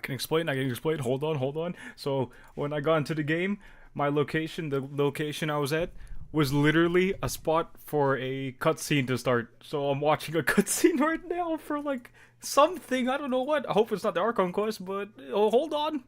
can explain. Hold on. So when I got into the game, my location, the location I was at, was literally a spot for a cutscene to start. So I'm watching a cutscene right now for like something. I don't know what. I hope it's not the Archon quest, but oh, hold on.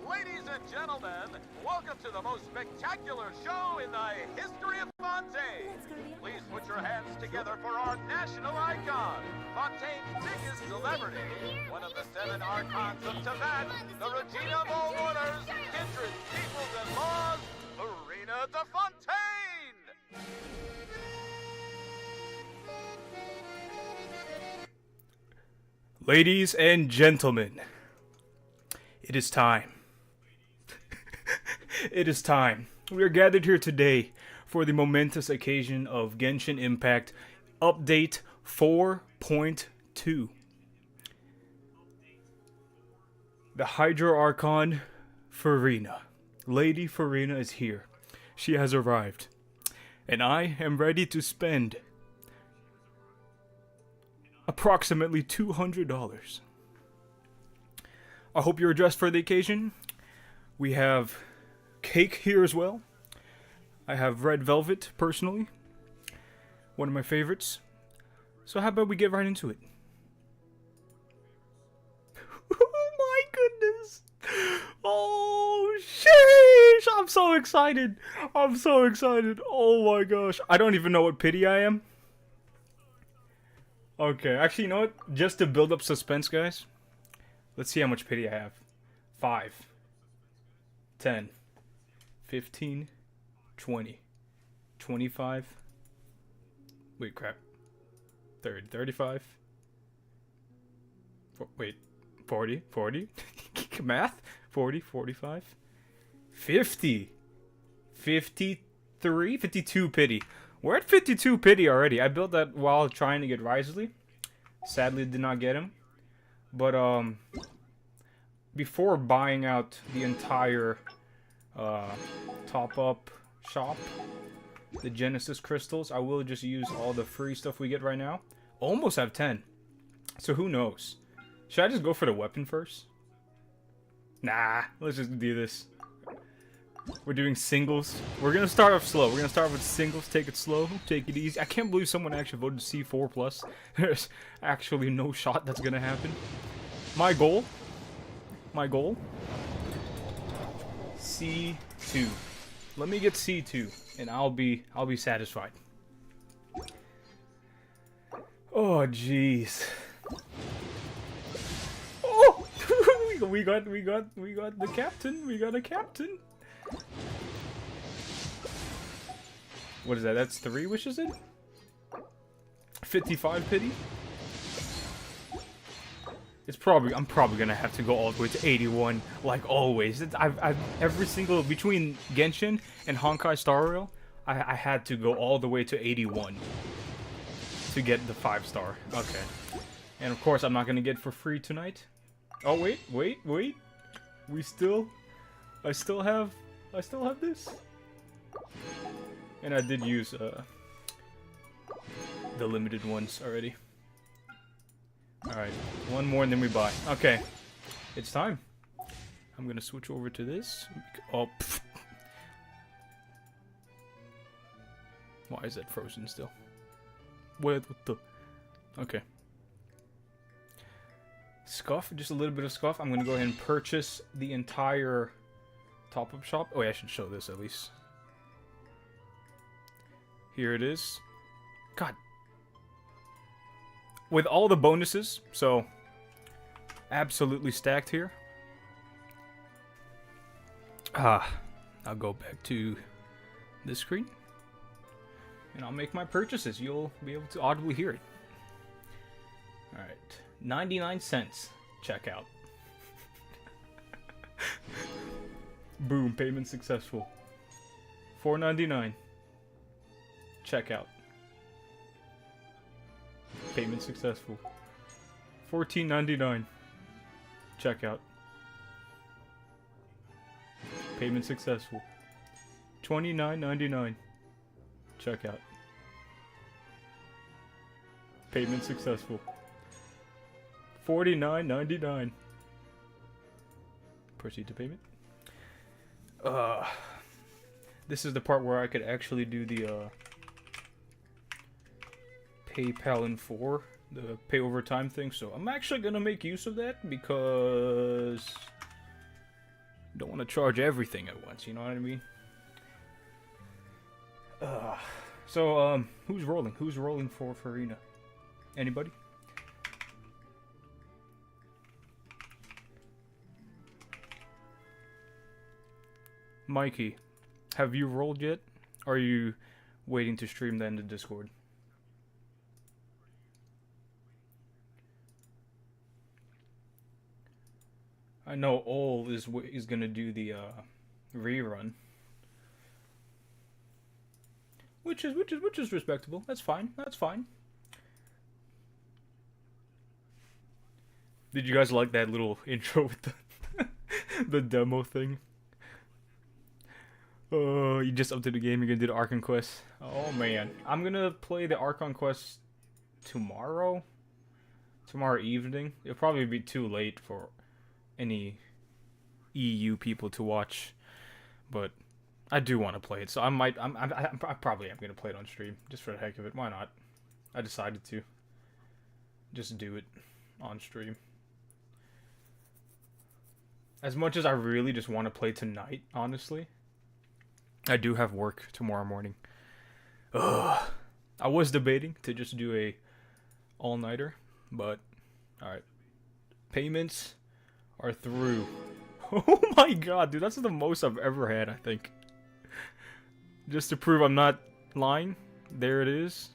Ladies and gentlemen, welcome to the most spectacular show in the history of Fontaine. Please put your hands together for our national icon, Fontaine's biggest celebrity, one of the 7 archons of Tibet, the Regina of all orders, kindreds, peoples, and laws, Furina de Fontaine! Ladies and gentlemen, it is time. It is time. We are gathered here today for the momentous occasion of Genshin Impact Update 4.2. The Hydro Archon Furina. Lady Furina is here. She has arrived. And I am ready to spend approximately $200. I hope you're dressed for the occasion. We have cake here as well. I have red velvet, personally. One of my favorites. So how about we get right into it? Oh my goodness! Oh, sheesh! I'm so excited! Oh my gosh. I don't even know what pity I am. Okay, actually, you know what? Just to build up suspense, guys. Let's see how much pity I have. 5. 10. 15. 20. 25. Wait, crap. 30. 35. Wait. 40. 40. Math? 40. 45. 50. 53. 52 pity. We're at 52 pity already. I built that while trying to get Risley. Sadly, did not get him. But, before buying out the entire top-up shop, the Genesis crystals, I will just use all the free stuff we get right now. Almost have 10. So who knows? Should I just go for the weapon first? Nah, let's just do this. We're doing singles. We're gonna start off slow. We're gonna start with singles. Take it slow. Take it easy. I can't believe someone actually voted C4+. There's actually no shot that's gonna happen. My goal. C2. Let me get C2, and I'll be satisfied. Oh jeez. Oh, we got the captain. We got a captain. What is that? That's 3 wishes in? 55 pity? I'm probably gonna have to go all the way to 81, like always. I've every single, between Genshin and Honkai Star Rail, I had to go all the way to 81 to get the 5-star. Okay. And of course I'm not gonna get for free tonight. Oh wait. I still have this. And I did use the limited ones already. Alright, one more and then we buy. Okay, it's time. I'm gonna switch over to this. Oh, pfft. Why is that frozen still? What the? Okay. Scuff, just a little bit of scuff. I'm gonna go ahead and purchase the entire top-up shop. Oh, yeah, I should show this at least. Here it is. God. With all the bonuses, so absolutely stacked here. I'll go back to this screen. and I'll make my purchases. You'll be able to audibly hear it. Alright. 99 cents. Checkout. Boom. Payment successful. $4.99. Checkout. Payment successful. $14.99. Checkout. Payment successful. $29.99. Checkout. Payment successful. $49.99. Proceed to payment. This is the part where I could actually do the PayPal in 4, the pay over time thing. So I'm actually gonna make use of that because I don't want to charge everything at once. You know what I mean? So who's rolling? Who's rolling for Furina? Anybody? Mikey, have you rolled yet? Or are you waiting to stream then to Discord? I know Ol is gonna do the rerun, which is respectable. That's fine. That's fine. Did you guys like that little intro with the the demo thing? Oh, you just up to the game. You're gonna do the ARCHON quest. Oh man, I'm gonna play the ARCHON quest tomorrow. Tomorrow evening. It'll probably be too late for any EU people to watch, but I do want to play it. So I probably am gonna play it on stream just for the heck of it. Why not? I decided to just do it on stream. As much as I really just want to play tonight, honestly. I do have work tomorrow morning. Ugh. I was debating to just do a all-nighter, but alright. Payments are through. Oh my god, dude, that's the most I've ever had, I think. Just to prove I'm not lying, there it is.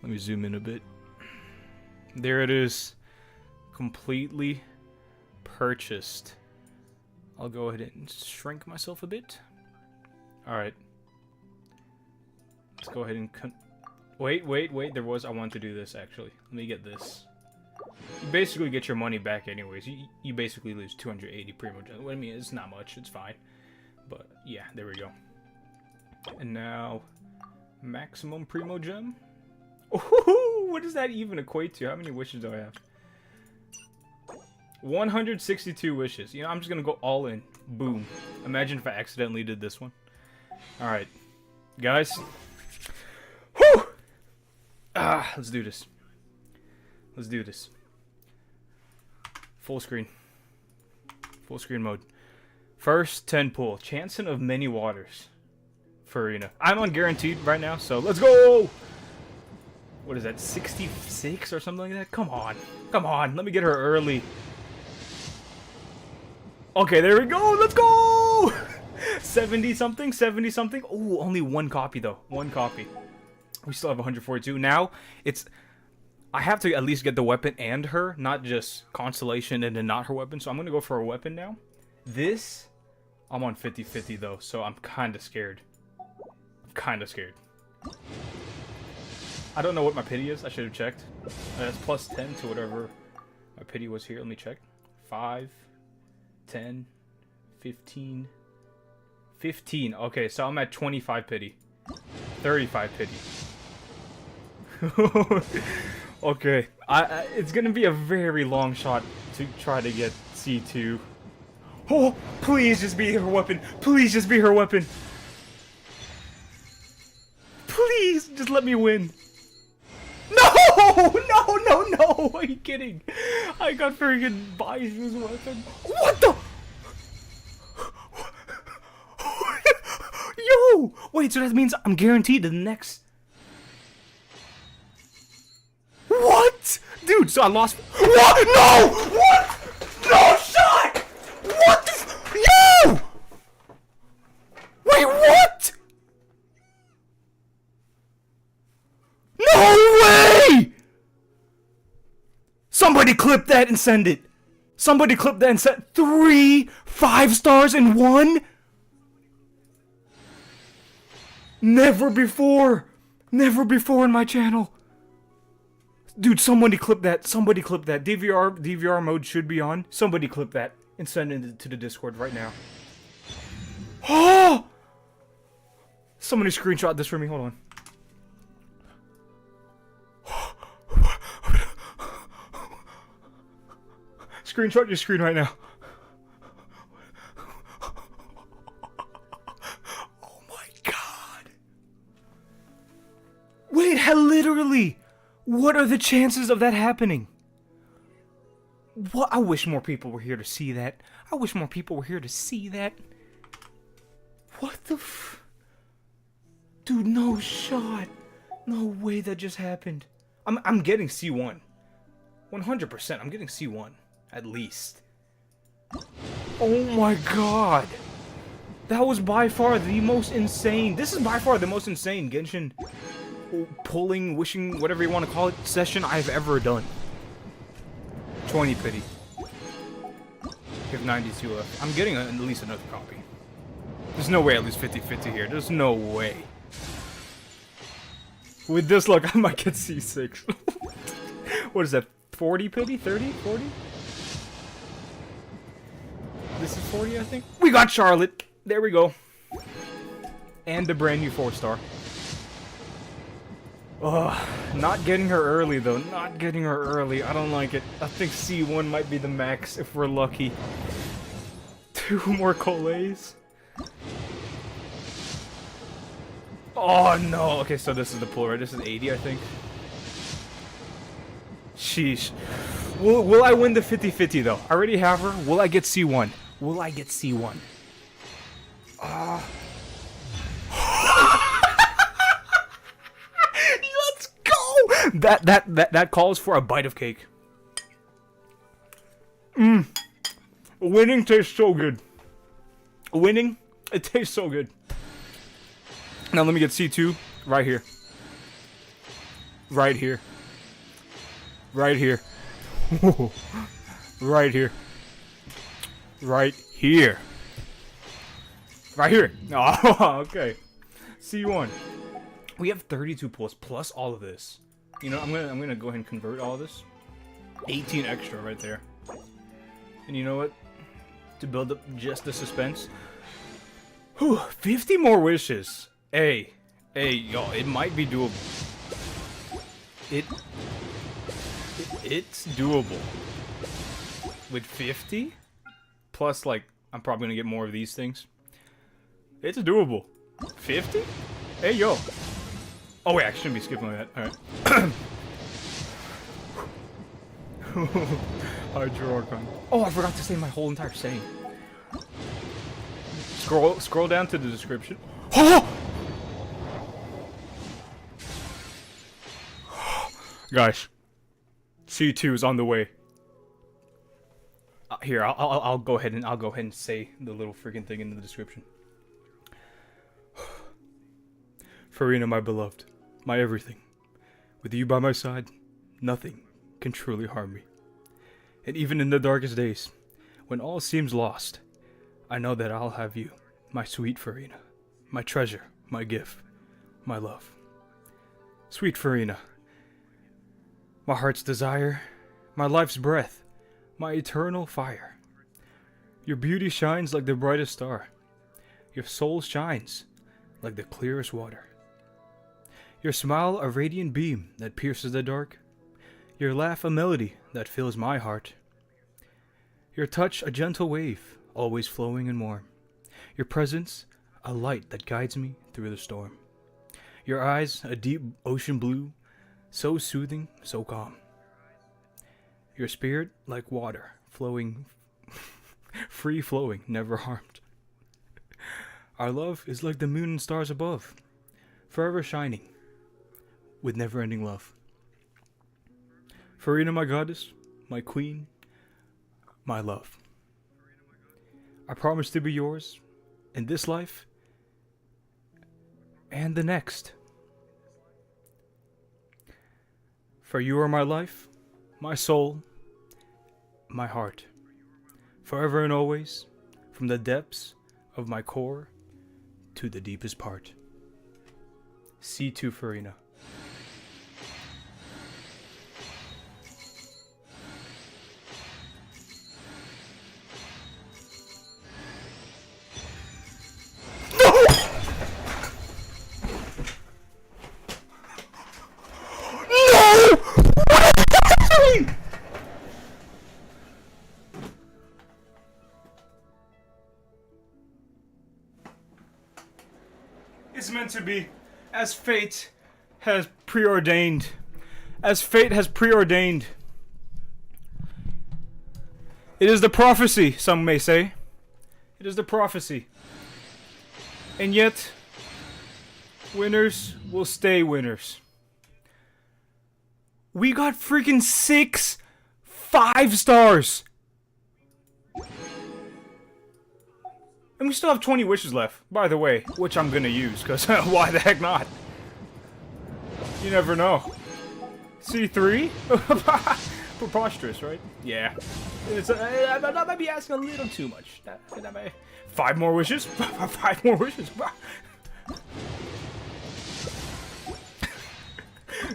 Let me zoom in a bit. There it is. Completely purchased. I'll go ahead and shrink myself a bit. Alright. Let's go ahead and... Wait. There was... I want to do this, actually. Let me get this. You basically get your money back anyways. You basically lose 280 Primo Gem. I mean, it's not much. It's fine. But, yeah. There we go. And now... Maximum Primo Gem? Ooh, what does that even equate to? How many wishes do I have? 162 wishes. You know, I'm just gonna go all in. Boom. Imagine if I accidentally did this one. Alright. Guys. Whew! Let's do this. Let's do this. Full screen. Full screen mode. First 10 pull. Chancing of many waters. Furina. I'm on guaranteed right now, so let's go! What is that, 66 or something like that? Come on. Come on. Let me get her early. Okay, there we go. Let's go! 70 something, 70 something. Oh, only one copy though. One copy. We still have 142. Now, it's... I have to at least get the weapon and her, not just Constellation and then not her weapon. So I'm going to go for a weapon now. This, I'm on 50-50 though, so I'm kind of scared. I'm kind of scared. I don't know what my pity is. I should have checked. That's plus 10 to whatever my pity was here. Let me check. 5, 10, 15... 15. Okay, so I'm at 25 pity. 35 pity. Okay. It's gonna be a very long shot to try to get C2. Oh, please just be her weapon. Please just be her weapon. Please, just let me win. No! No! Are you kidding? I got freaking Baiju's weapon. What the? Yo! Wait, so that means I'm guaranteed to the next... What? Dude, so I lost... What? No! What? No shot! What the... Yo! Wait, what? Somebody clip that and send it. Somebody clip that and send 3 5 stars in one. Never before. Never before in my channel. Dude, somebody clip that. Somebody clip that. DVR mode should be on. Somebody clip that and send it to the Discord right now. Oh! Somebody screenshot this for me. Hold on. Screenshot your screen right now. Oh my god. Wait, literally. What are the chances of that happening? What? I wish more people were here to see that. I wish more people were here to see that. What the f... Dude, no shot. No way that just happened. I'm getting C1. 100%. I'm getting C1. At least. Oh my god. That was by far the most insane. This is by far the most insane Genshin pulling, wishing, whatever you want to call it, session I've ever done. 20 pity. We have 92 left. I'm getting at least another copy. There's no way I lose 50-50 here. There's no way. With this luck, I might get C6. What is that? 40 pity? 30? 40? This is 40, I think. We got Charlotte. There we go. And the brand new 4-star. Ugh. Not getting her early, though. Not getting her early. I don't like it. I think C1 might be the max if we're lucky. 2 more collays. Oh, no. Okay, so this is the pull, right? This is 80, I think. Sheesh. Will I win the 50-50, though? I already have her. Will I get C1? Will I get C1? Let's go! That calls for a bite of cake. Winning tastes so good. Winning, it tastes so good. Now let me get C2 right here. Right here. Right here. Right here. Right here. Right here. Oh, okay. C1. We have 32 plus all of this. You know, I'm gonna go ahead and convert all of this. 18 extra right there. And you know what? To build up just the suspense. Whew, 50 more wishes. Hey, y'all, it might be doable. It's doable. With 50? Plus, like, I'm probably gonna get more of these things. It's doable. 50? Hey, yo. Oh, wait, I shouldn't be skipping like that. Alright. ARCHON. Oh, I forgot to say my whole entire saying. Scroll down to the description. Guys, C2 is on the way. Here, I'll go ahead and say the little freaking thing in the description. Furina, my beloved, my everything. With you by my side, nothing can truly harm me. And even in the darkest days, when all seems lost, I know that I'll have you, my sweet Furina, my treasure, my gift, my love. Sweet Furina, my heart's desire, my life's breath, my eternal fire. Your beauty shines like the brightest star. Your soul shines like the clearest water. Your smile a radiant beam that pierces the dark. Your laugh a melody that fills my heart. Your touch a gentle wave, always flowing and warm. Your presence a light that guides me through the storm. Your eyes a deep ocean blue, so soothing, so calm. Your spirit like water, flowing, free flowing, never harmed. Our love is like the moon and stars above, forever shining, with never-ending love. Furina, my goddess, my queen, my love. I promise to be yours in this life and the next. For you are my life, my soul, my heart. Forever and always, from the depths of my core to the deepest part. C2 Furina. It's meant to be, as fate has preordained. As fate has preordained. It is the prophecy, some may say. It is the prophecy. And yet, winners will stay winners. We got freaking 6 5-stars. And we still have 20 wishes left, by the way, which I'm gonna use, because why the heck not? You never know. C3? Preposterous, right? Yeah. I might be asking a little too much. 5 more wishes? 5 more wishes?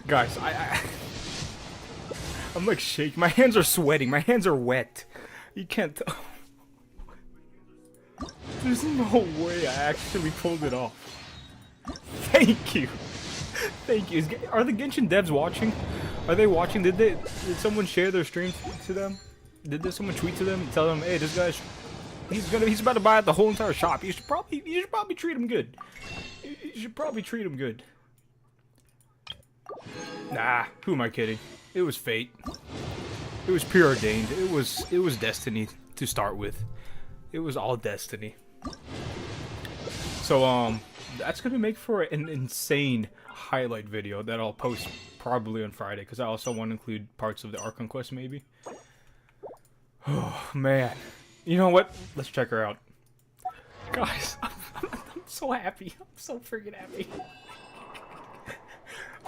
Guys, I'm like shaking. My hands are sweating. My hands are wet. You can't tell. There's no way I actually pulled it off. Thank you. Thank you. Are the Genshin devs watching? Are they watching? Did someone share their stream to them? Did someone tweet to them and tell them, hey, this guy's he's about to buy out the whole entire shop. You should probably treat him good. You should probably treat him good. Nah, who am I kidding? It was fate. It was preordained. It was destiny to start with. It was all destiny. So that's gonna make for an insane highlight video that I'll post probably on Friday, because I also want to include parts of the ARCHON quest maybe. Oh man, you know what? Let's check her out, guys. I'm so happy. I'm so freaking happy.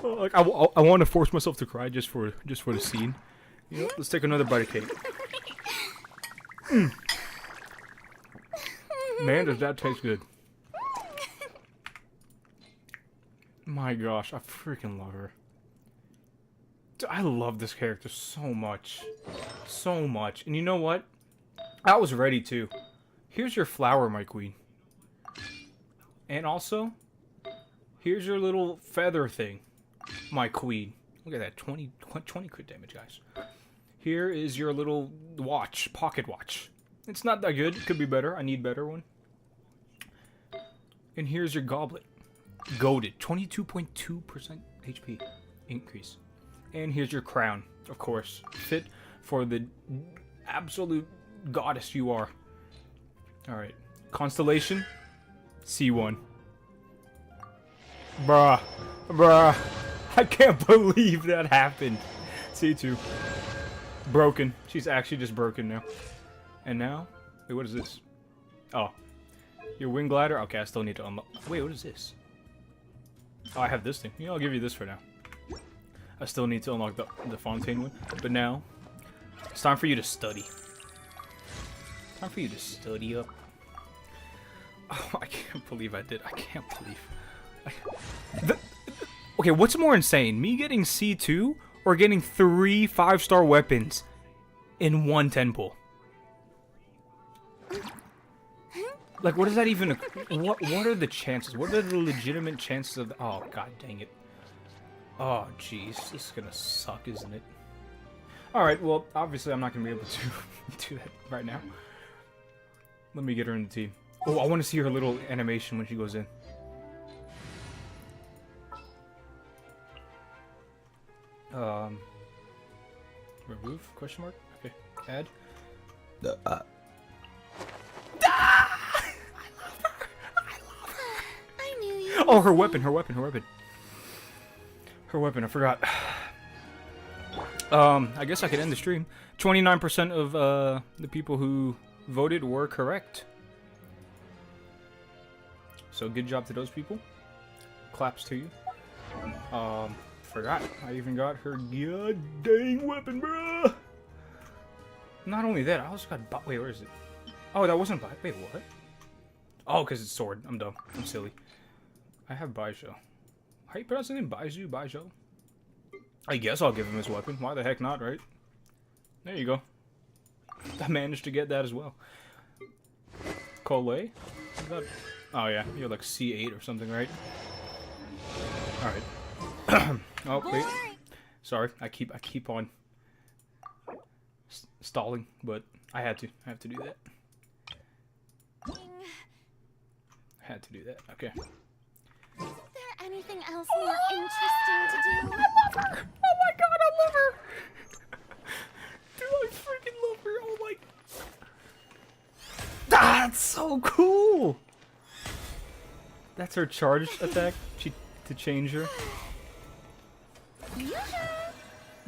Like I want to force myself to cry just for the scene. You know, let's take another bite of cake. Man, does that taste good. My gosh, I freaking love her. Dude, I love this character so much. So much. And you know what? I was ready too. Here's your flower, my queen. And also, here's your little feather thing, my queen. Look at that, 20 crit damage, guys. Here is your little watch, pocket watch. It's not that good. It could be better. I need a better one. And here's your goblet. Goated. 22.2% HP increase. And here's your crown, of course. Fit for the absolute goddess you are. Alright. Constellation. C1. Bruh. Bruh. I can't believe that happened. C2. Broken. She's actually just broken now. And now, wait, what is this? Oh, your wing glider. Okay, I still need to unlock. Wait, what is this? Oh, I have this thing. You know, I'll give you this for now. I still need to unlock the Fontaine one. But now, it's time for you to study. Time for you to study up. Oh, I can't believe I did. I can't believe. Okay, what's more insane? Me getting C2 or getting 3 5-star weapons in one 10 pull? Like, what is that even? What are the chances? What are the legitimate chances of? Oh, god dang it! Oh, jeez, this is gonna suck, isn't it? All right, well, obviously I'm not gonna be able to do that right now. Let me get her in the team. Oh, I want to see her little animation when she goes in. Remove? Question mark? Okay. Add. Oh, her weapon, her weapon, her weapon. Her weapon, I forgot. I guess I could end the stream. 29% of the people who voted were correct. So good job to those people. Claps to you. Forgot. I even got her god dang weapon, bruh. Not only that, I also got wait, where is it? Oh, that wasn't wait, what? Oh, because it's sword. I'm dumb. I'm silly. I have Baijo. How you pronounce his name? Baijo? I guess I'll give him his weapon. Why the heck not, right? There you go. I managed to get that as well. Collet? Oh yeah, you're like C8 or something, right? Alright. Oh, wait. Sorry, I keep on stalling, but I have to do that. I had to do that. Okay. Isn't there anything else more interesting to do? I love her! Oh my god, I love her! Dude, I freaking love her! Oh my... That's so cool! That's her charged attack to change her.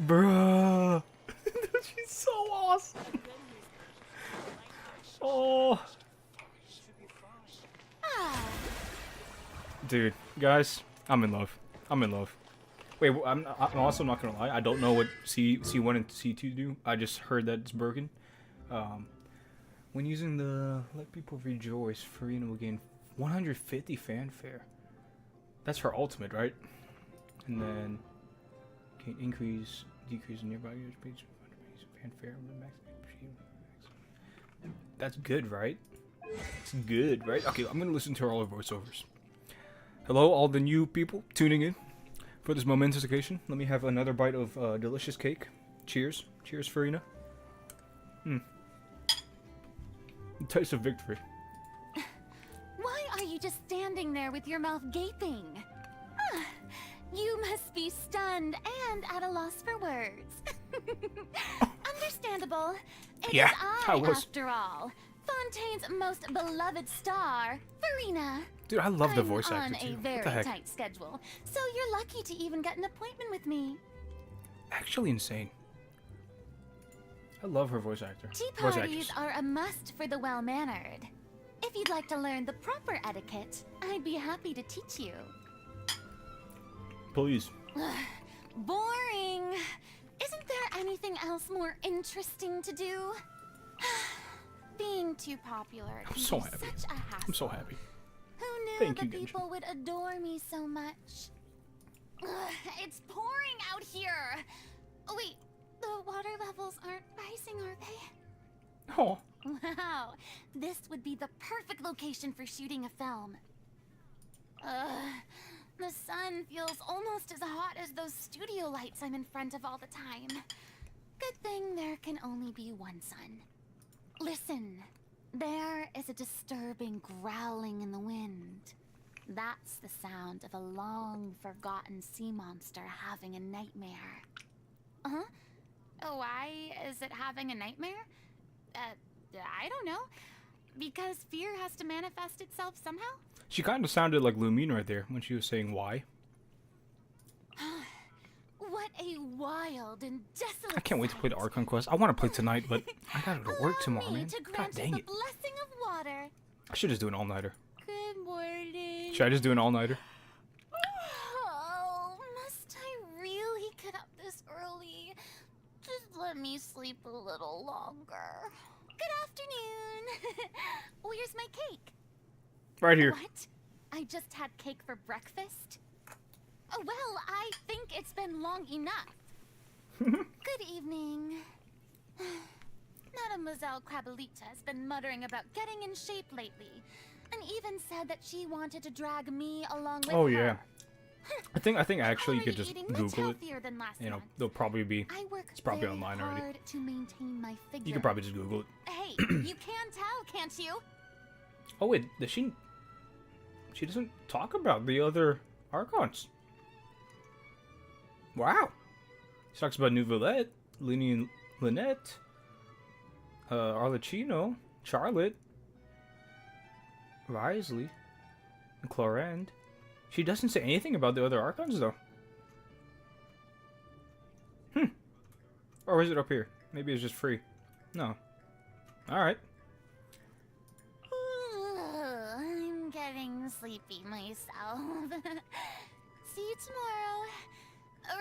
Bruh! She's so awesome! Oh! Dude, guys, I'm in love. I'm in love. Wait, I'm also not gonna lie. I don't know what C1 and C2 do. I just heard that it's broken. When using the Let People Rejoice, Furina will gain 150 fanfare. That's her ultimate, right? And then can increase, decrease nearby users' page fanfare. That's good, right? It's good, right? Okay, I'm gonna listen to all her voiceovers. Hello, all the new people tuning in for this momentous occasion. Let me have another bite of delicious cake. Cheers. Cheers, Furina. The taste of victory. Why are you just standing there with your mouth gaping? You must be stunned and at a loss for words. Understandable. It is I, after all, Fontaine's most beloved star, Furina. Dude, I love the voice actor too. On a very tight schedule, so you're lucky to even get an appointment with me. Actually insane. I love her voice actor. Tea parties are a must for the well-mannered. If you'd like to learn the proper etiquette, I'd be happy to teach you. Please. Boring. Isn't there anything else more interesting to do? Being too popular can be such a hassle. I'm so happy. Who knew that people would adore me so much? It's pouring out here. Oh wait, the water levels aren't rising, are they? Oh. Wow, this would be the perfect location for shooting a film. The sun feels almost as hot as those studio lights I'm in front of all the time. Good thing there can only be one sun. Listen, there is a disturbing growling in the wind. That's the sound of a long-forgotten sea monster having a nightmare. Huh? Why is it having a nightmare? I don't know. Because fear has to manifest itself somehow? She kind of sounded like Lumine right there when she was saying why. What a wild and desolate I can't wait to play the Archon quest. I want to play tonight, but I gotta go to work tomorrow, man. God dang it. Blessing of water. I should just do an all-nighter. Good morning. Should I just do an all-nighter? Oh, must I really get up this early? Just let me sleep a little longer. Good afternoon. Where's my cake? Right here. What? I just had cake for breakfast? Oh, well, I think it's been long enough. Good evening. Mademoiselle Crabelita has been muttering about getting in shape lately, and even said that she wanted to drag me along with her. Oh yeah. I think actually you could just Google it. You know, month. they'll probably be. It's probably very online already. hard to maintain my figure. You could probably just Google it. Hey, you can tell, can't you? Oh wait, does she? She doesn't talk about the other Archons. Wow. She talks about Nouvellette, Lynette, Arlecchino, Charlotte, Risley, and Clorinde. She doesn't say anything about the other Archons, though. Or is it up here? Maybe it's just free. No. Alright. I'm getting sleepy myself. See you tomorrow.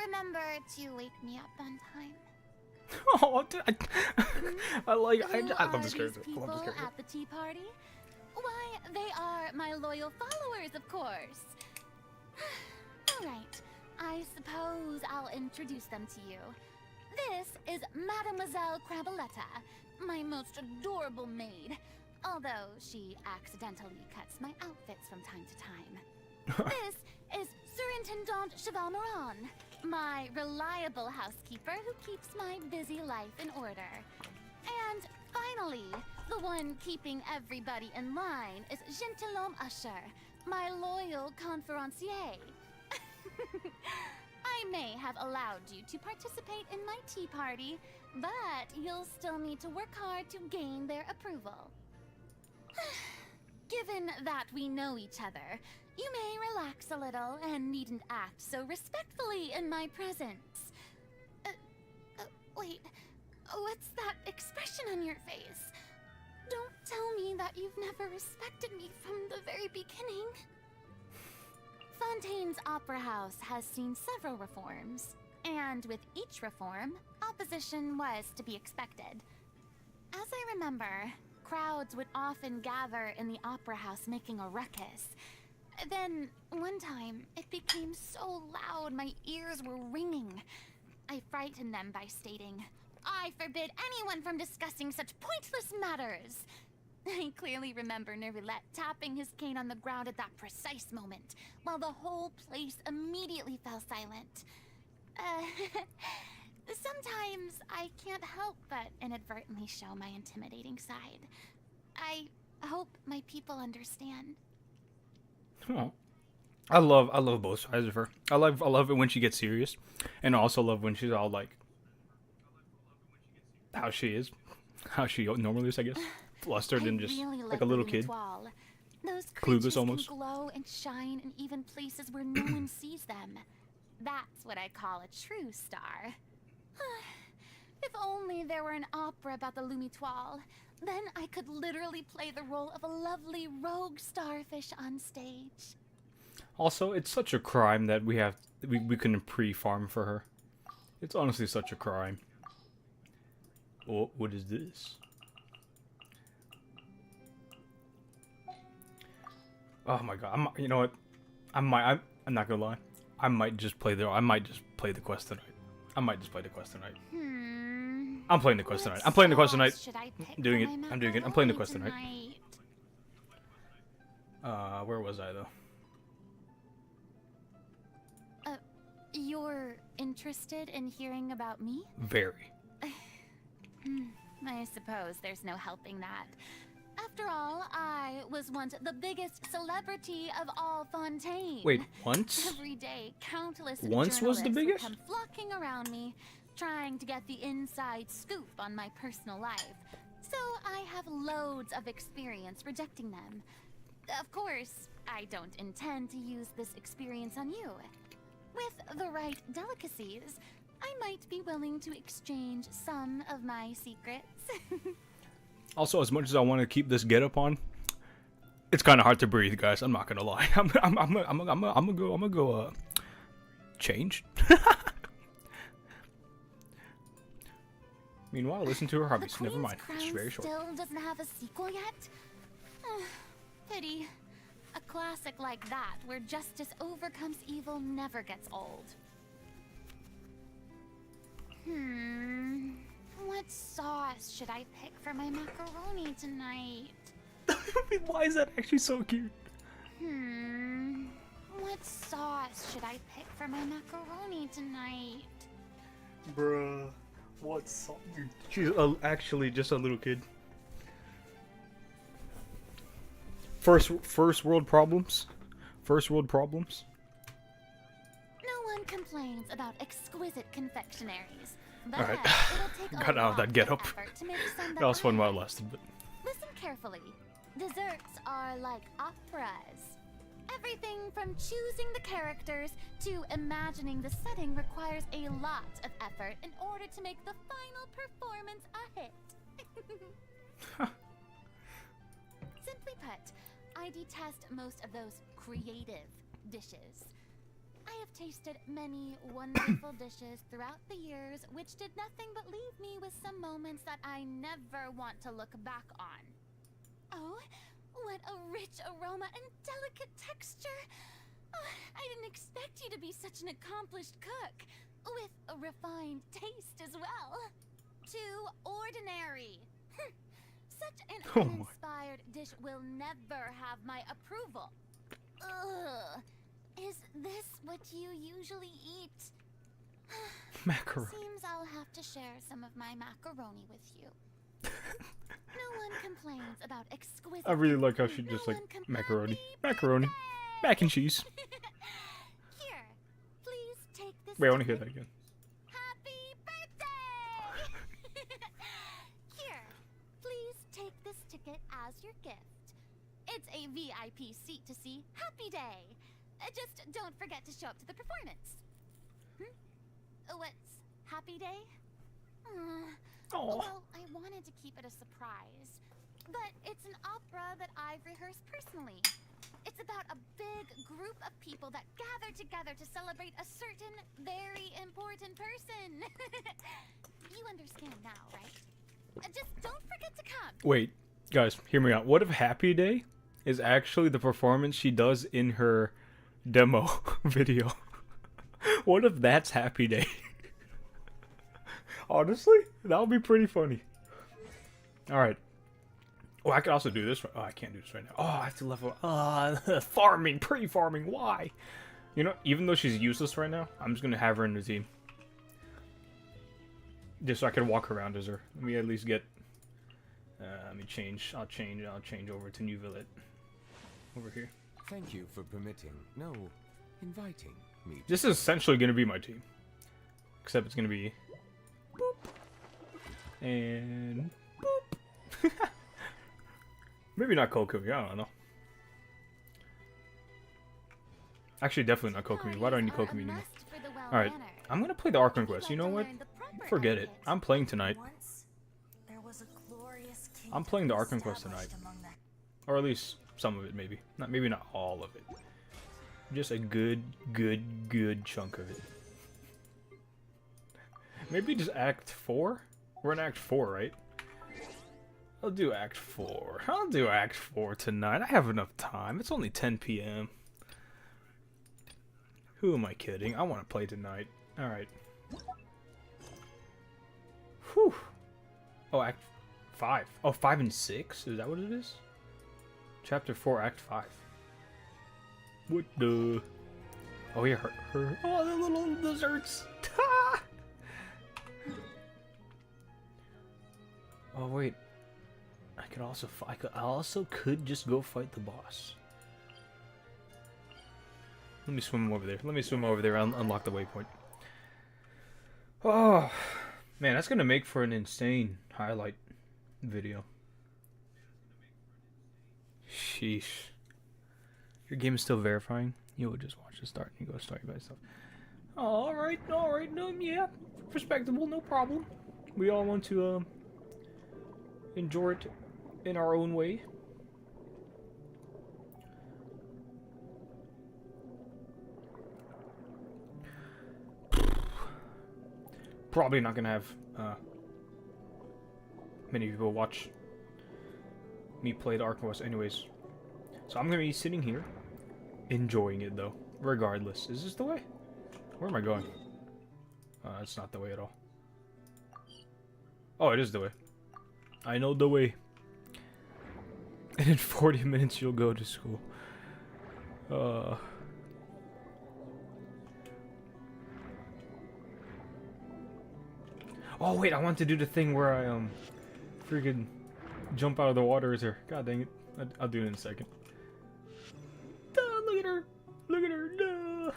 Remember to wake me up on time. Oh, dude, I like. I love this Who are character. these I love this people character. at the tea party? Why, they are my loyal followers, of course. All right, I suppose I'll introduce them to you. This is Mademoiselle Crabaletta, my most adorable maid, although she accidentally cuts my outfits from time to time. This is Surintendant Cheval Moran, my reliable housekeeper who keeps my busy life in order. And finally, the one keeping everybody in line is Gentilhomme Usher, my loyal conférencier. I may have allowed you to participate in my tea party, but you'll still need to work hard to gain their approval. Given that we know each other, you may relax a little and needn't act so respectfully in my presence. Wait, what's that expression on your face? Don't tell me that you've never respected me from the very beginning. Fontaine's Opera House has seen several reforms, and with each reform, opposition was to be expected. As I remember, crowds would often gather in the Opera House making a ruckus. Then, one time, it became so loud my ears were ringing. I frightened them by stating, "I forbid anyone from discussing such pointless matters." I clearly remember Neuvillette tapping his cane on the ground at that precise moment, while the whole place immediately fell silent. Sometimes I can't help but inadvertently show my intimidating side. I hope my people understand. Oh. I love both sides of her. I love it when she gets serious, and I also love when she's all like how she is, how she normally is, I guess. Flustered and just really like a little kid. Those Clueless creatures almost. can glow and shine in even places where no one sees them. That's what I call a true star. If only there were an opera about the Lumitoile, then I could literally play the role of a lovely rogue starfish on stage. Also, it's such a crime that we couldn't pre-farm for her. It's honestly such a crime. Oh, what is this? Oh my god! you know what? I'm not gonna lie. I might just play the quest tonight. I'm playing the quest tonight. I'm playing the quest tonight. I'm doing it. I'm playing the quest tonight. Where was I though? You're interested in hearing about me? Very. I suppose there's no helping that. After all, I was once the biggest celebrity of all Fontaine. Wait, once? Every day, countless Once was the journalists would biggest? come flocking around me, trying to get the inside scoop on my personal life. So I have loads of experience rejecting them. Of course, I don't intend to use this experience on you. With the right delicacies, I might be willing to exchange some of my secrets. Also, as much as I want to keep this get up on, it's kind of hard to breathe, guys. I'm not gonna lie. I'm gonna go change. Meanwhile, listen to her hobbies. The Never mind. Queen's It's Crown very short. still doesn't have a sequel yet? Pity. A classic like that, where justice overcomes evil, never gets old. What sauce should I pick for my macaroni tonight? Why is that actually so cute? What sauce should I pick for my macaroni tonight? Bruh, what song? She's actually just a little kid. First world problems. First world problems. No one complains about exquisite confectionaries, but Alright. it'll take Got out of that lot get-up. effort to make some That was fun I while it like. lasted, but Listen carefully. Desserts are like operas. Everything from choosing the characters to imagining the setting requires a lot of effort in order to make the final performance a hit. Simply put, I detest most of those creative dishes. I have tasted many wonderful dishes throughout the years, which did nothing but leave me with some moments that I never want to look back on. Oh, what a rich aroma and delicate texture! Oh, I didn't expect you to be such an accomplished cook, with a refined taste as well. Too ordinary. Such an uninspired dish will never have my approval. Ugh. Is this what you usually eat? Macaroni. Seems I'll have to share some of my macaroni with you. No one complains about exquisite. I really like how she just like macaroni. Macaroni. Mac and cheese. Here, please take this. Wait, I want to hear that again. Happy birthday! Here, please take this ticket as your gift. It's a VIP seat to see Happy Day. Just don't forget to show up to the performance. What's Happy Day? Well, I wanted to keep it a surprise, but it's an opera that I've rehearsed personally. It's about a big group of people that gather together to celebrate a certain very important person. You understand now, right? Just don't forget to come. Wait, guys, hear me out. What if Happy Day is actually the performance she does in her demo video? What if that's Happy Day? Honestly, that would be pretty funny. Alright. Oh, I could also do this. Oh, I can't do this right now. Oh, I have to level. Farming, pre-farming. Why? You know, even though she's useless right now, I'm just gonna have her in the team, just so I can walk around as her. Let me at least get. Let me change. I'll change over to New Villet. Over here. Thank you for permitting. No, inviting me. This is essentially gonna be my team, except it's gonna be. Boop. And. Boop. Maybe not Kokumi, I don't know. Actually, definitely not Kokumi. Why do I need Kokumi anymore? Alright, I'm gonna play the ARCHON quest. You know what? Forget it. I'm playing tonight. I'm playing the ARCHON quest tonight. Or at least some of it, maybe. Maybe not all of it. Just a good chunk of it. Maybe just Act 4? We're in Act 4, right? I'll do Act 4. I'll do Act 4 tonight. I have enough time. It's only 10 p.m. Who am I kidding? I want to play tonight. Alright. Whew. Oh, Act 5. Oh, 5 and 6? Is that what it is? Chapter 4, Act 5. What the... Oh, yeah, her... Oh, the little desserts! Oh, wait. I also could just go fight the boss. Let me swim over there. Let me swim over there and unlock the waypoint. Oh, man, that's gonna make for an insane highlight video. Sheesh. Your game is still verifying? You would just watch the start and you go start by yourself. Alright, no, yeah. Respectable, no problem. We all want to, enjoy it in our own way. Probably not gonna have many people watch me play the ARCHON quest anyways. So I'm gonna be sitting here enjoying it though, regardless. Is this the way? Where am I going? It's not the way at all. Oh, it is the way. I know the way. And in 40 minutes you'll go to school. Oh wait, I want to do the thing where I freaking jump out of the water as her. God dang it. I'll do it in a second. Duh, look at her. Look at her. Duh.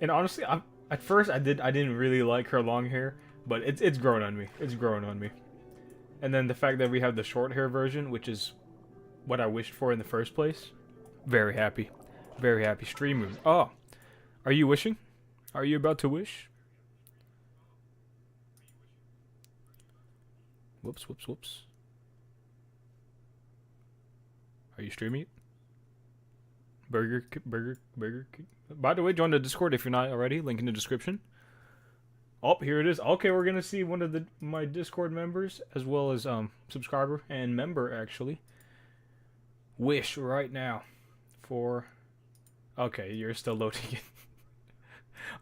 And honestly, at first I didn't really like her long hair, but it's grown on me. It's grown on me. And then the fact that we have the short hair version, which is what I wished for in the first place. Very happy. Very happy. Stream room. Oh. Are you wishing? Are you about to wish? Whoops, whoops, whoops. Are you streaming it? Burger King. By the way, join the Discord if you're not already. Link in the description. Oh, here it is. Okay, we're gonna see one of my Discord members as well as subscriber and member actually. Wish right now for. Okay, you're still loading it.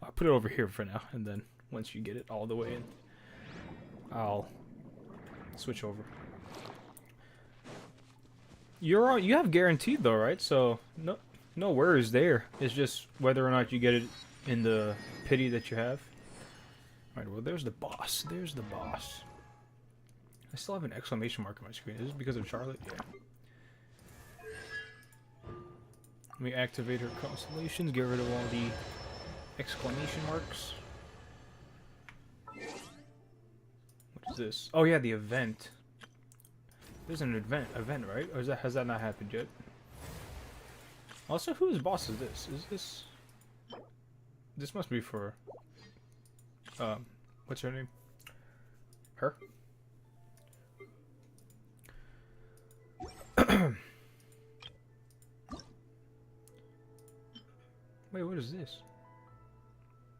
I'll put it over here for now, and then once you get it all the way in, I'll switch over. You have guaranteed though, right? So no worries there. It's just whether or not you get it in the pity that you have. Alright, well there's the boss. There's the boss. I still have an exclamation mark on my screen. Is this because of Charlotte? Yeah. Let me activate her constellations, get rid of all the exclamation marks. What is this? Oh yeah, the event. There's an event, right? Or has that not happened yet? Also, whose boss is this? Is this... This must be for... what's her name? Her? Wait, what is this?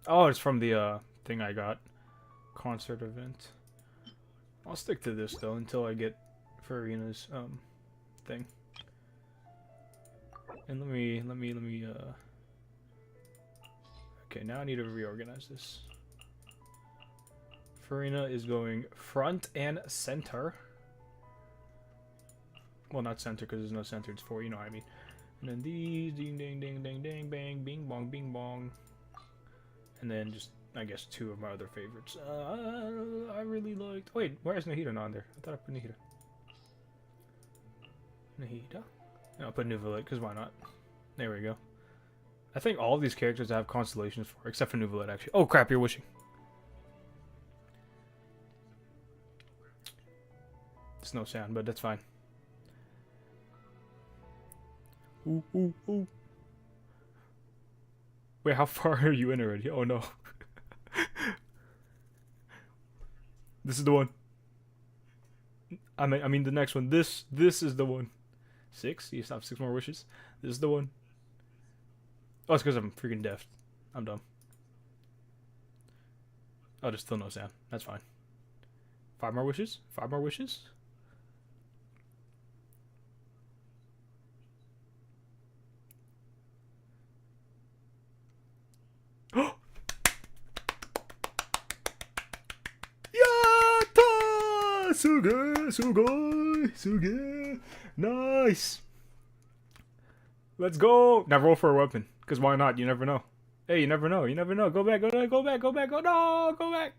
Oh, it's from the, thing I got. Concert event. I'll stick to this, though, until I get Furina's, thing. And let me, okay, now I need to reorganize this. Furina is going front and center. Well, not center, because there's no center, it's four, you know what I mean. And then these, ding, ding, ding, ding, ding, bang, bing, bong, bing, bong. And then just, I guess, two of my other favorites. I really liked... Wait, why is Nahida not on there? I thought I put Nahida. Nahida? No, I'll put Nuvalet, because why not? There we go. I think all of these characters I have constellations for, except for Nuvalet, actually. Oh, crap, you're wishing. It's no sound, but that's fine. Ooh, ooh, ooh. Wait, how far are you in already? Oh no. This is the one. I mean the next one. This is the one. 6? You have 6 more wishes? This is the one. Oh, it's because I'm freaking deaf. I'm dumb. Oh, there's still no sound. That's fine. 5 more wishes? 5 more wishes? Suge. Nice. Let's go. Now roll for a weapon, because why not? You never know. Hey, you never know. You never know. Go back. Go back. Go no, go back.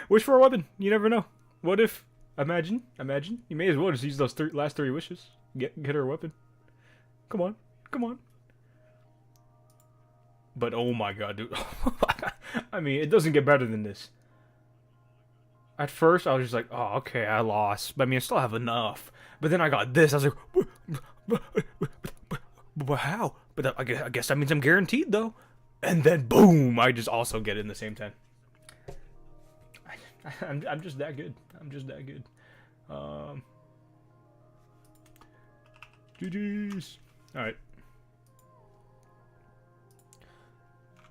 Wish for a weapon. You never know. What if? Imagine. You may as well just use those last 3 wishes. Get her a weapon. Come on. But oh my god, dude. I mean, it doesn't get better than this. At first, I was just like, oh, okay, I lost. But I mean, I still have enough. But then I got this. I was like, but how? But I guess that means I'm guaranteed, though. And then, boom, I just also get it in the same 10. I'm just that good. GG's. Alright.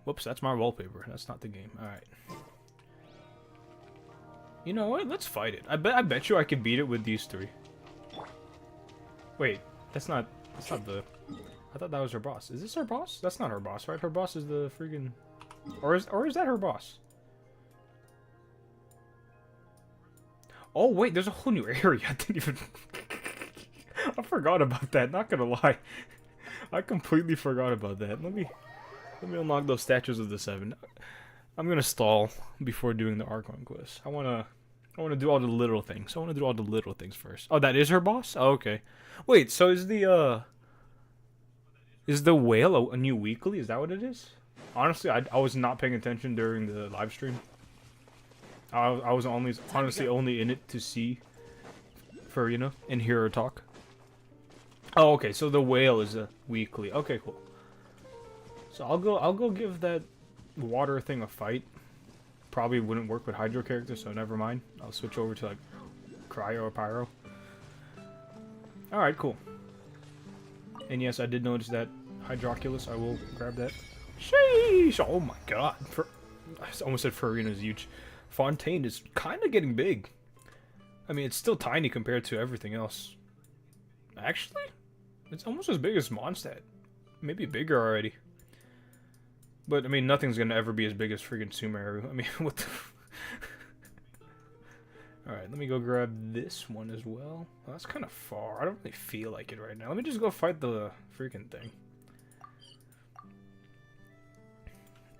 Whoops, that's my wallpaper. That's not the game. Alright. You know what? Let's fight it. I bet you I could beat it with these 3. Wait, that's not the... I thought that was her boss. Is this her boss? That's not her boss, right? Her boss is the freaking... Or is that her boss? Oh, wait, there's a whole new area. I didn't even... I forgot about that, not gonna lie. I completely forgot about that. Let me unlock those statues of the 7. I'm gonna stall before doing the ARCHON quest. I wanna do all the little things. I wanna do all the little things first. Oh, that is her boss? Oh, okay. Wait, so is the whale a new weekly? Is that what it is? Honestly, I was not paying attention during the live stream. I was honestly only in it to see Furina and hear her talk. Oh, okay. So the whale is a weekly. Okay, cool. So I'll go give that water thing a fight. Probably wouldn't work with hydro characters, so never mind. I'll switch over to like cryo or pyro. All right, cool. And yes, I did notice that Hydroculus. I will grab that. Sheesh! Oh my god. I almost said Furina is huge. Fontaine is kind of getting big. I mean, it's still tiny compared to everything else. Actually, it's almost as big as Mondstadt. Maybe bigger already. But, I mean, nothing's gonna ever be as big as freaking Sumeru. I mean, what the... Alright, let me go grab this one as well. Well, that's kind of far. I don't really feel like it right now. Let me just go fight the freaking thing.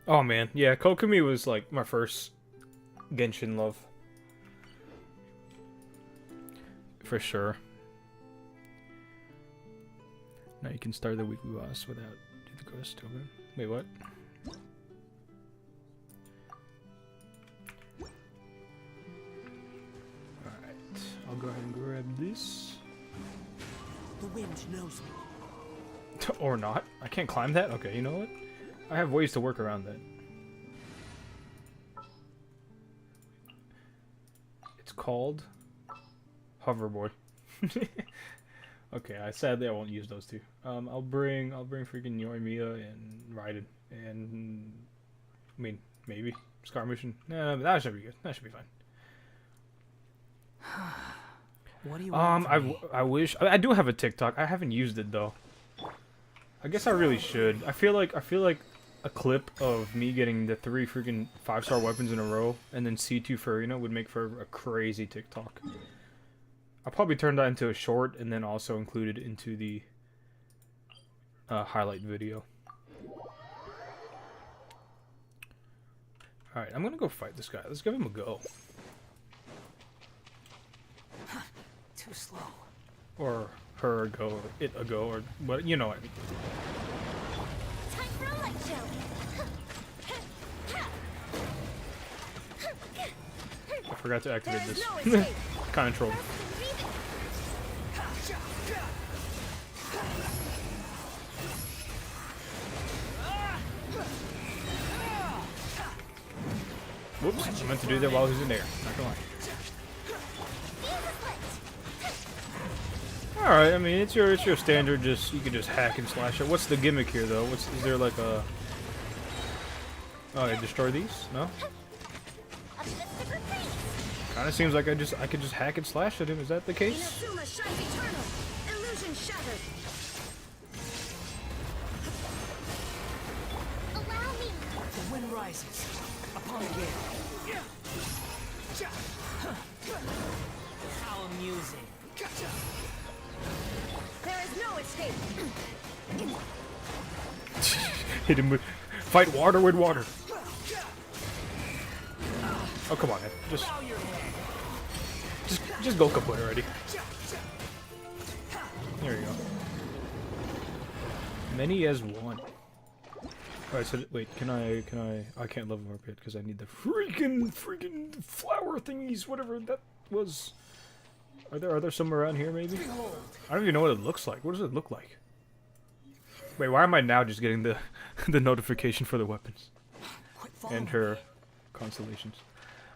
Oh, man. Yeah, Kokomi was, like, my first Genshin love. For sure. Now you can start the weekly boss without do the quest. Okay. Wait, what? Alright, I'll go ahead and grab this. The wind knows me. Or not. I can't climb that? Okay, you know what? I have ways to work around that. It's called hoverboard. Okay, sadly I won't use those two. I'll bring freaking Yoimiya and Raiden and I mean maybe Scar Mission. Nah, that should be good. That should be fine. What do you want from me? I wish I do have a TikTok. I haven't used it though. I guess I really should. I feel like a clip of me getting the 3 freaking 5-star weapons in a row and then C2 Furina would make for a crazy TikTok. I'll probably turn that into a short and then also include it into the highlight video. Alright, I'm gonna go fight this guy. Let's give him a go. Too slow. Or her a go, or it a go, or what, you know what I mean. Time for a light show. I forgot to activate There is this. no escape. Kind of troll. Whoops, I meant to do that while he was in there. Not gonna lie. Alright, I mean, it's your standard, just, you can just hack and slash it. What's the gimmick here, though? Is there like a... Oh, I destroy these? No? Kinda seems like I could just hack and slash at him. Is that the case? Inazuma shines eternal. Illusion shattered. Allow me. The wind rises upon the gale. How amusing. There is no escape. Hit him with... Fight water with water. Oh, come on, man. Just go kaput already. There you go. Many as one. Alright, so wait, can I can't level up yet because I need the freaking flower thingies, whatever that was. Are there some around here maybe? I don't even know what it looks like. What does it look like? Wait, why am I now just getting the the notification for the weapons? And her constellations.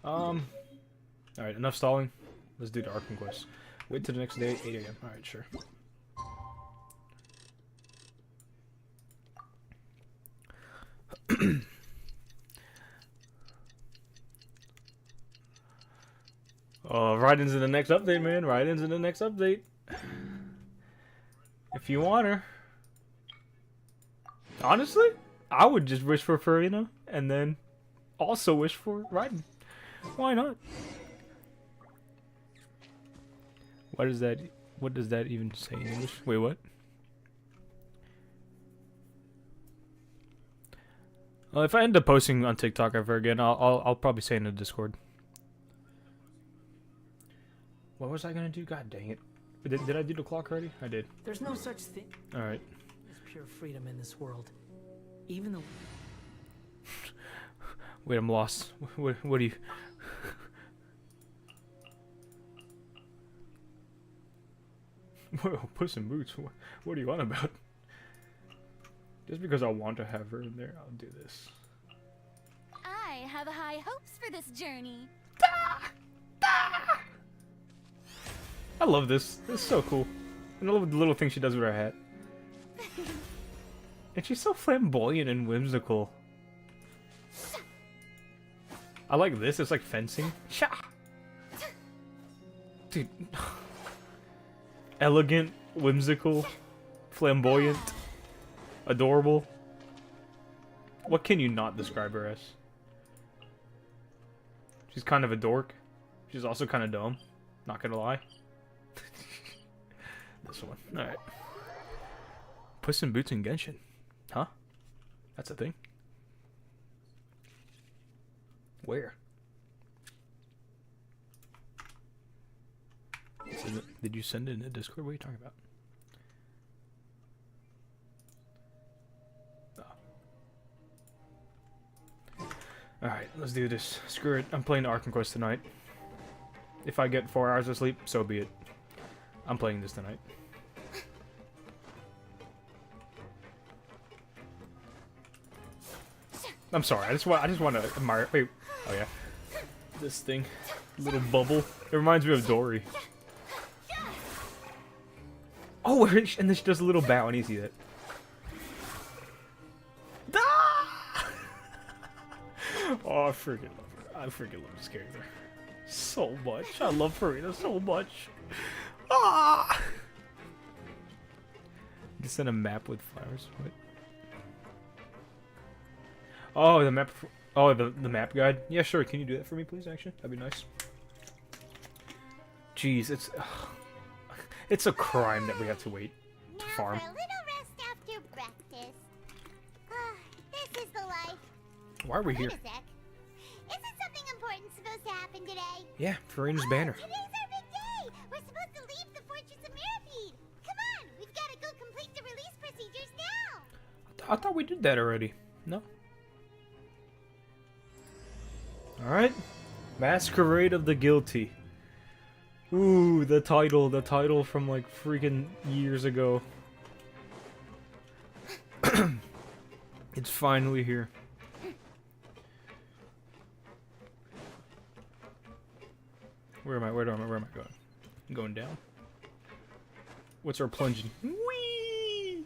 Alright, enough stalling. Let's do the ARCHON quest. Wait till the next day, 8 AM. Alright, sure. Oh, Raiden's in the next update, man. Raiden's in the next update. If you want her. Honestly, I would just wish for Furina and then also wish for Raiden. Why not? What does that even say in English? Wait, what? Well, if I end up posting on TikTok ever again, I'll probably say in the Discord. What was I gonna do? God dang it! Did I do the clock already? I did. There's no such thing All right. as pure freedom in this world. Even though Wait, I'm lost. What do you? Whoa, Puss in Boots. What are you on about? Just because I want to have her in there, I'll do this. I have high hopes for this journey. I love this. It's so cool. And I love the little thing she does with her hat. And she's so flamboyant and whimsical. I like this. It's like fencing. Sha! Dude. Elegant, whimsical, flamboyant, adorable. What can you not describe her as? She's kind of a dork. She's also kind of dumb. Not gonna lie. This one. Alright. Puss in Boots in Genshin. Huh? That's a thing? Where? Did you send it in the Discord? What are you talking about? Oh. Alright, let's do this. Screw it. I'm playing the ARCHON quest tonight. If I get 4 hours of sleep, so be it. I'm playing this tonight. I'm sorry. I just want to admire. Wait. Oh yeah. This thing, little bubble. It reminds me of Dory. Oh, and then she does a little bow, and you see that. Ah! Oh, I freaking love her. I freaking love this character so much. I love Furina so much. Ah! You send a map with flowers. What? Oh, the map. Oh, the map guide. Yeah, sure. Can you do that for me, please? Actually, that'd be nice. Jeez, it's a crime that we have to wait to farm. Now for a little rest after breakfast. This is the life. Why are we here? Wait a sec. Isn't something important supposed to happen today? Yeah, Furina's banner. Today's our big day. We're supposed to leave the Fortress of Mirapede. Come on, we've got to go complete the release procedures now. I thought we did that already. No. Alright. Masquerade of the Guilty. Ooh, the title from like freaking years ago. It's finally here. Where am I going? I'm going down. What's our plunging? Whee!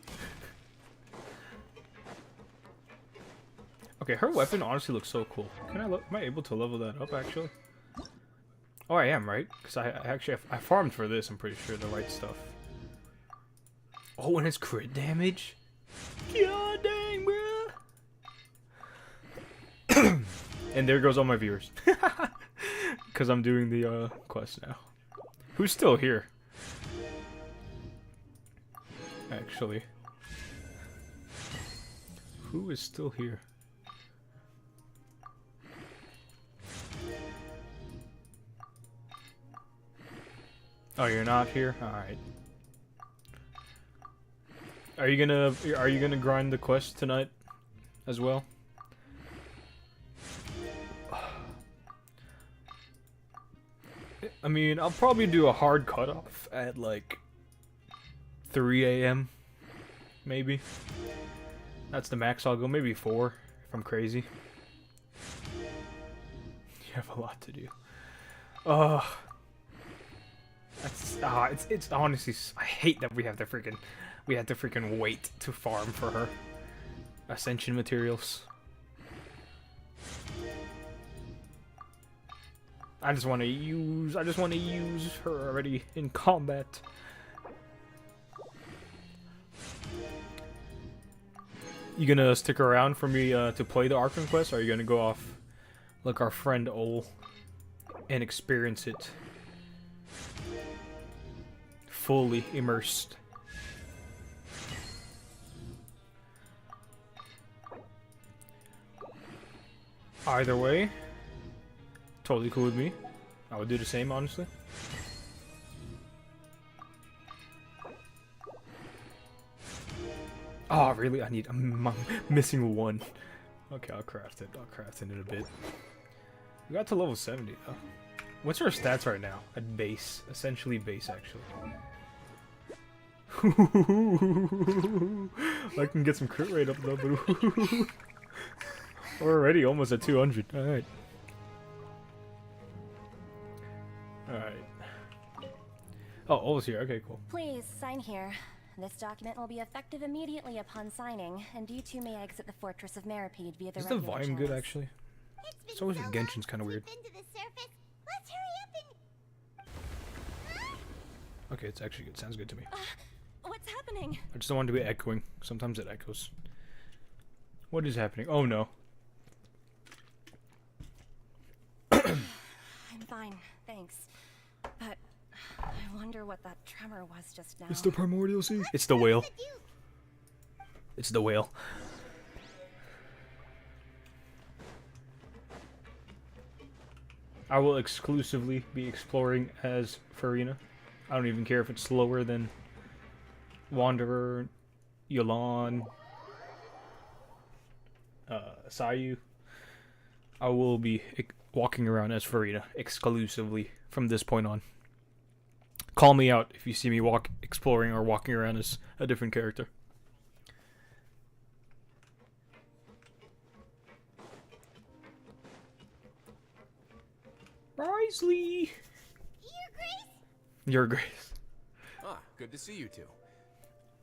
Okay, her weapon honestly looks so cool. Am I able to level that up actually? Oh, I am, right? Because I farmed for this, I'm pretty sure, the right stuff. Oh, and it's crit damage? God dang, bruh! And there goes all my viewers. Because I'm doing the quest now. Who's still here? Actually. Who is still here? Oh, you're not here? Alright. Are you gonna grind the quest tonight as well? I mean, I'll probably do a hard cutoff at like 3 AM, maybe. That's the max I'll go, maybe 4 if I'm crazy. You have a lot to do. It's honestly, I hate that we have to freaking wait to farm for her ascension materials. I just want to use her already in combat. You gonna stick around for me to play the ARCHON quest, or are you gonna go off like our friend Ol and experience it fully immersed? Either way, totally cool with me. I would do the same, honestly. Oh, really? I'm missing one. Okay, I'll craft it. I'll craft it in a bit. We got to level 70, though. What's our stats right now? At base. Essentially base, actually. I can get some crit rate up, though, but... We're already almost at 200. Alright. Alright. Oh, Ol's here. Okay, cool. Please, sign here. This document will be effective immediately upon signing, and you two may exit the Fortress of Meripede via the Is the regular volume good, channels. actually? It's been So is so it long Genshin's kind of since weird. we've been to the surface. Let's hurry up and... Okay, it's actually good. Sounds good to me. What's happening? I just don't want it to be echoing. Sometimes it echoes. What is happening? Oh no. I'm fine, thanks. But I wonder what that tremor was just now. It's the primordial sea. It's the whale. The Duke. It's the whale. I will exclusively be exploring as Furina. I don't even care if it's slower than Wanderer, Yolan, Sayu. I will be walking around as Furina exclusively from this point on. Call me out if you see me exploring or walking around as a different character. Risley! Your Grace? Your Grace. Ah, good to see you two.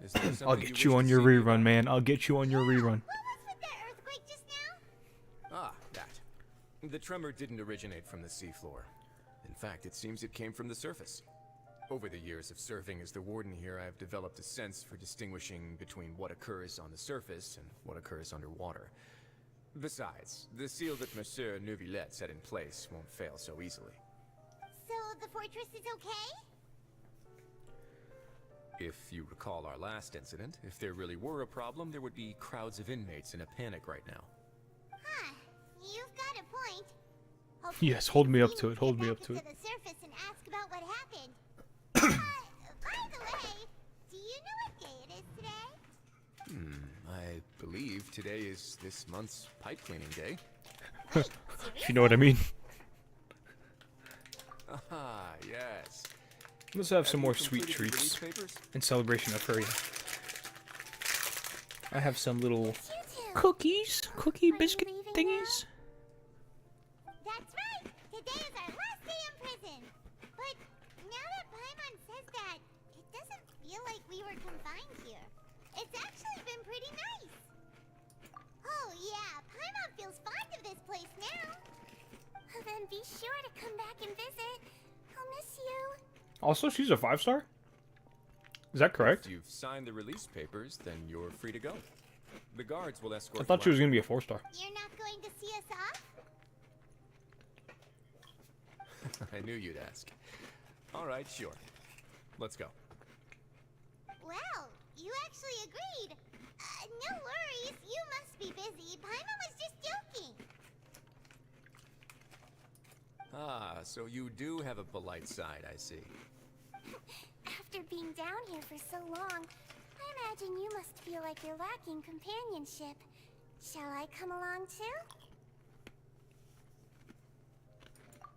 Is there I'll something get wish you to on your see me rerun, about? man. I'll get you on your rerun. What was with that earthquake just now? Ah, that. The tremor didn't originate from the seafloor. In fact, it seems it came from the surface. Over the years of serving as the warden here, I have developed a sense for distinguishing between what occurs on the surface and what occurs underwater. Besides, the seal that Monsieur Neuvillette set in place won't fail so easily. So the fortress is okay? If you recall our last incident, if there really were a problem, there would be crowds of inmates in a panic right now. Huh. You've got a point. Yes, hold me up to it. Hold me up to it. To the surface and ask about what happened. By the way, do you know what day it is today? I believe today is this month's pipe cleaning day. If you know what I mean. Ah, yes. Let's have some Have you more sweet completed the treats release papers? in celebration of Furina. I have some little You two. cookies, cookie Are biscuit you leaving thingies. That's right. Today is our last day in prison. But now that Paimon says that, it doesn't feel like we were confined here. It's actually been pretty nice. Oh yeah, Paimon feels fond of this place now. Then be sure to come back and visit. I'll miss you. Also, she's a 5-star? Is that correct? If you've signed the release papers, then you're free to go. The guards will escort I thought she you was gonna be a 4-star. You're not going to see us off? out. I knew you'd ask. All right, sure. Let's go. Well, you actually agreed. No worries, you must be busy. Paimon was just joking. Ah, so you do have a polite side, I see. After being down here for so long, I imagine you must feel like you're lacking companionship. Shall I come along too?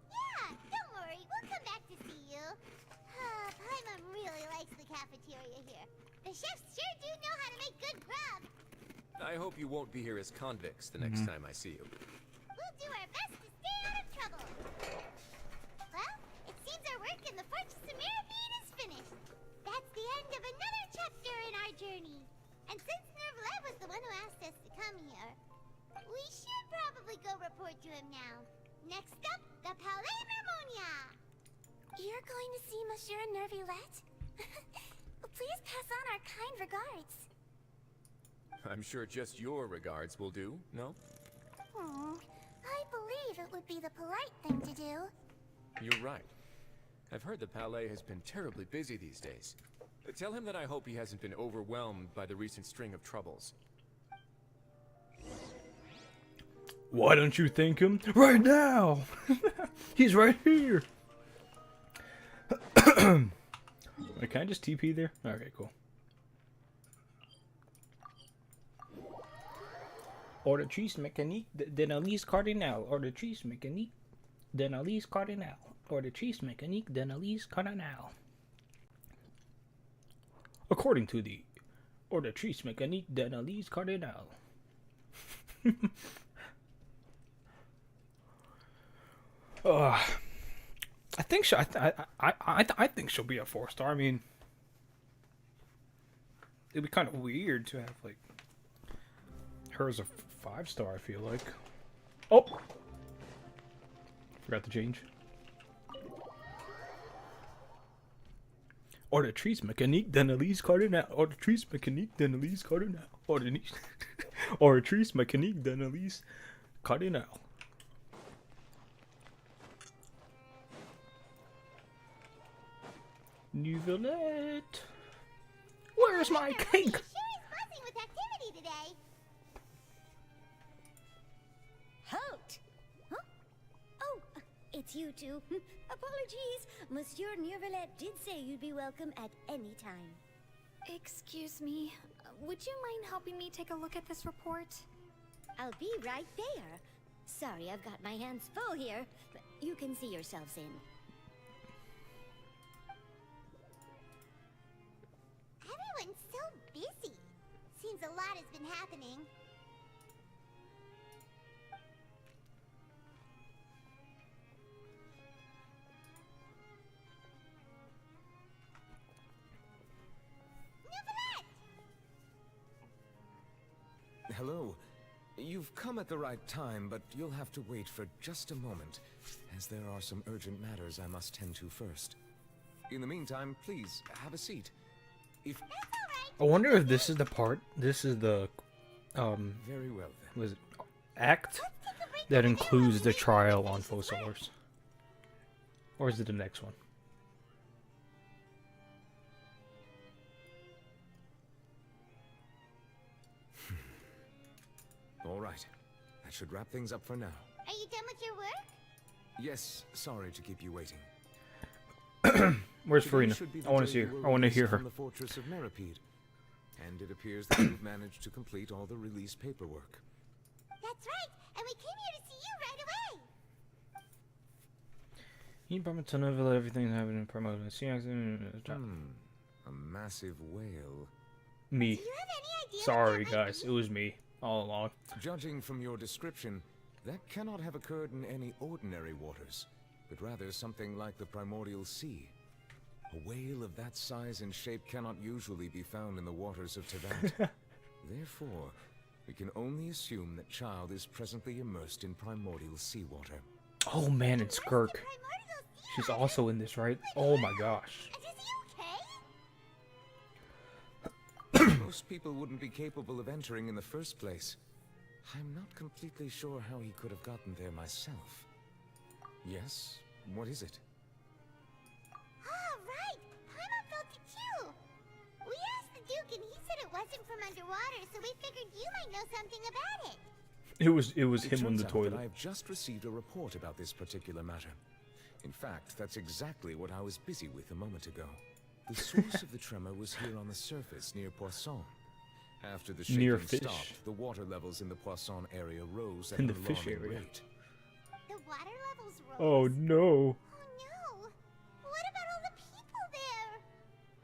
Yeah, don't worry, we'll come back to see you. Paimon really likes the cafeteria here. The chefs sure do know how to make good grub. I hope you won't be here as convicts the next time I see you. We'll do our best to stay out of trouble. Well, it seems our work in the Fortress of Meripede is finished. That's the end of another chapter in our journey. And since Neuvillette was the one who asked us to come here, we should probably go report to him now. Next up, the Palais Mermonia. You're going to see Monsieur Neuvillette? Please pass on our kind regards. I'm sure just your regards will do, no? I believe it would be the polite thing to do. You're right. I've heard the Palais has been terribly busy these days. Tell him that I hope he hasn't been overwhelmed by the recent string of troubles. Why don't you thank him right now? He's right here. Wait, can I just TP there? Okay, cool. Auditrice mécanique d'analyse cardinale. Auditrice mécanique d'analyse cardinale. Auditrice mécanique d'analyse cardinale. According to the Auditrice mécanique d'analyse cardinale. I think I think she'll be a 4-star. I mean, it'd be kind of weird to have like her as a 5-star. I feel like. Oh, forgot to change. Auditrice mécanique d'analyse cardinale. Auditrice mécanique d'analyse cardinale. Auditrice mécanique d'analyse cardinale. Nouvellette. Where's my cake? Sure is buzzing with activity today. Halt! Huh? Oh, it's you two. Apologies. Monsieur Nouvellette did say you'd be welcome at any time. Excuse me. Would you mind helping me take a look at this report? I'll be right there. Sorry, I've got my hands full here, but you can see yourselves in. Everyone's so busy. Seems a lot has been happening. Hello. You've come at the right time, but you'll have to wait for just a moment, as there are some urgent matters I must tend to first. In the meantime, please, have a seat. If... I wonder if this is the part. This is the Very well, then. was it act that includes the trial on Fossilers, or is it the next one? All right. That should wrap things up for now. Are you done with your work? Yes, sorry to keep you waiting. Where's Today Furina? should be the I want day to see her. you were I want to released hear her. from the fortress of Meripede. And it appears that you've managed to complete all the release paperwork. That's right, and we came here to see you right away. You promised to know everything that's happening in promotion. See, A massive whale. me. Do you have any idea what Sorry, that might guys. be? It was me all along. Judging from your description, that cannot have occurred in any ordinary waters, but rather something like the primordial sea. A whale of that size and shape cannot usually be found in the waters of Teyvat. Therefore, we can only assume that Child is presently immersed in primordial seawater. Oh man, it's Kirk. Primordial sea She's water? also in this, right? Oh my gosh. And is he okay? Most people wouldn't be capable of entering in the first place. I'm not completely sure how he could have gotten there myself. Yes? What is it? Ah, right. Paimon felt it too. We asked the Duke and he said it wasn't from underwater, so we figured you might know something about it. It was It him on turns the out toilet. that I have just received a report about this particular matter. In fact, that's exactly what I was busy with a moment ago. The source of the tremor was here on the surface near Poisson. After the Near shaking fish. stopped, the water levels in the Poisson area rose at In an the fish alarming area. rate. The water levels rose. Oh no. Oh no. What about all the people there?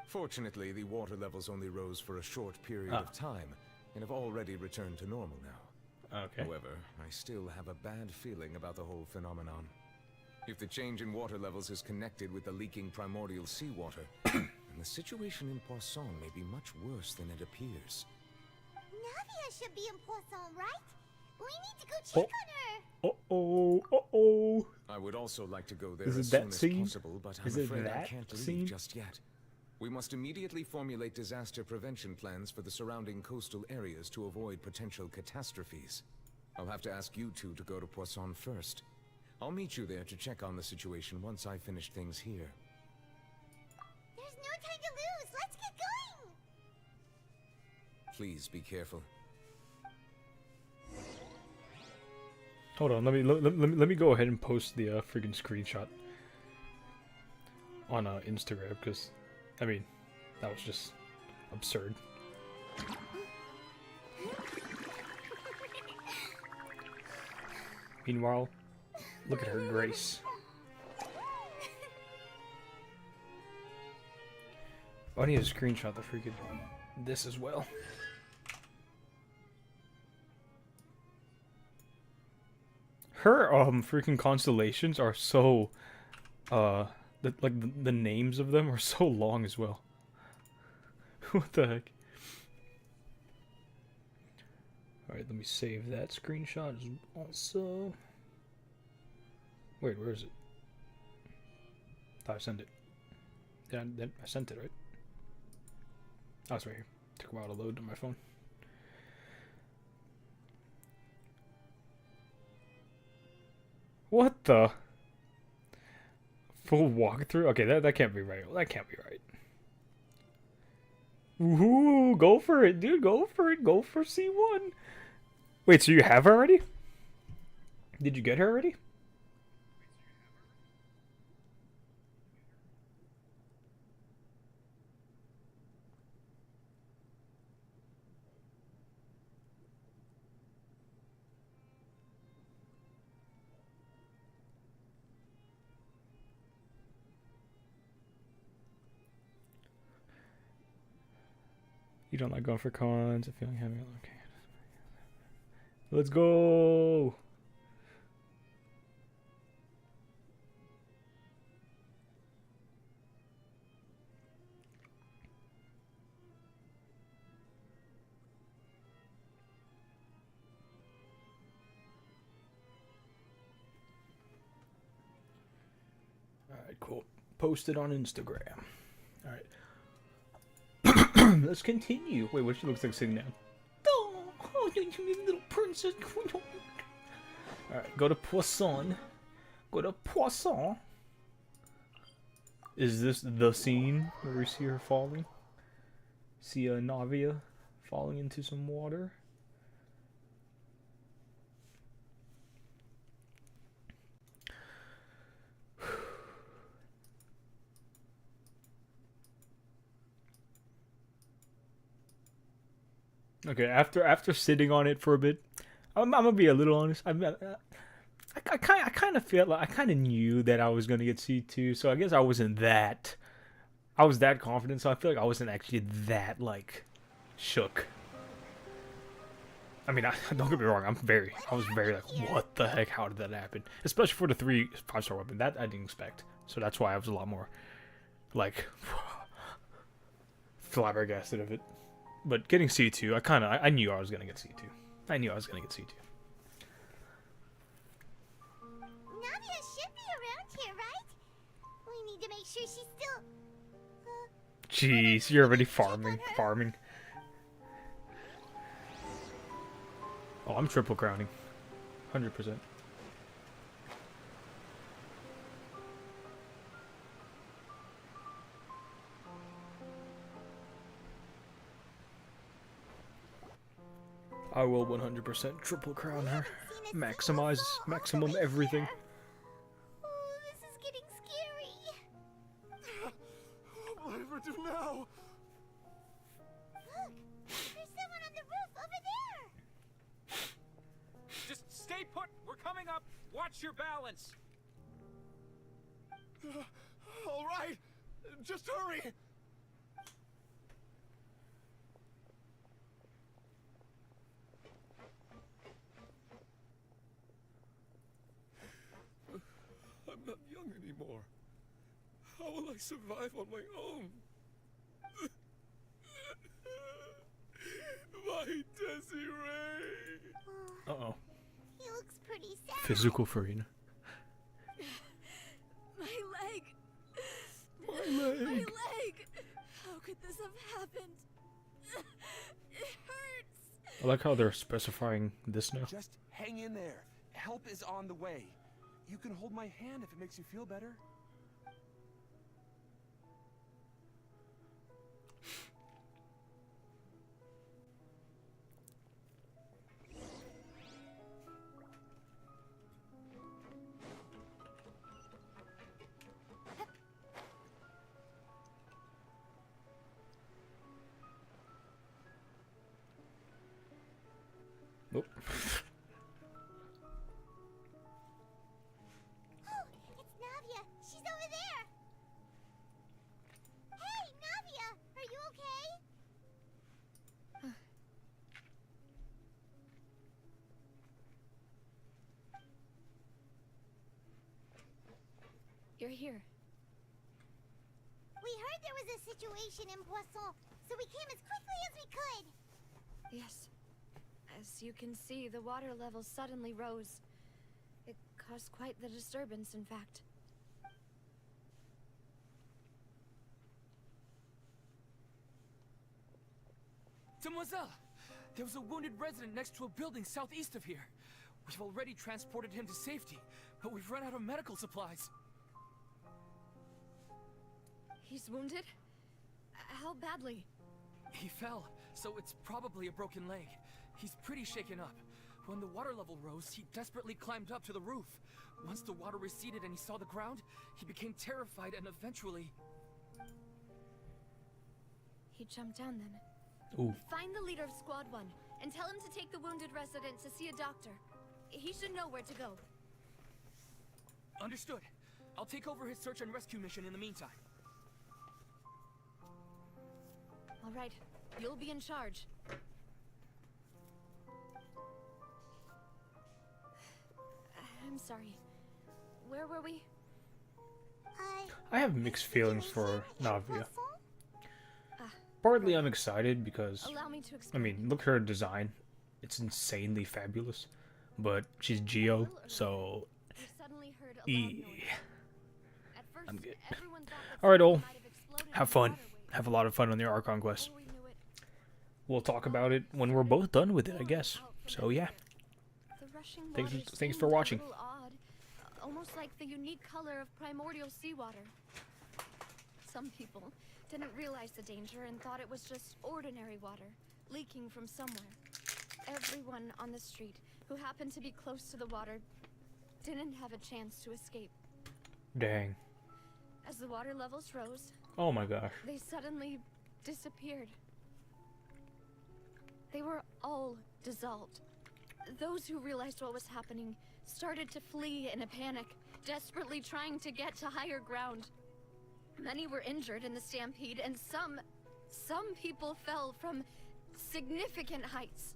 Fortunately, the water levels only rose for a short period of time, and have already returned to normal now. Okay. However, I still have a bad feeling about the whole phenomenon. If the change in water levels is connected with the leaking primordial seawater, then the situation in Poisson may be much worse than it appears. Navia should be in Poisson, right? We need to go check on her. Uh-oh. Uh-oh. I would also like to go there Is it as that soon as scene? possible, but I'm Is it afraid I that can't leave scene? just yet. We must immediately formulate disaster prevention plans for the surrounding coastal areas to avoid potential catastrophes. I'll have to ask you two to go to Poisson first. I'll meet you there to check on the situation once I finish things here. There's no time to lose. Let's get going. Please be careful. Hold on, let me go ahead and post the freaking screenshot on Instagram, because I mean that was just absurd. Meanwhile, look at her grace. Oh, I need to screenshot the freaking this as well. Her freaking constellations are so the names of them are so long as well. What the heck? Alright, let me save that screenshot also. Wait, where is it? Thought I sent it. I sent it, right? Oh, it's right here. Took a while to load on my phone. What the? Full walkthrough? Okay, that can't be right. That can't be right. Woohoo! Go for it, dude. Go for it. Go for C1. Wait, so you have her already? Did you get her already? You don't like going for cons. I feel like having okay. Let's go. All right, cool. Post it on Instagram. All right. Let's continue. Wait, what she looks like sitting down? Oh, you little princess. Alright, go to Poisson. Go to Poisson. Is this the scene where we see her falling? See a Navia falling into some water? Okay, after sitting on it for a bit, I'm gonna be a little honest. I kind of feel like I kind of knew that I was gonna get C2, so I guess I was that confident. So I feel like I wasn't actually that like shook. I mean, don't get me wrong. I was very like, what the heck? How did that happen? Especially for the 3 5-star weapon that I didn't expect. So that's why I was a lot more like flabbergasted of it. But getting C2, I knew I was gonna get C2. I knew I was gonna get C2. Nadia should be around here, right? We need to make sure she's still... Jeez, you're already farming. Oh, I'm triple crowning. 100%. I will 100% triple crown her. Maximum everything. Oh, this is getting scary. What will I ever do now? Look, there's someone on the roof over there. Just stay put. We're coming up. Watch your balance. All right, just hurry. I'm not young anymore. How will I survive on my own? My Desiree! Uh-oh. He looks pretty sad. Physical Furina. My leg! My leg! My leg! How could this have happened? It hurts! I like how they're specifying this now. Just hang in there. Help is on the way. You can hold my hand if it makes you feel better. Nope. It's Navia. She's over there. Hey, Navia, are you okay? You're here. We heard there was a situation in Poisson, so we came as quickly as we could. Yes. As you can see, the water level suddenly rose. It caused quite the disturbance, in fact. Demoiselle! There was a wounded resident next to a building southeast of here. We've already transported him to safety, but we've run out of medical supplies. He's wounded? How badly? He fell, so it's probably a broken leg. He's pretty shaken up. When the water level rose, he desperately climbed up to the roof. Once the water receded and he saw the ground, he became terrified and eventually... He jumped down then. Ooh. Find the leader of Squad 1 and tell him to take the wounded resident to see a doctor. He should know where to go. Understood. I'll take over his search and rescue mission in the meantime. All right, you'll be in charge. I'm sorry. Where were we? I have mixed feelings for Navia. Partly I'm excited because, Allow me to I explain. mean, look at her design. It's insanely fabulous. But she's Geo, so... We suddenly heard a loud noise. At first, I'm good. everyone thought that Alright, all. something might have exploded in Have the fun. waterway. Have a lot of fun on your Archon quest. Before we knew it, We'll talk about it when we're both done with it, I guess. So yeah. the rushing Thanks water for seemed watching. a little odd, almost like the unique color of primordial seawater. Some people didn't realize the danger and thought it was just ordinary water leaking from somewhere. Everyone on the street who happened to be close to the water didn't have a chance to escape. Dang. As the water levels rose, Oh my gosh. they suddenly disappeared. They were all dissolved. Those who realized what was happening started to flee in a panic, desperately trying to get to higher ground. Many were injured in the stampede, and some people fell from significant heights.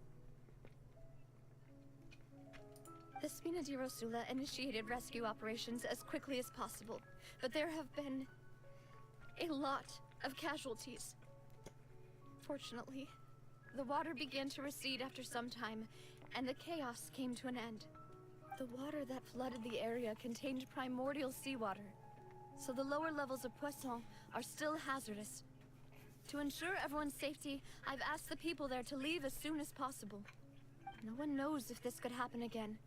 The Spina di Rosula initiated rescue operations as quickly as possible, but there have been a lot of casualties. Fortunately, the water began to recede after some time, and the chaos came to an end. The water that flooded the area contained primordial seawater, so the lower levels of Poisson are still hazardous. To ensure everyone's safety, I've asked the people there to leave as soon as possible. No one knows if this could happen again.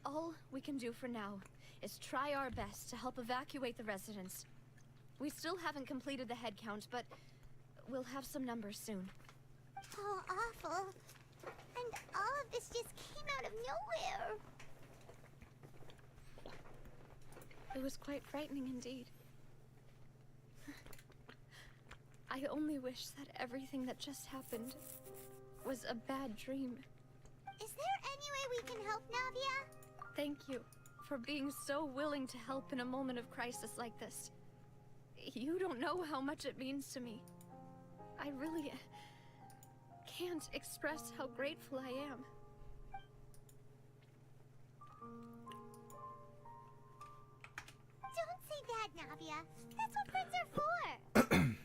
All we can do for now is try our best to help evacuate the residents. We still haven't completed the head count, but we'll have some numbers soon. How awful. And all of this just came out of nowhere. It was quite frightening indeed. I only wish that everything that just happened was a bad dream. Is there any way we can help, Navia? Thank you for being so willing to help in a moment of crisis like this. You don't know how much it means to me. I really can't express how grateful I am. Don't say that, Navia. That's what friends are for.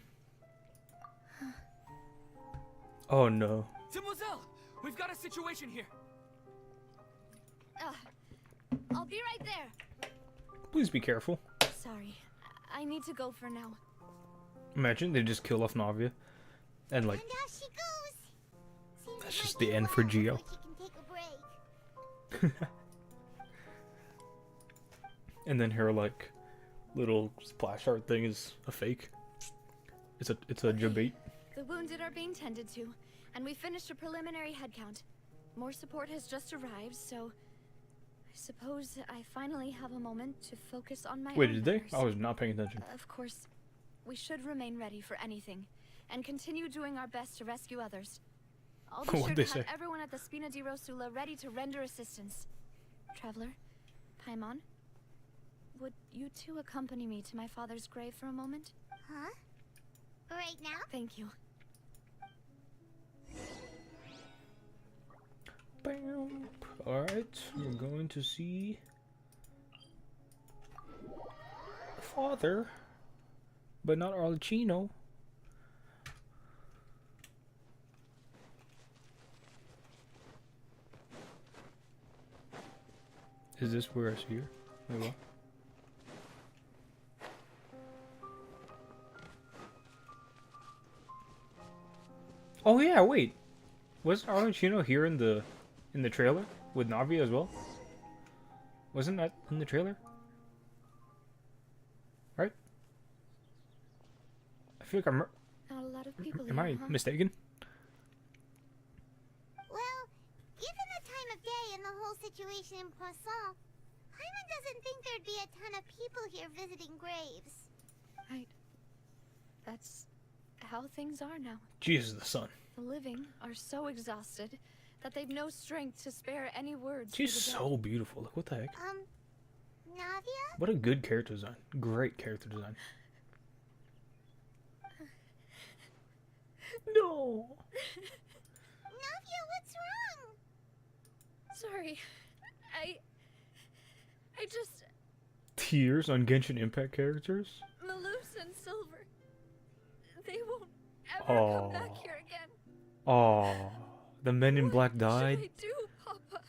Oh no. Demoiselle! We've got a situation here! I'll be right there. Please be careful. Sorry, I need to go for now. Imagine they just kill off Navia. And like, And out she goes. Seems That's it just might be the end a for while Geo. before she can take a break. and then her like little splash art thing is a fake. It's a jabate. The wounded are being tended to, and we finished a preliminary head count. More support has just arrived, so I suppose I finally have a moment to focus on my Wait, own did they? matters. I was not paying attention. Of course, we should remain ready for anything, and continue doing our best to rescue others. I'll be sure What'd to they have say? everyone at the Spina di Rosula ready to render assistance. Traveler, Paimon, would you two accompany me to my father's grave for a moment? Huh? Right now? Thank you. Bam. Alright, we're going to see father, but not Arlecchino. Is this where I see her? Wait, what? Oh yeah, wait. Was Arlecchino here in the trailer with Navi as well? Wasn't that in the trailer? Right? I feel like I'm. Not a lot of people Am here, I huh? mistaken? Well, given the time of day and the whole situation in Poisson, Paimon doesn't think there'd be a ton of people here visiting graves. Right. That's how things are now. Jesus, the sun. The living are so exhausted that they've no strength to spare any words. She's for the so beautiful. Like, what the heck? Navia? What a good character design. Great character design. No. Navia, what's wrong? Sorry. I just... Tears on Genshin Impact characters? Malus and Silver. They won't ever come back here again. Aw. The men in black What died? should I do, Papa?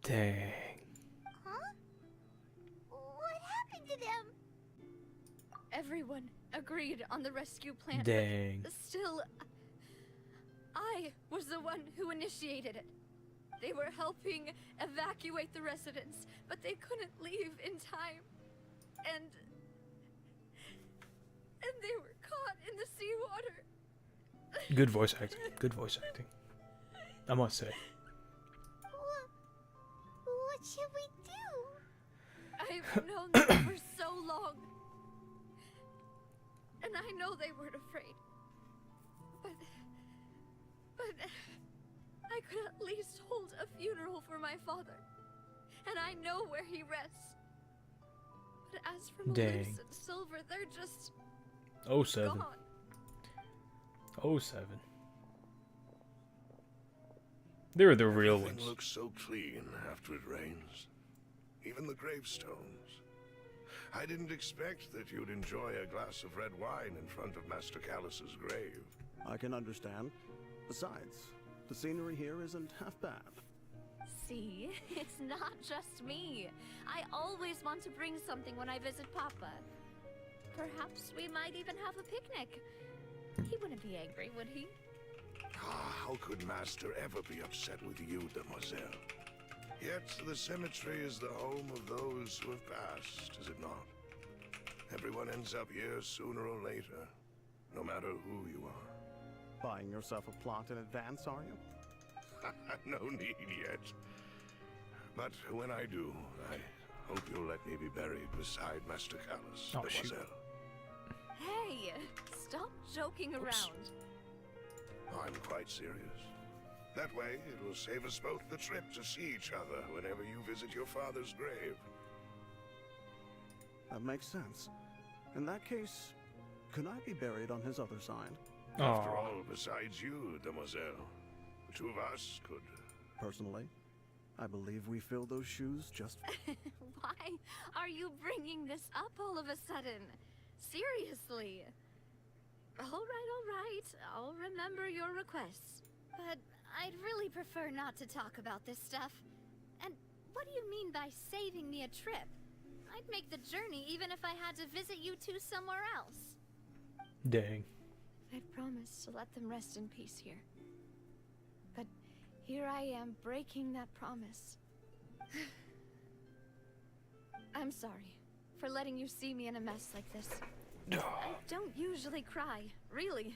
Dang. Huh? What happened to them? Everyone agreed on the rescue plan. but Dang. Still, I was the one who initiated it. They were helping evacuate the residents, but they couldn't leave in time. And they were caught in the seawater. Good voice acting. Good voice acting. I must say. What should we do? I've known them for so long. And I know they weren't afraid. But I could at least hold a funeral for my father. And I know where he rests. But as for Malus Dang. and Silver, they're just 07. gone. 07. They're the real Everything ones. looks so clean after it rains. Even the gravestones. I didn't expect that you'd enjoy a glass of red wine in front of Master Callus's grave. I can understand. Besides, the scenery here isn't half bad. See, it's not just me. I always want to bring something when I visit Papa. Perhaps we might even have a picnic. He wouldn't be angry, would he? How could Master ever be upset with you, Demoiselle? Yet the cemetery is the home of those who have passed, is it not? Everyone ends up here sooner or later, no matter who you are. Buying yourself a plot in advance, are you? No need yet. But when I do, I hope you'll let me be buried beside Master Callus, Oh, shoot. Demoiselle. Hey, stop joking around. I'm quite serious. That way, it will save us both the trip to see each other whenever you visit your father's grave. That makes sense. In that case, could I be buried on his other side? After Aw. all, besides you, Demoiselle, the two of us could... Personally, I believe we fill those shoes just... Why are you bringing this up all of a sudden? Seriously. All right. I'll remember your requests. But I'd really prefer not to talk about this stuff. And what do you mean by saving me a trip? I'd make the journey even if I had to visit you two somewhere else. Dang. I'd promised to let them rest in peace here. But here I am breaking that promise. I'm sorry for letting you see me in a mess like this. I don't usually cry, really.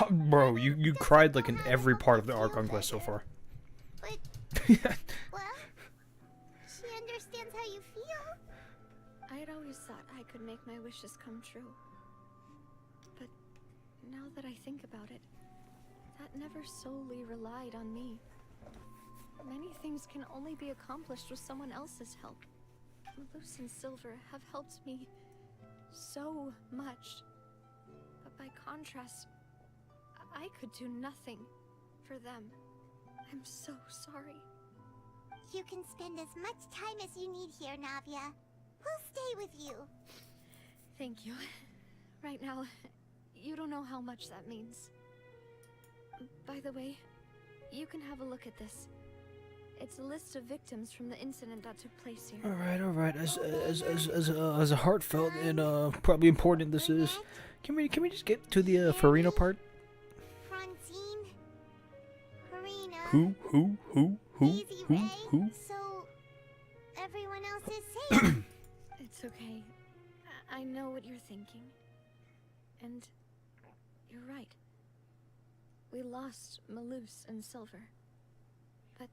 Bro, you cried like in every part of the ARCHON quest so far. But, well, she understands how you feel. I had always thought I could make my wishes come true. But now that I think about it, that never solely relied on me. Many things can only be accomplished with someone else's help. Malus and Silver have helped me so much. But by contrast, I could do nothing for them. I'm so sorry. You can spend as much time as you need here, Navia. We'll stay with you. Thank you. Right now, you don't know how much that means. By the way, you can have a look at this. It's a list of victims from the incident that took place here. All right. As a heartfelt and probably important this is, can we just get to the Furina part? Francine, Furina. Who? Easy Ray. So everyone else is safe. It's okay. I know what you're thinking. And you're right. We lost Malus and Silver. But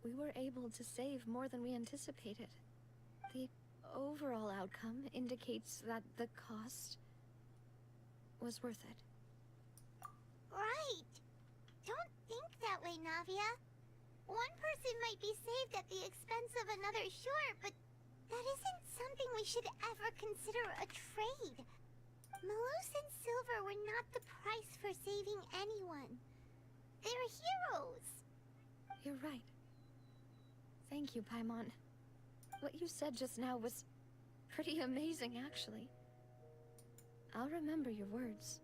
we were able to save more than we anticipated. The overall outcome indicates that the cost was worth it. Right. Don't think that way, Navia. One person might be saved at the expense of another, sure, but that isn't something we should ever consider a trade. Malus and Silver were not the price for saving anyone. They're heroes. You're right. Thank you, Paimon. What you said just now was pretty amazing, actually. I'll remember your words.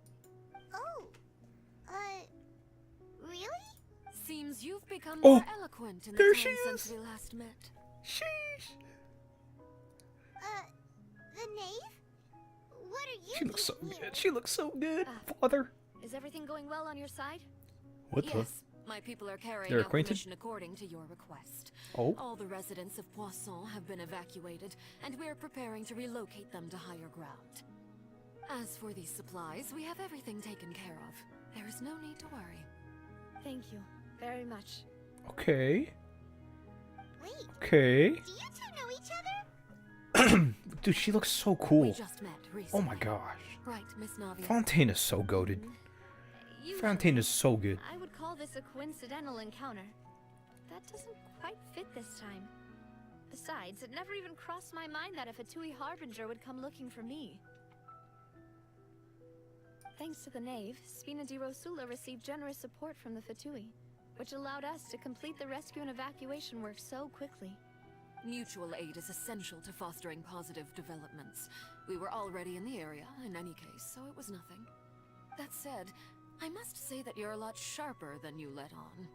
Oh, really? Seems you've become Oh, more eloquent in the there time she is. since we last met. Sheesh. The knave? What are you She looks so doing here? good. She looks so good, father. Is everything going well on your side? What the? Yes, my people are carrying They're out the acquainted? mission according to your request. Oh. All the residents of Poisson have been evacuated, and we're preparing to relocate them to higher ground. As for these supplies, we have everything taken care of. There is no need to worry. Thank you very much. Okay. Wait, Okay. do you two know each other? Dude, she looks so We cool. just met recently. Oh my gosh. Right, Miss Navia. Fontaine is so goated. Usually, Fontaine is so good. I would call this a coincidental encounter. That doesn't quite fit this time. Besides, it never even crossed my mind that a Fatui Harbinger would come looking for me. Thanks to the Knave, Spina di Rosula received generous support from the Fatui, which allowed us to complete the rescue and evacuation work so quickly. Mutual aid is essential to fostering positive developments. We were already in the area, in any case, so it was nothing. That said, I must say that you're a lot sharper than you let on.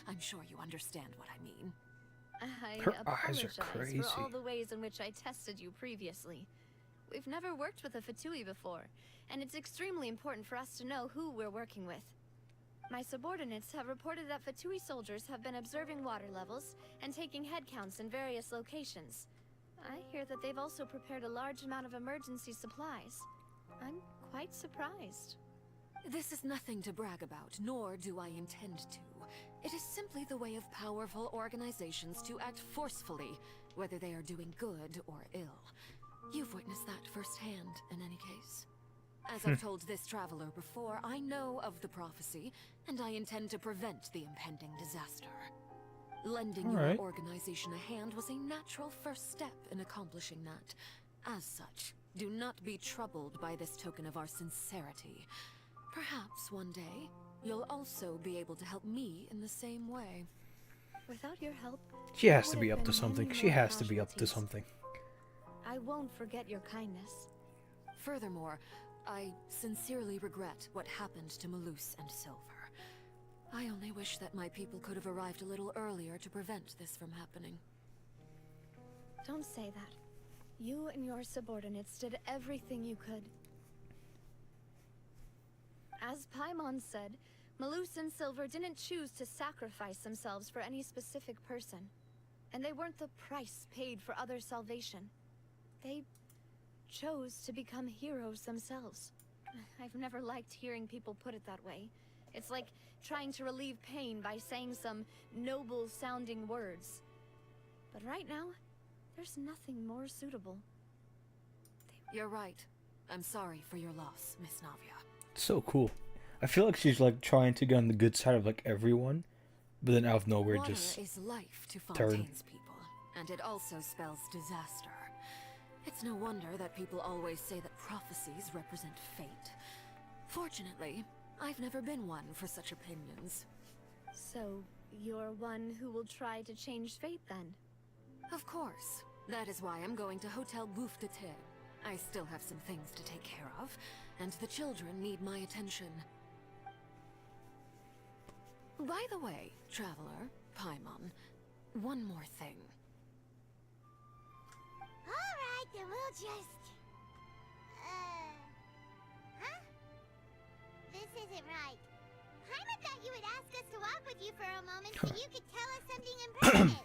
I'm sure you understand what I mean. I Her eyes are apologize crazy. for all the ways in which I tested you previously. We've never worked with a Fatui before, and it's extremely important for us to know who we're working with. My subordinates have reported that Fatui soldiers have been observing water levels and taking head counts in various locations. I hear that they've also prepared a large amount of emergency supplies. I'm quite surprised. This is nothing to brag about, nor do I intend to. It is simply the way of powerful organizations to act forcefully, whether they are doing good or ill. You've witnessed that firsthand, in any case. As I've told this traveler before, I know of the prophecy, and I intend to prevent the impending disaster. Lending your Alright. organization a hand was a natural first step in accomplishing that. As such, do not be troubled by this token of our sincerity. Perhaps one day, you'll also be able to help me in the same way. Without your help, She has to there be would up to have been something. many She more has to be up to casualties. something. I won't forget your kindness. Furthermore, I sincerely regret what happened to Malus and Silver. I only wish that my people could have arrived a little earlier to prevent this from happening. Don't say that. You and your subordinates did everything you could. As Paimon said, Malus and Silver didn't choose to sacrifice themselves for any specific person. And they weren't the price paid for other salvation. They chose to become heroes themselves. I've never liked hearing people put it that way. It's like trying to relieve pain by saying some noble-sounding words. But right now, there's nothing more suitable. You're right. I'm sorry for your loss, Miss Navia. So cool. I feel like she's like trying to get on the good side of like everyone, but then out of nowhere Water just is life to turn. Fontaine's people, and it also spells disaster. It's no wonder that people always say that prophecies represent fate. Fortunately, I've never been one for such opinions. So, you're one who will try to change fate then? Of course. That is why I'm going to Hotel Bouffe de Thé. I still have some things to take care of, and the children need my attention. By the way, traveler, Paimon, one more thing. Alright, then we'll just... Huh? This isn't right. Paimon thought you would ask us to walk with you for a moment so you could tell us something impertinent.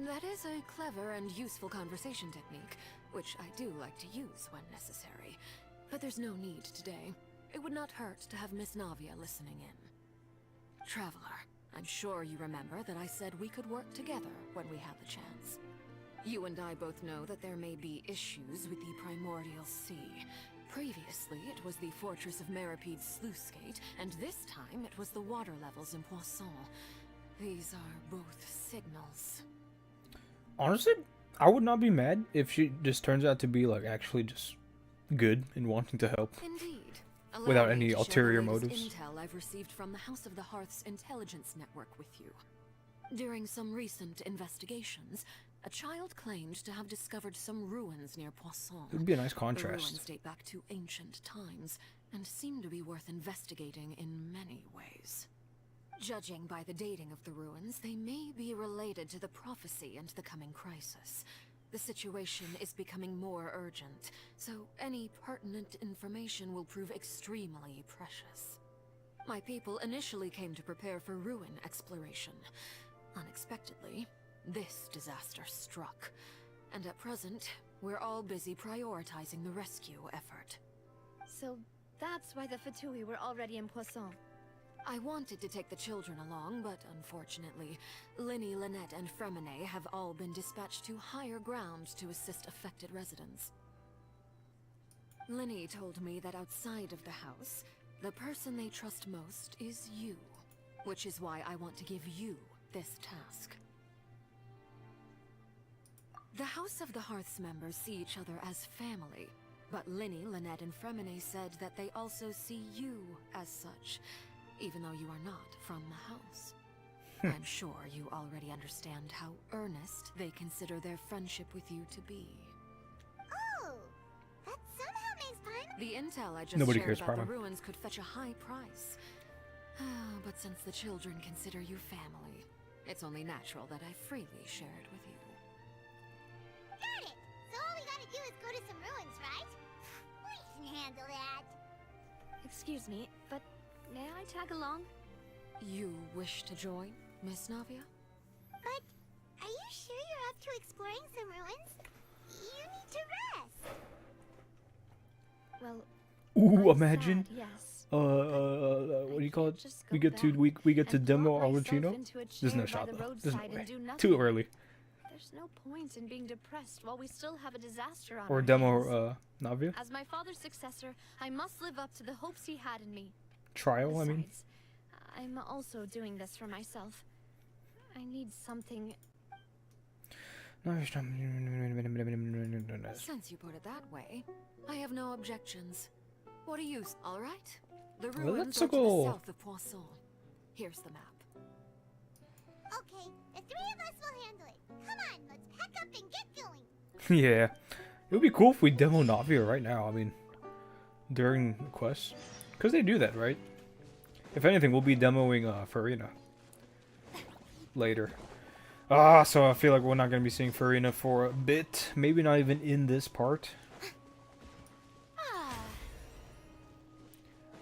That is a clever and useful conversation technique, which I do like to use when necessary. But there's no need today. It would not hurt to have Miss Navia listening in. Traveler, I'm sure you remember that I said we could work together when we had the chance. You and I both know that there may be issues with the Primordial Sea. Previously, it was the fortress of Meripede's sluice gate, and this time it was the water levels in Poisson. These are both signals. Honestly, I would not be mad if she just turns out to be like actually just good and wanting to help. Indeed. Without Allow me any to ulterior share the latest motives. Intel I've received from the House of the Hearth's intelligence network with you. During some recent investigations, a child claimed to have discovered some ruins near Poisson. It would be a nice The contrast. ruins date back to ancient times and seem to be worth investigating in many ways. Judging by the dating of the ruins, they may be related to the prophecy and the coming crisis. The situation is becoming more urgent, so any pertinent information will prove extremely precious. My people initially came to prepare for ruin exploration. Unexpectedly, this disaster struck, and at present, we're all busy prioritizing the rescue effort. So that's why the Fatui were already in Poisson. I wanted to take the children along, but unfortunately, Linny, Lynette, and Fremine have all been dispatched to higher ground to assist affected residents. Linny told me that outside of the house, the person they trust most is you, which is why I want to give you this task. The House of the Hearth's members see each other as family, but Linny, Lynette, and Fremine said that they also see you as such, even though you are not from the house. I'm sure you already understand how earnest they consider their friendship with you to be. Oh, that somehow makes Paimon... The intel I just Nobody shared cares, about the Paimon. ruins could fetch a high price. But since the children consider you family, it's only natural that I freely share it with you. Got it! So all we gotta do is go to some ruins, right? We can handle that. Excuse me, but may I tag along? You wish to join, Miss Navia? But are you sure you're up to exploring some ruins? You need to rest. Well, Ooh, I'm imagine. sad, yes. What do you call it? Just We go get to back we get to and demo plop myself Arlecchino. into a There's no chair shot by the though. There's no roadside way. and do nothing. Too early. There's no point in being depressed while we still have a disaster on Or our demo hands. Navia. As my father's successor, I must live up to the hopes he had in me. Trial, I mean. Besides, I'm also doing this for myself. I need something. Since you put it that way, I have no objections. What do you... All right. The ruins Let's are to go. the south of Poisson. Here's the map. Okay, the three of us will handle it. Come on, let's pack up and get going. Yeah. It would be cool if we demo Navia right now. I mean, during the quest. Because they do that, right? If anything, we'll be demoing Furina later. So I feel like we're not going to be seeing Furina for a bit. Maybe not even in this part.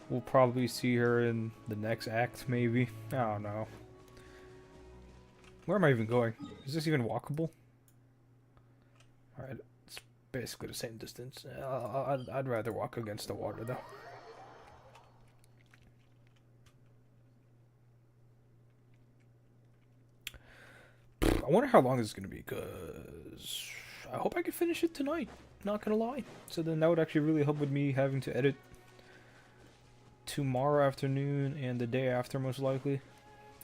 We'll probably see her in the next act, maybe. I don't know. Where am I even going? Is this even walkable? Alright, it's basically the same distance. I'd rather walk against the water, though. I wonder how long this is going to be, because I hope I can finish it tonight. Not going to lie. So then that would actually really help with me having to edit tomorrow afternoon and the day after, most likely.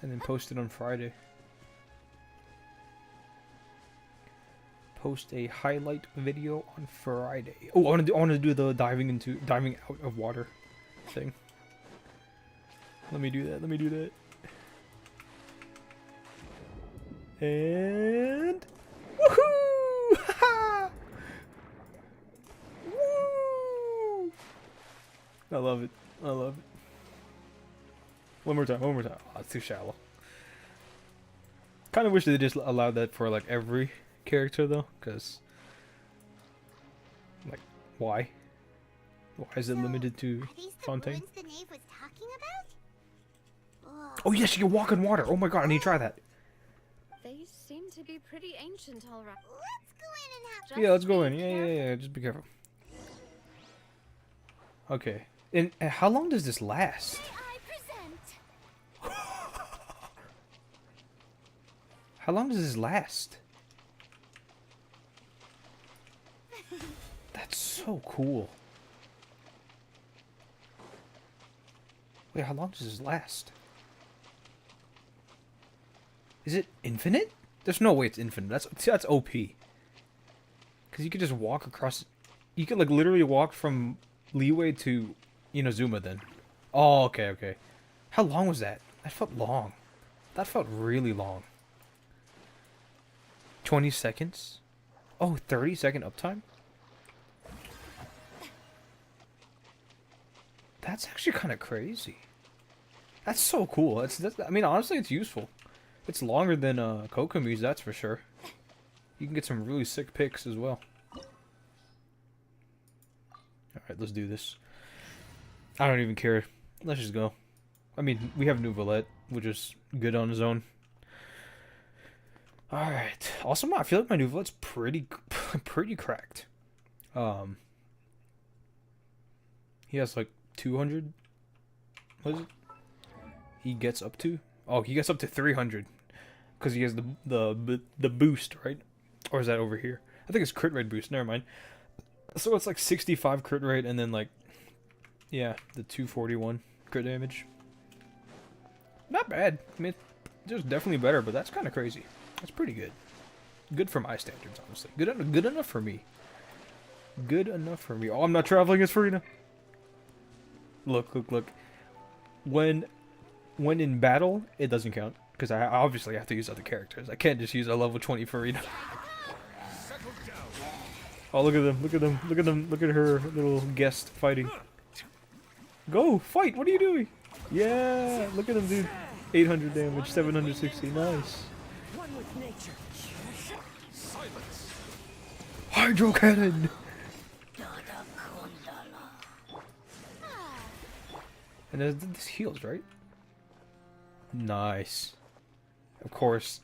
And then post it on Friday. Post a highlight video on Friday. Oh, I want to do the diving out of water thing. Let me do that. And woohoo! Ha! Woo! I love it. One more time. Oh, it's too shallow. Kind of wish they just allowed that for like every character though, because like why? Why is it limited to Fontaine? The knave was talking about? Oh yes, you can walk on water. Oh my god, I need to try that. They seem to be pretty ancient, all right. Let's go in and have. Yeah, let's go in. Yeah. Just be careful. Okay. And how long does this last? I present. How long does this last? That's so cool. Wait, how long does this last? Is it infinite? There's no way it's infinite. That's OP. Because you could just walk across. You could like literally walk from Leeway to Inazuma then. Oh, okay. How long was that? That felt long. That felt really long. 20 seconds? Oh, 30-second uptime? That's actually kind of crazy. That's so cool. I mean, honestly, it's useful. It's longer than Kokomi's, that's for sure. You can get some really sick picks as well. Alright, let's do this. I don't even care. Let's just go. I mean, we have Nouvelette, which is good on his own. Alright. Also, I feel like my Nouvelette's pretty cracked. He has like 200. What is it? He gets up to? Oh, he gets up to 300. Because he has the boost, right? Or is that over here? I think it's crit rate boost. Never mind. So it's like 65 crit rate and then like, yeah, the 241 crit damage. Not bad. I mean, there's definitely better, but that's kind of crazy. That's pretty good. Good for my standards, honestly. Good enough for me. Good enough for me. Oh, I'm not traveling as Furina. Look. When in battle, it doesn't count. Because I obviously have to use other characters. I can't just use a level 20 Furina. Oh, look at them. Look at her little guest fighting. Go, fight. What are you doing? Yeah, look at them, dude. 800 damage, 760. Nice. One with nature. Silence. Hydro cannon. And this heals, right? Nice. Of course,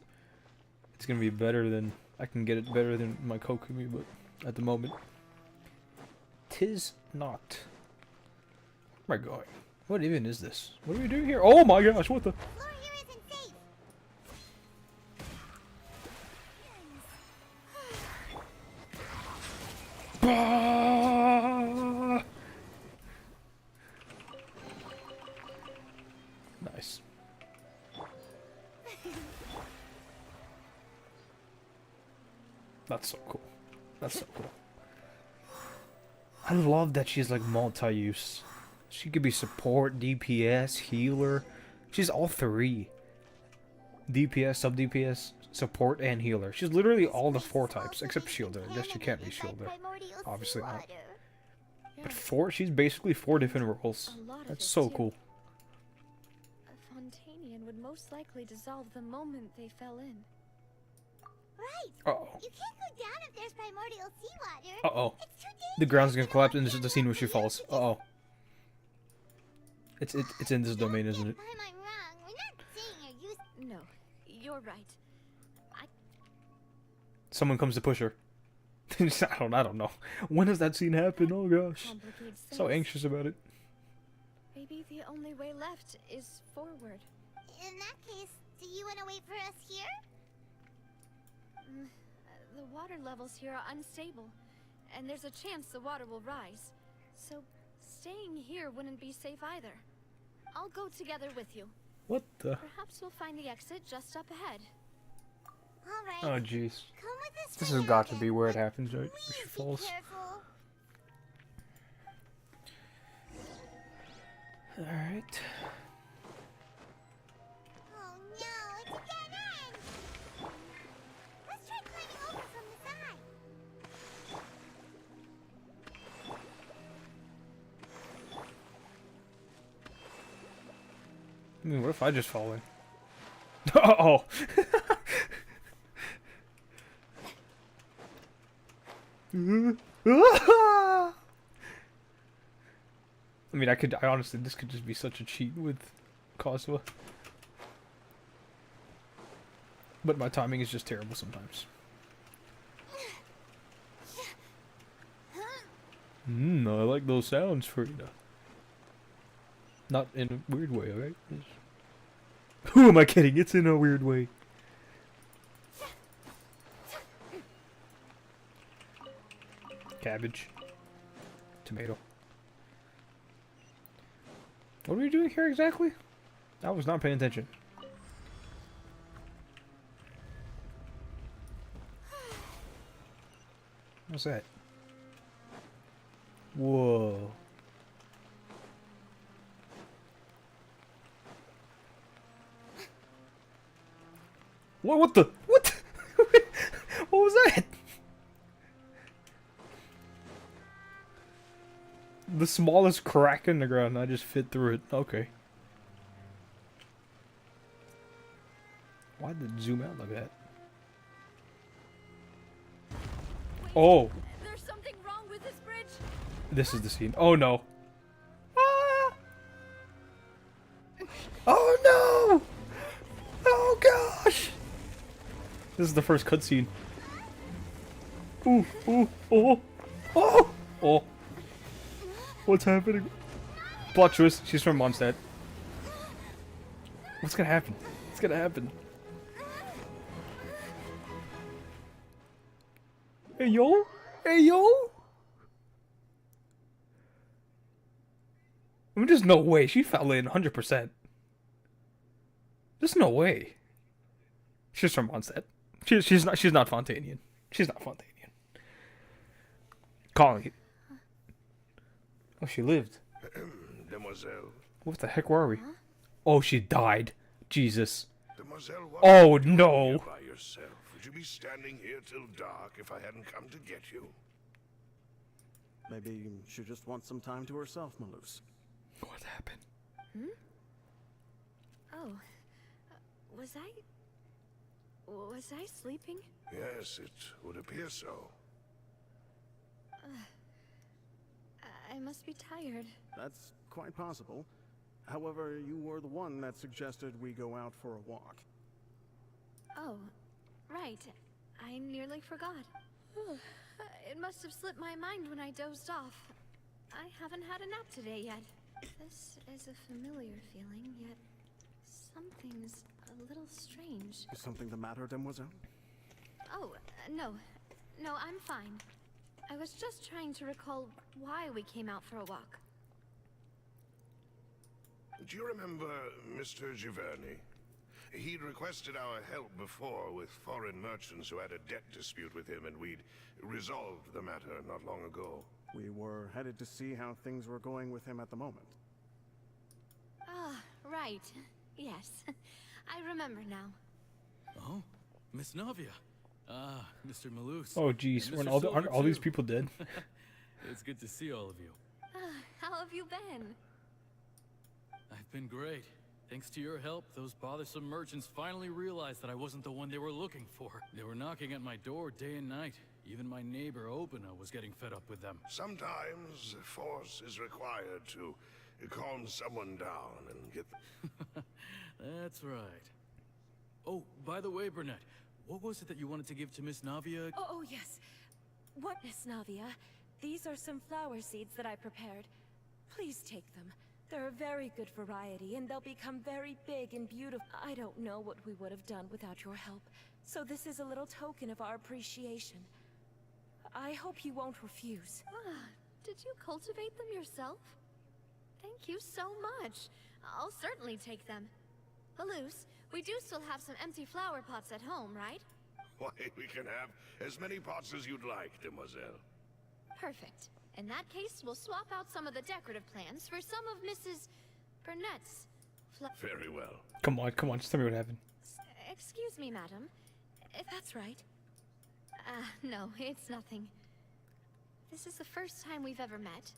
it's gonna be better than I can get it better than my Kokumi, but at the moment, 'tis not. Where am I going? What even is this? What are we doing here? Oh my gosh! What the? Floor here isn't safe. Ah! Nice. That's so cool. That's so cool. I love that she's like multi-use. She could be support, DPS, healer. She's all three. DPS, sub-DPS, support, and healer. She's literally all the 4 types, except shielder. I guess she can't be shielder. Obviously not. But she's basically 4 different roles. That's so cool. A Fontainian would most likely dissolve the moment they fell in. Right. Uh-oh. You can't go down if there's primordial seawater. Uh-oh. It's too dangerous. The ground's gonna collapse and this is the scene where she falls. Uh-oh. It's in this domain, isn't it? I'm wrong. We're not saying you're used. No, you're right. Someone comes to push her. I don't know. When does that scene happen? Oh gosh. So anxious about it. Maybe the only way left is forward. In that case, do you want to wait for us here? The water levels here are unstable, and there's a chance the water will rise. So staying here wouldn't be safe either. I'll go together with you. What the? Perhaps we'll find the exit just up ahead. All right. Oh jeez. Come with us. This has got to be where it happens, right? Where she Be falls. careful. Alright. Oh no, it's a dead end. Let's try climbing over from the side. I mean, what if I just fall in? Uh-oh. I mean, I honestly, this could just be such a cheat with Kazuha. But my timing is just terrible sometimes. I like those sounds, Furina. Not in a weird way, alright? Who am I kidding? It's in a weird way. Cabbage. Tomato. What are we doing here exactly? I was not paying attention. What's that? Whoa. What the? What? What was that? The smallest crack in the ground, I just fit through it. Okay. Why did it zoom out like that? Oh. There's something wrong with this bridge. This is the scene. Oh no. Ah! Oh no! Oh gosh! This is the first cutscene. Ooh, ooh, oh, oh, oh. What's happening? Plot twist. She's from Mondstadt. What's gonna happen? What's gonna happen? Hey yo! Hey yo! I mean, there's no way. She fell in 100%. There's no way. She's from Mondstadt. She's not Fontanian. She's not Fontanian. Calling it. Oh, she lived. Demoiselle. What the heck were we? Huh? Oh, she died. Jesus. Demoiselle, oh no. By yourself? Would you be standing here till dark if I hadn't come to get you? Maybe she just wants some time to herself, Malus. What happened? Hmm? Oh. Was I sleeping? Yes, it would appear so. I must be tired. That's quite possible. However, you were the one that suggested we go out for a walk. Oh, right. I nearly forgot. It must have slipped my mind when I dozed off. I haven't had a nap today yet. This is a familiar feeling, yet something's a little strange. Is something the matter, Demoiselle? Oh, no. No, I'm fine. I was just trying to recall why we came out for a walk. Do you remember Mr. Giverny? He'd requested our help before with foreign merchants who had a debt dispute with him, and we'd resolved the matter not long ago. We were headed to see how things were going with him at the moment. Ah, right. Yes. I remember now. Oh, Miss Navia. Ah, Mr. Malus. Oh, geez. Aren't all these people dead? It's good to see all of you. How have you been? I've been great. Thanks to your help, those bothersome merchants finally realized that I wasn't the one they were looking for. They were knocking at my door day and night. Even my neighbor, Obina, was getting fed up with them. Sometimes force is required to calm someone down and get... That's right. Oh, by the way, Burnett, what was it that you wanted to give to Miss Navia? Oh, yes. What, Miss Navia? These are some flower seeds that I prepared. Please take them. They're a very good variety, and they'll become very big and beautiful. I don't know what we would have done without your help, so this is a little token of our appreciation. I hope you won't refuse. Did you cultivate them yourself? Thank you so much. I'll certainly take them. Malus, we do still have some empty flower pots at home, right? Why, we can have as many pots as you'd like, Demoiselle. Perfect. In that case, we'll swap out some of the decorative plants for some of Mrs. Burnett's Very well. Come on, just tell me what happened. Excuse me, madam. If that's right. No, it's nothing. This is the first time we've ever met.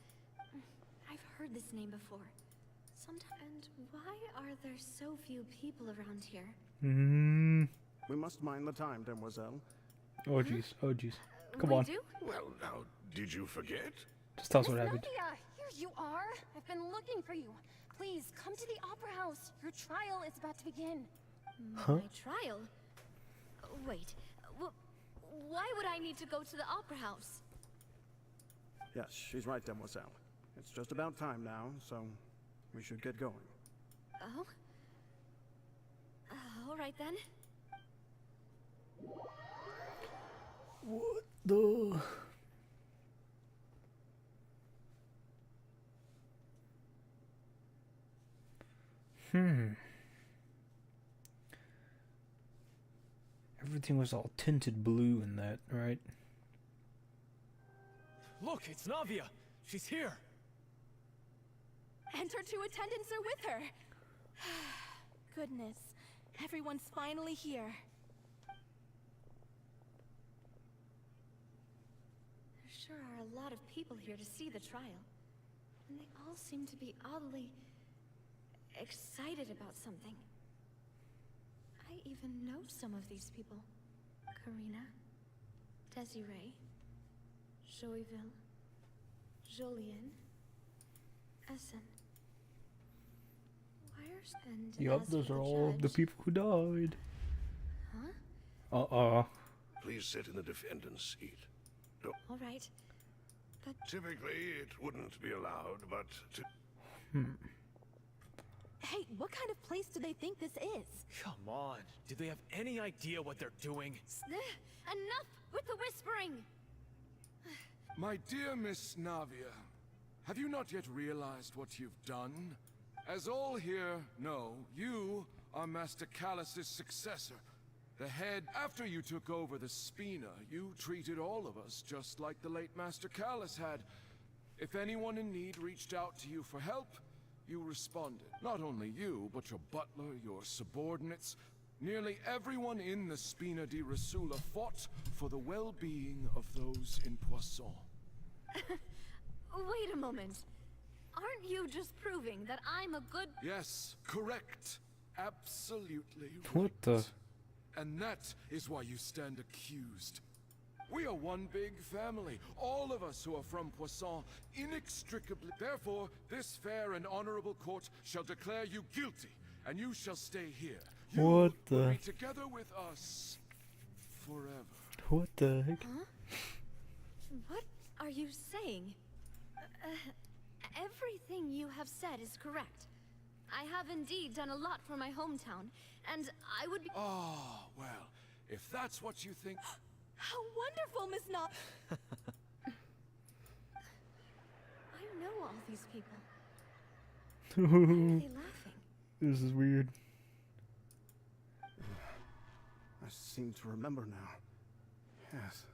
I've heard this name before. And why are there so few people around here? We must mind the time, Demoiselle. Oh, jeez. Oh, jeez. Come we on. do? Well, now, did you forget? Just tell us what happened. Nadia, here you are. I've been looking for you. Please, come to the Opera House. Your trial is about to begin. Huh? My trial? Wait, why would I need to go to the Opera House? Yes, she's right, Demoiselle. It's just about time now, so we should get going. Oh? All right then. What the? Everything was all tinted blue in that, right? Look, it's Navia. She's here. And her two attendants are with her. Goodness, everyone's finally here. There sure are a lot of people here to see the trial. And they all seem to be oddly excited about something. I even know some of these people. Karina, Desiree, Joyville, Jolien, Essen. Where's and Yup, as those for are the all of the judge- people who died. Huh? Please sit in the defendant's seat. All right. But Typically, it wouldn't be allowed, but to... Hey, what kind of place do they think this is? Come on. Do they have any idea what they're doing? enough with the whispering! My dear Miss Navia, have you not yet realized what you've done? As all here know, you are Master Callus's successor. The head, after you took over the Spina, you treated all of us just like the late Master Callus had. If anyone in need reached out to you for help, you responded. Not only you, but your butler, your subordinates, nearly everyone in the Spina di Rasula fought for the well-being of those in Poisson. Wait a moment. Aren't you just proving that I'm a good... Yes, correct. Absolutely right. What the? And that is why you stand accused. We are one big family, all of us who are from Poisson, inextricably. Therefore, this fair and honorable court shall declare you guilty, and you shall stay here. You What will the? be together with us forever. What the heck? Huh? What are you saying? Everything you have said is correct. I have indeed done a lot for my hometown, and I would be... Oh, well, if that's what you think... How wonderful, Miss Knop! I know all these people. Why are they laughing? This is weird. I seem to remember now. Yes.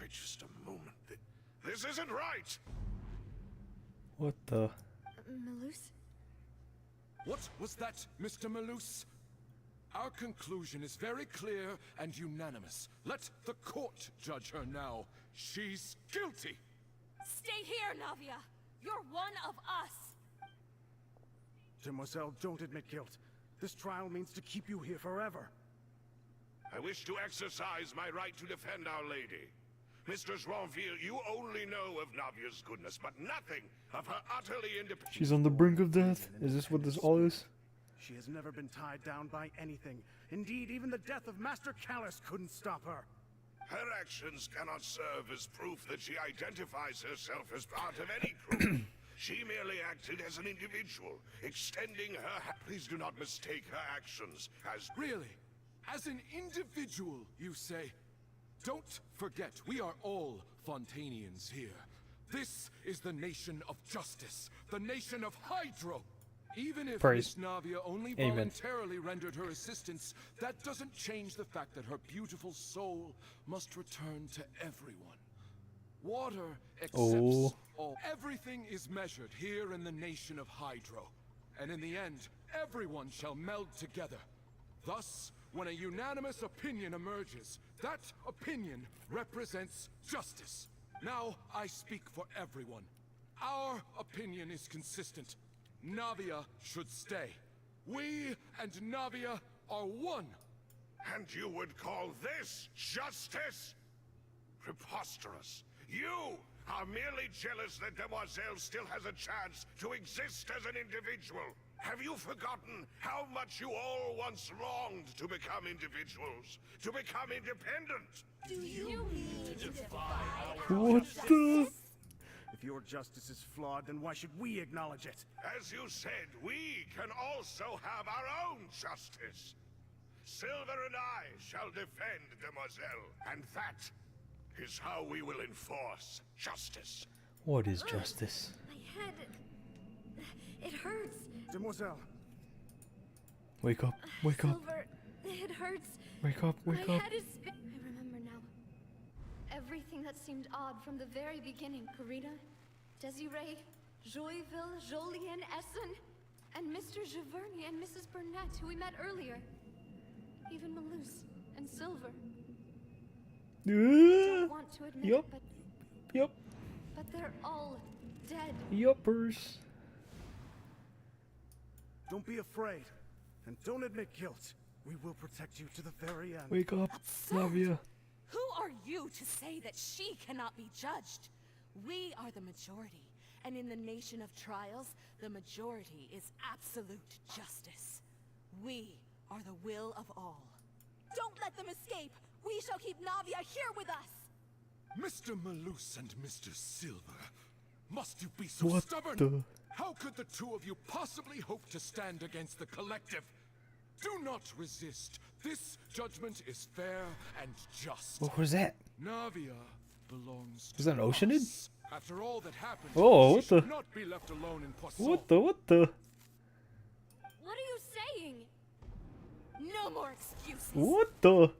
Wait just a moment. This isn't right! What the? Malus? What was that, Mr. Malus? Our conclusion is very clear and unanimous. Let the court judge her now. She's guilty! Stay here, Navia! You're one of us! Demoiselle, don't admit guilt. This trial means to keep you here forever. I wish to exercise my right to defend Our Lady. Mistress Ronville, you only know of Navia's goodness, but nothing of her utterly independent... She's on the brink of death? Is this what this all is? She has never been tied down by anything. Indeed, even the death of Master Callus couldn't stop her. Her actions cannot serve as proof that she identifies herself as part of any group. She merely acted as an individual, extending her... Please do not mistake her actions as... Really? As an individual, you say? Don't forget, we are all Fontanians here. This is the nation of justice, the nation of Hydro. Even if Praise. Miss Navia only Amen. voluntarily rendered her assistance, that doesn't change the fact that her beautiful soul must return to everyone. Water accepts all. Everything is measured here in the nation of Hydro. And in the end, everyone shall meld together. Thus, when a unanimous opinion emerges, that opinion represents justice. Now, I speak for everyone. Our opinion is consistent. Navia should stay. We and Navia are one. And you would call this justice? Preposterous. You are merely jealous that Demoiselle still has a chance to exist as an individual. Have you forgotten how much you all once longed to become individuals? To become independent? Do you mean to defy What the? If your justice is flawed, then why should we acknowledge it? As you said, we can also have our own justice. Silver and I shall defend Demoiselle, and that is how we will enforce justice. What is justice? My head. It hurts. Demoiselle. Wake up. Wake up. Silver, it hurts. Wake up. Wake My up. head is I remember now. Everything that seemed odd from the very beginning. Karina, Desiree, Joyville, Jolien, Essen, and Mr. Giverny and Mrs. Burnett, who we met earlier. Even Malus and Silver. I don't want to admit Yup. it, Yup. but they're all dead. Yuppers. Don't be afraid. And don't admit guilt. We will protect you to the very end. Wake up, Navia. Who are you to say that she cannot be judged? We are the majority, and in the nation of trials, the majority is absolute justice. We are the will of all. Don't let them escape! We shall keep Navia here with us! Mr. Malus and Mr. Silver, must you be so What stubborn? the? How could the two of you possibly hope to stand against the collective? Do not resist. This judgment is fair and just. What was that? Navia belongs Was that an Oceanid? us. After all that happened, Oh, what she should the? not be left alone in Poisson. What the? What the? What are you saying? No more excuses. What the?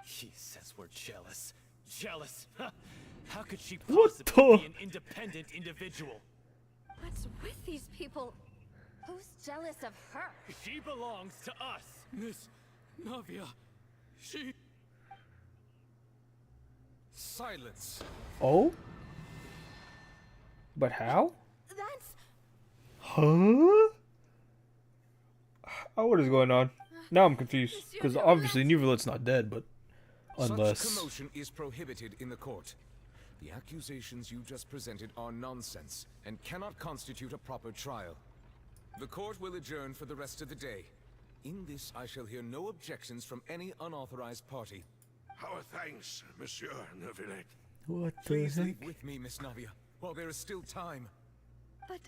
She says we're jealous. Jealous? Huh? How could she What possibly the? be an independent individual? What's with these people? Who's jealous of her? She belongs to us. Miss Navia, she... Silence. Oh? But how? That's... Huh? What is going on? Now I'm confused. Because obviously Neuvillotte's not dead, but... Unless... Such commotion is prohibited in the court. The accusations you just presented are nonsense and cannot constitute a proper trial. The court will adjourn for the rest of the day. In this, I shall hear no objections from any unauthorized party. Our thanks, Monsieur Neuvillette. What the Please heck? leave with me, Miss Navia, while there is still time. But...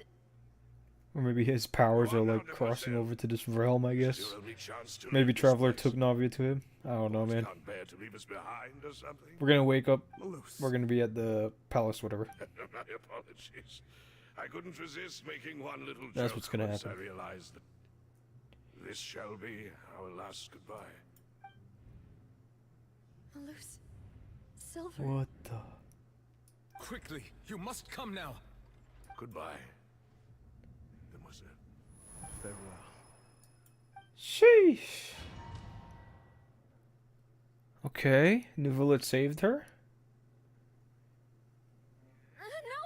Or maybe his powers are like crossing over to this realm, I guess. Maybe Traveler took Navia to him. I don't know, man. Can't bear to leave us behind or something. We're gonna wake up. Malus. We're gonna be at the palace, whatever. My apologies. I couldn't resist making one little joke. That's what's gonna once happen. I realized that this shall be our last goodbye. Malus... Silver... What the? Quickly, you must come now. Goodbye, Demoiselle. Farewell. Sheesh. Okay, Neuvillette saved her. No,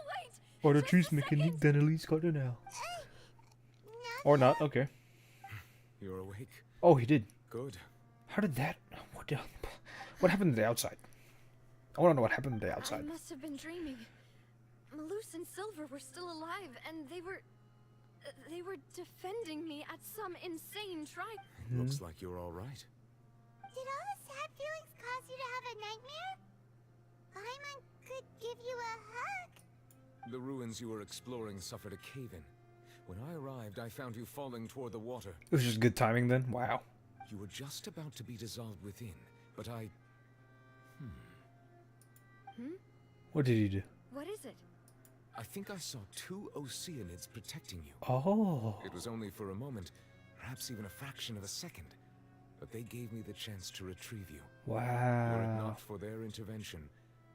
wait! Auto-choose mécanique d'analyse cardinal. Or not, okay. You're awake. Oh, he did. Good. How did that... What happened to the outside? I want to know what happened to the outside. I must have been dreaming. Malus and Silver were still alive, and they were defending me at some insane trial. Looks like you're all right. Did all the sad feelings cause you to have a nightmare? Paimon could give you a hug. The ruins you were exploring suffered a cave-in. When I arrived, I found you falling toward the water. It was just good timing then. Wow. You were just about to be dissolved within, but I... What did he do? What is it? I think I saw two Oceanids protecting you. Oh. It was only for a moment, perhaps even a fraction of a second, but they gave me the chance to retrieve you. Were it Wow. not for their intervention,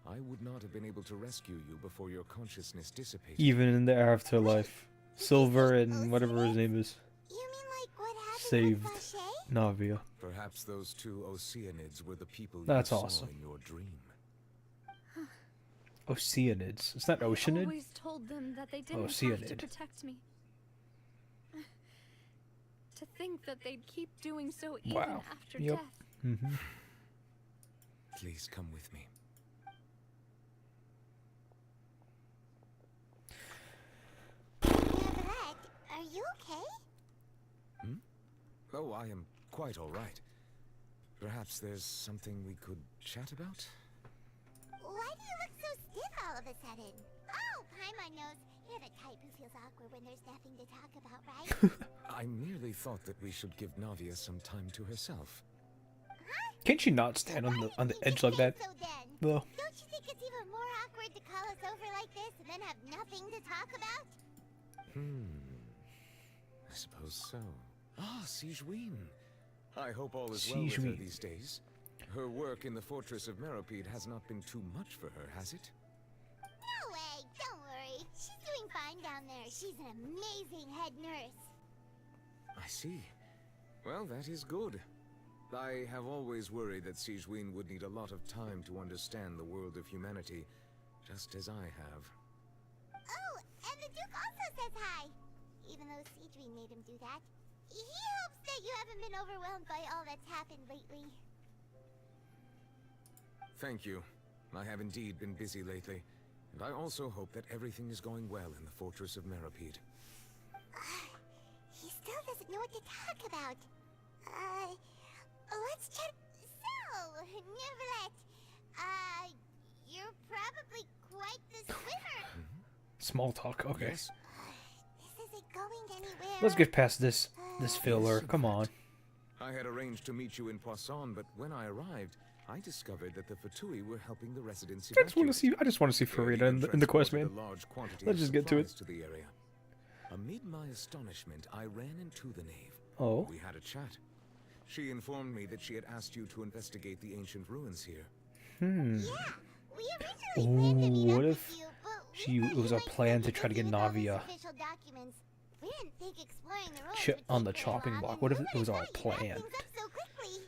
I would not have been able to rescue you before your consciousness dissipated. Even in the afterlife, Silver and whatever his name is You mean like what happened saved with Vache? Navia. Perhaps those two Oceanids were the people That's you saw awesome. in your dream. Oceanids. It's not I Oceanid? always told them that they didn't have to Oceanid. protect me. To think that they'd keep doing so even Wow. after Yep. death. Mm-hmm. Please come with me. okay? Hmm? Oh, I am quite all right. Perhaps there's something we could chat about? Why do you look so stiff all of a sudden? Oh, Paimon knows. You're the type who feels awkward when there's nothing to talk about, right? I merely thought that we should give Navia some time to herself. Can't she not stand on the edge like that? So then, Well, don't you think it's even more awkward to call us over like this and then have nothing to talk about? I suppose so. Ah, Sigewinne. I hope all is well with her these days. Her work in the Fortress of Meropide has not been too much for her, has it? No way, don't worry. She's doing fine down there. She's an amazing head nurse. I see. Well, that is good. I have always worried that Sigewinne would need a lot of time to understand the world of humanity, just as I have. Oh, and the Duke also says hi. Even though Sigewinne made him do that. He hopes that you haven't been overwhelmed by all that's happened lately. Thank you. I have indeed been busy lately, and I also hope that everything is going well in the Fortress of Meropide. He still doesn't know what to talk about. Let's check. So, Neverlet, you're probably quite the swimmer. small talk. Okay. Yes. This isn't going anywhere. Let's get past this filler. Come on. I had arranged to meet you in Poisson, but when I arrived, I discovered that the Fatui were helping the residents I just want to see Furina in the quest, man. Let's just get to it. To the area. Amid my astonishment, I ran into the knave. Oh. We had a chat. She informed me that she had asked you to investigate the ancient ruins here. Yeah, we originally planned to meet up What with if you, but it was a plan to try to get Navia official documents. We didn't think exploring the ruins on the chopping block? What if it was all planned? so quickly.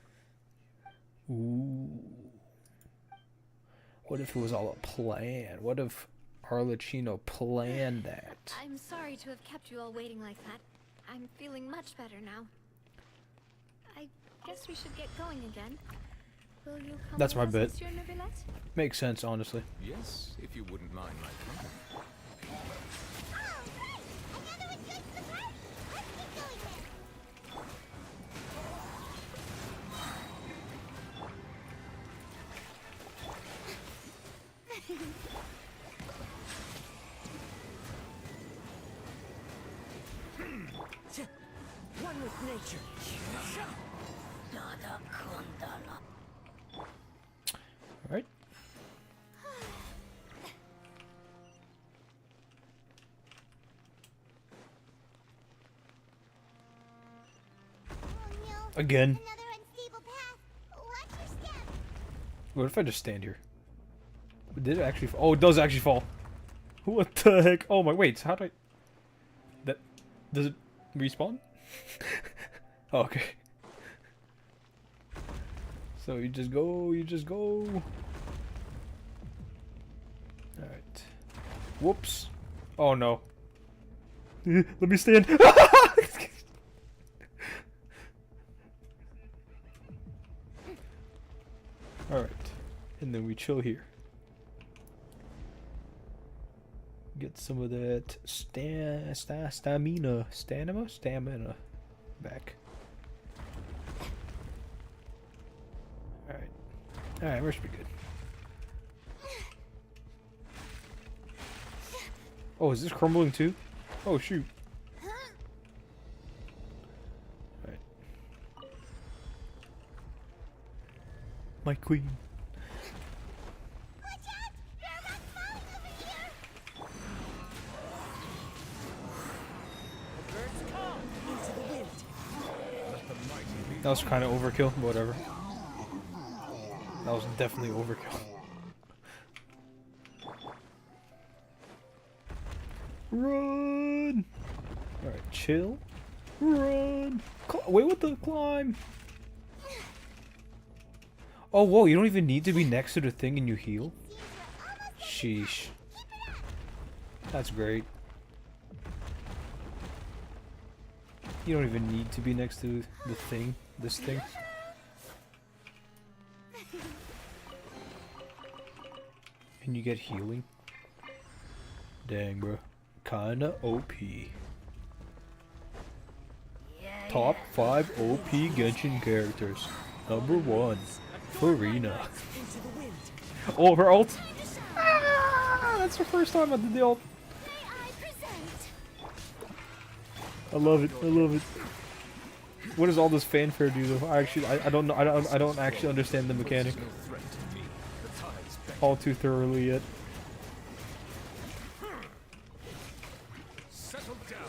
Ooh. What if it was all a plan? What if Arlecchino planned that? I'm sorry to have kept you all waiting like that. I'm feeling much better now. I guess we should get going again. Will you come That's my with us, bit. Monsieur Neuvillette? Makes sense, honestly. Yes, if you wouldn't mind my company. One with nature. Alright. Again. What if I just stand here? Did it actually fall? Oh, it does actually fall. What the heck? Oh my, wait, how do I... That... Does it respawn? Oh, okay. So you just go, Alright. Whoops. Oh no. Let me stand. Alright. And then we chill here. Get some of that stamina back. Alright. Alright, we should be good. Oh, is this crumbling too? Oh, shoot. Alright. My queen. That was kind of overkill, but whatever. That was definitely overkill. Run! Alright, chill. Run! Wait, what the climb? Oh, whoa, you don't even need to be next to the thing and you heal? Sheesh. That's great. You don't even need to be next to the thing, this thing. And you get healing. Dang, bro. Kinda OP. Top 5 OP Genshin characters. Number 1, Furina. Oh, her ult. Ah, that's her first time I did the ult. I love it. I love it. What does all this fanfare do though? I don't know. I don't actually understand the mechanic all too thoroughly yet. Settle down.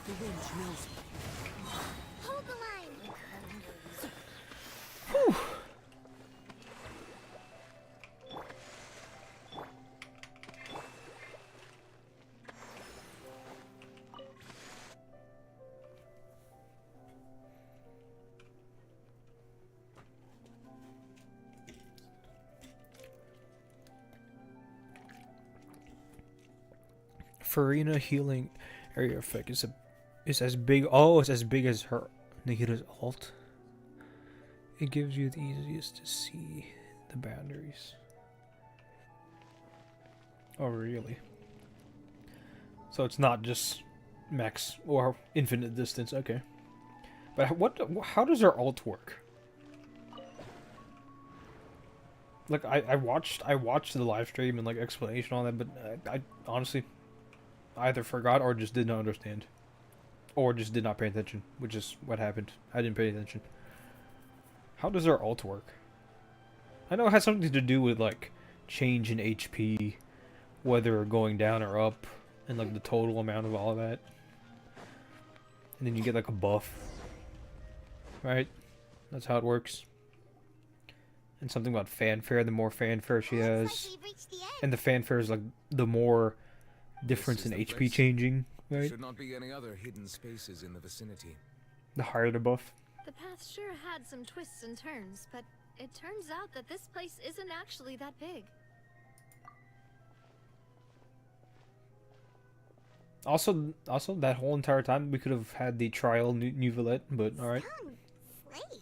The wind knows me. Hold the line. Whew. Furina healing area effect is as big. Oh, it's as big as her Nikita's ult. It gives you the easiest to see the boundaries. Oh, really? So it's not just max or infinite distance. Okay, but how does her ult work? Like I watched the live stream and like explanation on that, but I honestly either forgot or just did not understand. Or just did not pay attention, which is what happened. I didn't pay attention. How does our ult work? I know it has something to do with like change in HP, whether going down or up, and like the total amount of all of that. And then you get like a buff. Right? That's how it works. And something about fanfare, the more fanfare she has. And the fanfare is like the more difference in HP changing, right? There should not be any other hidden spaces in the vicinity. The higher the buff. The path sure had some twists and turns, but it turns out that this place isn't actually that big. Also, that whole entire time we could have had the trial Nouvellette, but all right. Slates.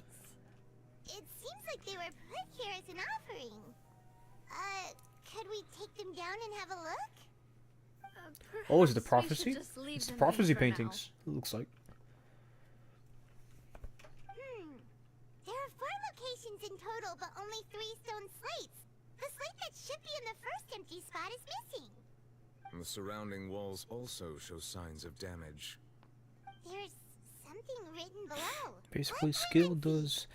It seems like they were put here as an offering. Could we take them down and have a look? Oh, is it the prophecy? It's the prophecy paintings. It looks like. There are 4 locations in total, but only 3 stone slates. The slate that should be in the first empty spot is missing. The surrounding walls also show signs of damage. There's something written below. Basically, skill does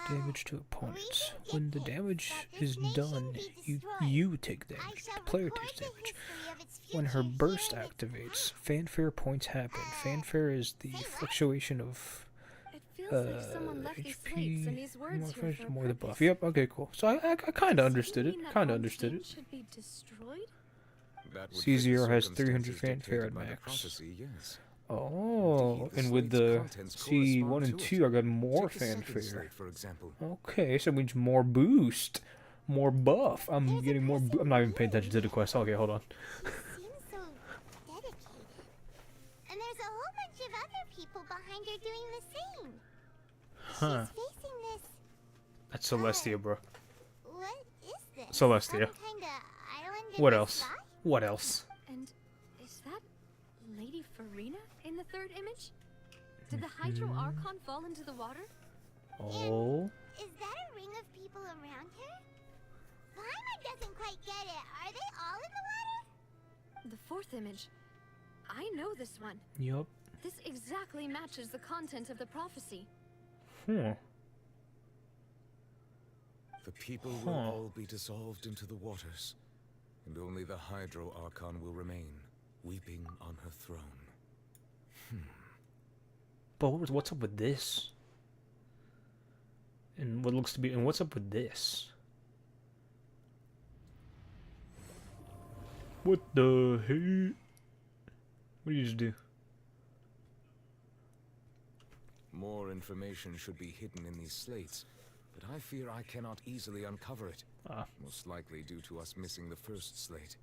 damage to opponents. When the damage is done, you take damage. The player takes damage. When her burst activates, fanfare points happen. Fanfare is the fluctuation of HP, more the buff. Yep, okay, cool. So I kind of understood it. Kind of understood it. Should be destroyed? C0 has 300 fanfare at max. Oh, and with the C1 and 2, I got more fanfare. Okay, so it means more boost, more buff. I'm getting more. I'm not even paying attention to the quest. Okay, hold on. Seems so dedicated. And there's a whole bunch of other people behind her doing the same. Huh. She's facing this. That's Celestia, bro. What is this? Celestia. Some kinda island in What the else? sky? What else? And is that Lady Furina in the third image? Did the Hydro Archon fall into the water? Oh. Is that a ring of people around her? Paimon doesn't quite get it. Are they all in the water? The fourth image. I know this one. Yup. This exactly matches the content of the prophecy. Hmm. The people will all be dissolved into the waters, and only the Hydro Archon will remain, weeping on her throne. But what's up with this? And what looks to be, and what's up with this? What the heck? What did you just do? More information should be hidden in these slates, but I fear I cannot easily uncover it. Most likely due to us missing the first slate.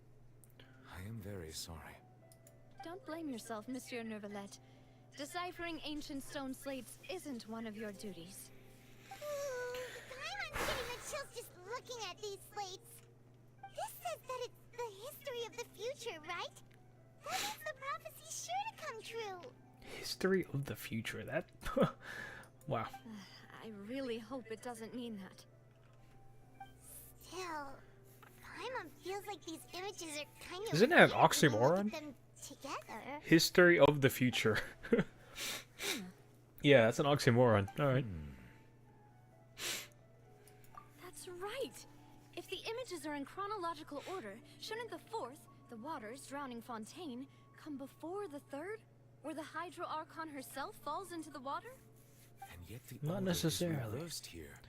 I am very sorry. Don't blame yourself, Monsieur Nouvellette. Deciphering ancient stone slates isn't one of your duties. Paimon's getting the chills just looking at these slates. This says that it's the history of the future, right? History of the future. That. Wow. I really hope it doesn't mean that. Still, Paimon feels like these images are kind of. Isn't that an weird when you look oxymoron? at them together. History of the future. Yeah, that's an oxymoron. Alright. That's right. If the images are in chronological order, shouldn't the fourth, the waters drowning Fontaine, come before the third, where the Hydro Archon herself falls into the water? And yet the Not order is necessarily. reversed here.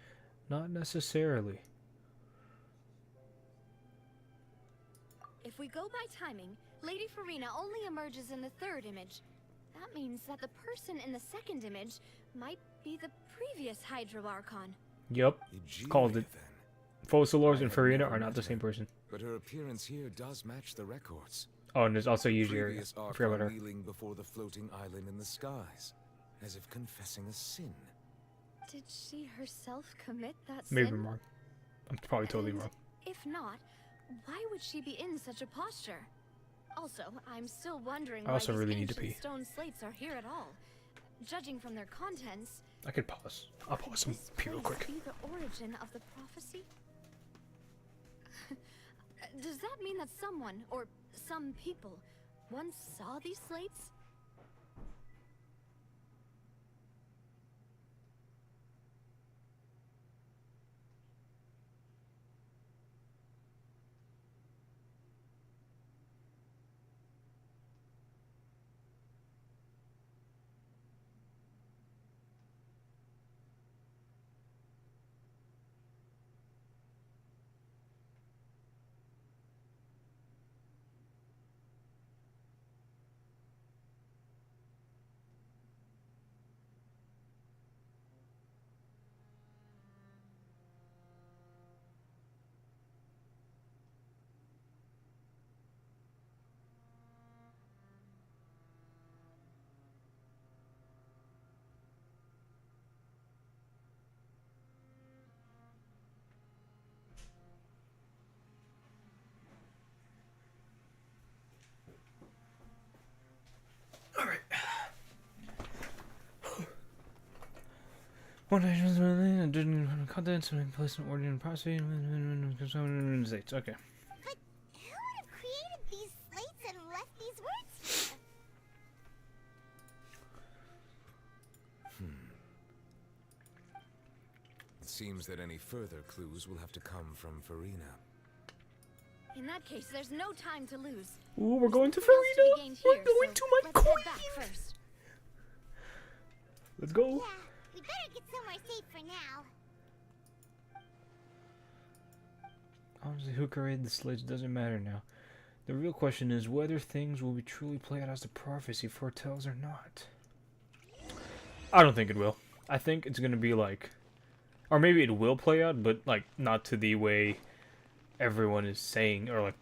Not necessarily. If we go by timing, Lady Furina only emerges in the third image. That means that the person in the second image might be the previous Hydro Archon. Yup. Called it. Focalors and Furina are not the same person. But her appearance here does match the records. Oh, and there's also Yuji. Previous I forgot about her. Archon kneeling before the floating island in the skies, as if confessing a sin. Did she herself commit that Maybe sin? I'm wrong. I'm probably totally And wrong. If not, why would she be in such a posture? Also, I'm still wondering I also why these really need to ancient pee. stone slates are here at all. Judging from their contents, I could pause. I'll pause some this pee real place quick. be the origin of the prophecy? Does that mean that someone, or some people, once saw these slates? One nation didn't contents and place an order in prophecy. Okay. But who would have created these slates and left these words here? It seems that any further clues will have to come from Furina. In that case, there's no time to lose. Ooh, we're going to There's nothing else Furina. be gained We're here, going so to my let's head queen. back first. Let's go. Yeah, we better get somewhere safe for now. Honestly, who created the slates doesn't matter now. The real question is whether things will be truly played out as the prophecy foretells or not. I don't think it will. I think it's gonna be like, or maybe it will play out, but like not to the way everyone is saying or like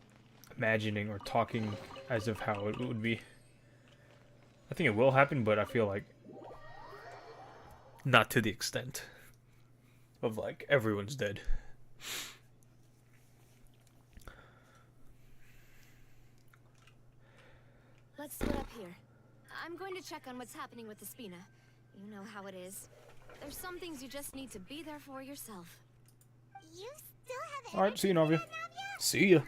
imagining or talking as of how it would be. I think it will happen, but I feel like not to the extent of like everyone's dead. Let's split up here. I'm going to check on what's happening with the Spina. You know how it is. There's some things you just need to be there for yourself. You still have Alright, see you, Navia. See ya.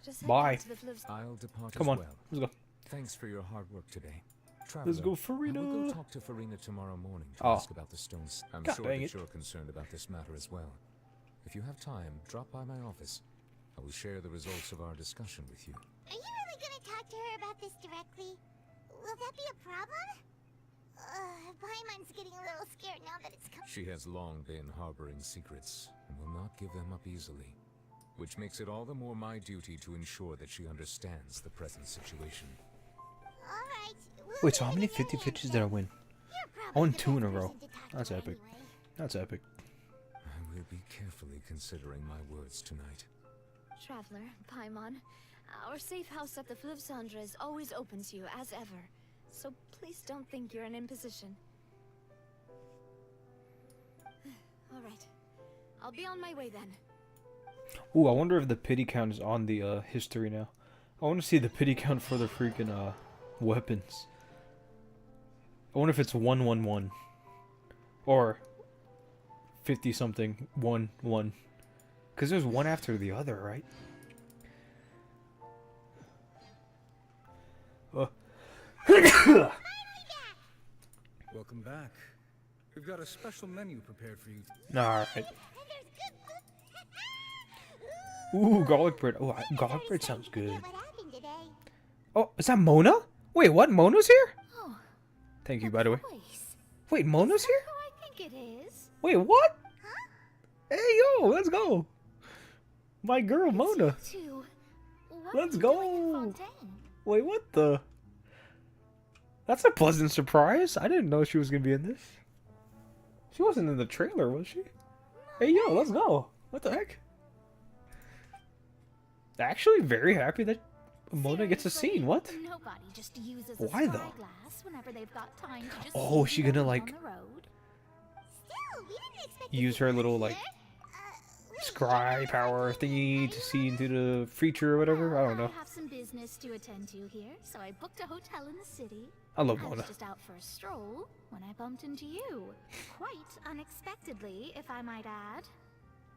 Just head Bye. back to the Fliv's. I'll depart Come as on, well. let's go. Thanks for your hard work today. Let's go, Traveler, I will Furina. go talk to Furina tomorrow morning to Oh. ask about the stones. I'm God sure dang that it. you're concerned about this matter as well. If you have time, drop by my office. I will share the results of our discussion with you. Are you really gonna talk to her about this directly? Will that be a problem? Paimon's getting a little scared now that it's come. She has long been harboring secrets and will not give them up easily, which makes it all the more my duty to ensure that she understands the present situation. Alright, Wait, so how many 50-50s did I win? I won 2 in a row. That's epic. That's epic. I will be carefully considering my words tonight. Traveler, Paimon, our safe house at the Flivsandra is always open to you as ever. So please don't think you're an imposition. Alright. I'll be on my way then. Ooh, I wonder if the pity count is on the history now. I want to see the pity count for the freaking weapons. I wonder if it's 111 or 50 something 1-1, because there's one after the other, right? Welcome back. We've got a special menu prepared for you. All right. Ooh, garlic bread. Oh, garlic bread sounds good. Oh, is that Mona? Wait, what? Mona's here? Oh, Thank you, by the way. voice. Wait, Mona's here? Who I think it is. Wait, what? Hey, yo, let's go. My girl, Mona. Too. What Let's are you doing in go. Fontaine? Wait, what the? That's a pleasant surprise. I didn't know she was going to be in this. She wasn't in the trailer, was she? Hey, yo, let's go. What the heck? Actually, very happy that Mona gets a scene. What? Nobody just uses Why, a though? spyglass whenever they've got time to just Oh, see she who's gonna, on like, the road. Still, we didn't expect use her little, like, scry power thingy to see into the future or whatever? I don't know. I have some business to attend to here, so I booked a hotel in the city. I love I Mona. was just out for a stroll when I bumped into you. Quite unexpectedly, if I might add.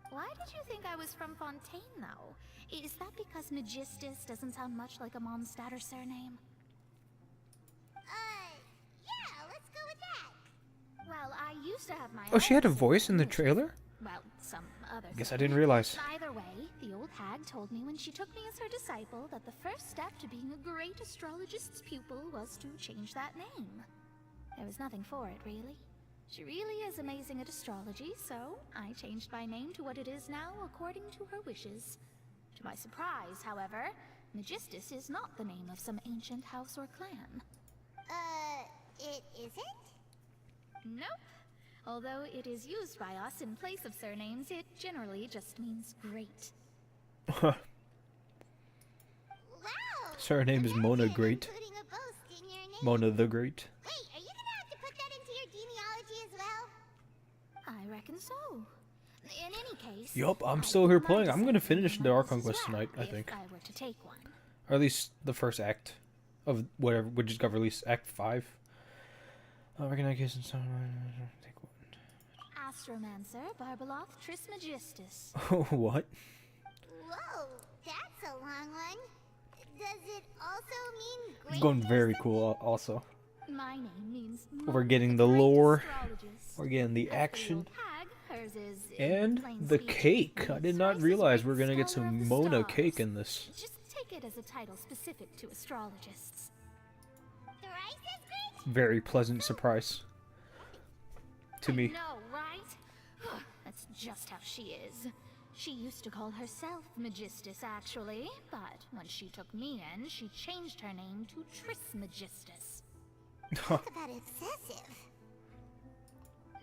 Why did you think I was from Fontaine, though? Is that because Magistus doesn't sound much like a Mondstadt surname? Yeah, let's go with that. Well, I used to have my Oh, she had a own voice in the surname, trailer? well, some other Guess I thing. didn't realize. Either way, the old hag told me when she took me as her disciple that the first step to being a great astrologist's pupil was to change that name. There was nothing for it, really. She really is amazing at astrology, so I changed my name to what it is now according to her wishes. To my surprise, however, Magistus is not the name of some ancient house or clan. It isn't? Nope. Although it is used by us in place of surnames, it generally just means great. Wow! Surname is Mona Great. Including a boast in your name. Mona the Great. Wait, are you gonna have to put that into your genealogy as well? I reckon so. In any case, Yup, I'm I'd still here like playing. to I'm say gonna finish something the else ARCHON as quest well, tonight, I think. If I were to take one. Or at least the first act of whatever, which just got released, Act 5. Recognize case and sound. Take Astromancer, Barbeloth, Trismegistus. one. What? Whoa, that's a long one. Does it also mean great? It's going very cool, also. My name means We're getting the lore. We're getting the action. hag. Hers is And plain the speech, cake. I did not realize we were gonna get scholar of some the Mona stars. cake in this. Just take it as a title specific to astrologists. Thrice as great? Very pleasant surprise. To me. No, right? That's just how she is. She used to call herself Magistus, actually, but when she took me in, she changed her name to Trismegistus. Talk about excessive.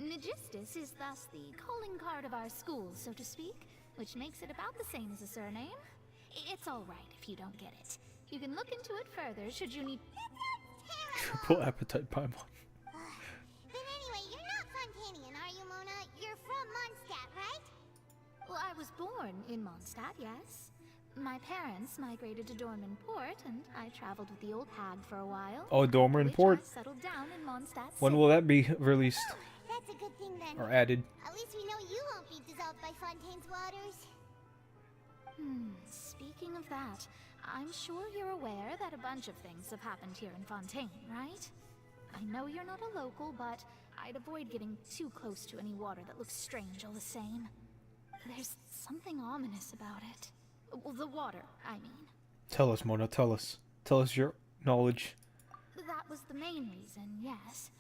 Magistus is thus the calling card of our school, so to speak, which makes it about the same as a surname. It's all right if you don't get it. You can look into it further should you need... Triple appetite Paimon. But anyway, you're not Fontanian, are you, Mona? You're from Mondstadt, right? Well, I was born in Mondstadt, yes. My parents migrated to Dorman Port, and I traveled with the old hag for a while. Oh, Dormer and which Port. I settled down in Mondstadt When City. will that be released? That's a good thing then. Or added? At least we know you won't be dissolved by Fontaine's waters. Speaking of that, I'm sure you're aware that a bunch of things have happened here in Fontaine, right? I know you're not a local, but I'd avoid getting too close to any water that looks strange all the same. There's something ominous about it. Well, the water, I mean. Tell us, Mona, tell us. Tell us your knowledge. That was the main reason, yes.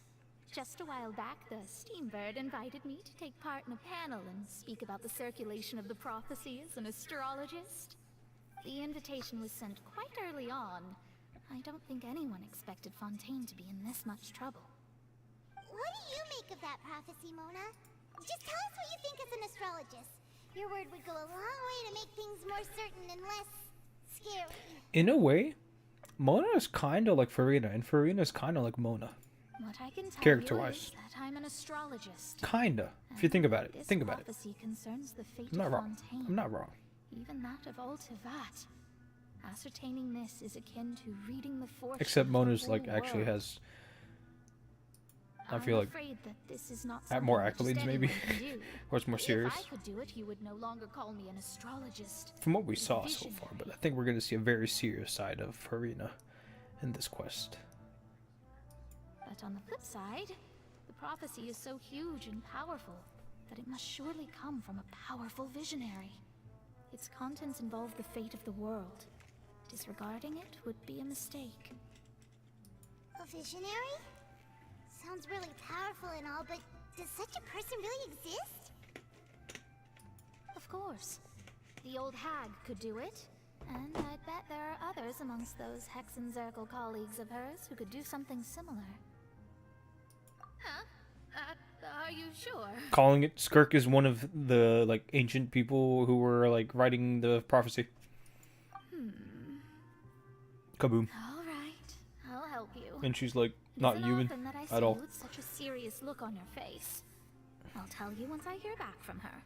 Just a while back, the Steambird invited me to take part in a panel and speak about the circulation of the prophecy as an astrologist. The invitation was sent quite early on. I don't think anyone expected Fontaine to be in this much trouble. What do you make of that prophecy, Mona? Just tell us what you think as an astrologist. Your word would go a long way to make things more certain and less scary. In a way, Mona is kind of like Furina, and Furina is kind of like Mona. What I can tell Character-wise. you is that I'm an astrologist. Kinda. If you think about it. This Think about it. prophecy concerns the fate I'm not of wrong. Fontaine. I'm not wrong. Even that of Altivat. Ascertaining this is akin to reading the fortune Except of Mona's the like whole actually world. has I feel I'm like afraid that this is not at more something that just accolades maybe, anyone can do. or it's more serious. If I could do it, you would no longer call me an astrologist. From what we but a saw so visionary. far, but I think we're gonna see a very serious side of Furina in this quest. But on the flip side, the prophecy is so huge and powerful that it must surely come from a powerful visionary. Its contents involve the fate of the world. Disregarding it would be a mistake. A visionary? Sounds really powerful and all, but does such a person really exist? Of course. The old hag could do it, and I bet there are others amongst those Hexenzirkel colleagues of hers who could do something similar. Huh? Are you sure? Calling it Skirk is one of the like ancient people who were like writing the prophecy. Kaboom. All right, I'll help you. And she's like not Isn't human often that I see at all. you with such a serious look on your face. I'll tell you once I hear back from her.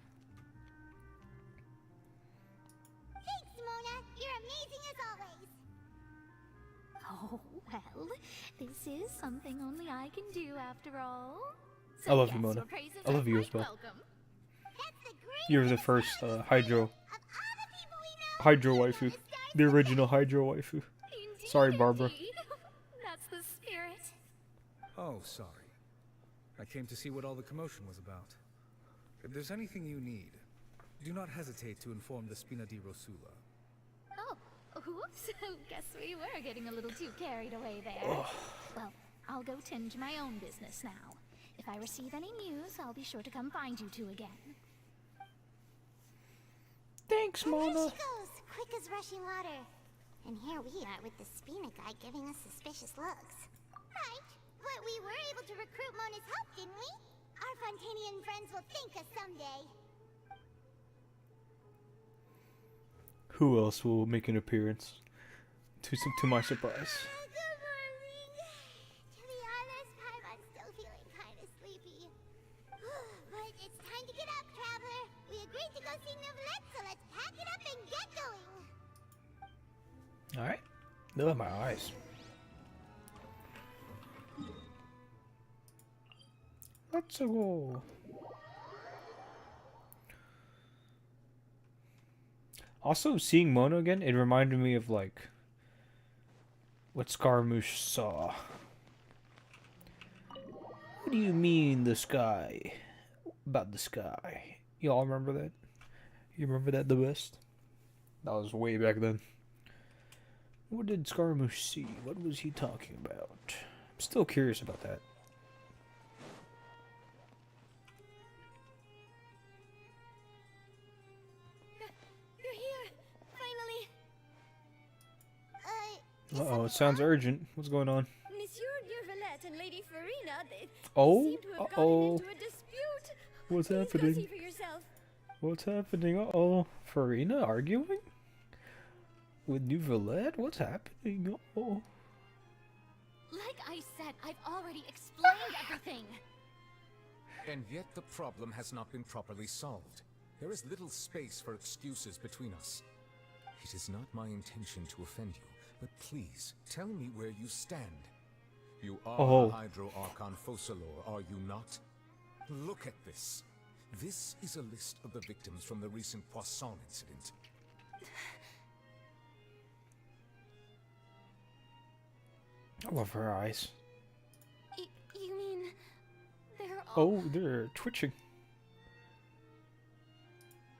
Thanks, Mona. You're amazing as always. Oh, well, this is something only I can do after all. I love you, yes, Mona. your praises I love are you as quite well. welcome. You're the first Hydro waifu. The original Hydro waifu. Sorry, Barbara. That's the spirit. Oh, sorry. I came to see what all the commotion was about. If there's anything you need, do not hesitate to inform the Spina di Rosula. Oh, whoops. Guess we were getting a little too carried away there. Ugh. Well, I'll go tend to my own business now. If I receive any news, I'll be sure to come find you two again. Thanks, And there Mona. she goes, quick as rushing water. And here we are with the Spina guy giving us suspicious looks. Right, but we were able to recruit Mona's help, didn't we? Our Fontanian friends will thank us someday. Who else will make an appearance? To my surprise. Good morning. To be honest, I'm still feeling kind of sleepy. But it's time to get up, traveler. We agreed to go see Novelette, so let's pack it up and get going. Alright. Look at my eyes. Let's go. Also, seeing Mona again, it reminded me of like what Scaramouche saw. What do you mean the sky? About the sky. Y'all remember that? You remember that the best? That was way back then. What did Scaramouche see? What was he talking about? I'm still curious about that. You're here, finally. Uh-oh, it sounds urgent. What's going on? Monsieur Neuvillette and Lady Furina, they Oh, seem to have gotten uh-oh. into a dispute. What's Please happening? Go see for yourself. What's happening? Uh-oh. Furina arguing? With Neuvillette? What's happening? Uh-oh. Like I said, I've already explained everything. And yet the problem has not been properly solved. There is little space for excuses between us. It is not my intention to offend you, but please, tell me where you stand. You are Oh. the Hydro Archon Focalor, are you not? Look at this. This is a list of the victims from the recent Poisson incident. I love her eyes. You mean they're all... Oh, they're twitching.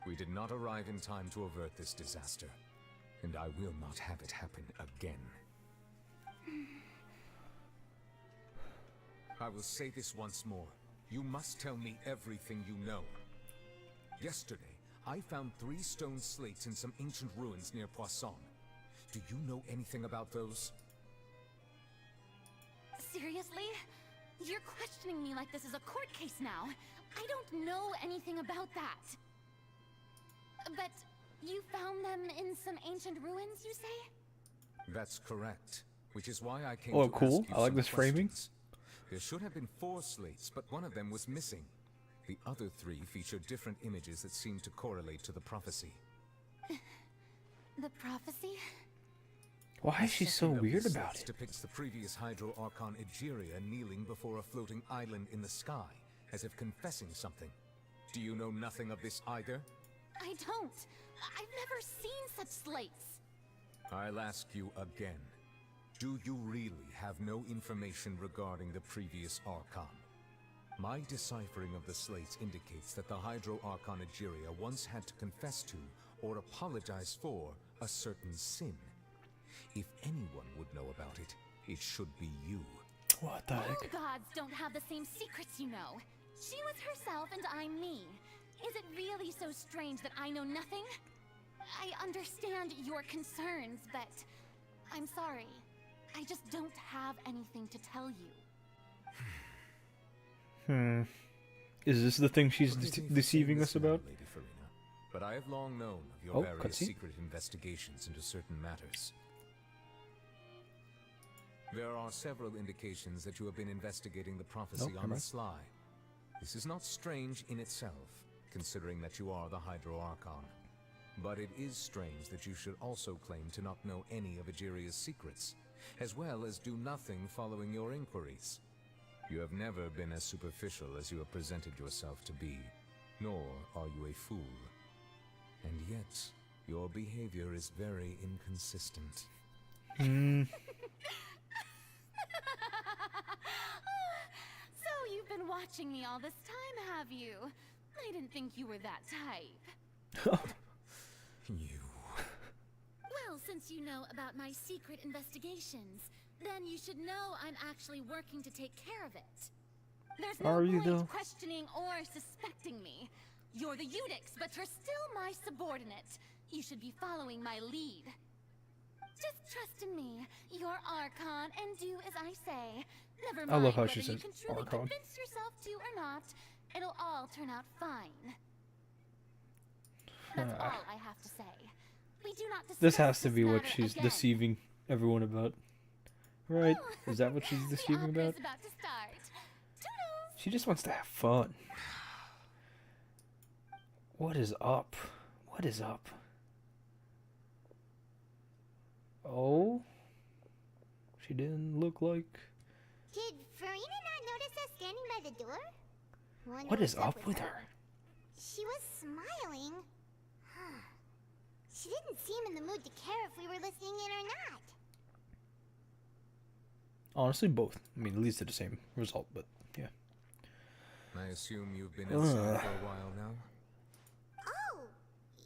We did not arrive in time to avert this disaster, and I will not have it happen again. I will say this once more. You must tell me everything you know. Yesterday, I found 3 stone slates in some ancient ruins near Poisson. Do you know anything about those? Seriously? You're questioning me like this is a court case now. I don't know anything about that. But you found them in some ancient ruins, you say? That's correct. Which is why I came Oh, to cool. ask you I like some this framing. questions. There should have been 4 slates, but one of them was missing. The other 3 feature different images that seem to correlate to the prophecy. The prophecy? Why is she so weird about it? Depicts the previous Hydro Archon Egeria kneeling before a floating island in the sky, as if confessing something. Do you know nothing of this either? I don't. I've never seen such slates. I'll ask you again. Do you really have no information regarding the previous Archon? My deciphering of the slates indicates that the Hydro Archon Egeria once had to confess to, or apologize for, a certain sin. If anyone would know about it, it should be you. What the All heck? gods don't have the same secrets, you know. She was herself and I'm me. Is it really so strange that I know nothing? I understand your concerns, but I'm sorry. I just don't have anything to tell you. Is this the thing she's deceiving us about? Lady Furina, but I have long known of your various cutscene. secret investigations into certain matters. There are several indications that you have been investigating the prophecy on the sly. This is not strange in itself, considering that you are the Hydro Archon. But it is strange that you should also claim to not know any of Egeria's secrets, as well as do nothing following your inquiries. You have never been as superficial as you have presented yourself to be, nor are you a fool. And yet, your behavior is very inconsistent. So you've been watching me all this time, have you? I didn't think you were that type. You... Well, since you know about my secret investigations, then you should know I'm actually working to take care of it. There's no point questioning or suspecting me. You're the Eudix, but you're still my subordinate. You should be following my lead. Just trust in me. You're Archon, and do as I say. Never mind I love how whether she you says can truly Archon. convince yourself to or not. It'll all turn out fine. That's all I have to say. We do not discuss This has to be what matter she's again. deceiving everyone about. Right? Is that what she's deceiving about? About to start. Toodles. She just wants to have fun. What is up? What is up? Oh? She didn't look like... Did Furina not notice us standing by the door? Wonder What is what's up with her? She was smiling. She didn't seem in the mood to care if we were listening in or not. Honestly, both. I mean, it leads to the same result, but yeah. I assume you've been inside for a while now? Oh,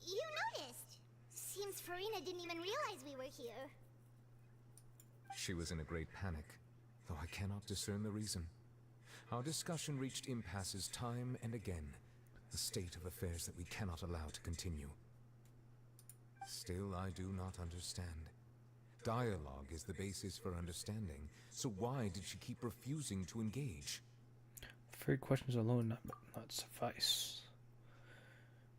you noticed. Seems Furina didn't even realize we were here. She was in a great panic, though I cannot discern the reason. Our discussion reached impasses time and again, a state of affairs that we cannot allow to continue. Still, I do not understand. Dialogue is the basis for understanding, so why did she keep refusing to engage? Fairy questions alone not suffice.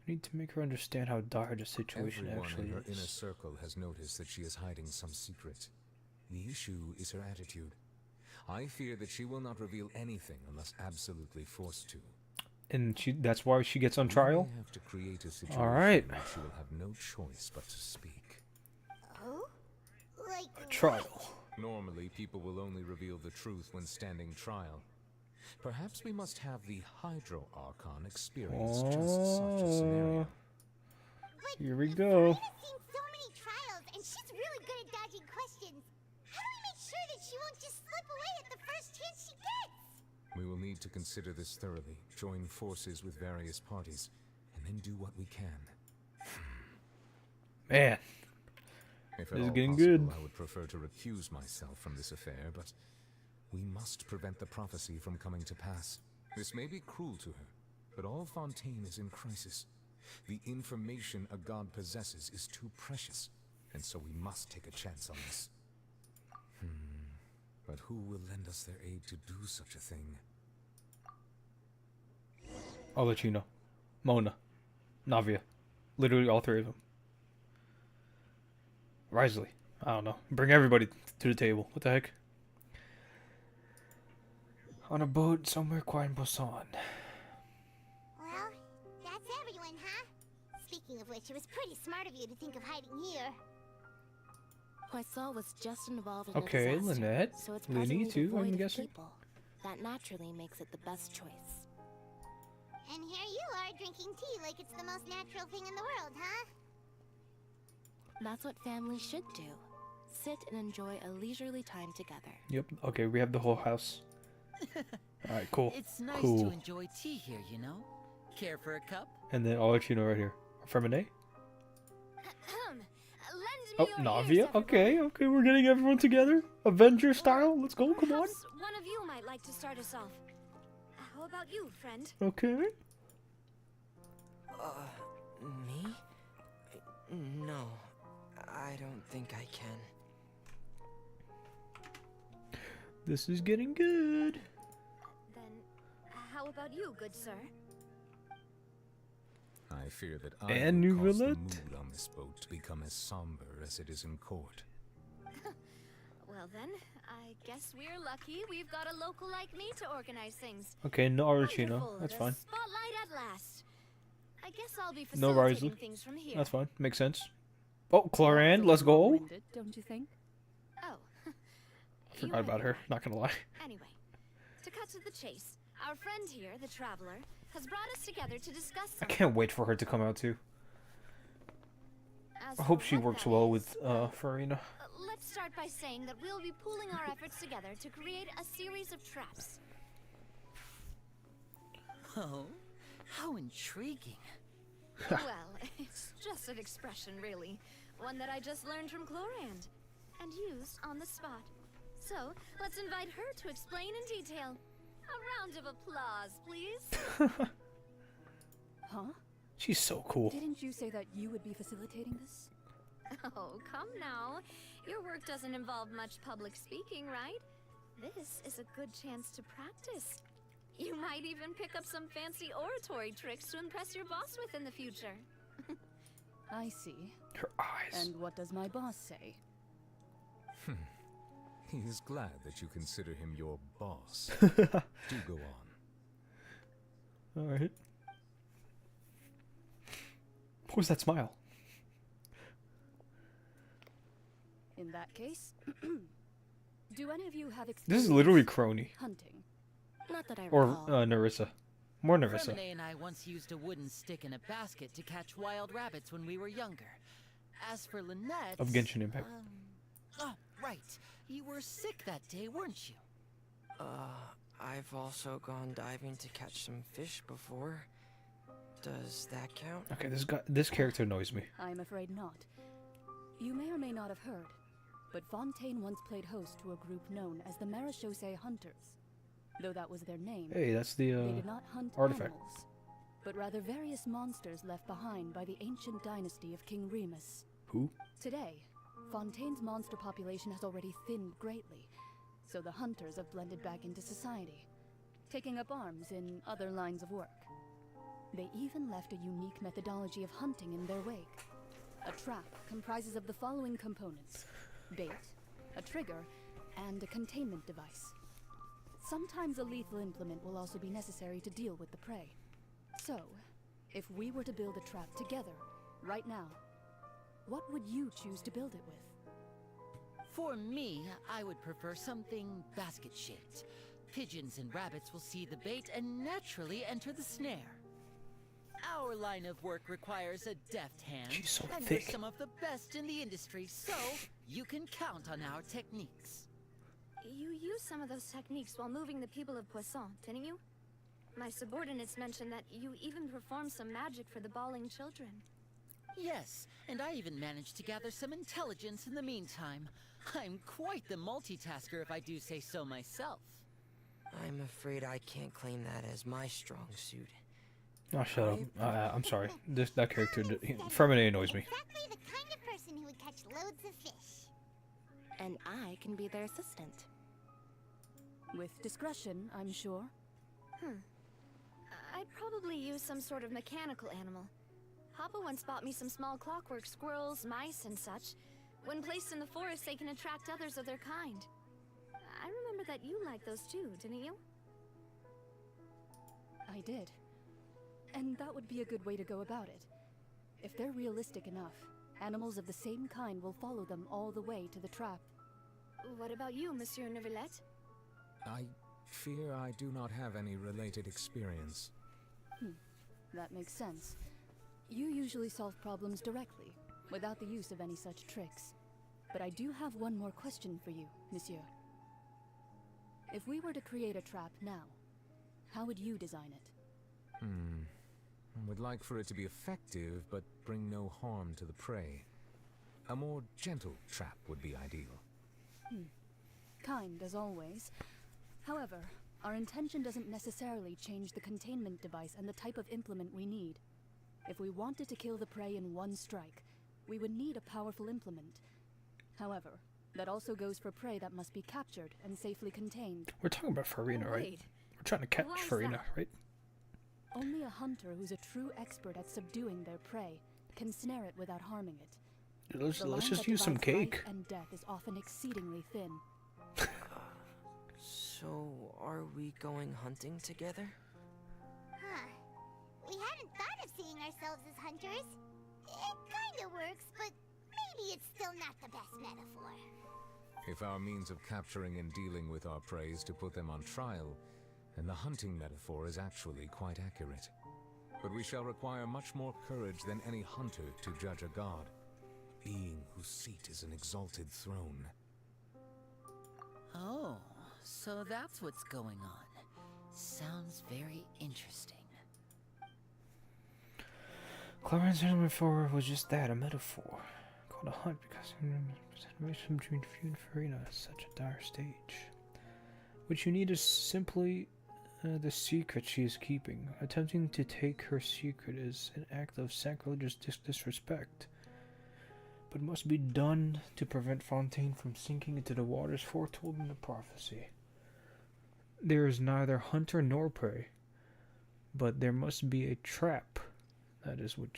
We need to make her understand how dire the situation Everyone actually in her inner is. circle has noticed that she is hiding some secret. The issue is her attitude. I fear that she will not reveal anything unless absolutely forced to. And that's why she gets on trial? We have to create a situation All right. in which she will have no choice but to speak. Oh? Like A trial. Normally, people will only reveal the truth when standing trial. Perhaps we must have the Hydro Archon experience just such a scenario. Here we go. Furina's seen so many trials, and she's really good at dodging questions. How do we make sure that she won't just slip away at the first chance she gets? We will need to consider this thoroughly, join forces with various parties, and then do what we can. Man. If This at is all getting possible, good. I would prefer to recuse myself from this affair, but we must prevent the prophecy from coming to pass. This may be cruel to her, but all Fontaine is in crisis. The information a god possesses is too precious, and so we must take a chance on this. But who will lend us their aid to do such a thing? I'll let you know. Mona. Navia. Literally all three of them. Risley. I don't know. Bring everybody to the table. What the heck? On a boat somewhere quiet in Busan. Well, that's everyone, huh? Speaking of which, it was pretty smart of you to think of hiding here. Poisson was just involved in Okay, a disaster, Lynette. so it's Linny presently too, devoid I'm of guessing. people. That naturally makes it the best choice. And here you are drinking tea like it's the most natural thing in the world, huh? That's what families should do. Sit and enjoy a leisurely time together. Yep. Okay, we have the whole house. All right, cool. It's nice cool. to enjoy tea here, you know? Care for a cup? And then I'll let you know right here. Feminine? Lend me Oh, your Navia? ears, Okay, okay, we're getting everyone together. Avenger style. Let's go, come on. Perhaps one of you might like to start us off. How about you, friend? Okay. Me? No, I don't think I can. This is getting good. Then, how about you, good sir? I fear that I And will cause the Nouvellette. mood on this boat to become as somber as it is in court. Well then, I guess we're lucky we've got a local like me to organize things. Okay, no Archino. Wonderful, That's the fine. Spotlight at last. I guess I'll be No facilitating Risley. things from here. That's fine. Makes sense. Oh, Cloran, let's go. Don't you think? Oh. Forgot about her, not gonna lie. Anyway, to cut to the chase, our friend here, the traveler, has brought us together to discuss I something. can't wait for her to come out too. As I hope for she what works that well is, with Furina. Let's start by saying that we'll be pooling our efforts together to create a series of traps. Oh, how intriguing. Well, it's just an expression, really. One that I just learned from Clorand and used on the spot. So, let's invite her to explain in detail. A round of applause, please. Huh? She's so cool. Didn't you say that you would be facilitating this? Oh, come now. Your work doesn't involve much public speaking, right? This is a good chance to practice. You might even pick up some fancy oratory tricks to impress your boss with in the future. I see. Her eyes. And what does my boss say? He is glad that you consider him your boss. Do go on. Alright. What was that smile? In that case, do any of you have experience This is literally Crony. hunting? Not that I Or recall. Narissa. More Narissa. Fremine and I once used a wooden stick in a basket to catch wild rabbits when we were younger. As for Lynette... Of Genshin Impact. Oh, right. You were sick that day, weren't you? I've also gone diving to catch some fish before. Does that count? Okay, this character annoys me. I'm afraid not. You may or may not have heard, but Fontaine once played host to a group known as the Marechaussee Hunters. Though that was their name, Hey, that's the they did not hunt artifact. animals, but rather various monsters left behind by the ancient dynasty of King Remus. Who? Today, Fontaine's monster population has already thinned greatly, so the hunters have blended back into society, taking up arms in other lines of work. They even left a unique methodology of hunting in their wake. A trap comprises of the following components: bait, a trigger, and a containment device. Sometimes a lethal implement will also be necessary to deal with the prey. So, if we were to build a trap together, right now, what would you choose to build it with? For me, I would prefer something basket-shaped. Pigeons and rabbits will see the bait and naturally enter the snare. Our line of work requires a deft hand, She's so and thick. we're some of the best in the industry, so you can count on our techniques. You used some of those techniques while moving the people of Poisson, didn't you? My subordinates mentioned that you even performed some magic for the bawling children. Yes, and I even managed to gather some intelligence in the meantime. I'm quite the multitasker if I do say so myself. I'm afraid I can't claim that as my strong suit. Oh, shut up. I'm sorry. That character, Femine annoys me. Exactly the kind of person who would catch loads of fish. And I can be their assistant. With discretion, I'm sure. I'd probably use some sort of mechanical animal. Papa once bought me some small clockwork squirrels, mice, and such. When placed in the forest, they can attract others of their kind. I remember that you liked those too, didn't you? I did. And that would be a good way to go about it. If they're realistic enough, Animals of the same kind will follow them all the way to the trap. What about you, Monsieur Neuvillette? I fear I do not have any related experience. That makes sense. You usually solve problems directly, without the use of any such tricks. But I do have one more question for you, Monsieur. If we were to create a trap now, how would you design it? I would like for it to be effective, but bring no harm to the prey. A more gentle trap would be ideal. Kind, as always. However, our intention doesn't necessarily change the containment device and the type of implement we need. If we wanted to kill the prey in one strike, we would need a powerful implement. However, that also goes for prey that must be captured and safely contained. We're talking about Furina, right? Wait. We're trying to catch Furina, right? Only a hunter who's a true expert at subduing their prey can snare it without harming it. Let's The line just that use some divides cake. life and death is often exceedingly thin. So, are we going hunting together? Huh. We hadn't thought of seeing ourselves as hunters. It kinda works, but maybe it's still not the best metaphor. If our means of capturing and dealing with our prey is to put them on trial, then the hunting metaphor is actually quite accurate. But we shall require much more courage than any hunter to judge a god, being whose seat is an exalted throne. Oh, so that's what's going on. Sounds very interesting. Clarence's metaphor was just that, a metaphor. Called a hunt because the relation between you and Furina is such a dire stage. What you need is simply the secret she is keeping. Attempting to take her secret is an act of sacrilegious disrespect, but must be done to prevent Fontaine from sinking into the waters foretold in the prophecy. There is neither hunter nor prey, but there must be a trap. That is what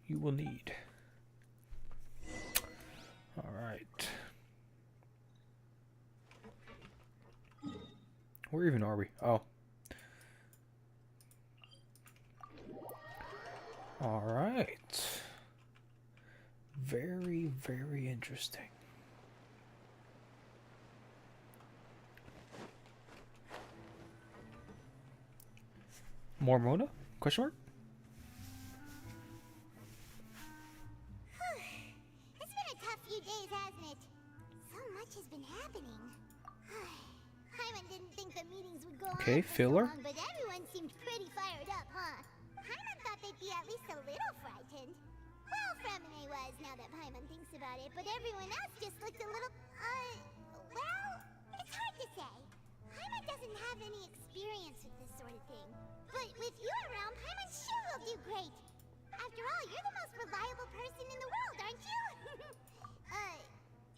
you will need. Alright. Where even are we? Oh. Alright. Very, very interesting. More Mona? Question mark? It's been a tough few days, hasn't it? So much has been happening. Hyman didn't think the meetings would go Okay, on for filler. so long, but everyone seemed pretty fired up, huh? Hyman thought they'd be at least a little frightened. Well, Fremine was, now that Hyman thinks about it, but everyone else just looked a little, well, it's hard to say. Hyman doesn't have any experience with this sort of thing. But with you around, Hyman sure will do great. After all, you're the most reliable person in the world, aren't you?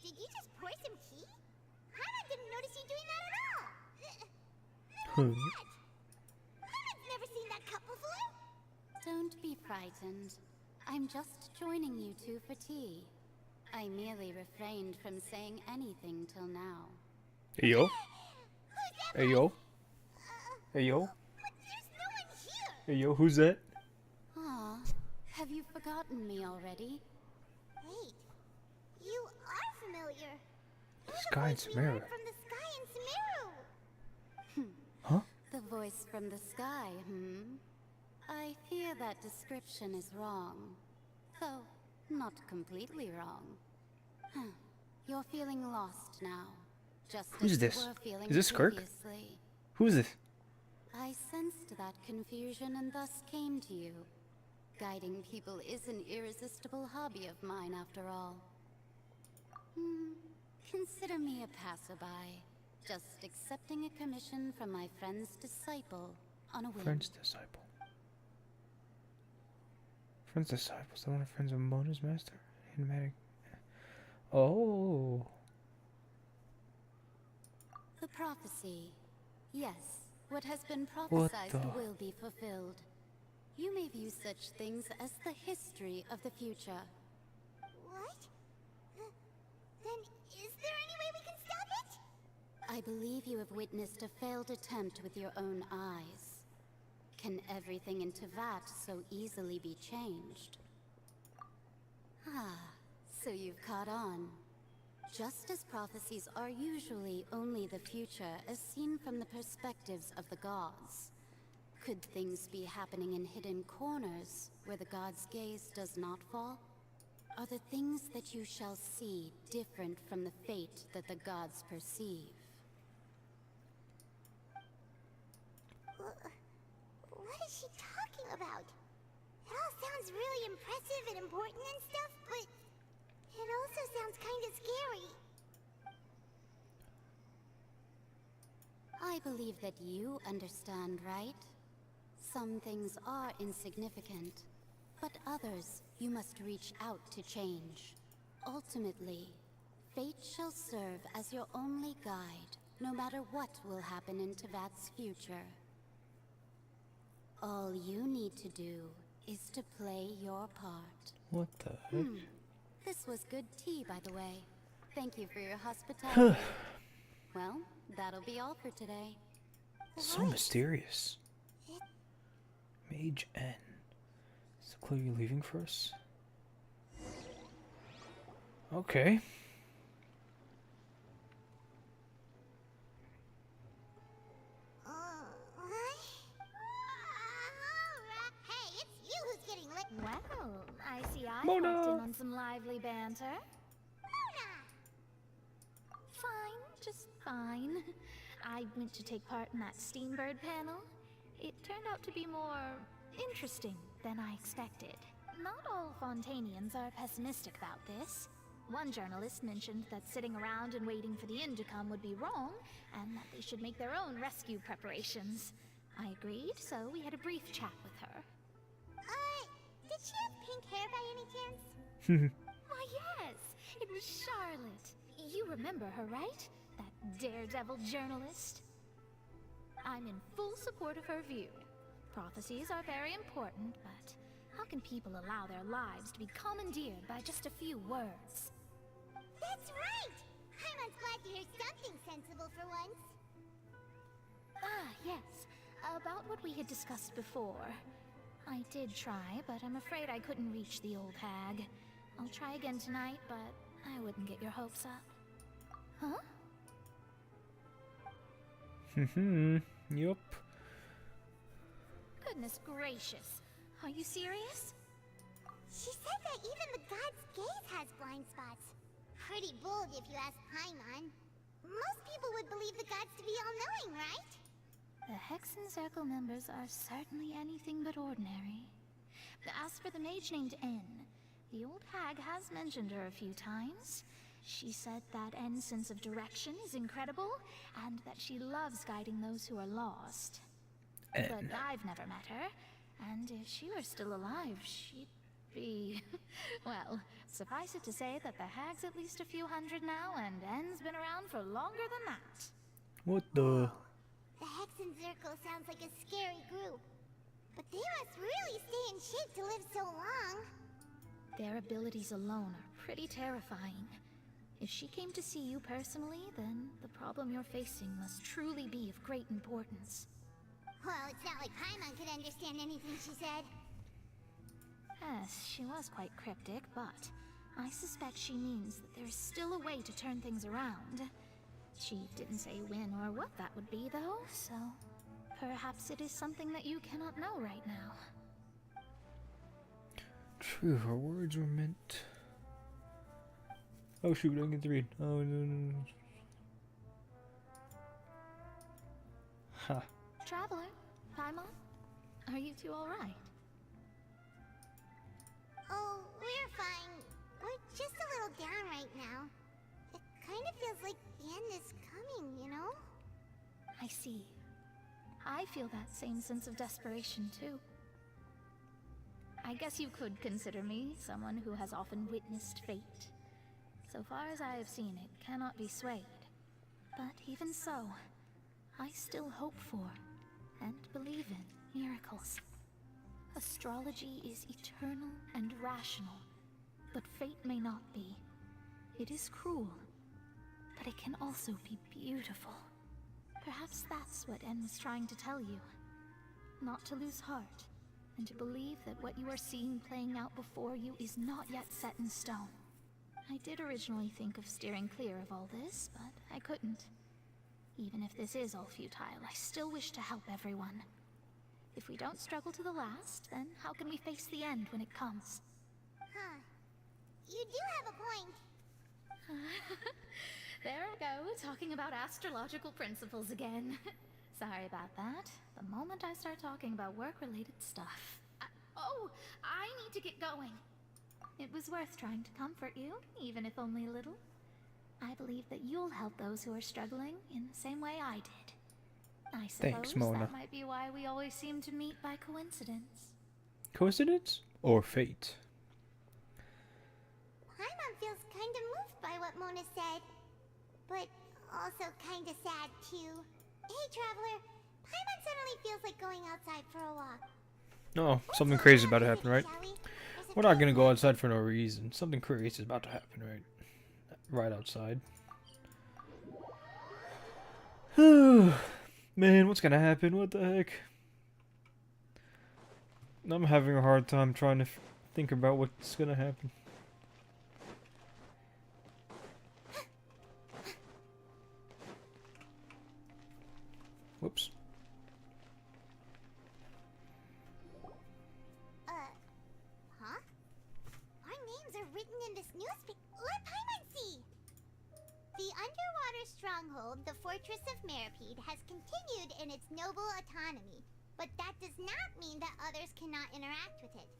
Did you just pour some tea? Hyman didn't notice you doing that at all. Hyman's never seen that cup before. Don't be frightened. I'm just joining you two for tea. I merely refrained from saying anything till now. Hey yo. Hey yo. Hey yo. Hey yo, who's that? Aw, have you forgotten me already? Wait, you are familiar. Sky and Samara. From the sky in Sumeru. Huh? The voice from the sky, I fear that description is wrong. Though, not completely wrong. You're feeling lost now. Just Who's as this? you were feeling Is this Kirk? previously. Who's this? I sensed that confusion and thus came to you. Guiding people is an irresistible hobby of mine, after all. Consider me a passerby, just accepting a commission from my friend's disciple on a whim. Friend's disciple. Friend's disciple. Is that one of the friends of Mona's master? Animatic. Oh. The prophecy. Yes, what has been What prophesied the- will be fulfilled. You may view such things as the history of the future. What? Then is there any way we can stop it? I believe you have witnessed a failed attempt with your own eyes. Can everything in Tevat so easily be changed? So you've caught on. Justice prophecies are usually only the future as seen from the perspectives of the gods. Could things be happening in hidden corners where the gods' gaze does not fall? Are the things that you shall see different from the fate that the gods perceive? What is she talking about? It all sounds really impressive and important and stuff, but it also sounds kind of scary. I believe that you understand, right? Some things are insignificant, but others you must reach out to change. Ultimately, fate shall serve as your only guide, no matter what will happen in Teyvat's future. All you need to do is to play your part. What the heck? This was good tea, by the way. Thank you for your hospitality. Well, that'll be all for today. So mysterious. Mage N. Is it clear you're leaving for us? Okay. Hey, it's you who's getting lit. Well, I see I Mona. walked in on some lively banter. Fine, just fine. I went to take part in that Steambird panel. It turned out to be more interesting than I expected. Not all Fontainians are pessimistic about this. One journalist mentioned that sitting around and waiting for the end to come would be wrong, and that they should make their own rescue preparations. I agreed, so we had a brief chat with her. Did she have pink hair by any chance? Why, yes! It was Charlotte. You remember her, right? That daredevil journalist? I'm in full support of her view. Prophecies are very important, but how can people allow their lives to be commandeered by just a few words? That's right! Paimon's glad to hear something sensible for once. Ah, yes. About what we had discussed before. I did try, but I'm afraid I couldn't reach the old hag. I'll try again tonight, but I wouldn't get your hopes up. Huh? Yup. Goodness gracious. Are you serious? She said that even the god's gaze has blind spots. Pretty bold if you ask Paimon. Most people would believe the gods to be all-knowing, right? The Hexen Circle members are certainly anything but ordinary. As for the mage named N, the old hag has mentioned her a few times. She said that N's sense of direction is incredible, and that she loves guiding those who are lost. N. But I've never met her, and if she were still alive, she'd be... well, suffice it to say that the hag's at least a few hundred now, and N's been around for longer than that. What the... The Hexen Circle sounds like a scary group. But they must really stay in shape to live so long. Their abilities alone are pretty terrifying. If she came to see you personally, then the problem you're facing must truly be of great importance. Well, it's not like Paimon could understand anything she said. Yes, she was quite cryptic, but I suspect she means that there is still a way to turn things around. She didn't say when or what that would be, though, so perhaps it is something that you cannot know right now. True, her words were meant... Oh shoot, I don't get to read. Oh no. Ha. Traveler, Paimon, are you two alright? Oh, we're fine. We're just a little down right now. It kind of feels like the end is coming, you know? I see. I feel that same sense of desperation, too. I guess you could consider me someone who has often witnessed fate. So far as I have seen, it cannot be swayed. But even so, I still hope for, and believe in, miracles. Astrology is eternal and rational, but fate may not be. It is cruel, but it can also be beautiful. Perhaps that's what En was trying to tell you. Not to lose heart, and to believe that what you are seeing playing out before you is not yet set in stone. I did originally think of steering clear of all this, but I couldn't. Even if this is all futile, I still wish to help everyone. If we don't struggle to the last, then how can we face the end when it comes? Huh. You do have a point. There I go, talking about astrological principles again. Sorry about that. The moment I start talking about work-related stuff. I need to get going. It was worth trying to comfort you, even if only a little. I believe that you'll help those who are struggling in the same way I did. I suppose Thanks, Mona. that might be why we always seem to meet by coincidence. Coincidence or fate? Paimon feels kinda moved by what Mona said. But also kinda sad, too. Hey, Traveler. Paimon suddenly feels like going outside for a walk. Oh, something crazy is about to happen, right? We're not gonna go outside for no reason. Something crazy is about to happen, right? Right outside. Man, what's gonna happen? What the heck? I'm having a hard time trying to think about what's gonna happen. Whoops. Huh? Our names are written in this newspaper. Let Paimon see! The underwater stronghold, the Fortress of Meripede, has continued in its noble autonomy, but that does not mean that others cannot interact with it.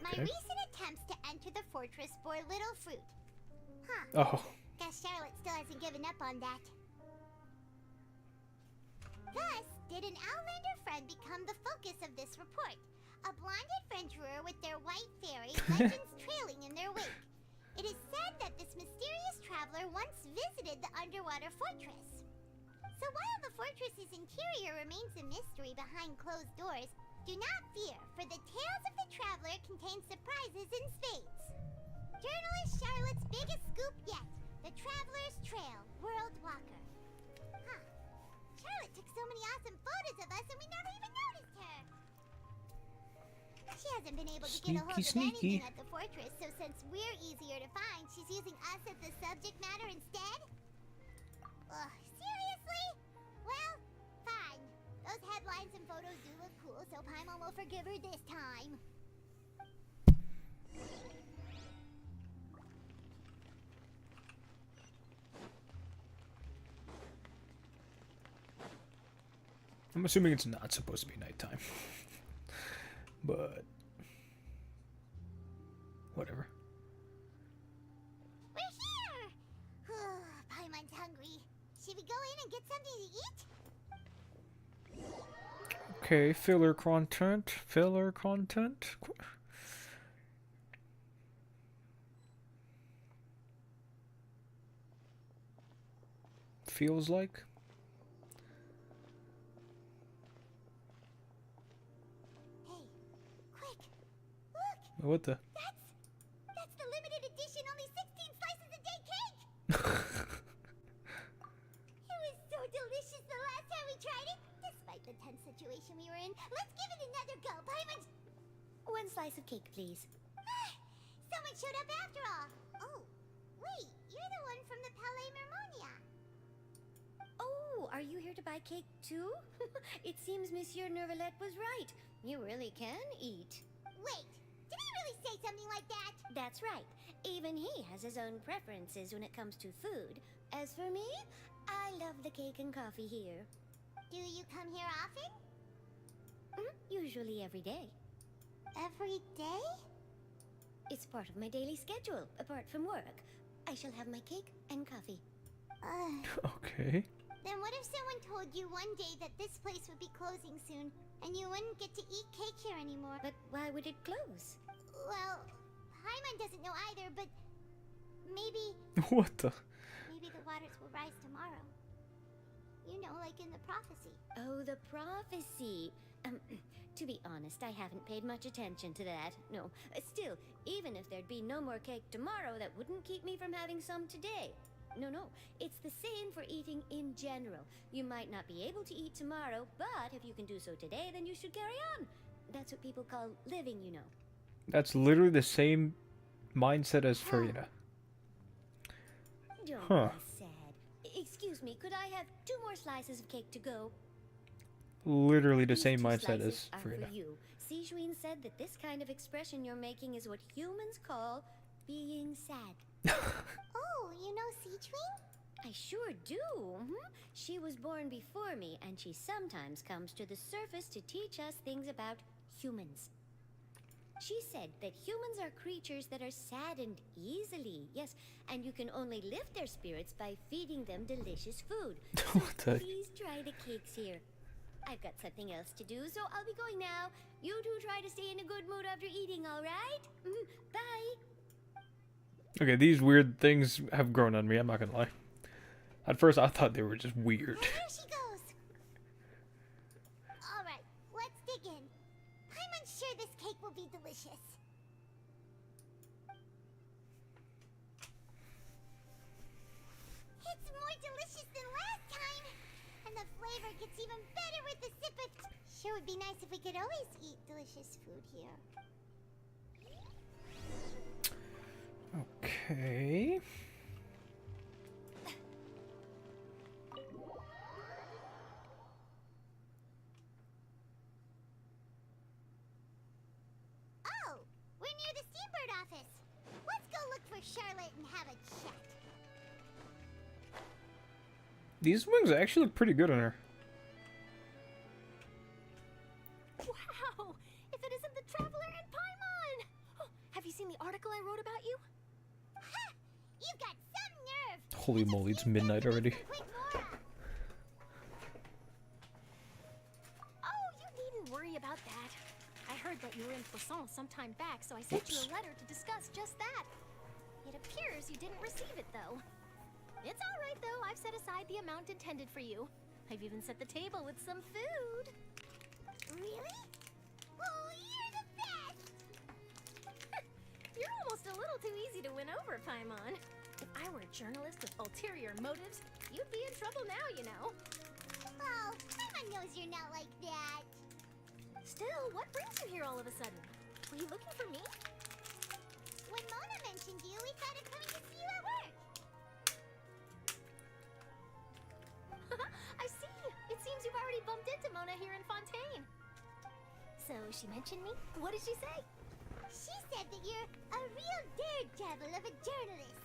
My recent attempts to enter the fortress bore little fruit. Huh. Oh. Guess Charlotte still hasn't given up on that. Thus, did an Outlander friend become the focus of this report? A blonde adventurer with their white fairy, legends trailing in their wake. It is said that this mysterious traveler once visited the underwater fortress. So while the fortress's interior remains a mystery behind closed doors, do not fear, for the tales of the traveler contain surprises in spades. Journalist Charlotte's biggest scoop yet, the Traveler's Trail, World Walker. Huh. Charlotte took so many awesome photos of us and we never even noticed her. She hasn't been able to get a hold of anything at the fortress, so since we're easier to find, she's using us as the subject matter instead? Ugh, seriously? Well, fine. Those headlines and photos do look cool, so Paimon will forgive her this time. I'm assuming it's not supposed to be nighttime. But whatever. We're here! Paimon's hungry. Should we go in and get something to eat? Okay, filler content. Filler content. Feels like. What the? That's the limited edition, only 16 slices a day cake! It was so delicious the last time we tried it. Despite the tense situation we were in, let's give it another go. Paimon's... 1 slice of cake, please. Someone showed up after all. Oh, wait, you're the one from the Palais Mermonia. Oh, are you here to buy cake too? It seems Monsieur Neuvillette was right. You really can eat. Wait. Did he really say something like that? That's right. Even he has his own preferences when it comes to food. As for me, I love the cake and coffee here. Do you come here often? Usually every day. Every day? It's part of my daily schedule, apart from work. I shall have my cake and coffee. Okay. Then what if someone told you one day that this place would be closing soon, and you wouldn't get to eat cake here anymore? But why would it close? Well, Paimon doesn't know either, but maybe... What the? Maybe the waters will rise tomorrow. You know, like in the prophecy. Oh, the prophecy. To be honest, I haven't paid much attention to that. No, still, even if there'd be no more cake tomorrow, that wouldn't keep me from having some today. No, it's the same for eating in general. You might not be able to eat tomorrow, but if you can do so today, then you should carry on. That's what people call living, you know. That's literally the same Mindset as Furina. Don't Huh. be sad. Excuse me, could I have 2 more slices of cake to go? Literally the These same 2 mindset slices as are Furina. for you. Sijun said that this kind of expression you're making is what humans call being sad. Oh, you know Sichuan? I sure do. She was born before me, and she sometimes comes to the surface to teach us things about humans. She said that humans are creatures that are saddened easily, yes, and you can only lift their spirits by feeding them delicious food. So What the heck? please try the cakes here. I've got something else to do, so I'll be going now. You two try to stay in a good mood after eating, all right? Bye. Okay, these weird things have grown on me, I'm not gonna lie. At first I thought they were just weird. There she goes. All right, let's dig in. I'm sure this cake will be delicious. It's more delicious than last time, and the flavor gets even better with the sip of. Sure would be nice if we could always eat delicious food here. Okay. Oh, we're near the Steambird office. Let's go look for Charlotte and have a chat. These wings actually look pretty good on her. Wow! If it isn't the Traveler and Paimon! Oh, have you seen the article I wrote about you? Ha! You've got some nerve. Holy moly, it's midnight already. Oh, you needn't worry about that. I heard that you were in Poisson some time back, so I sent you a letter to discuss just that. It appears you didn't receive it, though. It's all right, though. I've set aside the amount intended for you. I've even set the table with some food. Really? Oh, you're the best! You're almost a little too easy to win over, Paimon. If I were a journalist with ulterior motives, you'd be in trouble now, you know. Oh, Paimon knows you're not like that. Still, what brings you here all of a sudden? Were you looking for me? When Mona mentioned you, we thought of coming to see you at work. I see. It seems you've already bumped into Mona here in Fontaine. So she mentioned me? What did she say? She said that you're a real daredevil of a journalist.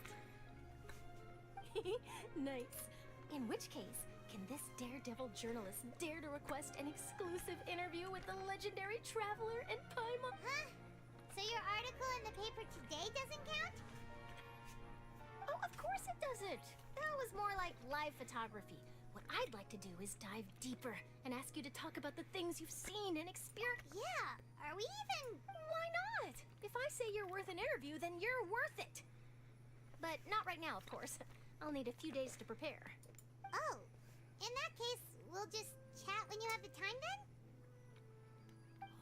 Nice. In which case, can this daredevil journalist dare to request an exclusive interview with the legendary Traveler and Paimon? Huh? So your article in the paper today doesn't count? Oh, of course it doesn't. That was more like live photography. What I'd like to do is dive deeper and ask you to talk about the things you've seen and experienced. Yeah, are we even... Why not? If I say you're worth an interview, then you're worth it. But not right now, of course. I'll need a few days to prepare. Oh, in that case, we'll just chat when you have the time then?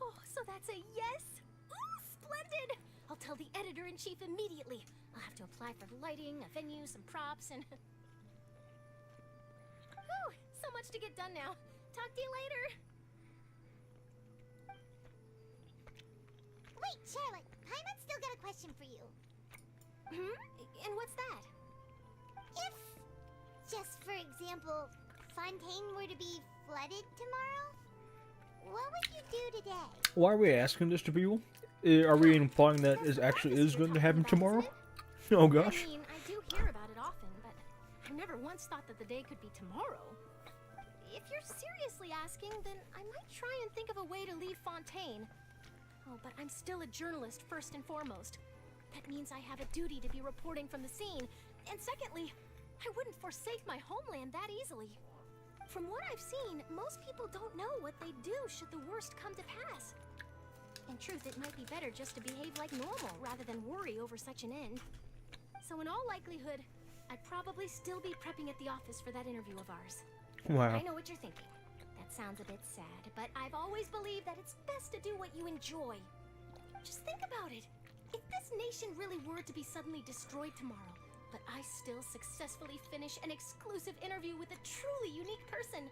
Oh, so that's a yes? Ooh, splendid! I'll tell the editor-in-chief immediately. I'll have to apply for lighting, a venue, some props, and... Whew, so much to get done now. Talk to you later. Wait, Charlotte, Paimon's still got a question for you. And what's that? If, just for example, Fontaine were to be flooded tomorrow, what would you do today? Why are we asking this to people? Are we implying that it actually is going to happen tomorrow? Oh gosh. I mean, I do hear about it often, but I never once thought that the day could be tomorrow. If you're seriously asking, then I might try and think of a way to leave Fontaine. Oh, but I'm still a journalist first and foremost. That means I have a duty to be reporting from the scene. And secondly, I wouldn't forsake my homeland that easily. From what I've seen, most people don't know what they'd do should the worst come to pass. In truth, it might be better just to behave like normal rather than worry over such an end. So in all likelihood, I'd probably still be prepping at the office for that interview of ours. Wow. I know what you're thinking. That sounds a bit sad, but I've always believed that it's best to do what you enjoy. Just think about it. If this nation really were to be suddenly destroyed tomorrow, but I still successfully finish an exclusive interview with a truly unique person,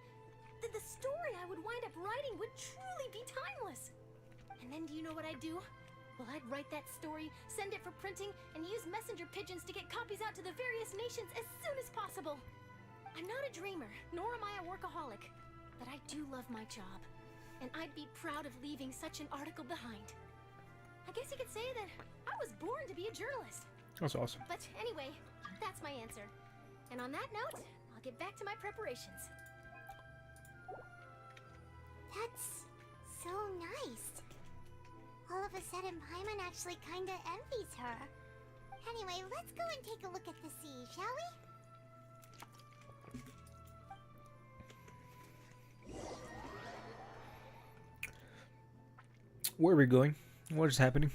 then the story I would wind up writing would truly be timeless. And then do you know what I'd do? Well, I'd write that story, send it for printing, and use messenger pigeons to get copies out to the various nations as soon as possible. I'm not a dreamer, nor am I a workaholic, but I do love my job, and I'd be proud of leaving such an article behind. I guess you could say that I was born to be a journalist. That's awesome. But anyway, that's my answer. And on that note, I'll get back to my preparations. That's so nice. All of a sudden, Paimon actually kinda envies her. Anyway, let's go and take a look at the sea, shall we? Where are we going? What is happening?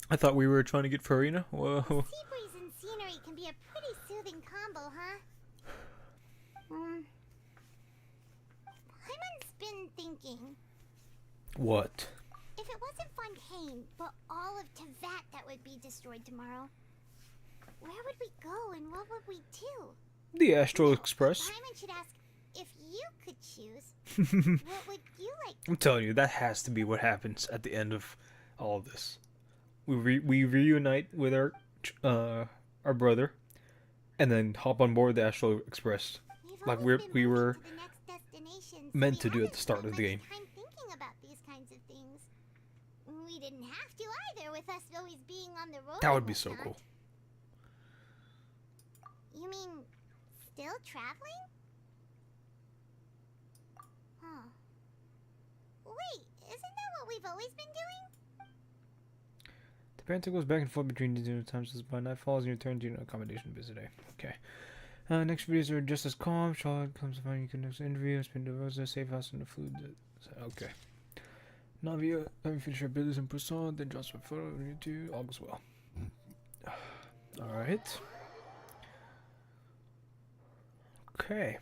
I thought we were trying to get Furina. Whoa. Sea breeze and scenery can be a pretty soothing combo, huh? Paimon's been thinking. What? If it wasn't Fontaine, but all of Tevat that would be destroyed tomorrow, where would we go and what would we do? The Astral Express. Paimon should ask if you could choose. What would you like? I'm telling you, that has to be what happens at the end of all of this. We reunite with our brother, and then hop on board the Astral Express, like we were meant to do at the start of the game. Thinking about these kinds of things. We didn't have to either, with us always being on the road. That would be so cool. You mean still traveling? Huh. Wait, isn't that what we've always been doing? The Panther goes back and forth between these two times as by nightfall and you return to your accommodation today. Okay. Next videos are just as calm. Charlotte comes to find you can next interview. Spin the Rosa, safe house, and the food. Okay. Navia, having finished her business in Poisson, then drops my photo on YouTube. All goes well. Alright. Okay.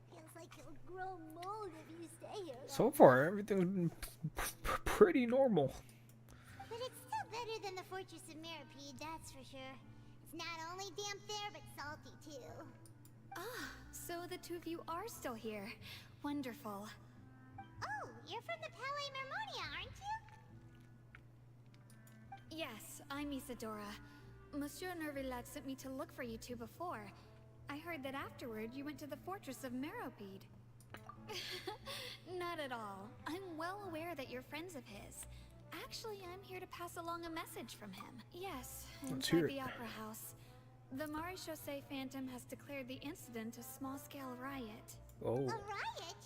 Feels like you'll grow mold if you stay here. So far, everything's been pretty normal. But it's still better than the Fortress of Mirapede, that's for sure. It's not only damp there, but salty too. Ah, so the two of you are still here. Wonderful. Oh, you're from the Palais Mermonia, aren't you? Yes, I'm Isadora. Monsieur Nervillat sent me to look for you two before. I heard that afterward you went to the Fortress of Meropide. Not at all. I'm well aware that you're friends of his. Actually, I'm here to pass along a message from him. Yes, inside the Opera House. The Maréchaussée Phantom has declared the incident a small-scale riot. Oh. A riot?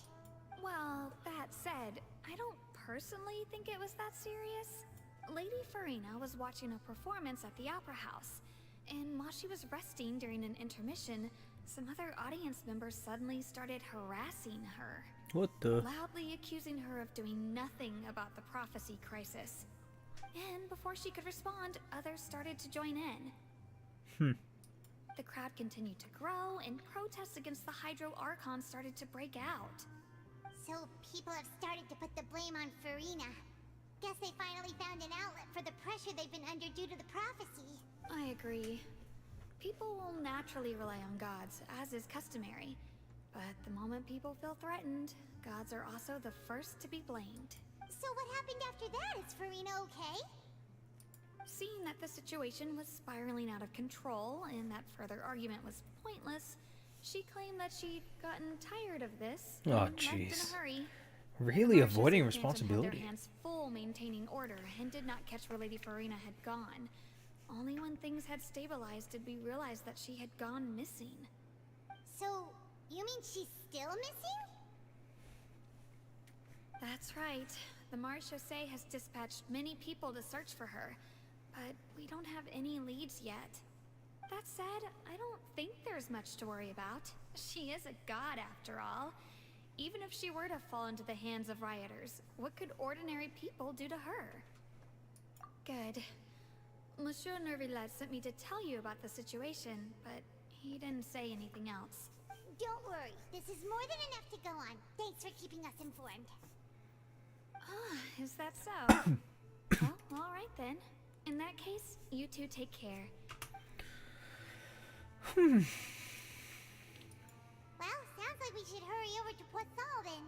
Well, that said, I don't personally think it was that serious. Lady Furina was watching a performance at the Opera House, and while she was resting during an intermission, some other audience members suddenly started harassing her. What the? Loudly accusing her of doing nothing about the prophecy crisis. And before she could respond, others started to join in. The crowd continued to grow, and protests against the Hydro Archon started to break out. So people have started to put the blame on Furina. Guess they finally found an outlet for the pressure they've been under due to the prophecy. I agree. People will naturally rely on gods, as is customary. But the moment people feel threatened, gods are also the first to be blamed. So what happened after that? Is Furina okay? Seeing that the situation was spiraling out of control and that further argument was pointless, she claimed that she'd gotten tired of this and left in a hurry. Really The avoiding Maréchaussée Phantom had responsibility. their hands full maintaining order and did not catch where Lady Furina had gone. Only when things had stabilized did we realize that she had gone missing. So, you mean she's still missing? That's right. The Maréchaussée has dispatched many people to search for her, but we don't have any leads yet. That said, I don't think there's much to worry about. She is a god after all. Even if she were to fall into the hands of rioters, what could ordinary people do to her? Good. Monsieur Nervillat sent me to tell you about the situation, but he didn't say anything else. Don't worry, this is more than enough to go on. Thanks for keeping us informed. Ah, is that so? Well, alright then. In that case, you two take care. Well, sounds like we should hurry over to Poisson then.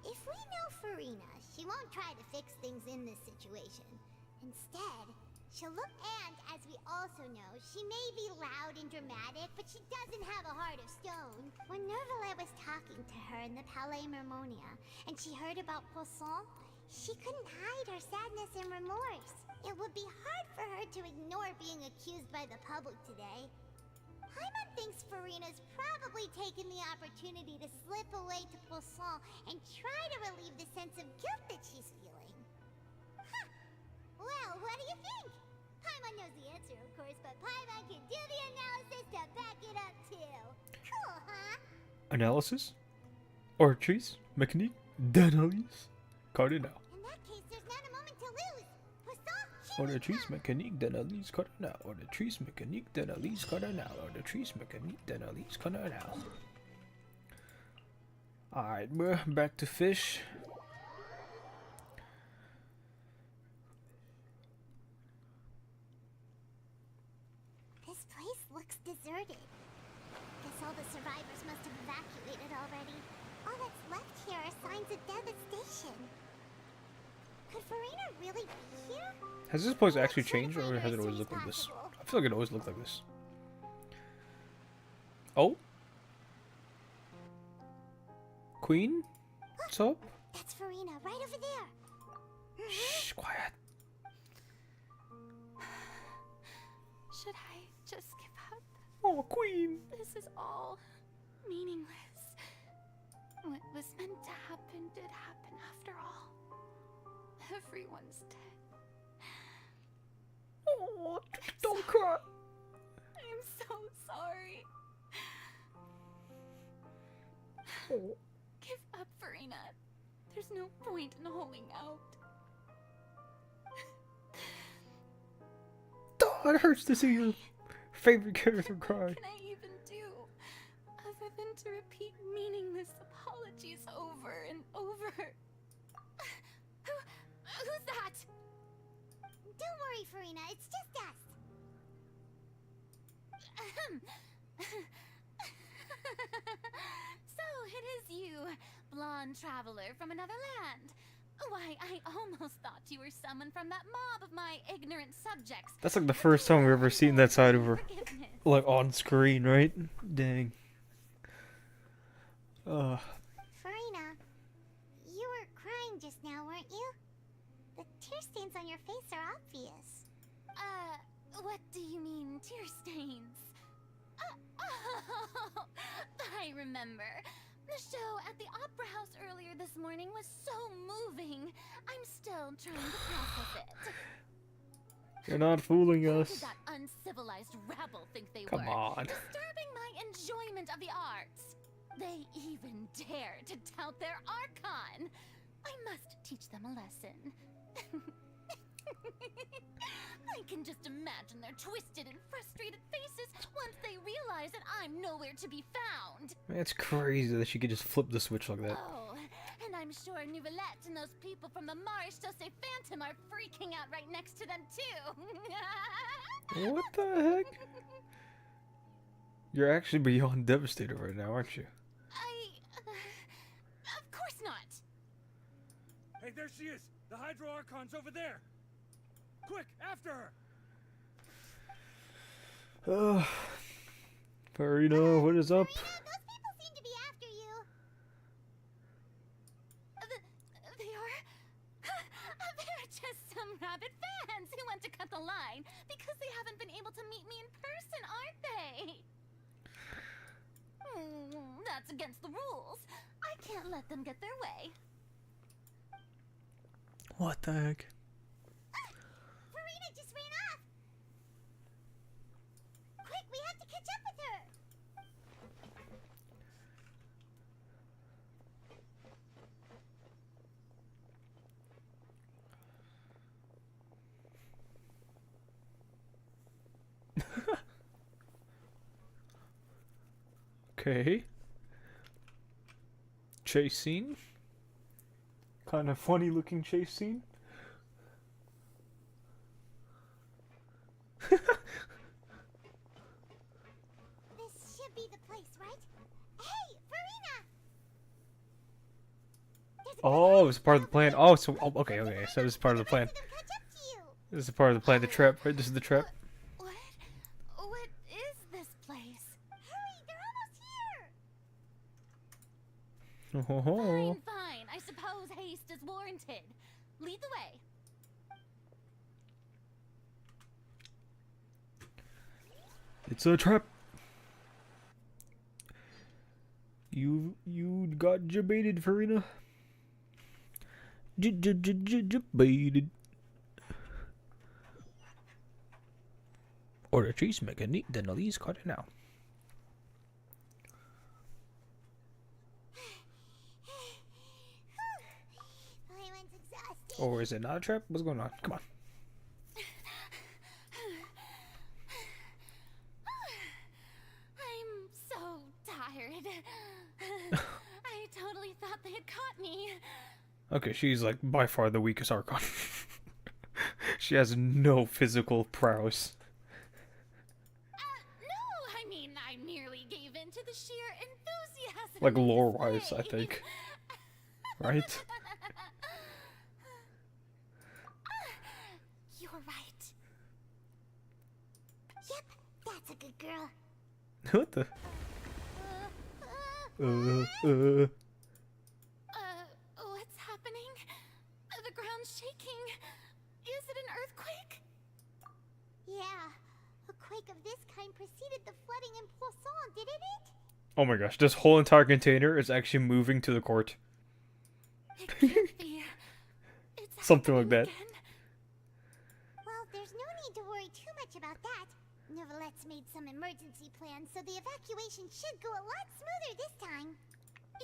If we know Furina, she won't try to fix things in this situation. Instead, she'll look, and as we also know, she may be loud and dramatic, but she doesn't have a heart of stone. When Nervalet was talking to her in the Palais Mermonia, and she heard about Poisson, she couldn't hide her sadness and remorse. It would be hard for her to ignore being accused by the public today. Paimon thinks Furina's probably taken the opportunity to slip away to Poisson and try to relieve the sense of guilt that she's feeling. Huh. Well, what do you think? Paimon knows the answer, of course, but Paimon can do the analysis to back it up too. Cool, huh? Analysis? Archeries? Mechanique? D'analyse? Cardinal. In that case, there's not a moment to lose. Archeries, mécanique, d'analyse, cardinal. Archeries, mécanique, d'analyse, cardinal. Archeries, mécanique, d'analyse, cardinal. Alright, we're back to fish. This place looks deserted. Guess all the survivors must have evacuated already. All that's left here are signs of devastation. Could Furina really be here? Has this place actually changed, or has it always looked like this? I feel like it always looked like this. Oh? Queen? What's up? That's Furina, right over there. Shh, quiet. Should I just give up? Oh, Queen! This is all meaningless. What was meant to happen did happen after all. Everyone's dead. Oh, don't cry. I'm so sorry. Oh. Give up, Furina. There's no point in holding out. Oh, it hurts to see your favorite character cry. What can I even do other than to repeat meaningless apologies over and over? Who's that? Don't worry, Furina. It's just us. So it is you, blonde traveler from another land. Why, I almost thought you were someone from that mob of my ignorant subjects. That's like the first time we've ever seen that side of her. Like on screen, right? Dang. Furina, you were crying just now, weren't you? The tear stains on your face are obvious. What do you mean, tear stains? Oh, I remember. The show at the Opera House earlier this morning was so moving. I'm still trying to process it. You're not fooling Who us. did that uncivilized rabble think they Come were? on. Disturbing my enjoyment of the arts. They even dare to tout their ARCHON. I must teach them a lesson. I can just imagine their twisted and frustrated faces once they realize that I'm nowhere to be found. It's crazy that she could just flip the switch like that. Oh, and I'm sure Nouvellette and those people from the Marsh Chaussee Phantom are freaking out right next to them too. What the heck? You're actually beyond devastated right now, aren't you? Of course not. Hey, there she is! The Hydro Archon's over there! Quick, after her! Furina, what is up? Furina, those people seem to be after you. They are? They're just some rabid fans who want to cut the line because they haven't been able to meet me in person, aren't they? That's against the rules. I can't let them get their way. What the heck? Furina just ran off. Quick, we have to catch up with her. Okay. Chase scene. Kind of funny looking chase scene. This should be the place, right? Hey, Furina! There's Oh, it's part of the plan. Oh, so okay, okay. So this is part of the plan. This is part of the plan. The trap, right? This is the trap. What is this place? Hurry, they're almost here! Oh, ho, ho. Fine. I suppose haste is warranted. Lead the way. It's a trap. You got jebaited, Furina. Jebaited. Or the cheese maker neat than at least cut it now. Or is it not a trap? What's going on? Come on. I'm so tired. I totally thought they had caught me. Okay, she's like by far the weakest Archon. She has no physical prowess. No, I mean, I merely gave in to the sheer enthusiasm. Like lore-wise, I think. Right? You're right. Yep, that's a good girl. What the? What's happening? The ground's shaking. Is it an earthquake? Yeah, a quake of this kind preceded the flooding in Poisson, didn't it? Oh my gosh, this whole entire container is actually moving to the court. It can't be. It's Something like that. Well, there's no need to worry too much about that. Neverlette's made some emergency plans, so the evacuation should go a lot smoother this time.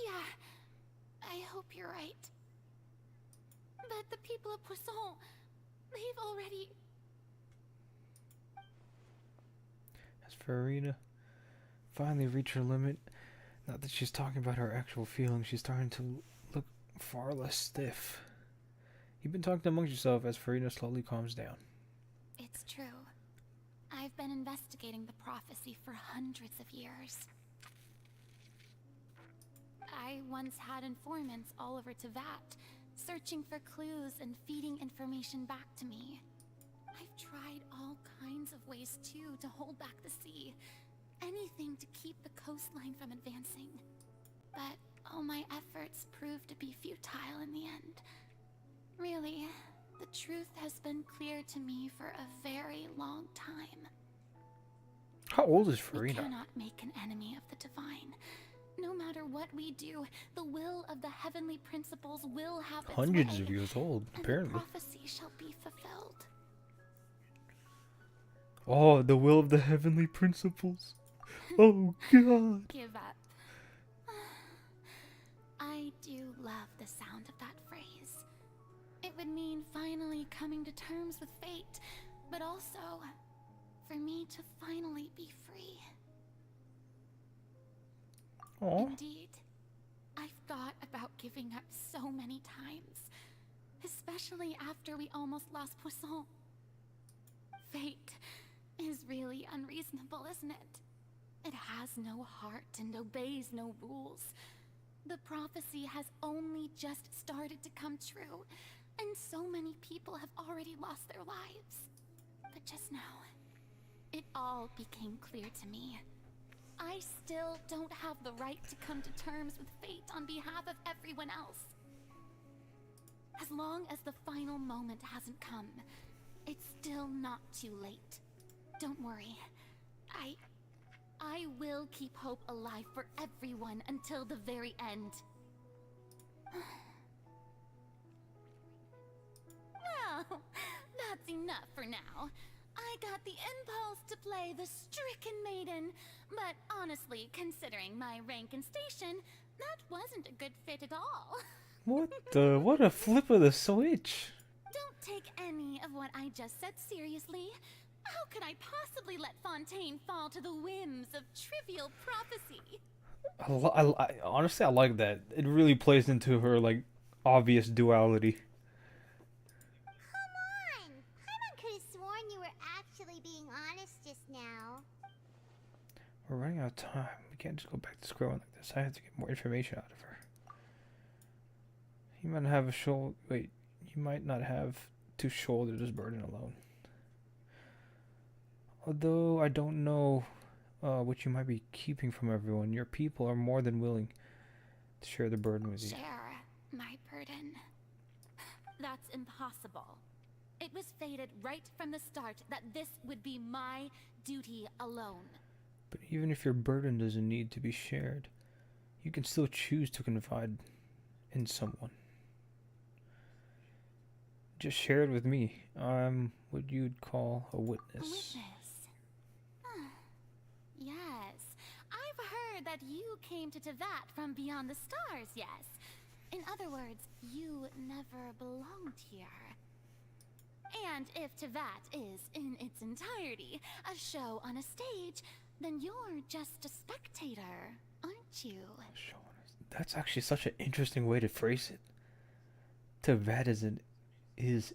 Yeah, I hope you're right. But the people of Poisson, they've already... As Furina finally reached her limit, not that she's talking about her actual feelings, she's starting to look far less stiff. You've been talking amongst yourself as Furina slowly calms down. It's true. I've been investigating the prophecy for hundreds of years. I once had informants all over Tevat, searching for clues and feeding information back to me. I've tried all kinds of ways too to hold back the sea. Anything to keep the coastline from advancing. But all my efforts proved to be futile in the end. Really, the truth has been clear to me for a very long time. How old is We Furina? cannot make an enemy of the divine. No matter what we do, the will of the heavenly principles will have its Hundreds way, of years old, and apparently. the prophecy shall be fulfilled. Oh, the will of the heavenly principles. Oh god. Give up. I do love the sound of that phrase. It would mean finally coming to terms with fate, but also for me to finally be free. Aww. Indeed, I've thought about giving up so many times, especially after we almost lost Poisson. Fate is really unreasonable, isn't it? It has no heart and obeys no rules. The prophecy has only just started to come true, and so many people have already lost their lives. But just now, it all became clear to me. I still don't have the right to come to terms with fate on behalf of everyone else. As long as the final moment hasn't come, it's still not too late. Don't worry. I will keep hope alive for everyone until the very end. Well, that's enough for now. I got the impulse to play the stricken maiden, but honestly, considering my rank and station, that wasn't a good fit at all. What the? What a flip of the switch. Don't take any of what I just said seriously. How could I possibly let Fontaine fall to the whims of trivial prophecy? Honestly, I like that. It really plays into her, like, obvious duality. Come on! Paimon could have sworn you were actually being honest just now. We're running out of time. We can't just go back to square one like this. I have to get more information out of her. You might not have a shoulder. Wait, you might not have to shoulder this burden alone. Although I don't know what you might be keeping from everyone, your people are more than willing to share the burden with you. Share my burden. That's impossible. It was fated right from the start that this would be my duty alone. But even if your burden doesn't need to be shared, you can still choose to confide in someone. Just share it with me. I'm what you'd call a witness. A witness? Yes. I've heard that you came to Tevat from beyond the stars, yes. In other words, you never belonged here. And if Tevat is, in its entirety, a show on a stage, then you're just a spectator, aren't you? That's actually such an interesting way to phrase it. Tevat is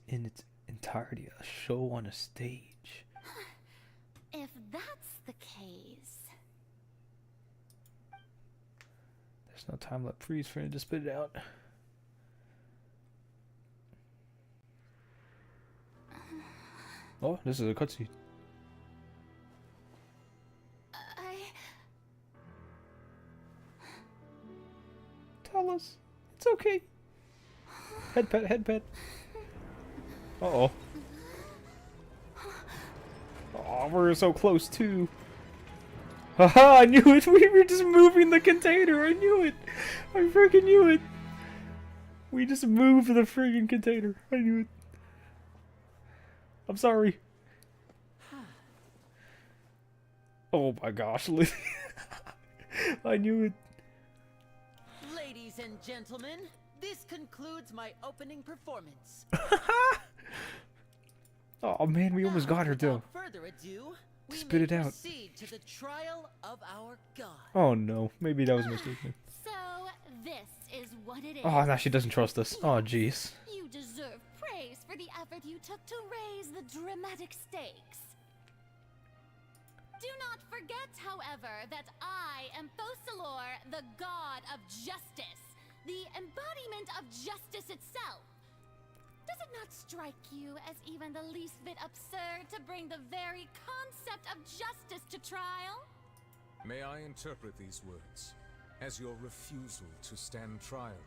in its entirety a show on a stage. If that's the case... There's no time left. Freeze for him to spit it out. Oh, this is a cutscene. Tell us. It's okay. Head pet, head pet. Uh-oh. Oh, we're so close too. Haha, I knew it! We were just moving the container! I knew it! I freaking knew it! We just moved the friggin' container. I knew it. I'm sorry. Oh my gosh, I knew it. Ladies and gentlemen, this concludes my opening performance. Oh man, we almost got her though. Without further ado, we Spit may it out. proceed to the trial of our god. Oh no, maybe that was mistaken. So, this is what it is. Oh, now she doesn't trust us. Oh jeez. You deserve praise for the effort you took to raise the dramatic stakes. Do not forget, however, that I am Focalor, the god of justice, the embodiment of justice itself. Does it not strike you as even the least bit absurd to bring the very concept of justice to trial? May I interpret these words as your refusal to stand trial?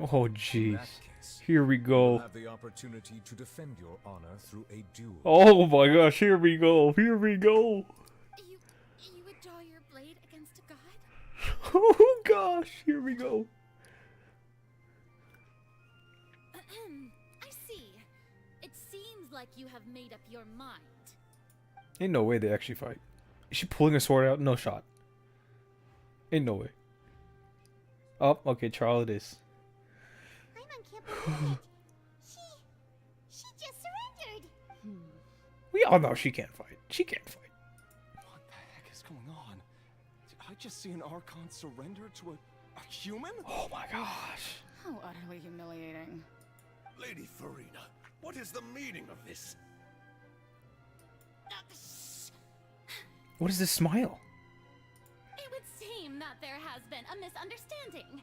Oh jeez. Here we go. You'll have the opportunity to defend your honor through a duel. Oh my gosh, here we go. Here we go. You would draw your blade against a god? Oh gosh, here we go. I see. It seems like you have made up your mind. Ain't no way they actually fight. Is she pulling a sword out? No shot. Ain't no way. Oh, okay, trial it is. She just surrendered. We all know she can't fight. She can't fight. What the heck is going on? Did I just see an Archon surrender to a human? Oh my gosh. How utterly humiliating. Lady Furina, what is the meaning of this? What is this smile? It would seem that there has been a misunderstanding.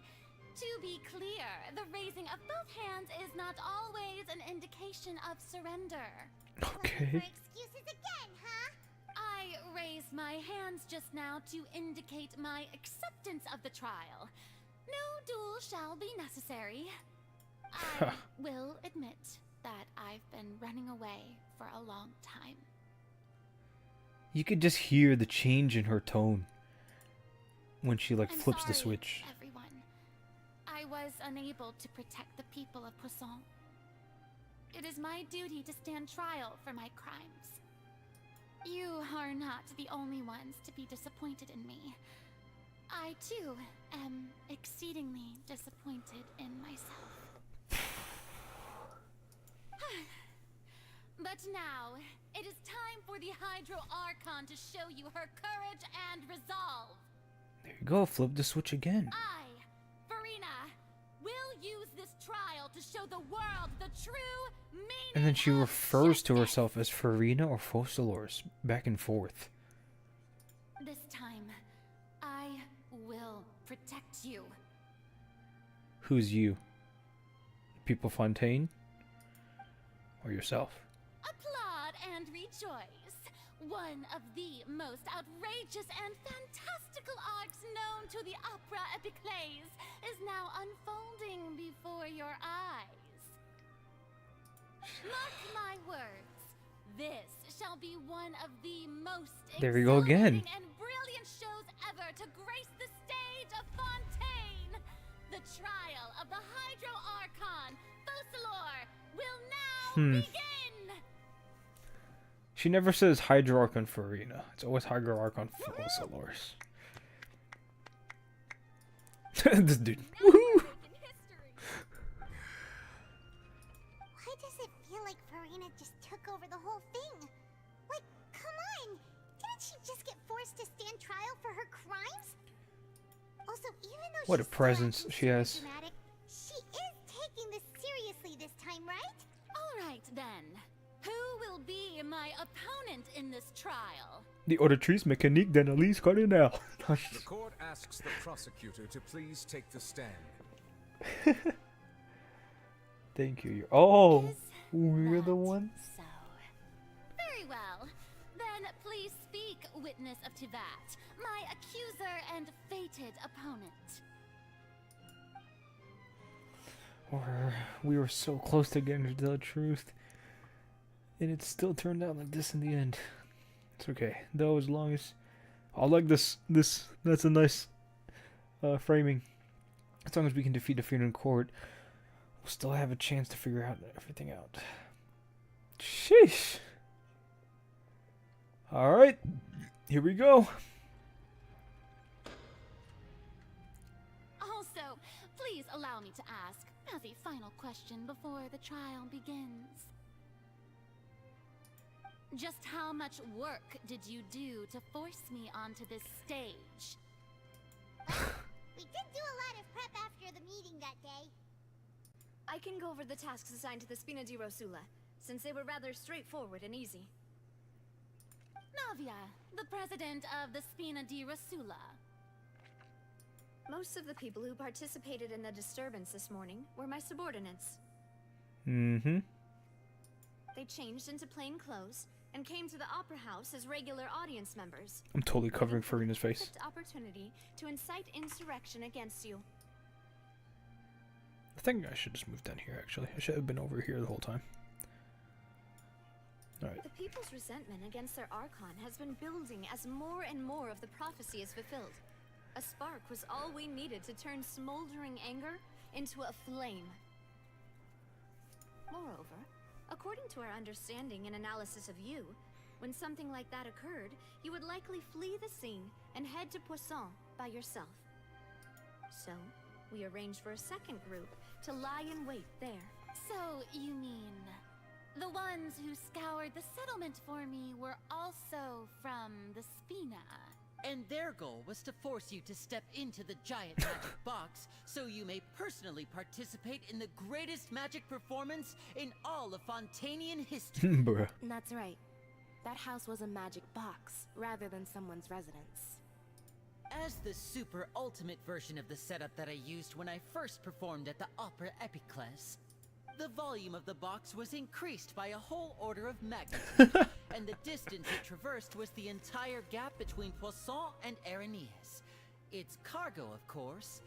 To be clear, the raising of both hands is not always an indication of surrender. Okay. Excuses again, huh? I raised my hands just now to indicate my acceptance of the trial. No duel shall be necessary. I will admit that I've been running away for a long time. You could just hear the change in her tone when she like flips the switch. Everyone. I was unable to protect the people of Poisson. It is my duty to stand trial for my crimes. You are not the only ones to be disappointed in me. I, too, am exceedingly disappointed in myself. But now, it is time for the Hydro Archon to show you her courage and resolve. There you go, flip the switch again. I, Furina, will use this trial to show the world the true meaning. And then she refers to herself as Furina or Focalor, back and forth. This time, I will protect you. Who's you? people Fontaine? Or yourself? Applaud and rejoice. One of the most outrageous and fantastical arcs known to the opera epiclese is now unfolding before your eyes. Mark my words, this shall be one of the most There we go again. exhilarating and brilliant shows ever to grace the stage of Fontaine. The trial of the Hydro Archon, Focalor, will now begin. She never says Hydroarch on Furina. It's always Hydroarch on Focalors. This dude. Woohoo! Why does it feel like Furina just took over the whole thing? Like, come on! Didn't she just get forced to stand trial for her crimes? Also, even though What a she's presence she has. dramatic, she is taking this seriously this time, right? All right then. Who will be my opponent in this trial? The auditrice mécanique d'Annalise Cardinal. The court asks the prosecutor to please take the stand. Thank you. Oh, we're the ones. Very well. Then please speak, witness of Tivat, my accuser and fated opponent. We were so close to getting to the truth. And it still turned out like this in the end. It's okay. Though, as long as... I like this. That's a nice framing. As long as we can defeat the Furina in court, we'll still have a chance to figure out everything out. Sheesh. Alright. Here we go. Also, please allow me to ask, as a final question before the trial begins. Just how much work did you do to force me onto this stage? We did do a lot of prep after the meeting that day. I can go over the tasks assigned to the Spina di Rosula, since they were rather straightforward and easy. Navia, the president of the Spina di Rosula. Most of the people who participated in the disturbance this morning were my subordinates. Mm-hmm. They changed into plain clothes and came to the Opera House as regular audience members. I'm totally covering Furina's face. Perfect opportunity to incite insurrection against you. I think I should just move down here, actually. I should have been over here the whole time. Alright. The people's resentment against their Archon has been building as more and more of the prophecy is fulfilled. A spark was all we needed to turn smoldering anger into a flame. Moreover, according to our understanding and analysis of you, when something like that occurred, you would likely flee the scene and head to Poisson by yourself. So, we arranged for a second group to lie in wait there. So, you mean, the ones who scoured the settlement for me were also from the Spina? And their goal was to force you to step into the giant magic box so you may personally participate in the greatest magic performance in all of Fontanian history. Bruh. That's right. That house was a magic box, rather than someone's residence. As the super ultimate version of the setup that I used when I first performed at the Opera Epiclese, the volume of the box was increased by a whole order of magnitude, and the distance it traversed was the entire gap between Poisson and Aranias. Its cargo, of course,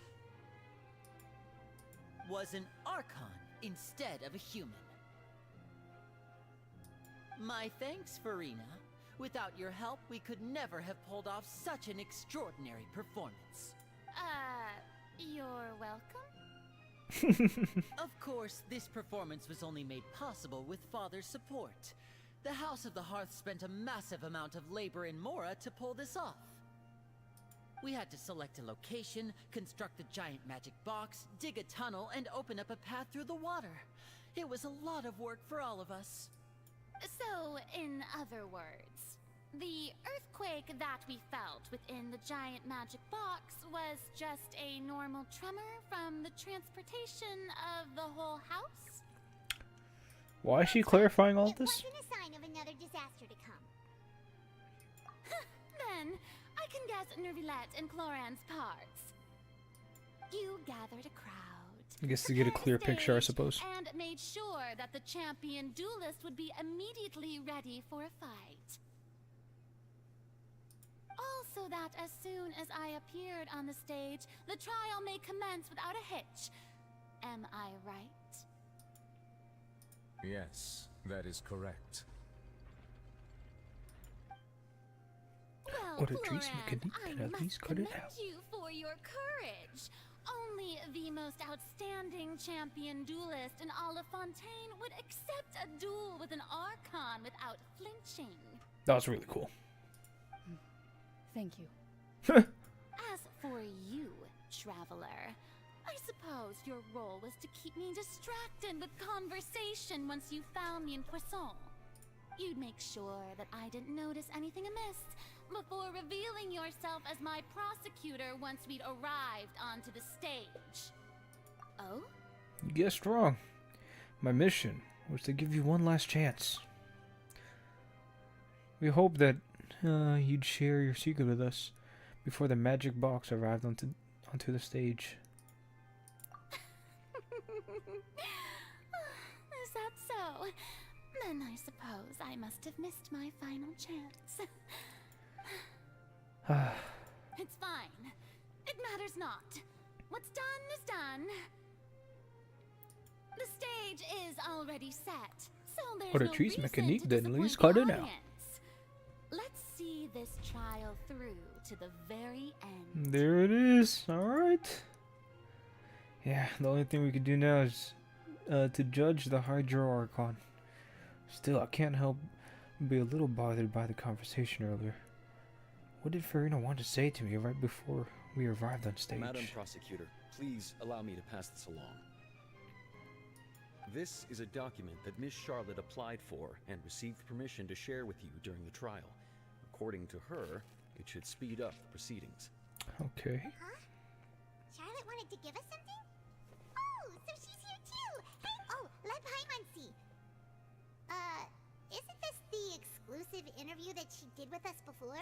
was an Archon instead of a human. My thanks, Furina. Without your help, we could never have pulled off such an extraordinary performance. You're welcome? Of course, this performance was only made possible with Father's support. The House of the Hearth spent a massive amount of labor in Mora to pull this off. We had to select a location, construct the giant magic box, dig a tunnel, and open up a path through the water. It was a lot of work for all of us. So, in other words, the earthquake that we felt within the giant magic box was just a normal tremor from the transportation of the whole house? Why is she clarifying all It this? wasn't a sign of another disaster to come. Then, I can guess Nervilette and Cloran's parts. You gathered a crowd, I guess to get a clear picture, I suppose. And made sure that the champion duelist would be immediately ready for a fight. Also that as soon as I appeared on the stage, the trial may commence without a hitch. Am I right? Yes, that is correct. Well, Floran, I must cut it commend out. you for your courage. Only the most outstanding champion duelist in all of Fontaine would accept a duel with an Archon without flinching. That was really cool. Thank you. As for you, traveler, I suppose your role was to keep me distracted with conversation once you found me in Poisson. You'd make sure that I didn't notice anything amiss before revealing yourself as my prosecutor once we'd arrived onto the stage. Oh? You guessed wrong. My mission was to give you one last chance. We hope that you'd share your secret with us before the magic box arrived onto the stage. Is that so? Then I suppose I must have missed my final chance. It's fine. It matters not. What's done is done. The stage is already set, so there's no Auditrice reason mécanique to d'Annelise disappoint the Cardinal. audience. Let's see this trial through to the very end. There it is. Alright. Yeah, the only thing we could do now is to judge the Hydro Archon. Still, I can't help be a little bothered by the conversation earlier. What did Furina want to say to me right before we arrived on stage? Madam Prosecutor, please allow me to pass this along. This is a document that Miss Charlotte applied for and received permission to share with you during the trial. According to her, it should speed up the proceedings. Okay. Huh? Charlotte wanted to give us something? Oh, so she's here too! Hey, oh, let Paimon see. Isn't this the exclusive interview that she did with us before?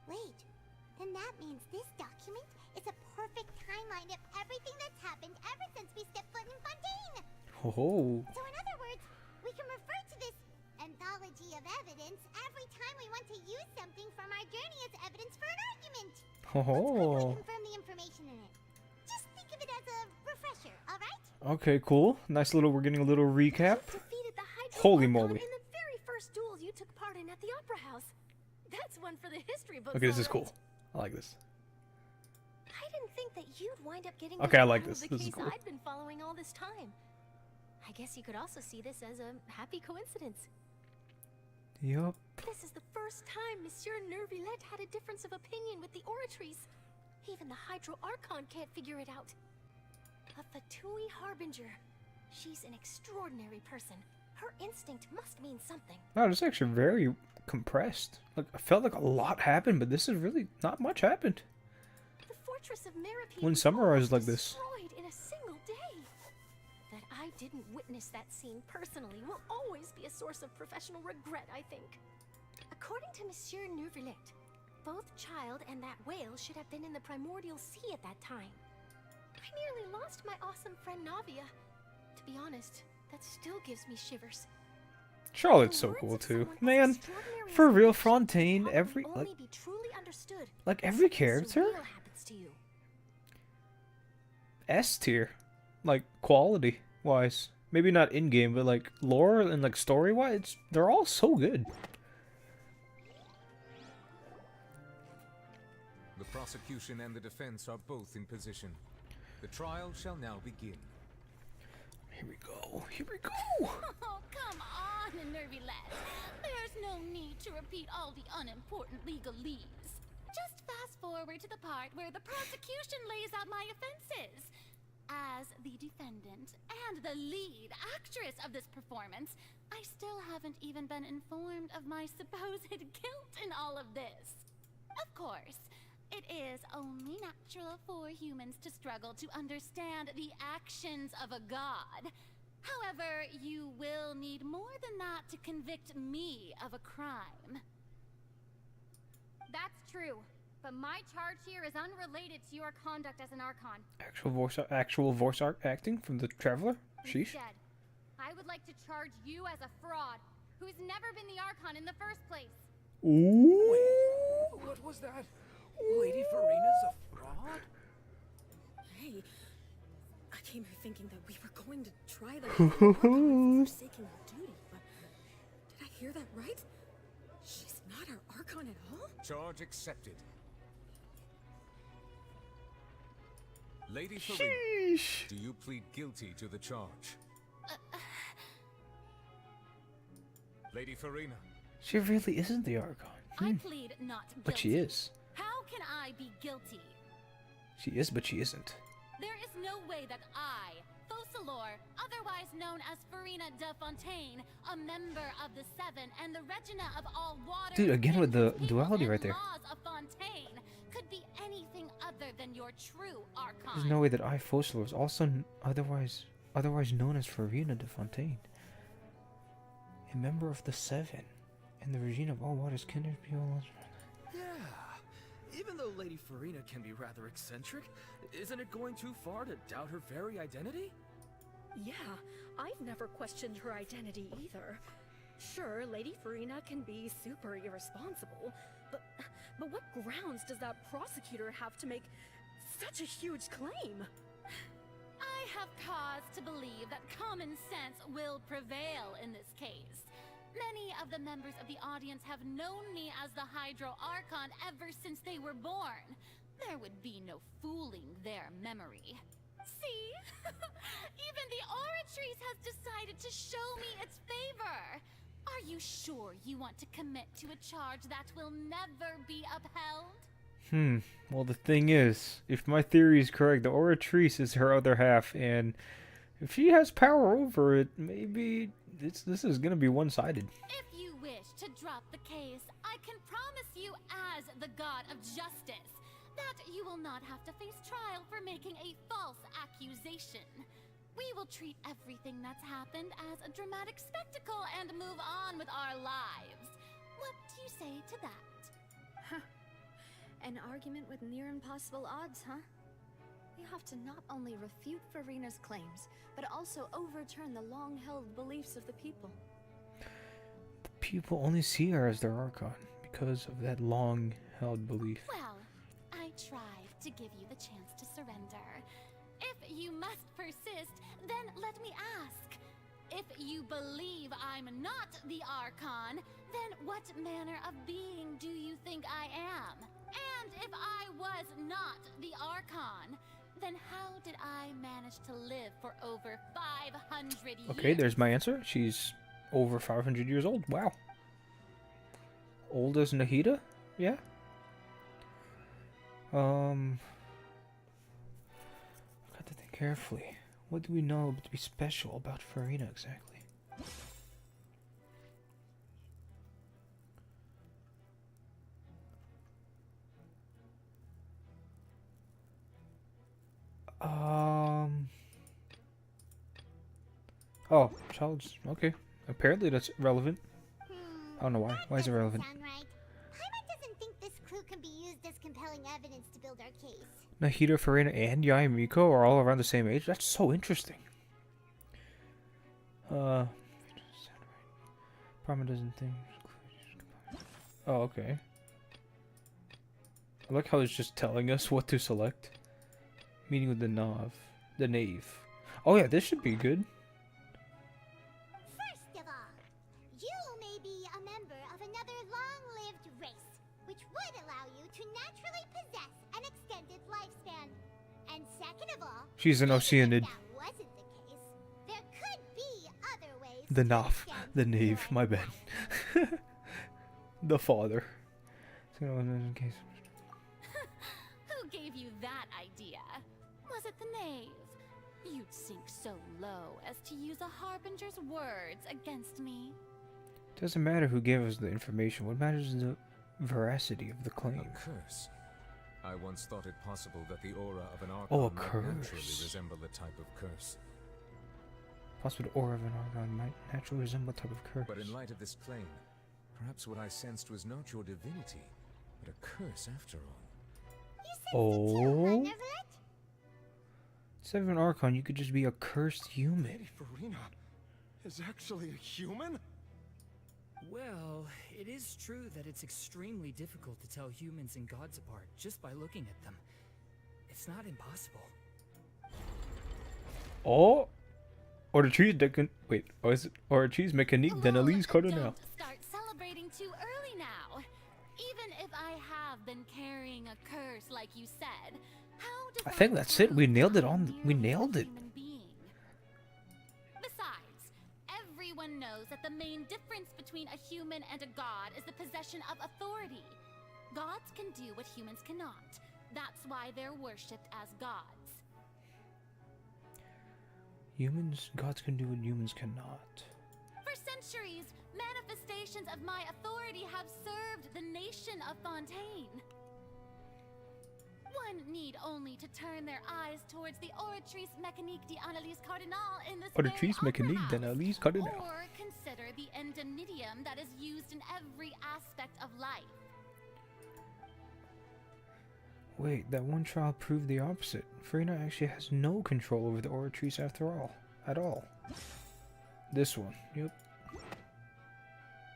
Wait, then that means this document is a perfect timeline of everything that's happened ever since we stepped foot in Fontaine! Oh. So in other words, we can refer to this anthology of evidence every time we want to use something from our journey as evidence for an argument. Let's quickly confirm the information in it. Just think of it as a refresher, alright? Okay, cool. Nice little, we're getting a little recap. Holy moly. In the very first duels you took part in at the Opera House. That's one for the history books. Okay, this is all right. cool. I like this. I didn't think that you'd wind up getting Okay, I like the this. bottom of This the is case cool. I'd been following all this time. I guess you could also see this as a happy coincidence. Yup. This is the first time Monsieur Nervillette had a difference of opinion with the Oratrice. Even the Hydro Archon can't figure it out. A Fatui Harbinger. She's an extraordinary person. Her instinct must mean something. Wow, this is actually very compressed. Like, I felt like a lot happened, but this is really not much happened. The fortress of Meripede When was summarized like almost this. destroyed in a single day. That I didn't witness that scene personally will always be a source of professional regret, I think. According to Monsieur Nervillette, both Child and that whale should have been in the primordial sea at that time. I nearly lost my awesome friend Navia. To be honest, that still gives me shivers. Charlotte's so cool too. Man, for real, Fontaine, every every character S tier. Like quality wise. Maybe not in game, but like lore and like story wise, they're all so good. The prosecution and the defense are both in position. The trial shall now begin. Here we go. Here we go. Oh, come on, Nervillette. There's no need to repeat all the unimportant legalese. Just fast forward to the part where the prosecution lays out my offenses. As the defendant and the lead actress of this performance, I still haven't even been informed of my supposed guilt in all of this. Of course, it is only natural for humans to struggle to understand the actions of a god. However, you will need more than that to convict me of a crime. That's true. but my charge here is unrelated to your conduct as an Archon. Actual voice acting from the Traveler? Sheesh. Instead, I would like to charge you as a fraud who's never been the Archon in the first place. Ooh. Wait, what was that? Lady Furina's a fraud? Hey, I came here thinking that we were going to try the Archon forsaking her duty, but did I hear that right? She's not our Archon at all? Charge accepted. Lady Furina, do you plead guilty to the charge? Lady Furina. She really isn't the Archon. I plead not guilty. But she is. How can I be guilty? She is, but she isn't. There is no way that I, Focalor, otherwise known as Furina de Fontaine, a member of the Seven and the Regina of all waters, Dude, again with the duality right there. laws of Fontaine, could be anything other than your true Archon. There's no way that I, Focalor, was also otherwise known as Furina de Fontaine. A member of the Seven and the Regina of all waters, kindred people. Yeah. Even though Lady Furina can be rather eccentric, isn't it going too far to doubt her very identity? Yeah, I've never questioned her identity either. Sure, Lady Furina can be super irresponsible, but what grounds does that prosecutor have to make such a huge claim? I have cause to believe that common sense will prevail in this case. Many of the members of the audience have known me as the Hydro Archon ever since they were born. There would be no fooling their memory. See? Even the Oratrice has decided to show me its favor. Are you sure you want to commit to a charge that will never be upheld? Well, the thing is, if my theory is correct, the Oratrice is her other half, and if she has power over it, maybe this is gonna be one-sided. If you wish to drop the case, I can promise you as the God of Justice that you will not have to face trial for making a false accusation. We will treat everything that's happened as a dramatic spectacle and move on with our lives. What do you say to that? Huh. An argument with near impossible odds, huh? We have to not only refute Furina's claims, but also overturn the long-held beliefs of the people. The people only see her as their Archon because of that long-held belief. Well, I tried to give you the chance to surrender. If you must persist, then let me ask. If you believe I'm not the Archon, then what manner of being do you think I am? And if I was not the Archon, then how did I manage to live for over 500 years? Okay, there's my answer. She's over 500 years old. Wow. Old as Nahida? Yeah. I got to think carefully. What do we know to be special about Furina exactly? Oh, child's okay. Apparently that's relevant. I don't know why. Why is it relevant? Sound right. Paimon doesn't think this clue can be used as compelling evidence to build our case. Nahida, Furina, and Yai and Miko are all around the same age? That's so interesting. Paimon doesn't think... Oh, okay. I like how it's just telling us what to select. Meeting with the knave. Oh yeah, this should be good. First of all, you may be a member of another long-lived race, which would allow you to naturally possess an extended lifespan. And second of all, She's an Oceanid. that wasn't the case, there could be other ways The knave, my bad. The father. Who gave you that idea? Was it the knave? You'd sink so low as to use a harbinger's words against me. Doesn't matter who gave us the information. What matters is the veracity of the claim. A curse. I once thought it possible that the aura of an Archon Oh, a might curse. naturally resemble a type of curse. Possible the aura of an Archon might naturally resemble a type of curse. But in light of this claim, perhaps what I sensed was not your divinity, but a curse after all. Oh. 7 Archon, you could just be a cursed human. Furina is actually a human? Well, it is true that it's extremely difficult to tell humans and gods apart just by looking at them. It's not impossible. Oh, or the trees that can wait. Oh, is it or a cheese mécanique d'analyse cardinal? Start celebrating too early now. Even if I have been carrying a curse, like you said, how does I think that's it. We nailed it on. We nailed it. Besides, everyone knows that the main difference between a human and a god is the possession of authority. Gods can do what humans cannot. That's why they're worshipped as gods. Gods can do what humans cannot. For centuries, manifestations of my authority have served the nation of Fontaine. One need only to turn their eyes towards the Oratrice Mécanique d'Analyse Cardinal in the Oratrice Mécanique d'Analyse Cardinal. or consider the endemnitium that is used in every aspect of life. Wait, that one trial proved the opposite. Furina actually has no control over the Oratrice after all. At all. This one. Yep.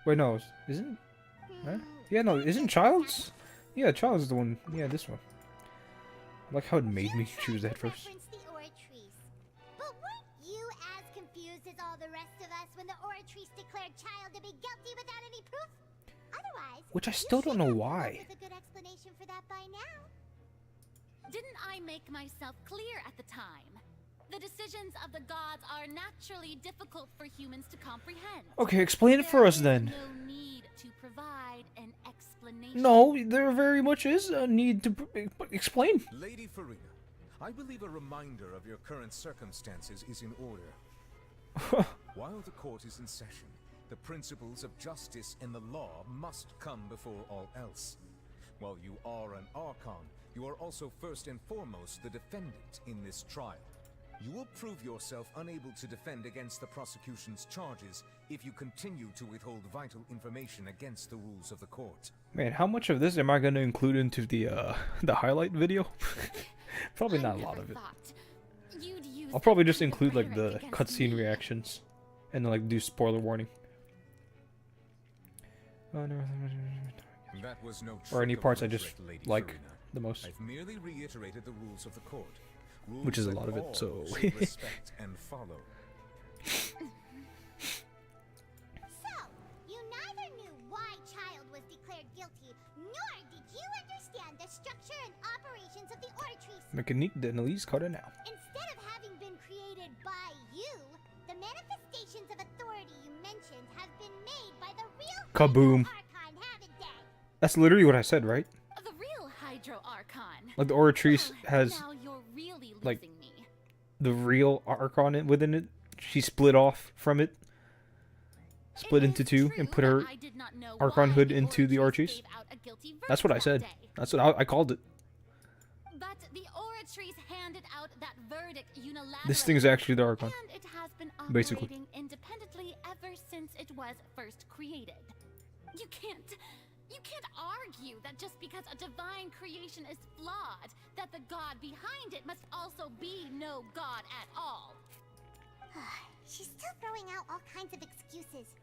Wait, no. Isn't... Huh? Yeah, no. Isn't Child's? Yeah, Child's the one. Yeah, this one. I like how it made me choose that first. The Oratrice. But weren't you as confused as all the rest of us when the Oratrice declared Child to be guilty without any proof? Otherwise, Which I still don't know why. there's a good explanation for that by now. Didn't I make myself clear at the time? The decisions of the gods are naturally difficult for humans to comprehend. Okay, explain it for us then. No need to provide an explanation. No, there very much is a need to explain. Lady Furina, I believe a reminder of your current circumstances is in order. While the court is in session, the principles of justice and the law must come before all else. While you are an Archon, you are also first and foremost the defendant in this trial. You will prove yourself unable to defend against the prosecution's charges if you continue to withhold vital information against the rules of the court. Man, how much of this am I going to include into the highlight video? Probably not a lot of it. I'll probably just include like the cutscene reactions and then like do spoiler warning. That was no or any trick of parts I rhetoric, just Lady like Furina. the most. I've merely reiterated the rules of the court. Rules Which is a that lot of it, all so... should respect and follow. So, you neither knew why Child was declared guilty, nor did you understand the structure and operations of the Oratrice. Mécanique d'analyse cardinal. Instead of having been created by you, the manifestations of authority you mentioned have been made by the real Kaboom. Archon, haven't they? That's literally what I said, right? The real Hydro Archon. Like the Oratrice has Now you're really like losing me. the real Archon within it. She split off from it. Split into two and put her Archonhood into the Oratrice. That's what I said. That's what I called it. But the Oratrice handed out that verdict unilaterally. This thing is actually the Archon. And it has been Basically. operating independently ever since it was first created. You can't argue that just because a divine creation is flawed, that the god behind it must also be no god at all. She's still throwing out all kinds of excuses.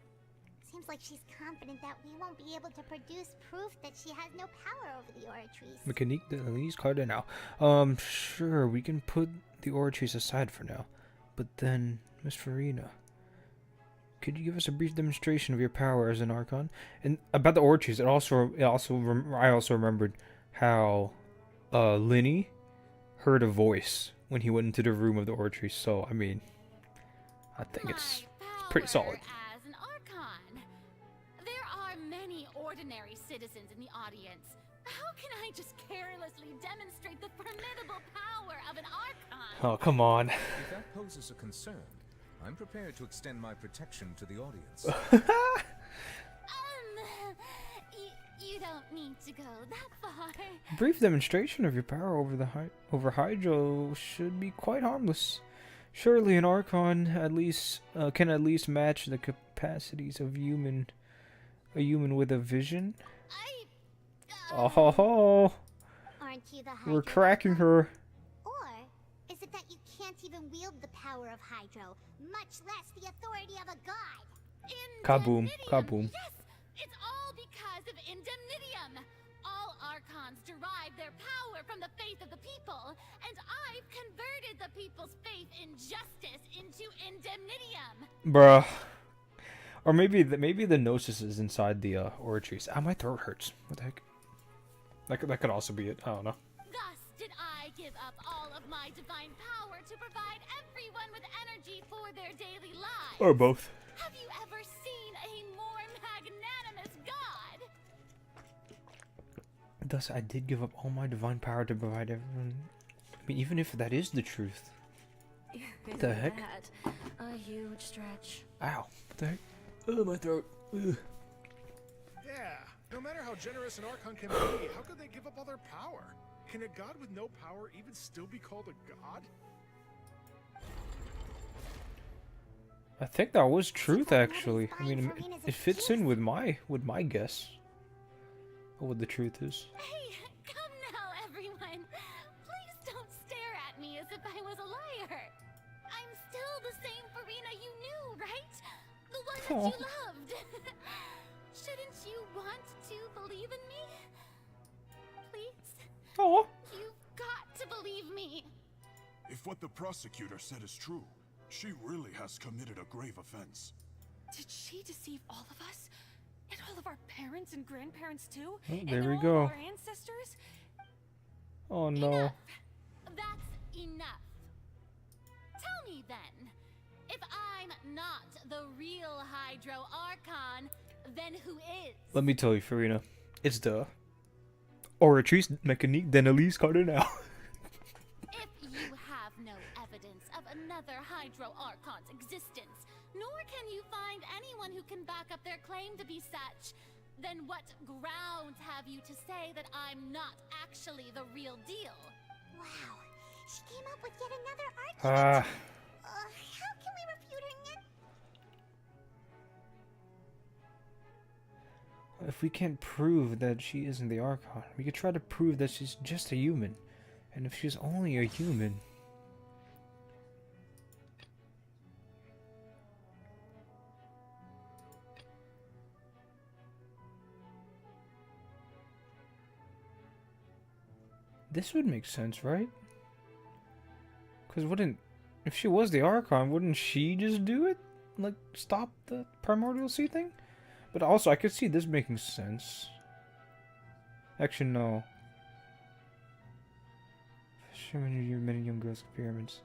Seems like she's confident that we won't be able to produce proof that she has no power over the Oratrice. Mécanique d'analyse cardinal. Sure, we can put the Oratrice aside for now. But then, Miss Furina, could you give us a brief demonstration of your power as an Archon? And about the Oratrice, I also remembered how Linny heard a voice when he went into the room of the Oratrice. So, I mean, I think it's pretty solid. As an Archon, there are many ordinary citizens in the audience. How can I just carelessly demonstrate the formidable power of an Archon? Oh, come on. If that poses a concern, I'm prepared to extend my protection to the audience. You don't need to go that far. Brief demonstration of your power over Hydro should be quite harmless. Surely an Archon can at least match the capacities of a human with a vision. Are aren't you the We're Hydro cracking her. Or is it that you can't even wield the power of Hydro, much less the authority of a god? Kaboom. Kaboom. Yes! It's all because of Indemnitium! All Archons derive their power from the faith of the people, and I've converted the people's faith in justice into Indemnitium! Bruh. Or maybe the Gnosis is inside the Orchees. Ah, my throat hurts. What the heck? That could also be it. I don't know. Thus did I give up all of my divine power to provide everyone with energy for their daily lives. Or both. Have you ever seen a more magnanimous god? Thus, I did give up all my divine power to provide everyone. I mean, even if that is the truth. What the heck? That a huge stretch. Ow. What the heck? Oh, my throat. Ugh. Yeah, no matter how generous an Archon can be, how could they give up all their power? Can a god with no power even still be called a god? I think that was truth, actually. I mean, it fits in with my guess. Of what the truth is. Hey, come now, everyone. Please don't stare at me as if I was a liar. I'm still the same Furina you knew, right? The one that you loved. Shouldn't you want to believe in me? Please? Oh. You've got to believe me. If what the prosecutor said is true, she really has committed a grave offense. Did she deceive all of us? And all of our parents and grandparents too? Oh, and there we all go. of our ancestors? Oh no. That's enough. Tell me then, if I'm not the real Hydro Archon, then who is? Let me tell you, Furina. It's the Oratrice Mécanique d'Analyse Cardinal. If you have no evidence of another Hydro Archon's existence, nor can you find anyone who can back up their claim to be such, then what grounds have you to say that I'm not actually the real deal? Wow, she came up with yet another argument. How can we refute her yet? If we can't prove that she isn't the Archon, we could try to prove that she's just a human. And if she's only a human... This would make sense, right? Because if she was the Archon, wouldn't she just do it? Like, stop the Primordial Sea thing? But also, I could see this making sense. Actually, no. Sure, many young girls' experiments.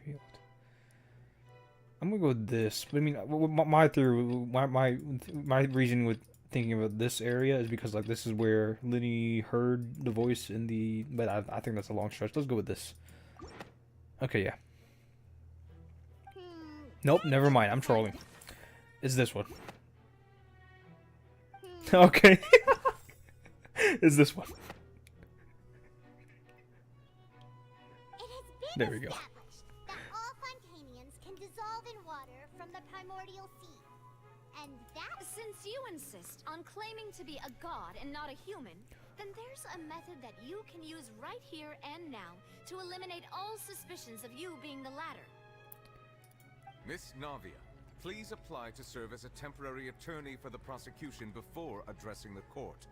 Field. I'm gonna go with this. I mean, my theory, my reason with thinking about this area is because like this is where Linny heard the voice in the. But I think that's a long stretch. Let's go with this. Okay, yeah. Nope, never mind. I'm trolling. It's this one. Okay. It's this one. There we go. That all Fontanians can dissolve in water from the primordial sea. And that... Since you insist on claiming to be a god and not a human, then there's a method that you can use right here and now to eliminate all suspicions of you being the latter. Miss Navia, please apply to serve as a temporary attorney for the prosecution before addressing the court.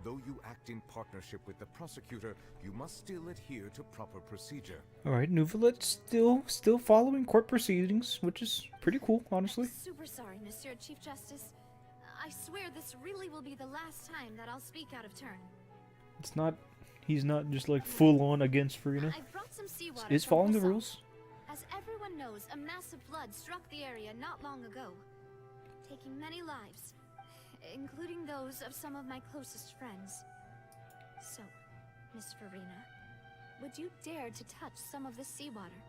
Though you act in partnership with the prosecutor, you must still adhere to proper procedure. Alright, Nuvalet's still following court proceedings, which is pretty cool, honestly. Super sorry, Mr. Chief Justice. I swear this really will be the last time that I'll speak out of turn. It's not... He's not just like full on against Furina. I brought some seawater. He's following the rules. As everyone knows, a massive flood struck the area not long ago, taking many lives, including those of some of my closest friends. So, Miss Furina, would you dare to touch some of the seawater?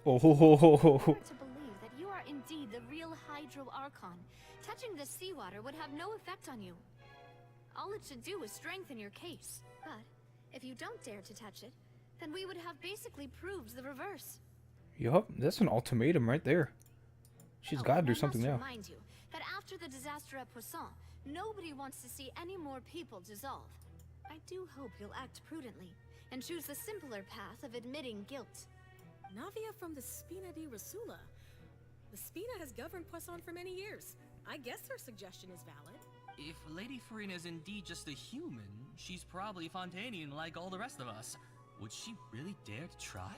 Oh ho ho ho ho ho. To believe that you are indeed the real Hydro Archon, touching the seawater would have no effect on you. All it should do is strengthen your case. But if you don't dare to touch it, then we would have basically proved the reverse. Yup, that's an ultimatum right there. She's got to do I something must now. remind you that after the disaster at Poisson, nobody wants to see any more people dissolve. I do hope you'll act prudently and choose the simpler path of admitting guilt. Navia from the Spina di Rasula. The Spina has governed Poisson for many years. I guess her suggestion is valid. If Lady Furina is indeed just a human, she's probably Fontanian like all the rest of us. Would she really dare to try?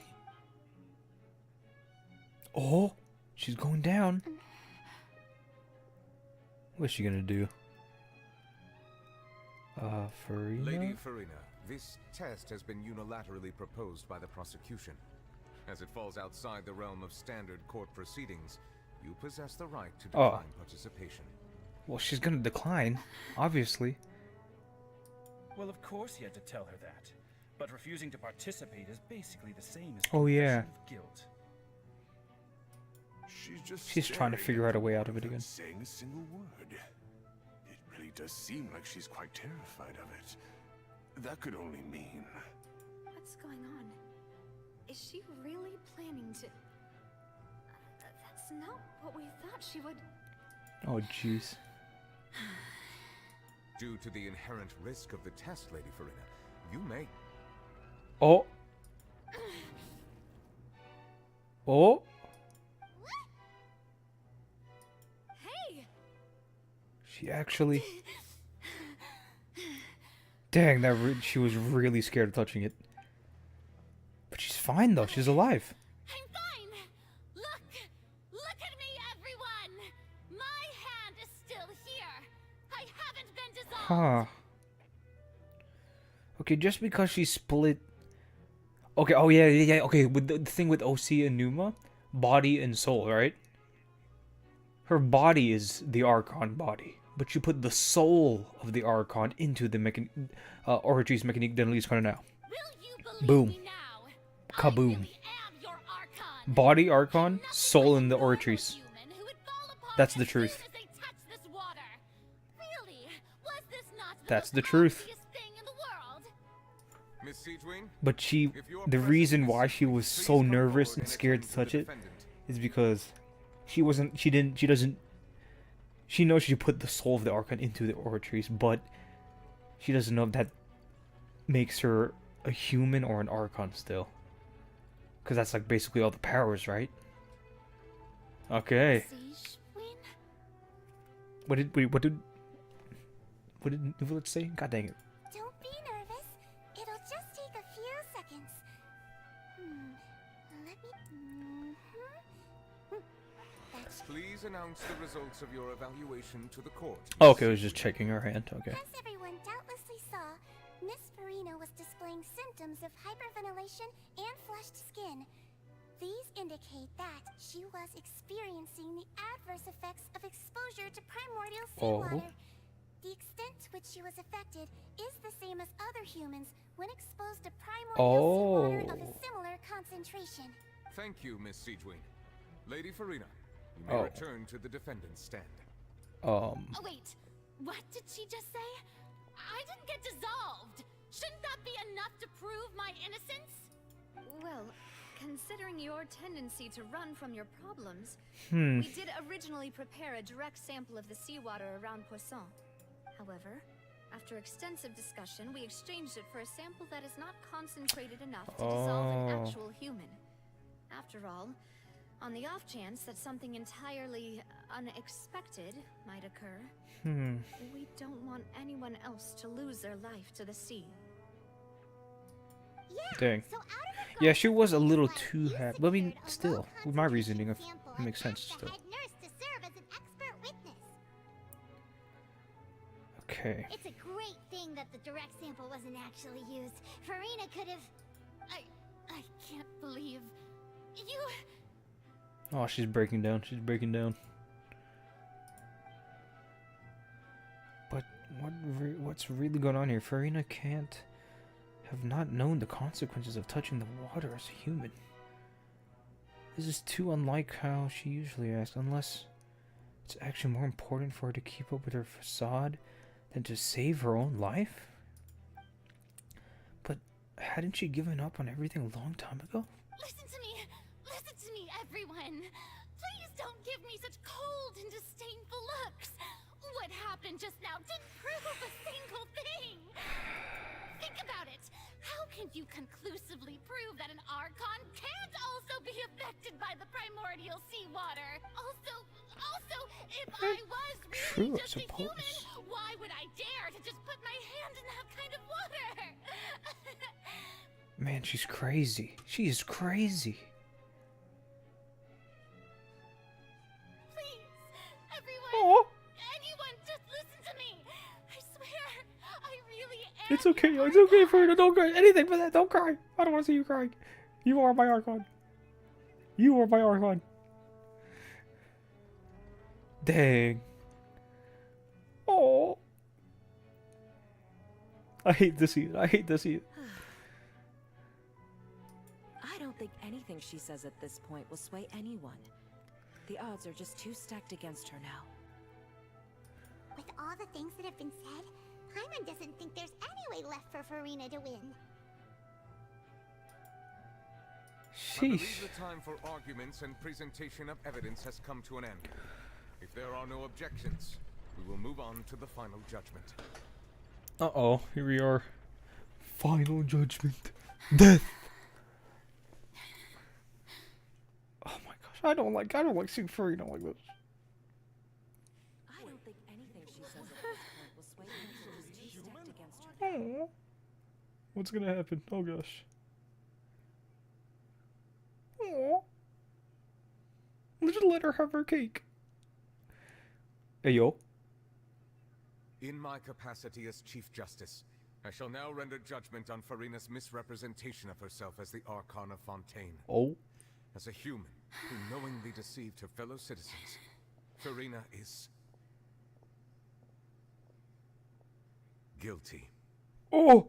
Oh, she's going down. What's she gonna do? Furina? Lady Furina, this test has been unilaterally proposed by the prosecution. As it falls outside the realm of standard court proceedings, you possess the right to decline participation. Well, she's gonna decline, obviously. Well, of course he had to tell her that. But refusing to participate is basically the same as Oh, yeah. confession of guilt. She's trying to figure out a way out of it again. Saying a single word. It really does seem like she's quite terrified of it. That could only mean... What's going on? Is she really planning to... That's not what we thought she would... Oh, jeez. Due to the inherent risk of the test, Lady Furina, you may... Oh. Oh. Hey! She actually... Dang, she was really scared of touching it. But she's fine, though. She's alive. I'm fine. Look at me, everyone. My hand is still here. I haven't been dissolved. Huh. Okay, just because she split... Okay, oh yeah, okay, with the thing with OC and Numa, body and soul, right? Her body is the Archon body, but you put the soul of the Archon into the Origins Mécanique de l'Iscon now. Boom. Kaboom. Body Archon, soul in the Origins. That's the truth. That's the truth. But the reason why she was so nervous and scared to touch it is because she knows she put the soul of the Archon into the Origins, but she doesn't know if that makes her a human or an Archon still. Because that's like basically all the powers, right? Okay. What did Nuvlet say? God dang it. Don't be nervous. It'll just take a few seconds. Let me... Please announce the results of your evaluation to the court. Oh, okay, I was just checking her hand. Okay. As everyone doubtlessly saw, Miss Furina was displaying symptoms of hyperventilation and flushed skin. These indicate that she was experiencing the adverse effects of exposure to primordial seawater. The extent to which she was affected is the same as other humans when exposed to primordial seawater of a similar concentration. Thank you, Miss Siegewin. Lady Furina, you may return to the defendant's stand. Oh, wait. What did she just say? I didn't get dissolved. Shouldn't that be enough to prove my innocence? Well, considering your tendency to run from your problems, Hmm. we did originally prepare a direct sample of the seawater around Poisson. However, after extensive discussion, we exchanged it for a sample that is not concentrated enough to dissolve an actual human. After all, on the off chance that something entirely unexpected might occur, we don't want anyone else to lose their life to the sea. Dang. Yeah, she was a little too happy. But I mean, still, with my reasoning, it makes sense still. Okay. It's a great thing that the direct sample wasn't actually used. Furina could have... I can't believe... You... Oh, she's breaking down. She's breaking down. But what's really going on here? Furina can't have not known the consequences of touching the water as a human. This is too unlike how she usually acts, unless it's actually more important for her to keep up with her facade than to save her own life? But hadn't she given up on everything a long time ago? Listen to me, everyone. Please don't give me such cold and disdainful looks. What happened just now didn't prove a single thing. Think about it. How can you conclusively prove that an Archon can't also be affected by the primordial seawater? Also, if I was really just a human, why would I dare to just put my hand in that kind of water? Man, she's crazy. She is crazy. Please, everyone, anyone, just listen to me. I swear, I really am. It's okay. It's okay, Furina. Don't cry. Anything but that. Don't cry. I don't want to see you crying. You are my Archon. You are my Archon. Dang. Oh. I hate to see it. I hate to see it. I don't think anything she says at this point will sway anyone. The odds are just too stacked against her now. With all the things that have been said, Paimon doesn't think there's any way left for Furina to win. I believe the time for arguments and presentation of evidence has come to an end. If there are no objections, we will move on to the final judgment. Uh-oh, here we are. Final judgment. Death. Oh my gosh, I don't like seeing Furina like this. I don't think anything she says at this point will sway anyone. She's too stacked against her. Oh. What's gonna happen? Oh gosh. Oh. Just let her have her cake. Hey yo. In my capacity as Chief Justice, I shall now render judgment on Furina's misrepresentation of herself as the Archon of Fontaine. Oh. As a human who knowingly deceived her fellow citizens, Furina is guilty. Oh.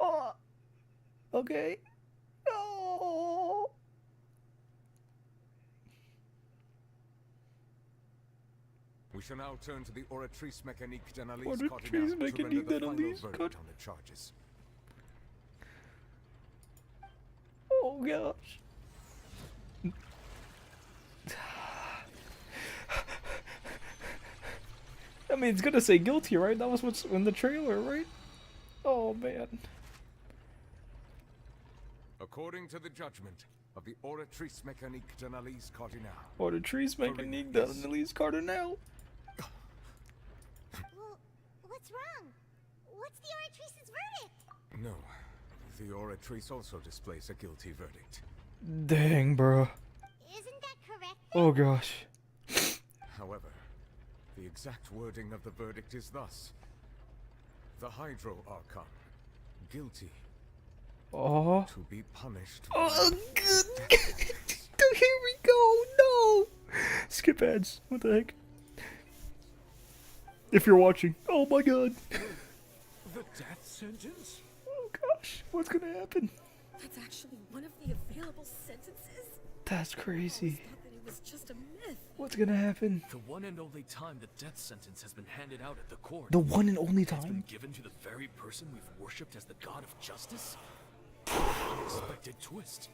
Oh. Okay. No. We shall now turn to the Oratrice Mécanique d'Analyse Oratrice Cardinal to render Mécanique the final d'Analyse verdict on the charges. Oh gosh. I mean, it's gonna say guilty, right? That was what's in the trailer, right? Oh man. According to the judgment of the Oratrice Mécanique d'Analyse Cardinal. Oratrice Mécanique d'Analyse Cardinal. Well, what's wrong? What's the Oratrice's verdict? No, the Oratrice also displays a guilty verdict. Dang, bro. Isn't that correct? Oh gosh. However, the exact wording of the verdict is thus: the Hydro Archon, guilty. Oh. To be punished. Oh, good. Here we go. No. Skip ads. What the heck? If you're watching. Oh my god. The death sentence? Oh gosh. What's gonna happen? That's actually one of the available sentences? That's crazy. I thought that it was just a myth. What's gonna happen? The one and only time the death sentence has been handed out at the court. The one and only It's been time? given to the very person we've worshipped as the god of justice? Unexpected twist.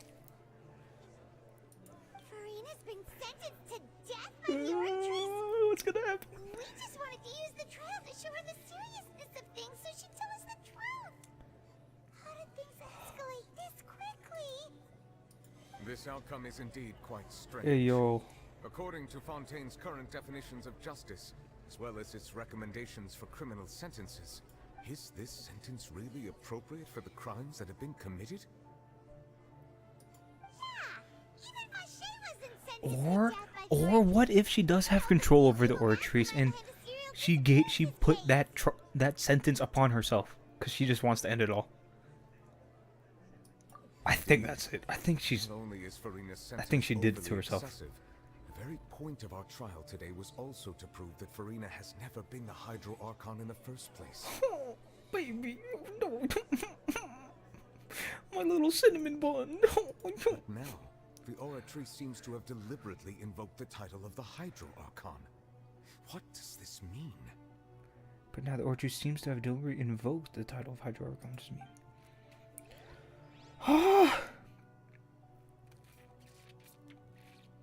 Furina's been sentenced to death by the Oratrice. What's gonna happen? We just wanted to use the trial to show her the seriousness of things so she'd tell us the truth. How did things escalate this quickly? This outcome is indeed quite strange. Hey yo. According to Fontaine's current definitions of justice, as well as its recommendations for criminal sentences, is this sentence really appropriate for the crimes that have been committed? Or what if she does have control over the Oratrice and she put that sentence upon herself because she just wants to end it all? I think that's it. I think she's. Not only is Furina's I sentence think she did it to overly herself. excessive, the very point of our trial today was also to prove that Furina has never been the Hydro Archon in the first place. Oh, baby, no. My little cinnamon bun. No. But now, the Oratrice seems to have deliberately invoked the title of the Hydro Archon. What does this mean? But now the Orchard seems to have deliberately invoked the title of Hydro Archon. What does it mean?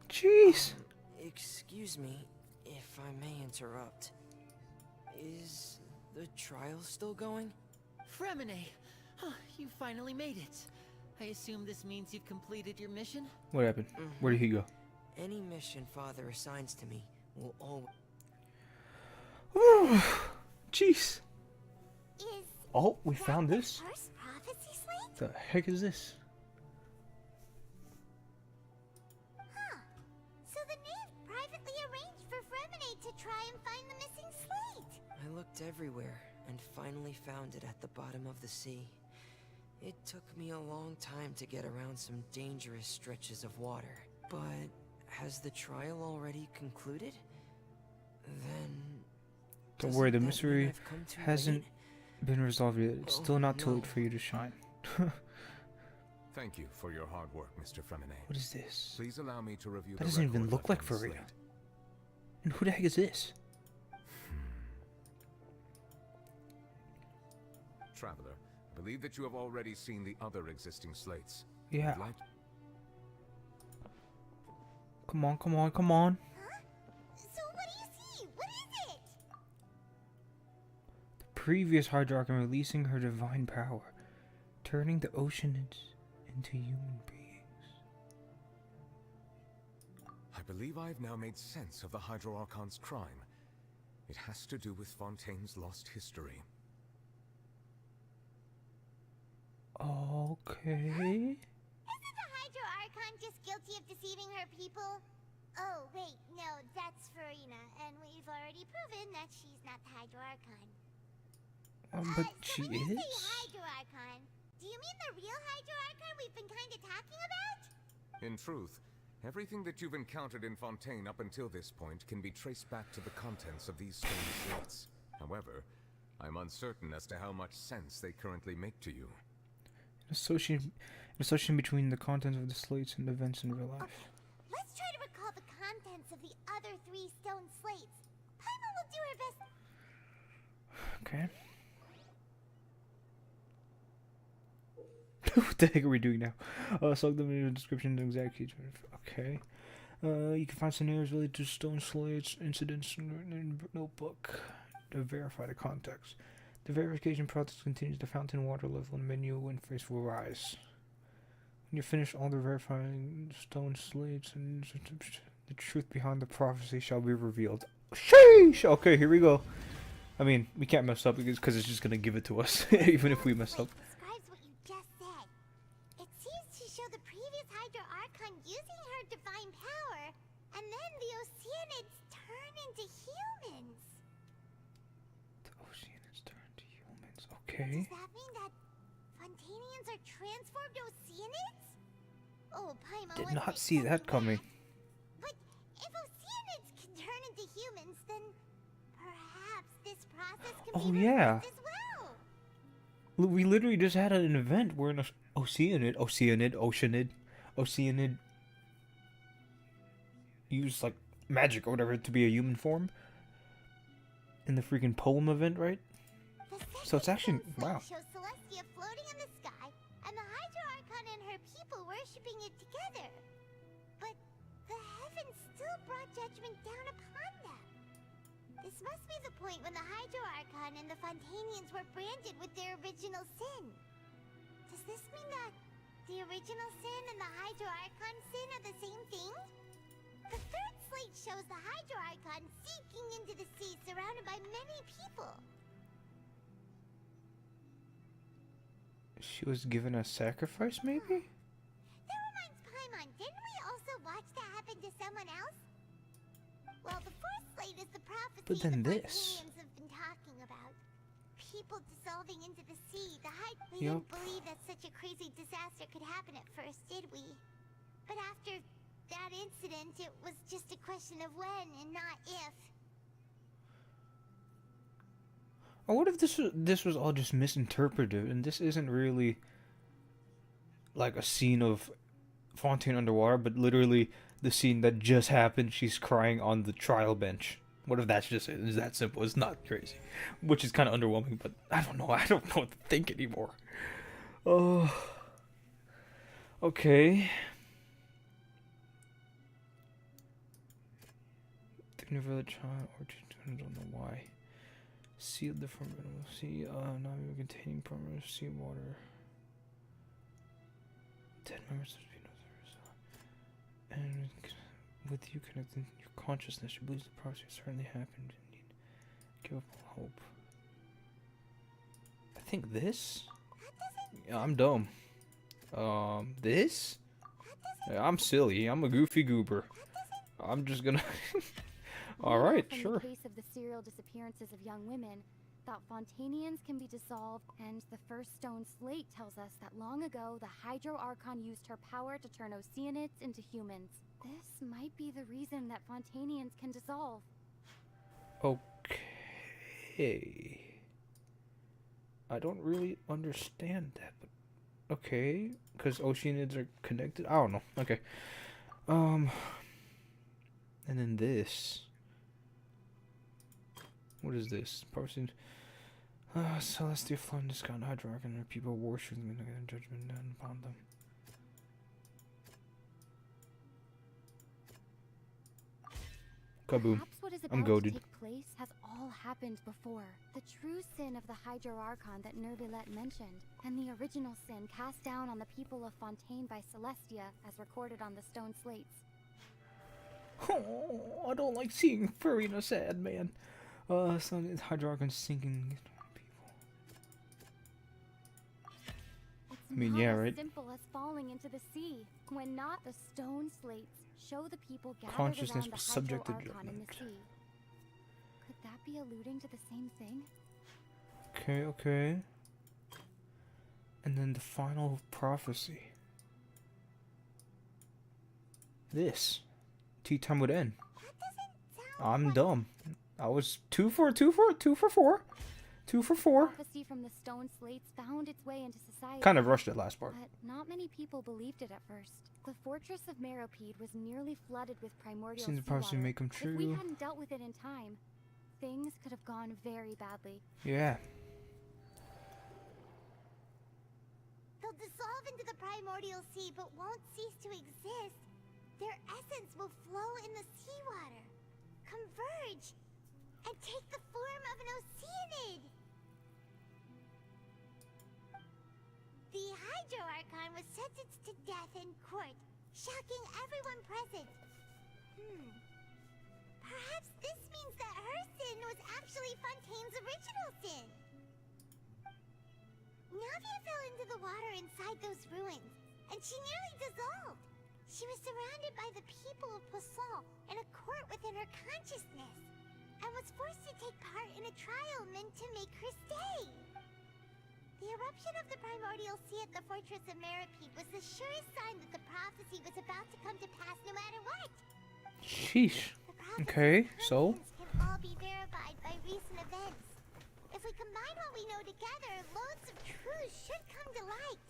Jeez! Excuse me, if I may interrupt. Is the trial still going? Fremine! Huh, you finally made it. I assume this means you've completed your mission? What happened? Where did he go? Any mission Father assigns to me will always... Jeez! Oh, we found this. First prophecy slate? The heck is this? Huh. So the knave privately arranged for Fremine to try and find the missing slate. I looked everywhere and finally found it at the bottom of the sea. It took me a long time to get around some dangerous stretches of water. But has the trial already concluded? Then... Don't worry, the doesn't that mean mystery I've come too hasn't late? been resolved yet. It's still not too no. late for you to shine. Thank you for your hard work, Mr. Fremine. What is this? Please allow me to review That the doesn't even record look like left on the Furina. slate. And who the heck is this? Traveler, I believe that you have already seen the other existing slates. Yeah. I'd like- Come on, come on, come on. So what do you see? What is it? The previous Hydro Archon releasing her divine power, turning the oceans into human beings. I believe I have now made sense of the Hydro Archon's crime. It has to do with Fontaine's lost history. Okay. Isn't the Hydro Archon just guilty of deceiving her people? Oh, wait, no, that's Furina, and we've already proven that she's not the Hydro Archon. But So she when you is? say Hydro Archon, do you mean the real Hydro Archon we've been kind of talking about? In truth, everything that you've encountered in Fontaine up until this point can be traced back to the contents of these stone slates. However, I'm uncertain as to how much sense they currently make to you. Association between the contents of the slates and events in real life. Okay, let's try to recall the contents of the other 3 stone slates. Paimon will do her best. Okay. What the heck are we doing now? Select them in the description and exact key. Okay. You can find scenarios related to stone slates, incidents in notebook to verify the context. The verification process continues. The fountain water level and menu interface will rise. When you finish all the verifying stone slates, and the truth behind the prophecy shall be revealed. Sheesh! Okay, here we go. I mean, we can't mess up because it's just gonna give it to us, even if we mess up. Describes what you just said. It seems to show the previous Hydro Archon using her divine power, and then the Oceanids turn into humans. The Oceanids turn to humans. Okay. Does that mean that Fontanians are transformed Oceanids? Oh, Paimon, Did let's not make see sense that of coming. But if Oceanids can turn into humans, then perhaps this process can Oh, be yeah. reversed as well. We literally just had an event where an Oceanid used like magic or whatever to be a human form in the freaking poem event, right? So it's actually wow. Shows Celestia floating in the sky, and the Hydro Archon and her people worshipping it together. But the heavens still brought judgment down upon them. This must be the point when the Hydro Archon and the Fontanians were branded with their original sin. Does this mean that the original sin and the Hydro Archon sin are the same thing? The third slate shows the Hydro Archon seeking into the sea surrounded by many people. She was given a sacrifice, maybe? That reminds Paimon, didn't we also watch that happen to someone else? Well, the fourth slate is the prophecy But then the this. Fontanians have been talking about. People dissolving into the sea. We Yup. didn't believe that such a crazy disaster could happen at first, did we? But after that incident, it was just a question of when and not if. Or what if this was all just misinterpreted and this isn't really like a scene of Fontaine underwater, but literally the scene that just happened? She's crying on the trial bench What if that's just it? It's that simple. It's not crazy. Which is kind of underwhelming, but I don't know. I don't know what to think anymore. Oh. Okay. The village, or I don't know why. Sealed the formidable sea, not even containing permanent seawater. 10 members of the and with you connecting your consciousness, you believe the process certainly happened. You need to give up all hope. I think this? Yeah, I'm dumb. This? Yeah, I'm silly. I'm a goofy goober. I'm just gonna... Alright, sure. In the case of the serial disappearances of young women, thought Fontanians can be dissolved, and the first stone slate tells us that long ago the Hydro Archon used her power to turn Oceanids into humans. This might be the reason that Fontanians can dissolve. Okay. I don't really understand that, but okay, because Oceanids are connected. I don't know. Okay. And then this. What is this? Person. Celestia flood the sky and Hydro Archon, and people worship them and judgment down upon them. Kaboom. Perhaps what is I'm about goated. to take place has all happened before. The true sin of the Hydro Archon that Nervilet mentioned, and the original sin cast down on the people of Fontaine by Celestia, as recorded on the stone slates. Oh, I don't like seeing Furina sad, man. So it's Hydro Archon sinking people. It's I mean, not yeah, as right? simple as falling into the sea. When not, the stone slates show the people gathered Consciousness around the was Hydro subject to Archon in the judgment. sea. Could that be alluding to the same thing? Okay, okay. And then the final prophecy. This. Tea time would end. I'm dumb. I was 2 for 4. 2 for 4. Prophecy from the stone slates found its way into society. Kind of rushed it last part. But not many people believed it at first. The fortress of Meropide was nearly flooded with primordial Seems the prophecy seawater. may come If we true. hadn't dealt with it in time, things could have gone very badly. Yeah. They'll dissolve into the primordial sea but won't cease to exist. Their essence will flow in the seawater, converge, and take the form of an Oceanid. The Hydro Archon was sentenced to death in court, shocking everyone present. Perhaps this means that her sin was actually Fontaine's original sin. Navia fell into the water inside those ruins, and she nearly dissolved. She was surrounded by the people of Poisson in a court within her consciousness, and was forced to take part in a trial meant to make her stay. The eruption of the primordial sea at the fortress of Meropide was the surest sign that the prophecy was about to come to pass no matter what. Sheesh. Okay, so? Can all be verified by recent events. If we combine what we know together, loads of truths should come to light.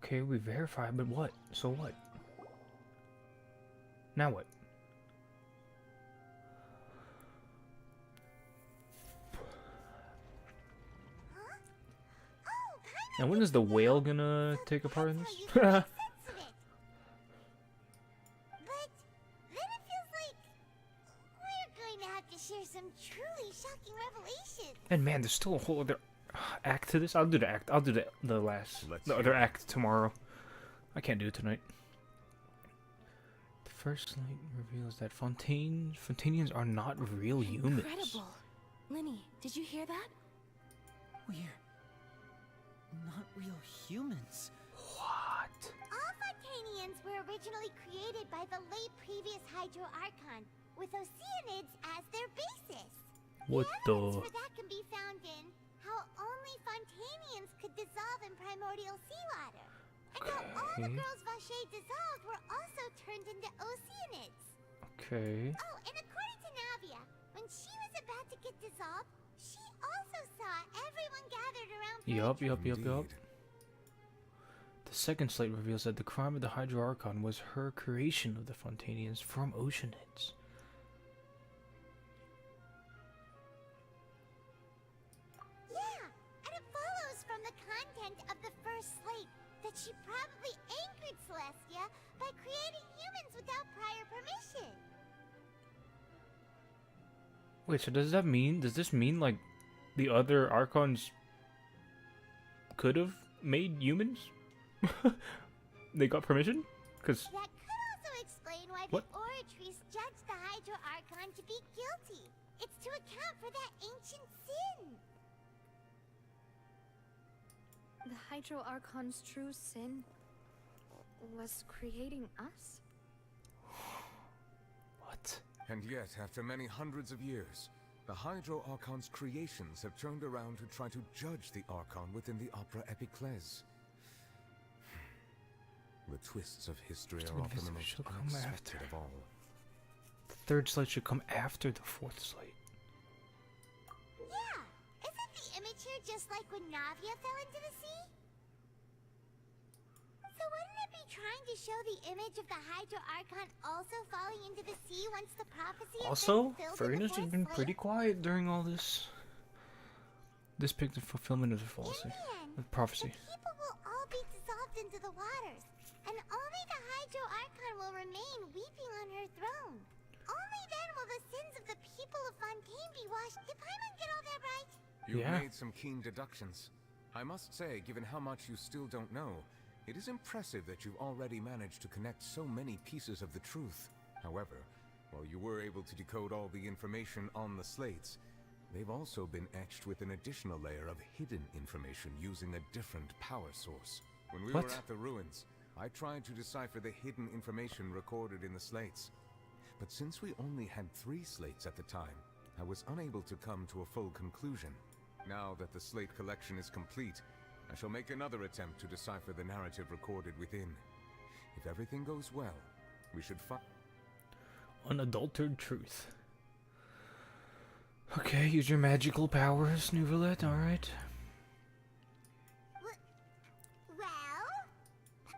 Okay, we verified, but what? So what? Now what? And when is the whale gonna take a part in this? But then it feels like we're going to have to share some truly shocking revelations. And man, there's still a whole other act to this. I'll do the act. I'll do the other act tomorrow. I can't do it tonight. The first light reveals that Fontanians are not real humans. Incredible. Linny, did you hear that? We're not real humans. What? All Fontanians were originally created by the late previous Hydro Archon, with Oceanids as their basis. What the evidence for that can be found in how only Fontanians could dissolve in primordial seawater, and how all the girls Vacher dissolved were also turned into Oceanids. Okay. Oh, and according to Navia, when she was about to get dissolved, she also saw everyone gathered around. Yup. The The second slate reveals that the crime of the Hydro Archon was her creation of the Fontanians from Oceanids. Yeah, and it follows from the content of the first slate that she probably angered Celestia by creating humans without prior permission. Wait, so does this mean like the other Archons could have made humans? They got permission? Because That could also explain why What? the Oratrice judged the Hydro Archon to be guilty. It's to account for that ancient sin. The Hydro Archon's true sin was creating us? What? And yet, after many hundreds of years, the Hydro Archon's creations have turned around to try to judge the Archon within the Opera Epiclese. The twists of history are often the most unexpected of all. The third slate should come after the fourth slate. Yeah, isn't the image here just like when Navia fell into the sea? So wouldn't it be trying to show the image of the Hydro Archon also falling into the sea once the prophecy has Also, been filled in the Furina's fourth been slate? pretty quiet during all this. This picked the fulfillment of the prophecy. People will all be dissolved into the waters, and only the Hydro Archon will remain weeping on her throne. Only then will the sins of the people of Fontaine be washed. Did Paimon get all that right? You've Yeah. made some keen deductions. I must say, given how much you still don't know, it is impressive that you've already managed to connect so many pieces of the truth. However, while you were able to decode all the information on the slates, they've also been etched with an additional layer of hidden information using a different power source. When we What? were at the ruins, I tried to decipher the hidden information recorded in the slates. But since we only had 3 slates at the time, I was unable to come to a full conclusion. Now that the slate collection is complete, I shall make another attempt to decipher the narrative recorded within. If everything goes well, we should find Unadulterated truth. Okay, use your magical powers, Nouvelette, alright. Well?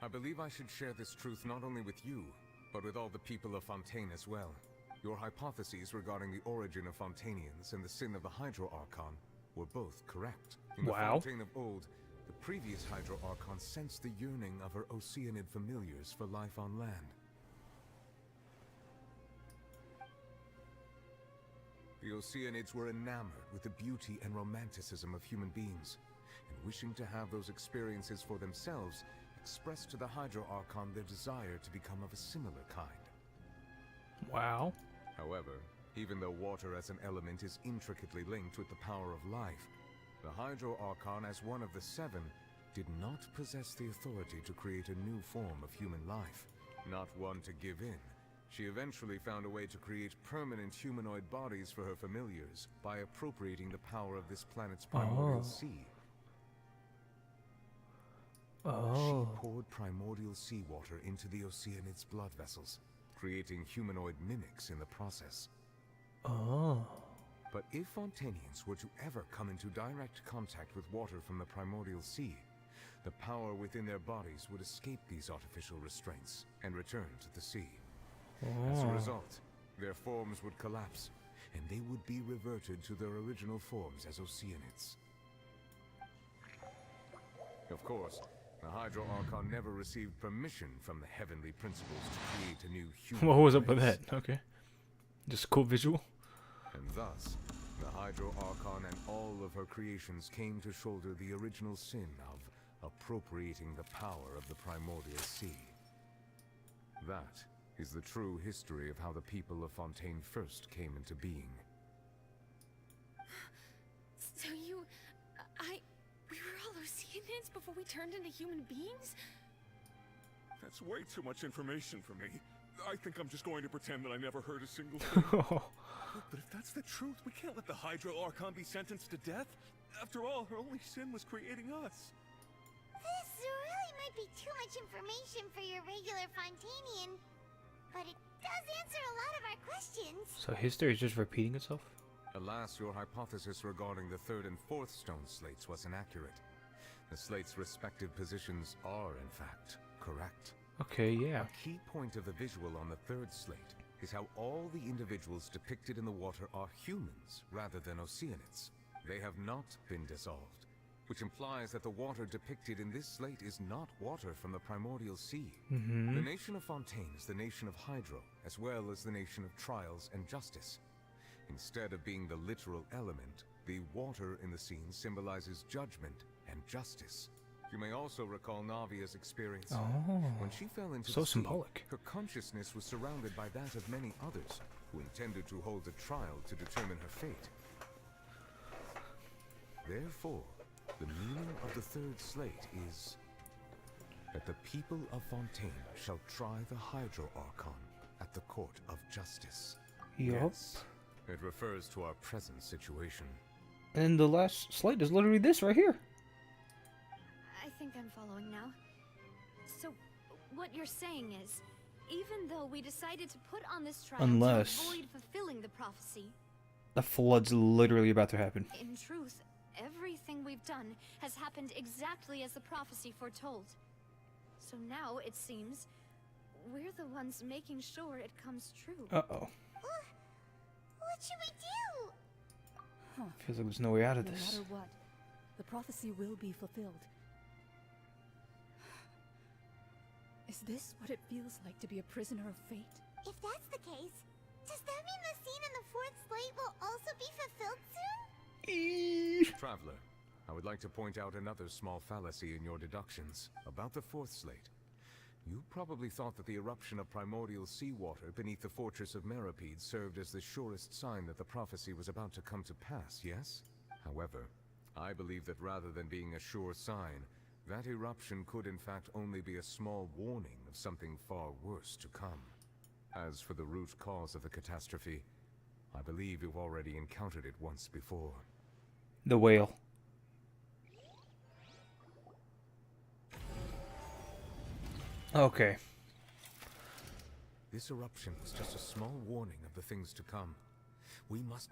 I believe I should share this truth not only with you, but with all the people of Fontaine as well. Your hypotheses regarding the origin of Fontanians and the sin of the Hydro Archon were both correct. In the Wow. Fontaine of old, the previous Hydro Archon sensed the yearning of her Oceanid familiars for life on land. The Oceanids were enamored with the beauty and romanticism of human beings, and wishing to have those experiences for themselves, expressed to the Hydro Archon their desire to become of a similar kind. Wow. However, even though water as an element is intricately linked with the power of life, the Hydro Archon, as one of the 7, did not possess the authority to create a new form of human life. Not one to give in, she eventually found a way to create permanent humanoid bodies for her familiars by appropriating the power of this planet's primordial sea. Oh. She poured primordial seawater into the Oceanid's blood vessels, creating humanoid mimics in the process. Oh. But if Fontanians were to ever come into direct contact with water from the primordial sea, the power within their bodies would escape these artificial restraints and return to the sea. As a Oh. result, their forms would collapse, and they would be reverted to their original forms as Oceanids. Of course, the Hydro Archon never received permission from the heavenly principles to create a new human What was up with race. that? Okay. Just a cool visual. And thus, the Hydro Archon and all of her creations came to shoulder the original sin of appropriating the power of the primordial sea. That is the true history of how the people of Fontaine first came into being. So we were all Oceanids before we turned into human beings? That's way too much information for me. I think I'm just going to pretend that I never heard a single thing. But if that's the truth, we can't let the Hydro Archon be sentenced to death. After all, her only sin was creating us. This really might be too much information for your regular Fontainian, but it does answer a lot of our questions. So history is just repeating itself? Alas, your hypothesis regarding the 3rd and 4th stone slates was inaccurate. The slate's respective positions are, in fact, correct. Okay, yeah. A key point of the visual on the third slate is how all the individuals depicted in the water are humans rather than oceanids. They have not been dissolved, which implies that the water depicted in this slate is not water from the primordial sea. The nation of Fontaine is the nation of Hydro, as well as the nation of Trials and Justice. Instead of being the literal element, the water in the scene symbolizes judgment and justice. You may also recall Navia's experience. When she fell into so the sea, symbolic. her consciousness was surrounded by that of many others who intended to hold a trial to determine her fate. Therefore, the meaning of the third slate is that the people of Fontaine shall try the Hydro Archon at the Court of Justice. Yup. Yes, it refers to our present situation. And the last slate is literally this right here. I think I'm following now. So, what you're saying is, even though we decided to put on this trial Unless- to avoid fulfilling the prophecy, The flood's literally about to happen. in truth, everything we've done has happened exactly as the prophecy foretold. So now, it seems, we're the ones making sure it comes true. Uh-oh. What should we do? Feels like there's no way out of No this. matter what, the prophecy will be fulfilled. Is this what it feels like to be a prisoner of fate? If that's the case, does that mean the scene in the fourth slate will also be fulfilled soon? Traveler, I would like to point out another small fallacy in your deductions about the fourth slate. You probably thought that the eruption of primordial seawater beneath the fortress of Meripede served as the surest sign that the prophecy was about to come to pass, yes? However, I believe that rather than being a sure sign, that eruption could in fact only be a small warning of something far worse to come. As for the root cause of the catastrophe, I believe you've already encountered it once before. The whale. Okay. This eruption was just a small warning of the things to come. We must...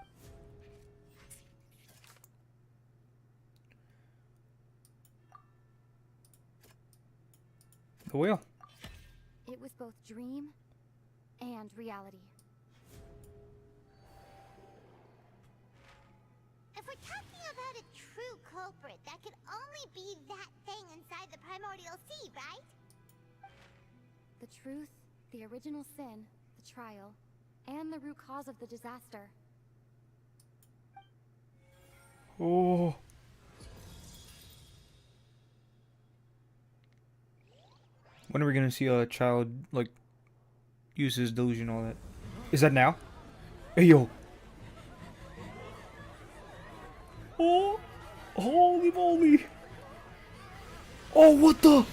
The whale. It was both dream and reality. If we're talking about a true culprit, that could only be that thing inside the primordial sea, right? The truth, the original sin, the trial, and the root cause of the disaster. Oh. When are we gonna see a child, like, use his delusion and all that? Is that now? Hey, yo. Oh. Holy moly. Oh, what the?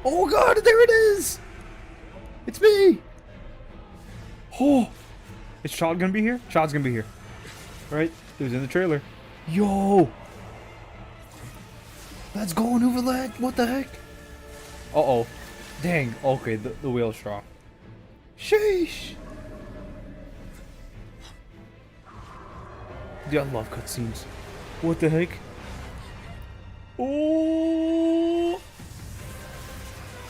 Oh, God, there it is. It's me. Oh. Is Child gonna be here? Child's gonna be here. Right? It was in the trailer. Yo. That's going over that. What the heck? Uh-oh. Dang. Okay, the whale's strong. Sheesh. Dude, I love cutscenes. What the heck? Oh.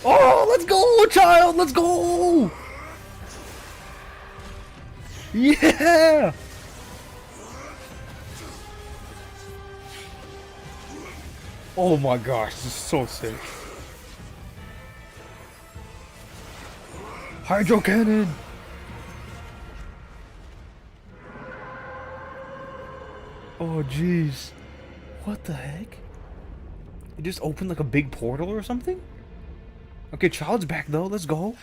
Oh, let's go, child. Let's go. Yeah. Oh my gosh, this is so sick. Hydro cannon! Oh jeez. What the heck? It just opened like a big portal or something? Okay, Child's back though, let's go.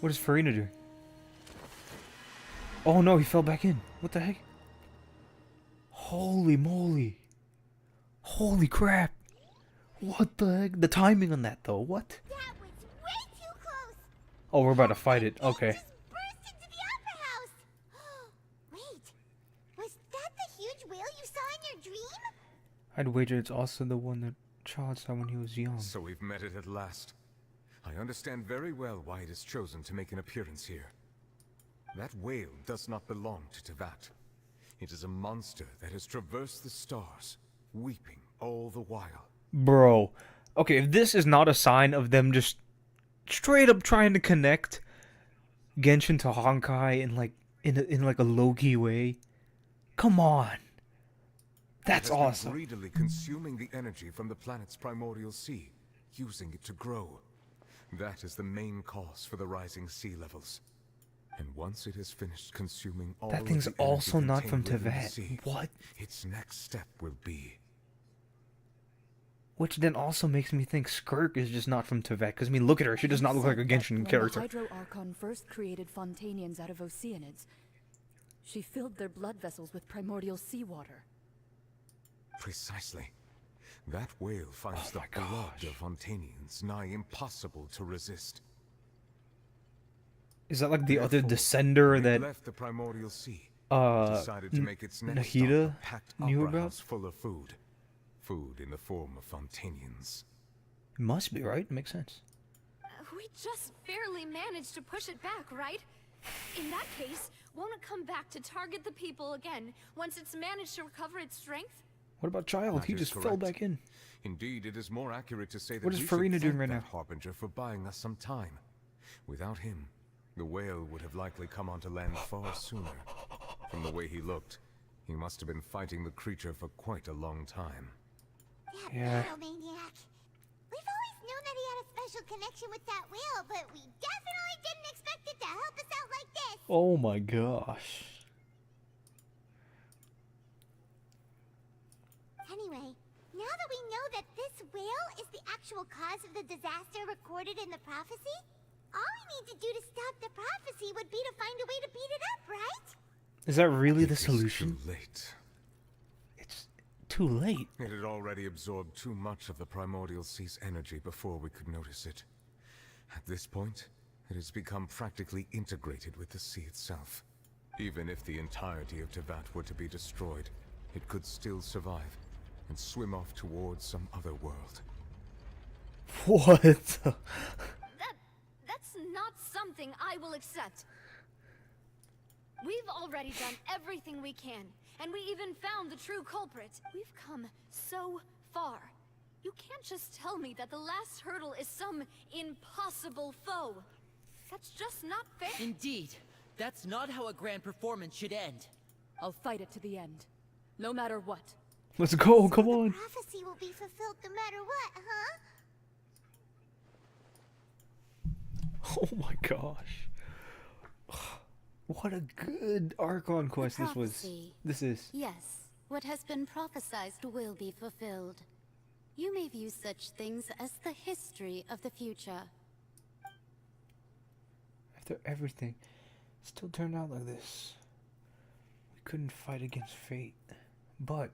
What is Furina doing? Oh no, he fell back in. What the heck? Holy moly. Holy crap. What the heck? The timing on that though, what? That was way too close. Oh, we're about to fight it. Okay. Burst into the upper house. Wait, was that the huge whale you saw in your dream? I'd wager it's also the one that Child saw when he was young. So we've met it at last. I understand very well why it is chosen to make an appearance here. That whale does not belong to Tevat. It is a monster that has traversed the stars, weeping all the while. Bro. Okay, if this is not a sign of them just straight up trying to connect Genshin to Honkai in like a low-key way, come on. That's awesome. Greedily consuming the energy from the planet's primordial sea, using it to grow. That is the main cause for the rising sea levels. And once it has finished consuming all that thing's of the also energy not from contained within the Tevat. sea, What? Its next step will be. Which then also makes me think Skirk is just not from Tevat. Because, I mean, look at her. She does not look like a Genshin character. When the Hydro-Archon first created Fontanians out of Oceanids, she filled their blood vessels with primordial seawater. Precisely. That whale finds the blood of Fontanians nigh impossible to resist. Is that like the other descender that left the primordial sea, decided to make its next Nahida stop a packed knew opera about? house full of food. Food in the form of Fontanians. It must be, right? Makes sense. We just barely managed to push it back, right? In that case, won't it come back to target the people again once it's managed to recover its strength? What about Child? That He is just fell correct. back in. Indeed, it is more accurate to say that What is we should Furina doing thank right that now? Harbinger for buying us some time. Without him, the whale would have likely come onto land far sooner. From the way he looked, he must have been fighting the creature for quite a long time. Yeah. Maniac. We've always known that he had a special connection with that whale, but we definitely didn't expect it to help us out like this. Oh my gosh. Anyway, now that we know that this whale is the actual cause of the disaster recorded in the prophecy, all we need to do to stop the prophecy would be to find a way to beat it up, right? Is that really the solution? Too late. It's too late. It had already absorbed too much of the primordial sea's energy before we could notice it. At this point, it has become practically integrated with the sea itself. Even if the entirety of Tevat were to be destroyed, it could still survive and swim off towards some other world. What? That's not something I will accept. We've already done everything we can, and we even found the true culprit. We've come so far. You can't just tell me that the last hurdle is some impossible foe. That's just not fair. Indeed. That's not how a grand performance should end. I'll fight it to the end, no matter what. Let's go, come on. Prophecy will be fulfilled no matter what, huh? Oh my gosh. What a good Archon quest this was. Prophecy. This is. Yes, what has been prophesied will be fulfilled. You may view such things as the history of the future. After everything, it still turned out like this. We couldn't fight against fate. But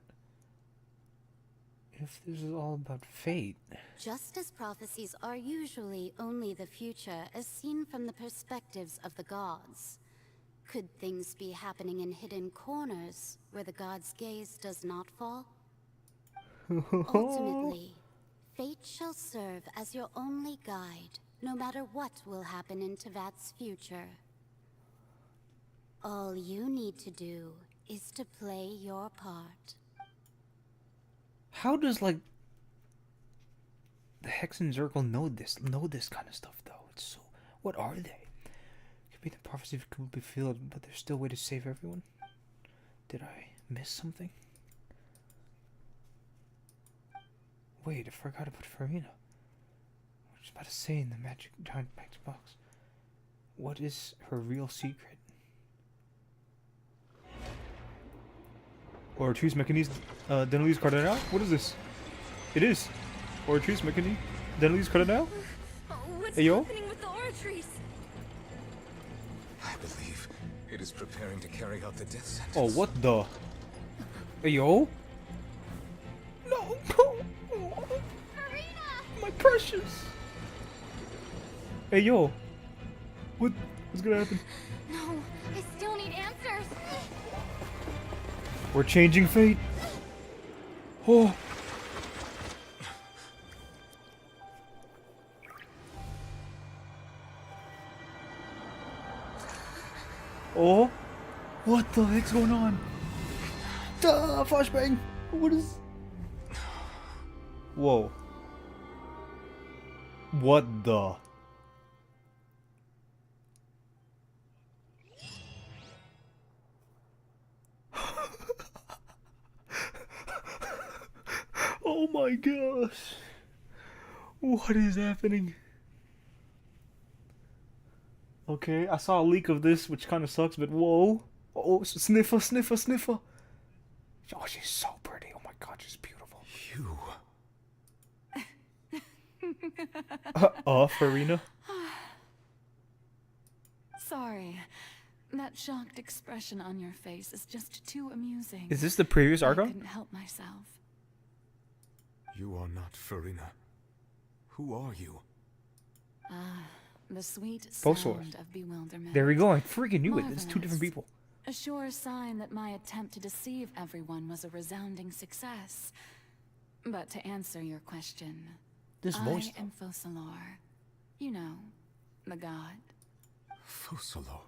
if this is all about fate... Just as prophecies are usually only the future as seen from the perspectives of the gods, could things be happening in hidden corners where the gods' gaze does not fall? Ultimately, fate shall serve as your only guide, no matter what will happen in Tevat's future. All you need to do is to play your part. How does, like, the Hex and Zirkle know this kind of stuff, though? It's so... What are they? Could be the prophecy could be fulfilled, but there's still a way to save everyone? Did I miss something? Wait, I forgot about Furina. I was about to say in the giant magic box. What is her real secret? Ortrice Mechanisme Denelise Cardinal? What is this? It is. Ortrice Mechanisme Denelise Cardinal? What's Hey, yo? happening with the Ortrice? I believe it is preparing to carry out the death sentence. Oh, what the? Hey, yo? No! My precious! Hey, yo! What's gonna happen? No, I still need answers. We're changing fate. Oh. Oh, what the heck's going on? Duh, flashbang. What is? Whoa. What the? Oh my gosh. What is happening? Okay, I saw a leak of this, which kind of sucks, but whoa. Oh, sniffer, sniffer, sniffer. Oh, she's so pretty. Oh my god, she's beautiful. You. Furina? Sorry. That shocked expression on your face is just too amusing. Is this the previous I Archon? couldn't help myself. You are not Furina. Who are you? Ah, the sweet Both sound swords. of bewilderment. There we go. I freaking knew it. It's two different Marvelous. people. A sure sign that my attempt to deceive everyone was a resounding success. But to answer your question, This voice, I am Focalor. You know, the god. Focalor.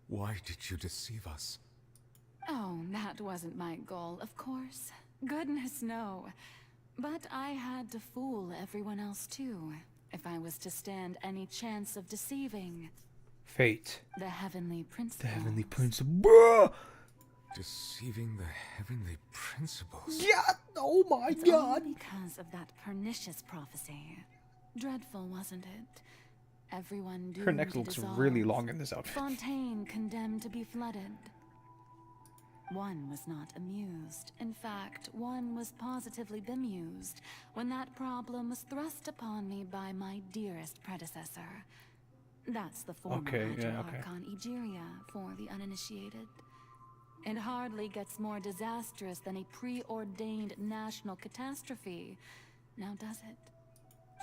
Why did you deceive us? Oh, that wasn't my goal, of course. Goodness, no. But I had to fool everyone else too, if I was to stand any chance of deceiving Fate. the heavenly principles. The heavenly principle. Bruh! Deceiving the heavenly principles? Yeah! Oh my It's god! all because of that pernicious prophecy. Dreadful, wasn't it? Everyone doomed Her neck to looks dissolve. really long in this outfit. Fontaine condemned to be flooded. One was not amused. In fact, one was positively bemused when that problem was thrust upon me by my dearest predecessor. That's the former Okay, yeah, okay. Archon Egeria for the uninitiated. It hardly gets more disastrous than a preordained national catastrophe, now does it?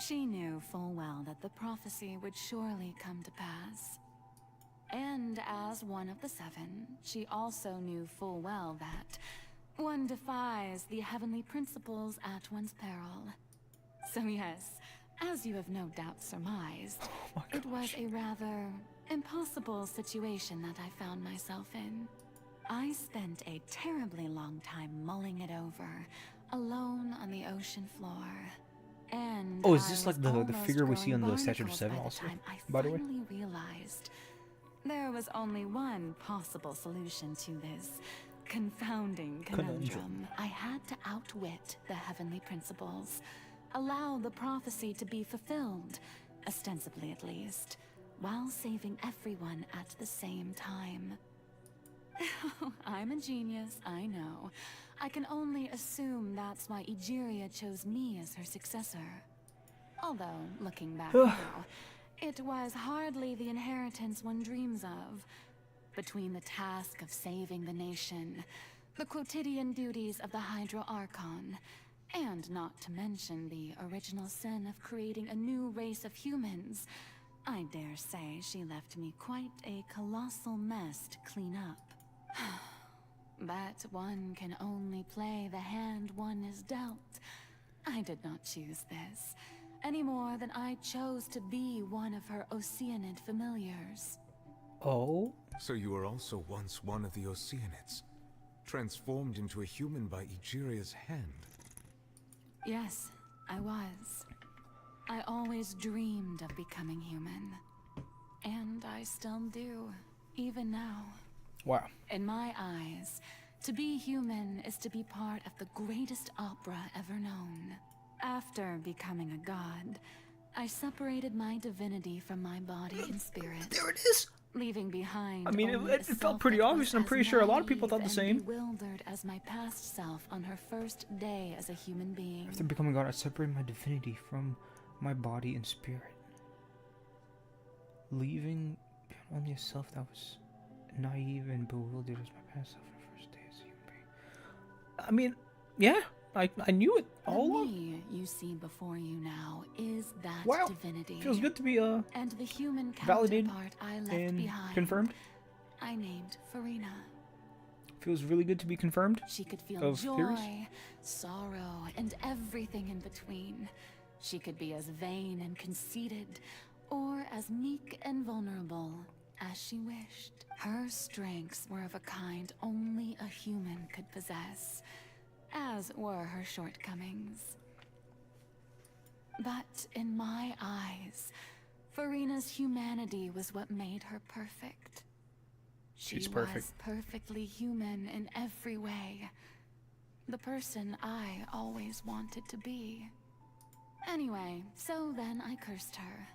She knew full well that the prophecy would surely come to pass. And as one of the seven, she also knew full well that one defies the heavenly principles at one's peril. So yes, as you have no doubt surmised, it was a rather impossible situation that I found myself in. I spent a terribly long time mulling it over, alone on the ocean floor. And Oh, is I this was like the almost figure we see on the growing Statue of barnacles Seven by the also, time I by the way? finally realized there was only one possible solution to this confounding conundrum. I had to outwit the heavenly principles, allow the prophecy to be fulfilled, ostensibly at least, while saving everyone at the same time. I'm a genius, I know. I can only assume that's why Egeria chose me as her successor. Although, looking back now, it was hardly the inheritance one dreams of. Between the task of saving the nation, the quotidian duties of the Hydro Archon, and not to mention the original sin of creating a new race of humans, I dare say she left me quite a colossal mess to clean up. But one can only play the hand one is dealt. I did not choose this, any more than I chose to be one of her Oceanid familiars. Oh? So you were also once one of the Oceanids, transformed into a human by Egeria's hand. Yes, I was. I always dreamed of becoming human. And I still do, even now. Wow. In my eyes, to be human is to be part of the greatest opera ever known. After becoming a god, I separated my divinity from my body and spirit. There it is! Leaving behind I mean, only it a felt self pretty that obvious, was and I'm as pretty sure a lot of people naive thought the and same. bewildered as my past self on her first day as a human being. After becoming God, I separated my divinity from my body and spirit, leaving only a self that was naive and bewildered as my past self on the first day as a human being. I mean, yeah, I knew it all The along. me you see before you now is that Wow. divinity. Feels good to be and the human validated counterpart I left and behind. confirmed. I named Furina. Feels really good to be confirmed. She could feel of joy, theories. sorrow, and everything in between. She could be as vain and conceited, or as meek and vulnerable as she wished. Her strengths were of a kind only a human could possess, as were her shortcomings. But in my eyes, Furina's humanity was what made her perfect. She's She perfect. was perfectly human in every way. The person I always wanted to be. Anyway, so then I cursed her.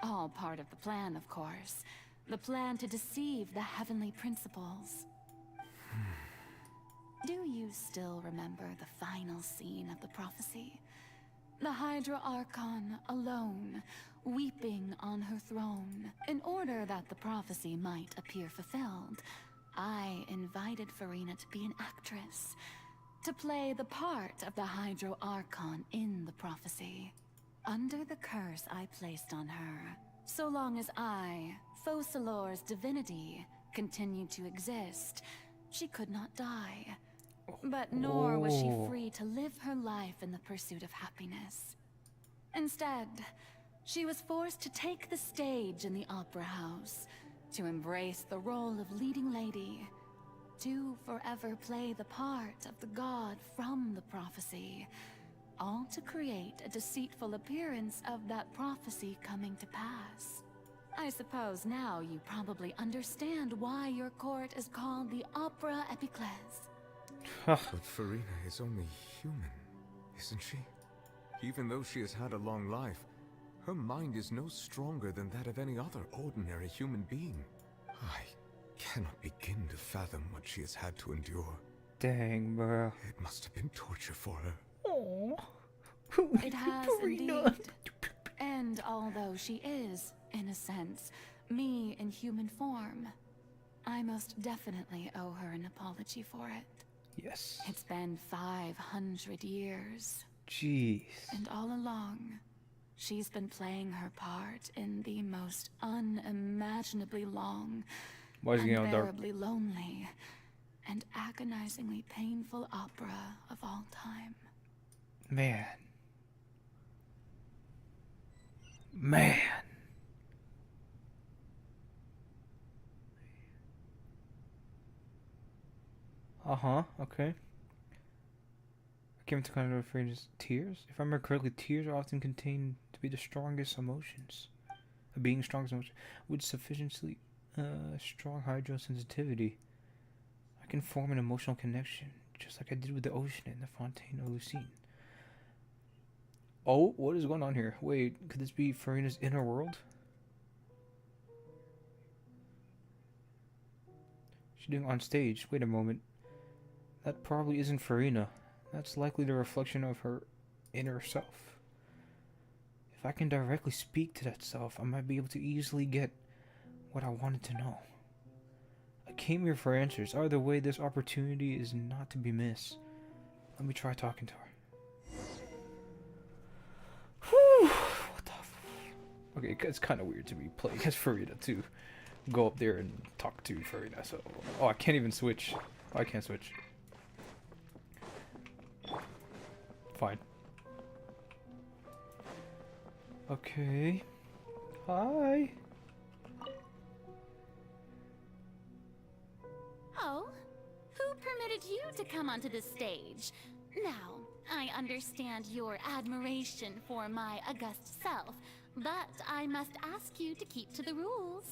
All part of the plan, of course. The plan to deceive the heavenly principles. Do you still remember the final scene of the prophecy? The Hydra Archon alone, weeping on her throne. In order that the prophecy might appear fulfilled, I invited Furina to be an actress, to play the part of the Hydra Archon in the prophecy. Under the curse I placed on her, so long as I, Focalor's divinity, continued to exist, she could not die. But nor was she free to live her life in the pursuit of happiness. Instead, she was forced to take the stage in the opera house, to embrace the role of leading lady, to forever play the part of the god from the prophecy, all to create a deceitful appearance of that prophecy coming to pass. I suppose now you probably understand why your court is called the Opera Epiclese. But Furina is only human, isn't she? Even though she has had a long life, her mind is no stronger than that of any other ordinary human being. I cannot begin to fathom what she has had to endure. Dang, bro. It must have been torture for her. Oh, It has indeed. And although she is, in a sense, me in human form, I most definitely owe her an apology for it. Yes. It's been 500 years. Jeez. And all along, she's been playing her part in the most unimaginably long, Why is it getting all dark? unbearably lonely, and agonizingly painful opera of all time. Man. Man. Okay. I came to kind of afraid of tears. If I remember correctly, tears are often contained to be the strongest emotions. Being strongest emotion with sufficiently strong hydrosensitivity, I can form an emotional connection, just like I did with the ocean in the Fontaine of Lucine. Oh, what is going on here? Wait, could this be Furina's inner world? She's doing on stage. Wait a moment. That probably isn't Furina. That's likely the reflection of her inner self. If I can directly speak to that self, I might be able to easily get what I wanted to know. I came here for answers. Either way, this opportunity is not to be missed. Let me try talking to her. Whew, what the okay, it's kind of weird to be playing as Furina too. Go up there and talk to Furina. So, I can't even switch. I can't switch. Fine. Okay. Hi. Oh? Who permitted you to come onto the stage? Now, I understand your admiration for my august self, but I must ask you to keep to the rules.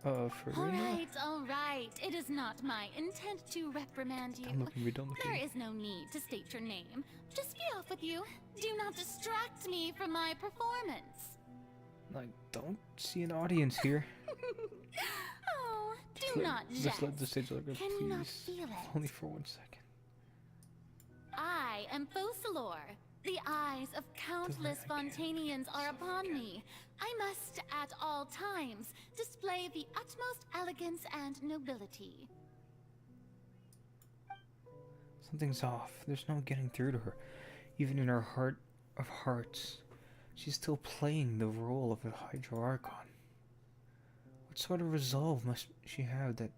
Furina? All right. It is not my intent to reprimand you. Don't look at me, don't look at There me. is no need to state your name. Just be off with you. Do not distract me from my performance. I don't see an audience here. Oh, do not Just jest. let the stage look, Can you not please. feel it? Only for 1 second. I am Focalor. The eyes of countless Fontanians are upon me. I must, at all times, display the utmost elegance and nobility. Something's off. There's no getting through to her. Even in her heart of hearts, she's still playing the role of a Hydra Archon. What sort of resolve must she have that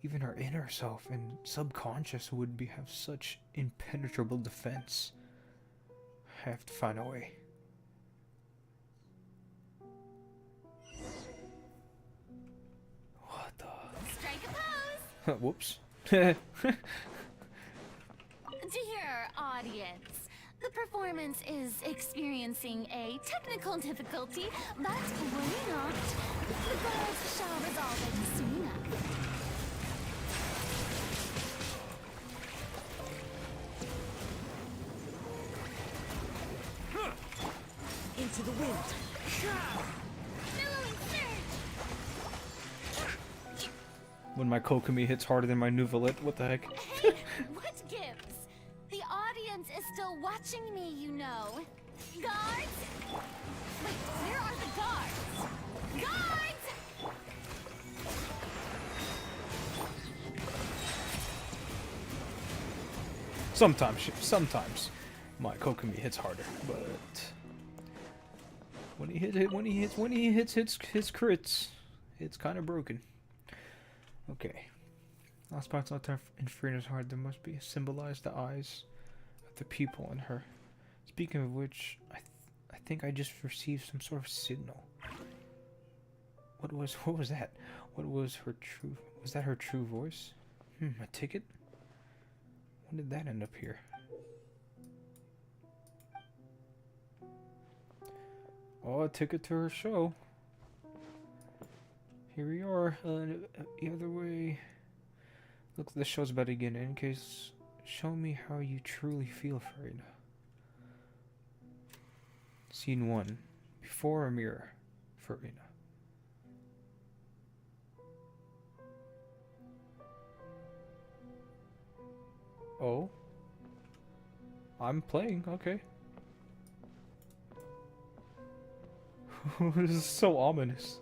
even her inner self and subconscious would have such impenetrable defense? I have to find a way. Whoops. Dear audience, the performance is experiencing a technical difficulty, but worry not. The guards shall resolve it soon enough. Into the wind. When my Kokomi hits harder than my Nuvalet, what the heck? Hey, what gives? The audience is still watching me, you know. Guards? Wait, where are the guards? Guards! Sometimes my Kokomi hits harder, but when he hits his crits, it's kind of broken. Okay. Last part's not there in Furina's heart. There must be symbolize the eyes of the people in her. Speaking of which, I think I just received some sort of signal. What was that? What was her true? Was that her true voice? A ticket? When did that end up here? Oh, a ticket to her show. Here we are. The other way. Look, the show's about to begin. In case, show me how you truly feel, Furina. Scene 1. Before a mirror, Furina. Oh. I'm playing, okay. This is so ominous.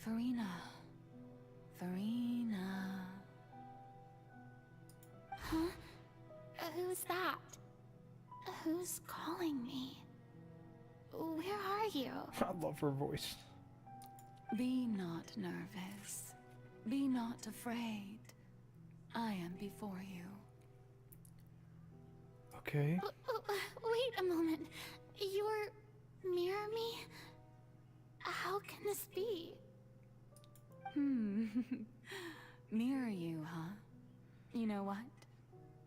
Furina. Furina. Huh? Who's that? Who's calling me? Where are you? I love her voice. Be not nervous. Be not afraid. I am before you. Okay. Wait a moment. You're near me? How can this be? Mirror you, huh? You know what?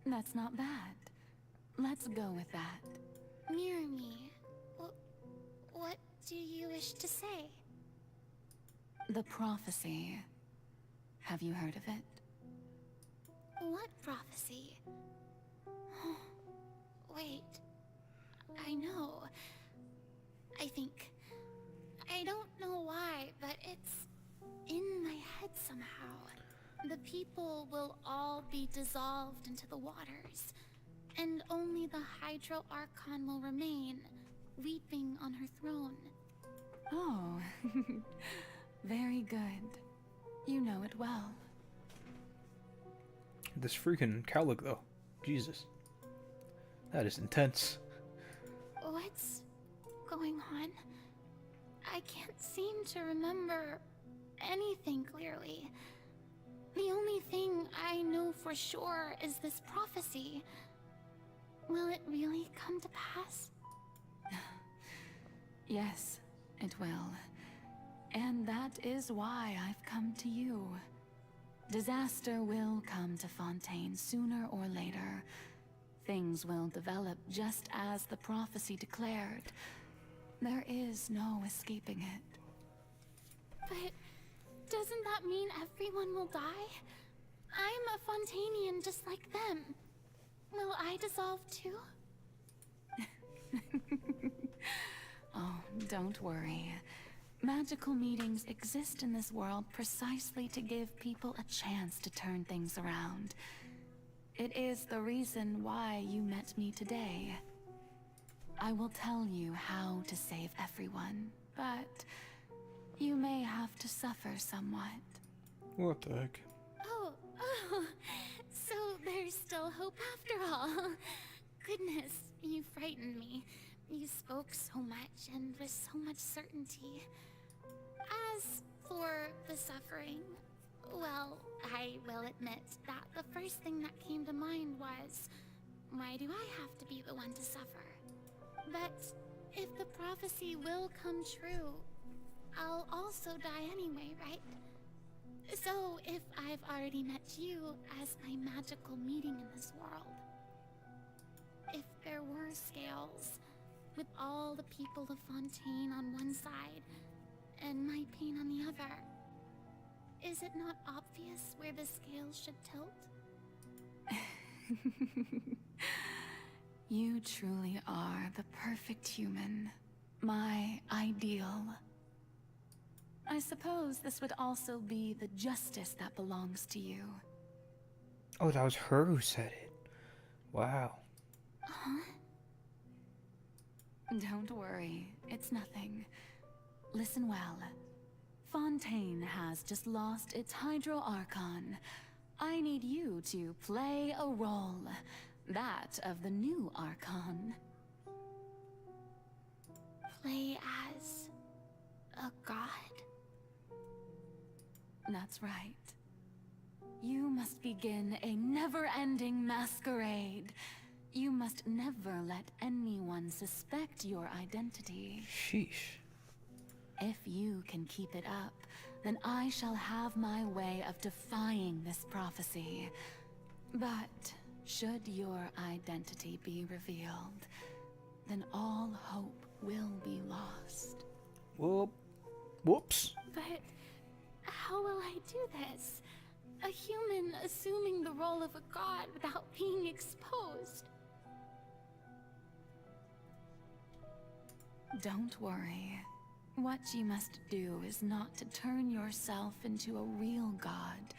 That's not bad. Let's go with that. Mirror me? What do you wish to say? The prophecy. Have you heard of it? What prophecy? Wait. I know. I think. I don't know why, but it's in my head somehow. The people will all be dissolved into the waters, and only the Hydro Archon will remain, weeping on her throne. Oh, very good. You know it well. This freaking cowlick, though. Jesus. That is intense. What's going on? I can't seem to remember anything clearly. The only thing I know for sure is this prophecy. Will it really come to pass? Yes, it will. And that is why I've come to you. Disaster will come to Fontaine sooner or later. Things will develop just as the prophecy declared. There is no escaping it. But doesn't that mean everyone will die? I'm a Fontainian just like them. Will I dissolve too? Oh, don't worry. Magical meetings exist in this world precisely to give people a chance to turn things around. It is the reason why you met me today. I will tell you how to save everyone, but you may have to suffer somewhat. What the heck? Oh, so there's still hope after all. Goodness, you frightened me. You spoke so much and with so much certainty. As for the suffering, well, I will admit that the first thing that came to mind was, why do I have to be the one to suffer? But if the prophecy will come true, I'll also die anyway, right? So if I've already met you as my magical meeting in this world, if there were scales, with all the people of Fontaine on one side and my pain on the other, is it not obvious where the scales should tilt? You truly are the perfect human. My ideal. I suppose this would also be the justice that belongs to you. Oh, that was her who said it. Wow. Huh? Don't worry, it's nothing. Listen well. Fontaine has just lost its Hydro Archon. I need you to play a role. That of the new Archon. Play as a god? That's right. You must begin a never-ending masquerade. You must never let anyone suspect your identity. Sheesh. If you can keep it up, then I shall have my way of defying this prophecy. But should your identity be revealed, then all hope will be lost. Whoops. But how will I do this? A human assuming the role of a god without being exposed. Don't worry. What you must do is not to turn yourself into a real god.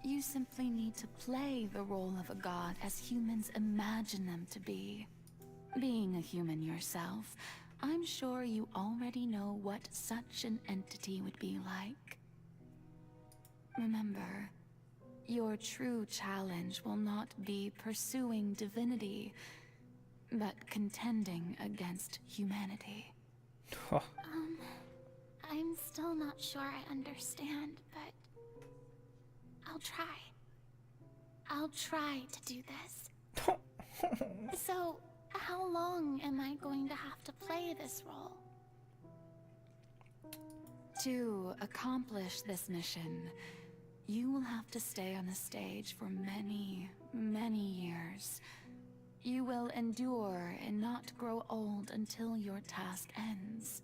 You simply need to play the role of a god as humans imagine them to be. Being a human yourself, I'm sure you already know what such an entity would be like. Remember, your true challenge will not be pursuing divinity, but contending against humanity. I'm still not sure I understand, but I'll try. I'll try to do this. So, how long am I going to have to play this role? To accomplish this mission, you will have to stay on the stage for many, many years. You will endure and not grow old until your task ends.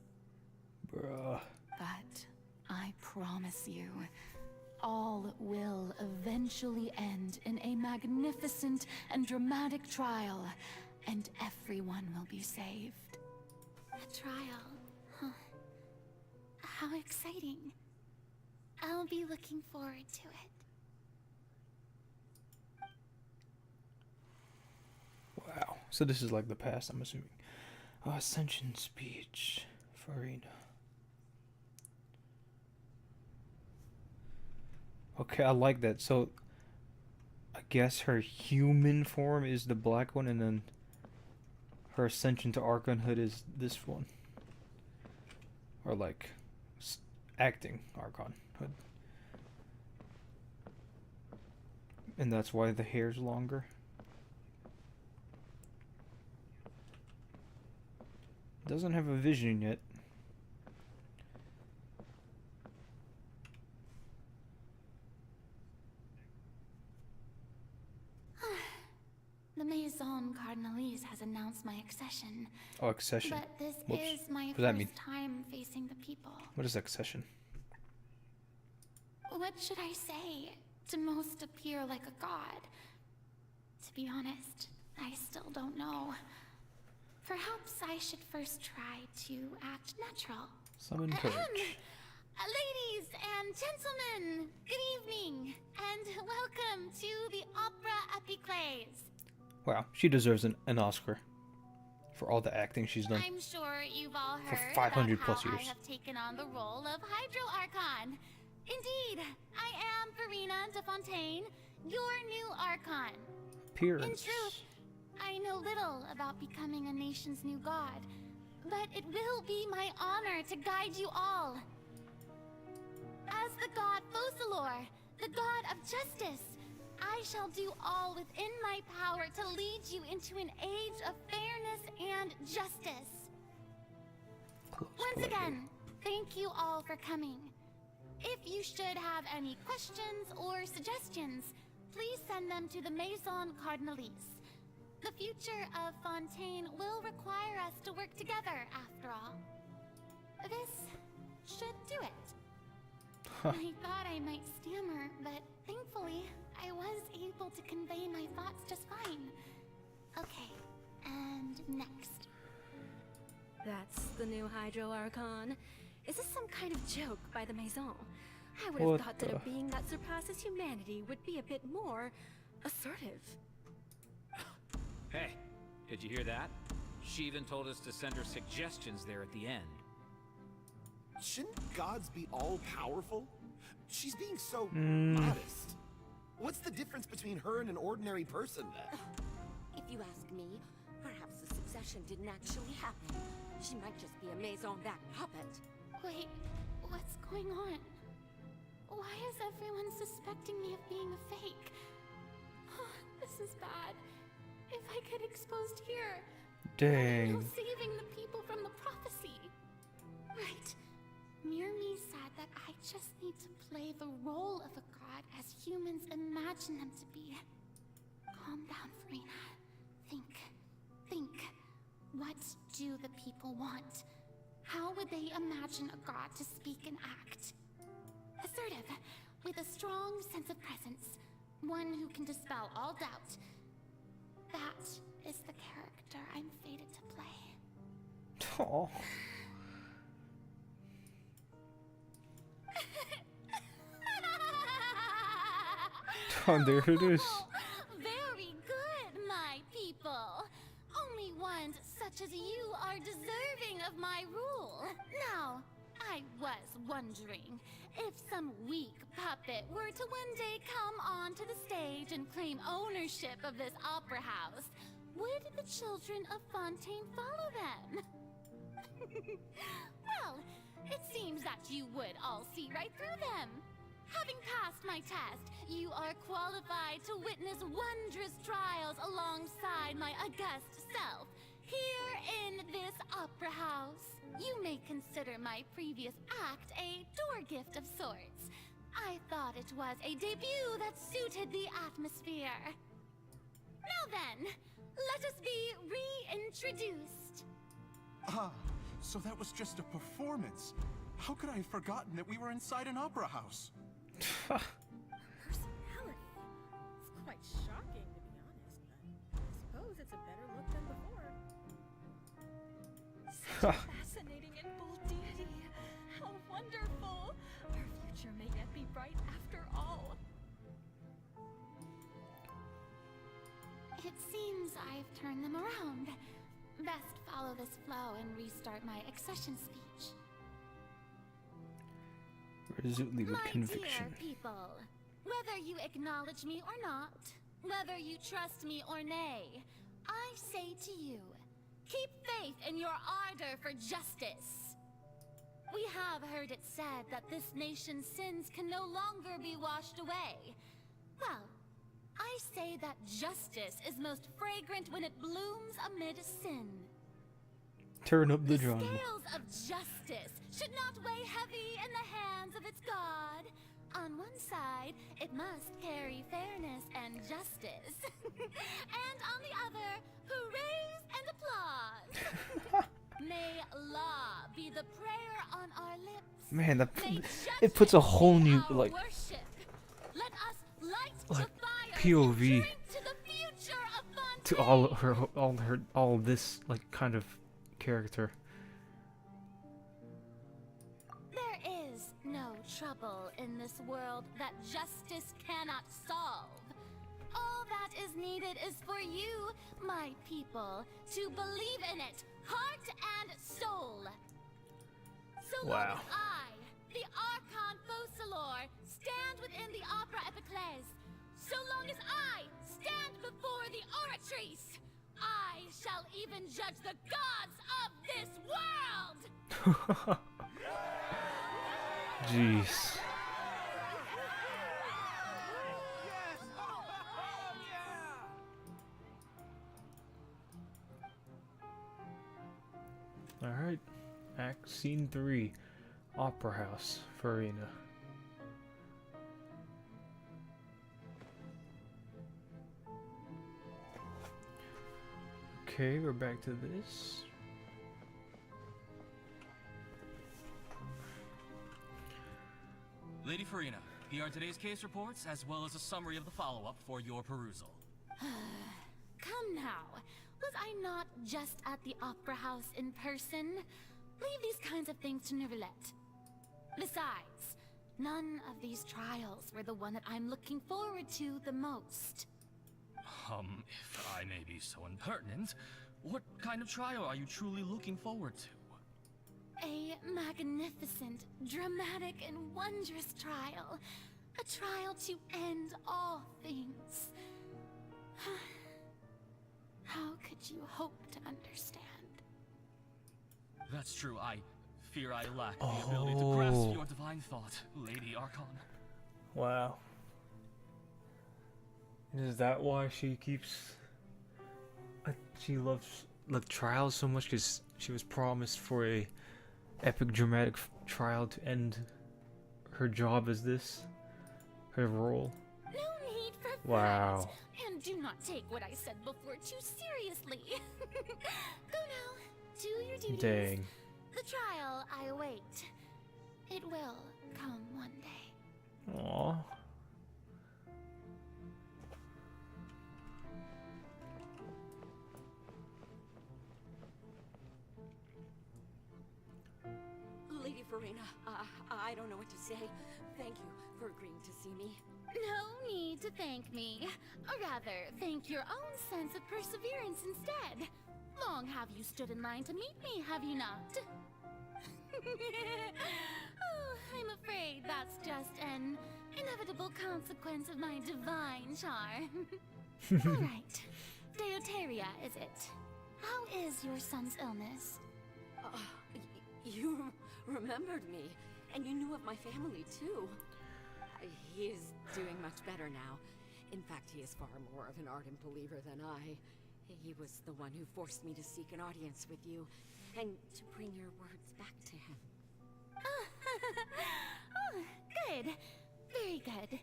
Bruh. But I promise you, all will eventually end in a magnificent and dramatic trial, and everyone will be saved. A trial, huh? How exciting. I'll be looking forward to it. Wow. So this is like the past, I'm assuming. Ascension speech. Furina. Okay, I like that. So, I guess her human form is the black one, and then her ascension to Archonhood is this one. Or like, acting Archonhood. And that's why the hair's longer. Doesn't have a vision yet. The Maison Cardinalise has announced my accession. Oh, accession. But this Whoops. is my What does that mean? first time facing the people. What is accession? What should I say to most appear like a god? To be honest, I still don't know. Perhaps I should first try to act natural. Summon courage. Ladies and gentlemen, good evening, and welcome to the Opera Epiclese. Wow, she deserves an Oscar for all the acting she's done. I'm sure you've all For heard 500 about plus how years. I have taken on the role of Hydro Archon. Indeed, I am Furina de Fontaine, your new Archon. Appearance. In truth, I know little about becoming a nation's new god, but it will be my honor to guide you all. As the god Focalor, the god of justice, I shall do all within my power to lead you into an age of fairness and justice. Once again, thank you all for coming. If you should have any questions or suggestions, please send them to the Maison Cardinalise. The future of Fontaine will require us to work together, after all. This should do it. I thought I might stammer, but thankfully, I was able to convey my thoughts just fine. Okay, and next. That's the new Hydro Archon. Is this some kind of joke by the Maison? I would have thought that a being that surpasses humanity would be a bit more assertive. Hey, did you hear that? She even told us to send her suggestions there at the end. Shouldn't gods be all-powerful? She's being so modest. What's the difference between her and an ordinary person, then? If you ask me, perhaps the succession didn't actually happen. She might just be a Maison that puppet. Wait, what's going on? Why is everyone suspecting me of being a fake? This is bad. If I get exposed here, dang. no saving the people from the prophecy. Right. Mirmi said that I just need to play the role of a god as humans imagine them to be. Calm down, Furina. Think. What do the people want? How would they imagine a god to speak and act? Assertive, with a strong sense of presence. One who can dispel all doubt. That is the character I'm fated to play. Aww. Oh, there it is. Very good, my people. Only ones such as you are deserving of my rule. Now, I was wondering if some weak puppet were to one day come onto the stage and claim ownership of this opera house, would the children of Fontaine follow them? Well, it seems that you would all see right through them. Having passed my test, you are qualified to witness wondrous trials alongside my august self, here in this opera house. You may consider my previous act a door gift of sorts. I thought it was a debut that suited the atmosphere. Now then, let us be reintroduced. Ah, so that was just a performance. How could I have forgotten that we were inside an opera house? Personality. It's quite shocking, to be honest, but I suppose it's a better look than before. Such a fascinating and bold deity. How wonderful. Our future may yet be bright after all. It seems I've turned them around. Best follow this flow and restart my accession speech. Resolutely with My conviction. dear people, whether you acknowledge me or not, whether you trust me or nay, I say to you, keep faith in your ardor for justice. We have heard it said that this nation's sins can no longer be washed away. Well, I say that justice is most fragrant when it blooms amid sin. Turn up the drum. Scales of justice should not weigh heavy in the hands of its god. On one side, it must carry fairness and justice. And on the other, hoorays and applause. May law be the prayer on our lips. Man, that May it puts a whole new our like worship. Let us light like the fire POV drink to the future of to all this like kind of character. There is no trouble in this world that justice cannot solve. All that is needed is for you, my people, to believe in it, heart and soul. So long Wow. as I, the Archon Focalor, stand within the Opera Epiclese, so long as I stand before the Oratrice, I shall even judge the gods of this world! Jeez. All right, Act Scene 3, Opera House, Furina. Okay, we're back to this. Lady Furina, here are today's case reports, as well as a summary of the follow-up for your perusal. Come now. Was I not just at the Opera House in person? Leave these kinds of things to Neuvillette. Besides, none of these trials were the one that I'm looking forward to the most. If I may be so impertinent, what kind of trial are you truly looking forward to? A magnificent, dramatic, and wondrous trial. A trial to end all things. How could you hope to understand? That's true. I fear I lack the ability to grasp your divine thought, Lady Archon. Wow. Is that why she keeps... she loves the trials so much? Because she was promised for a epic dramatic trial to end her job as this? Her role? No need for wow. that. And do not take what I said before too seriously. Go now. Do your duties. Dang. The trial I await. It will come one day. Aww. Lady Furina, I don't know what to say. Thank you for agreeing to see me. No need to thank me. Or rather, thank your own sense of perseverance instead. Long have you stood in line to meet me, have you not? Oh, I'm afraid that's just an inevitable consequence of my divine charm. All right. Deuteria, is it? How is your son's illness? You remembered me, and you knew of my family, too. He is doing much better now. In fact, he is far more of an ardent believer than I. He was the one who forced me to seek an audience with you, and to bring your words back to him. Oh, good. Very good.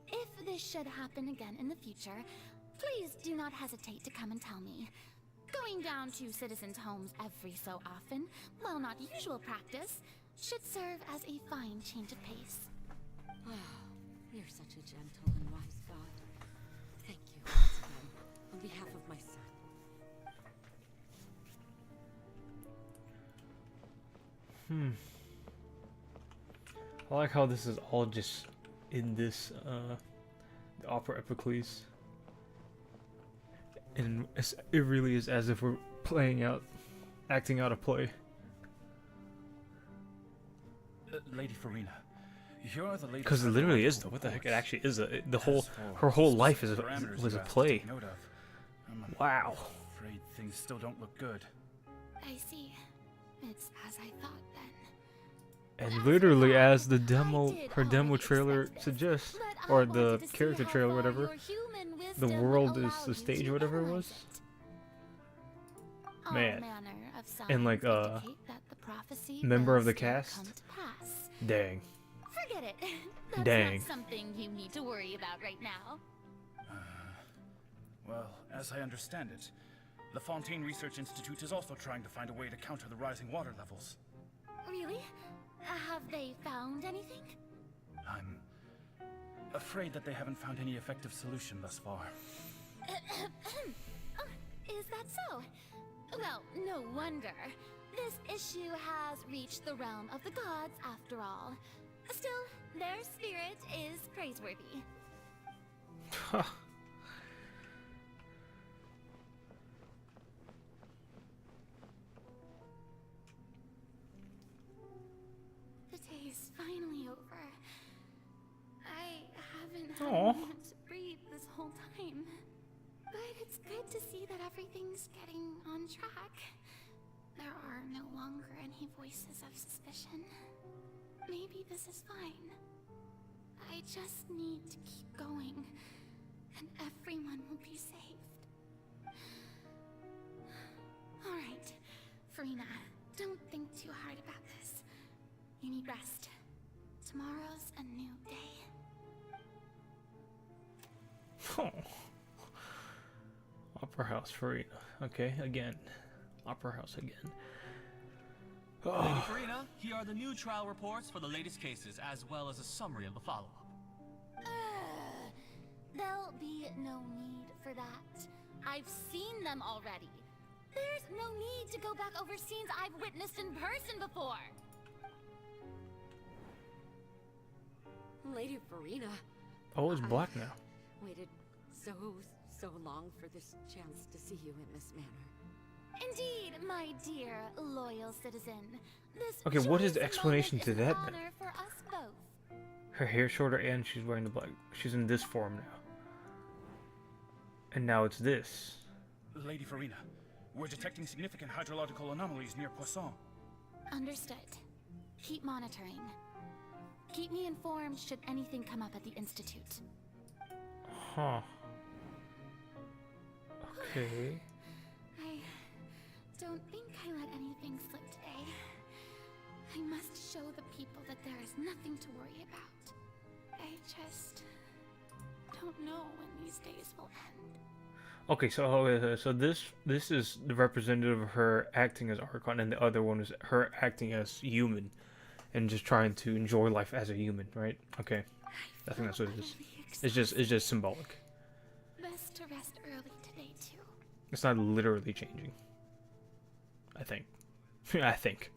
If this should happen again in the future, please do not hesitate to come and tell me. Going down to citizens' homes every so often, while not usual practice, should serve as a fine change of pace. Oh, you're such a gentle and wise god. Thank you once again, on behalf of my son. I like how this is all just in this, the Opera Epicles. And it really is as if we're acting out a play. Lady Furina, here are the latest. Because it literally is though. What the heck? It actually is her whole life was a play. Wow. I'm afraid things still don't look good. I see. It's as I thought then. And literally, as the her demo trailer suggests, or the character trailer, whatever, the world is the stage, whatever it was. Man, and like member of the cast. Dang. Forget it. That's Dang. not something you need to worry about right now. Well, as I understand it, the Fontaine Research Institute is also trying to find a way to counter the rising water levels. Really? Have they found anything? I'm afraid that they haven't found any effective solution thus far. Is that so? Well, no wonder. This issue has reached the realm of the gods after all. Still, their spirit is praiseworthy. The day is finally over. I haven't had a moment to breathe this whole time. But it's good to see that everything's getting on track. There are no longer any voices of suspicion. Maybe this is fine. I just need to keep going, and everyone will be saved. Alright, Furina, don't think too hard about this. You need rest. Tomorrow's a new day. Oh. Opera House, Furina. Okay, again. Opera House again. Lady Furina, here are the new trial reports for the latest cases, as well as a summary of the follow-up. There'll be no need for that. I've seen them already. There's no need to go back over scenes I've witnessed in person before. Lady Furina. Oh, it's black now. Waited so long for this chance to see you in this manner. Indeed, my dear loyal citizen. This Okay, what is the choice explanation moment to is an that then? honor for us both. Her hair shorter and she's wearing the black. She's in this form now. And now it's this. Lady Furina, we're detecting significant hydrological anomalies near Poisson. Understood. Keep monitoring. Keep me informed should anything come up at the Institute. Huh. Okay. I don't think I let anything slip today. I must show the people that there is nothing to worry about. I just don't know when these days will end. Okay, so this is the representative of her acting as Archon, and the other one is her acting as human, and just trying to enjoy life as a human, right? Okay, I think that's what it is. It's just symbolic. Best to rest early today too. It's not literally changing. I think. I think.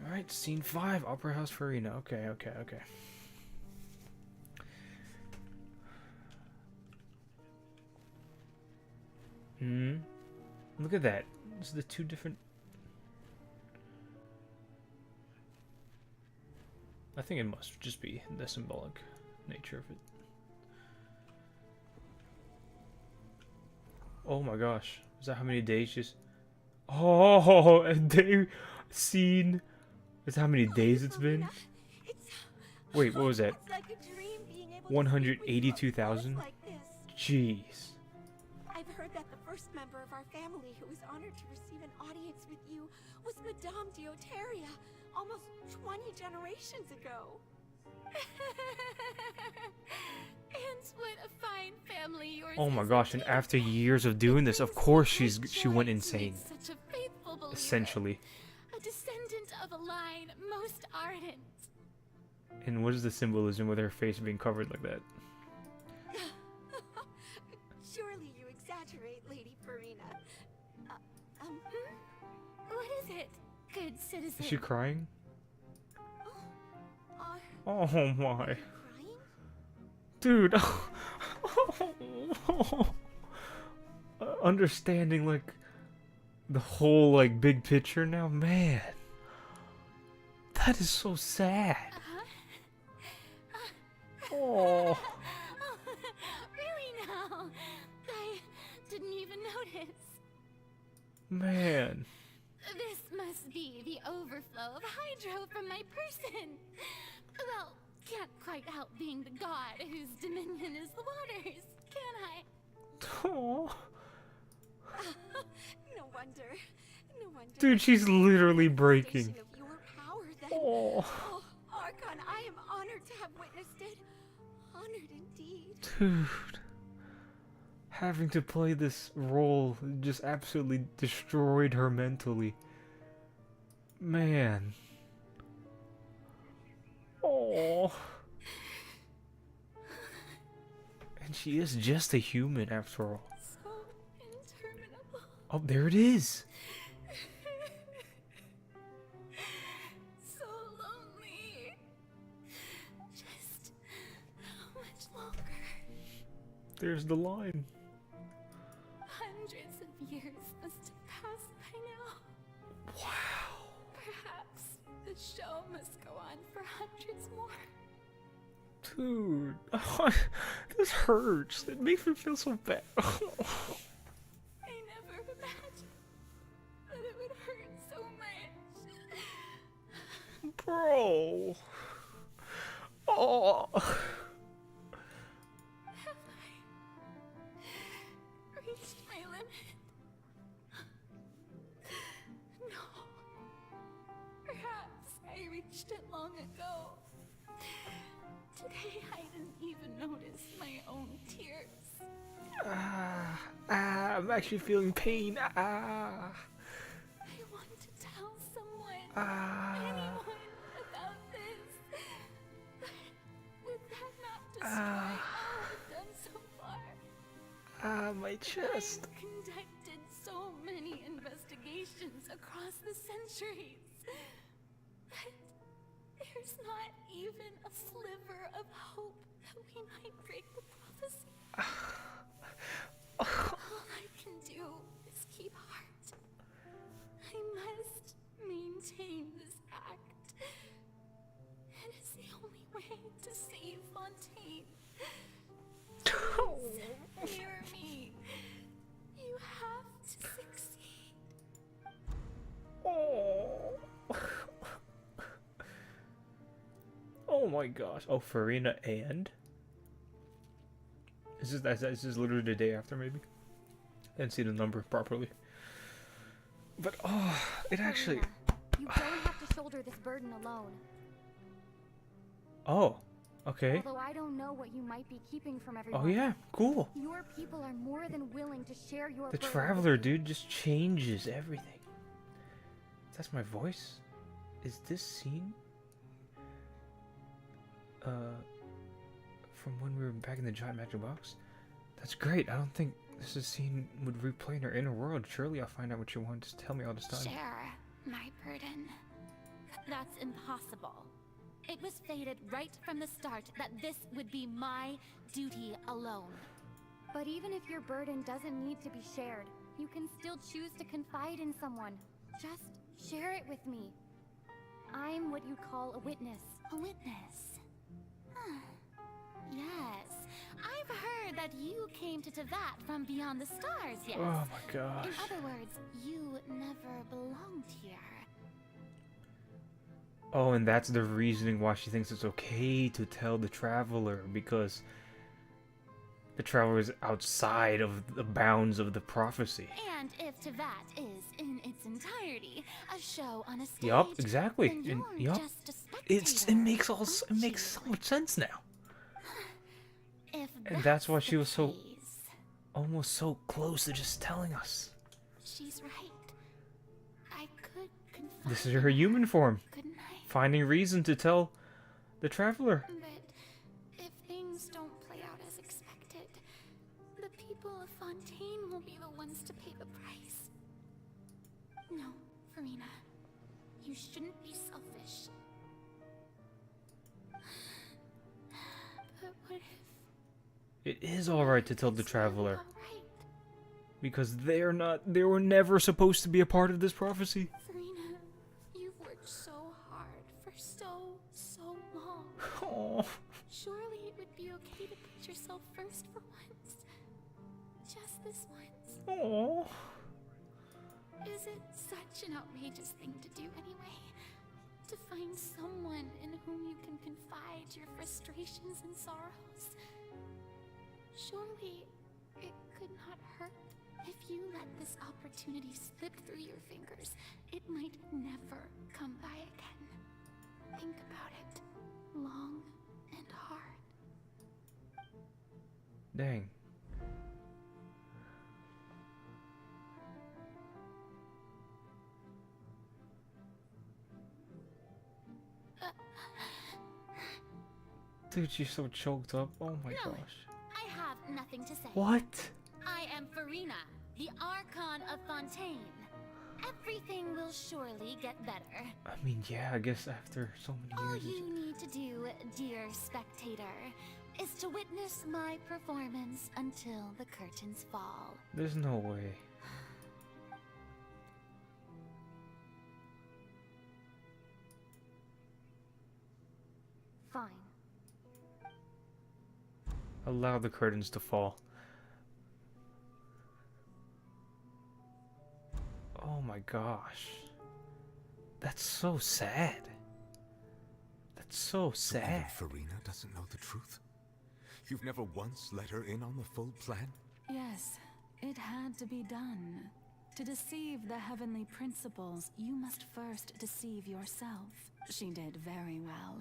All right, scene 5, Opera House Furina. Okay. Look at that. This is the two different. I think it must just be the symbolic nature of it. Oh my gosh. Is that how many days just... Oh, a day scene. Is that how many days it's been? Wait, what was that? 182,000? Jeez. I've heard that the first member of our family who was honored to receive an audience with you was Madame Dioteria, almost 20 generations ago. And what a fine family yours Oh my is gosh, and after years of doing this, of course she went insane. such a faithful believer, Essentially. a descendant of a line most ardent. And what is the symbolism with her face being covered like that? Surely you exaggerate, Lady Furina. What is it, good citizen? Is she crying? Are Oh my. crying? Dude. Understanding like the whole like big picture now, man. That is so sad. Oh. Really now? I didn't even notice. Man. This must be the overflow of hydro from my person. Well, can't quite help being the god whose dominion is the waters, can I? Oh. No wonder. No wonder. Dude, she's literally breaking. Of your power, then. Oh. Oh, Archon, I am honored to have witnessed it. Honored indeed. Dude. Having to play this role just absolutely destroyed her mentally. Man. Oh. And she is just a human after all. So interminable. Oh, there it is. So lonely. Just how much longer? There's the line. Hundreds of years must have passed by now. Wow. Perhaps the show must go on for hundreds more. Dude. This hurts. It makes me feel so bad. I never imagined that it would hurt so much. Bro. Oh. Have I reached my limit? No. reached it long ago. Today I didn't even notice my own tears. I'm actually feeling pain. I want to tell someone, anyone, about this. But would that not destroy all I've done so far? My chest. I've conducted so many investigations across the centuries. But there's not even a sliver of hope that we might break the prophecy. All I can do is keep heart. I must maintain this act. It is the only way to save Fontaine. Please, hear me. You have to succeed. Oh my gosh. Oh, Furina and? Is this literally the day after, maybe? I didn't see the number properly. But, oh, it actually... You don't have to shoulder this burden alone. Oh, okay. Although I don't know what you might be keeping from everyone. Oh yeah, cool. Your people are more than willing to share your The burden. Traveler, dude, just changes everything. That's my voice? Is this scene? From when we were back in the giant magic box? That's great. I don't think this is scene would replay in our inner world. Surely I'll find out what you want to tell me all this time. Share my burden. That's impossible. It was fated right from the start that this would be my duty alone. But even if your burden doesn't need to be shared, you can still choose to confide in someone. Just share it with me. I'm what you call a witness. A witness? Huh. Yes. I've heard that you came to Tevat from beyond the stars, yes? Oh my gosh. In other words, you never belonged here. Oh, and that's the reasoning why she thinks it's okay to tell the Traveler, because the Traveler is outside of the bounds of the prophecy. And if Tevat is, in its entirety, a show on a stage, Yup, exactly. then you're Yup. just a spectator. It makes so much sense now. If And that's why she was so almost so close to just telling us. She's right. I could confide. This is her human form. Couldn't I? Finding reason to tell the Traveler. But if things don't play out as expected, the people of Fontaine will be the ones to pay the price. No, Furina. You shouldn't be selfish. But what if... It is alright to tell the Traveler. Because they were never supposed to be a part of this prophecy. Furina, you've worked so hard for so long. Oh. Surely it would be okay to put yourself first for once. Just this once. Oh. Is it such an outrageous thing to do anyway? To find someone in whom you can confide your frustrations and sorrows? Surely it could not hurt. If you let this opportunity slip through your fingers, it might never come by again. Think about it long and hard. Dang. Dude, she's so choked up. Oh my gosh. I have nothing to say. What? I am Furina, the Archon of Fontaine. Everything will surely get better. I mean, yeah, I guess after so many All years. you need to do, dear spectator, is to witness my performance until the curtains fall. There's no way. Fine. Allow the curtains to fall. Oh my gosh. That's so sad. That's so sad. So even Furina doesn't know the truth? You've never once let her in on the full plan? Yes, it had to be done. To deceive the heavenly principles, you must first deceive yourself. She did very well.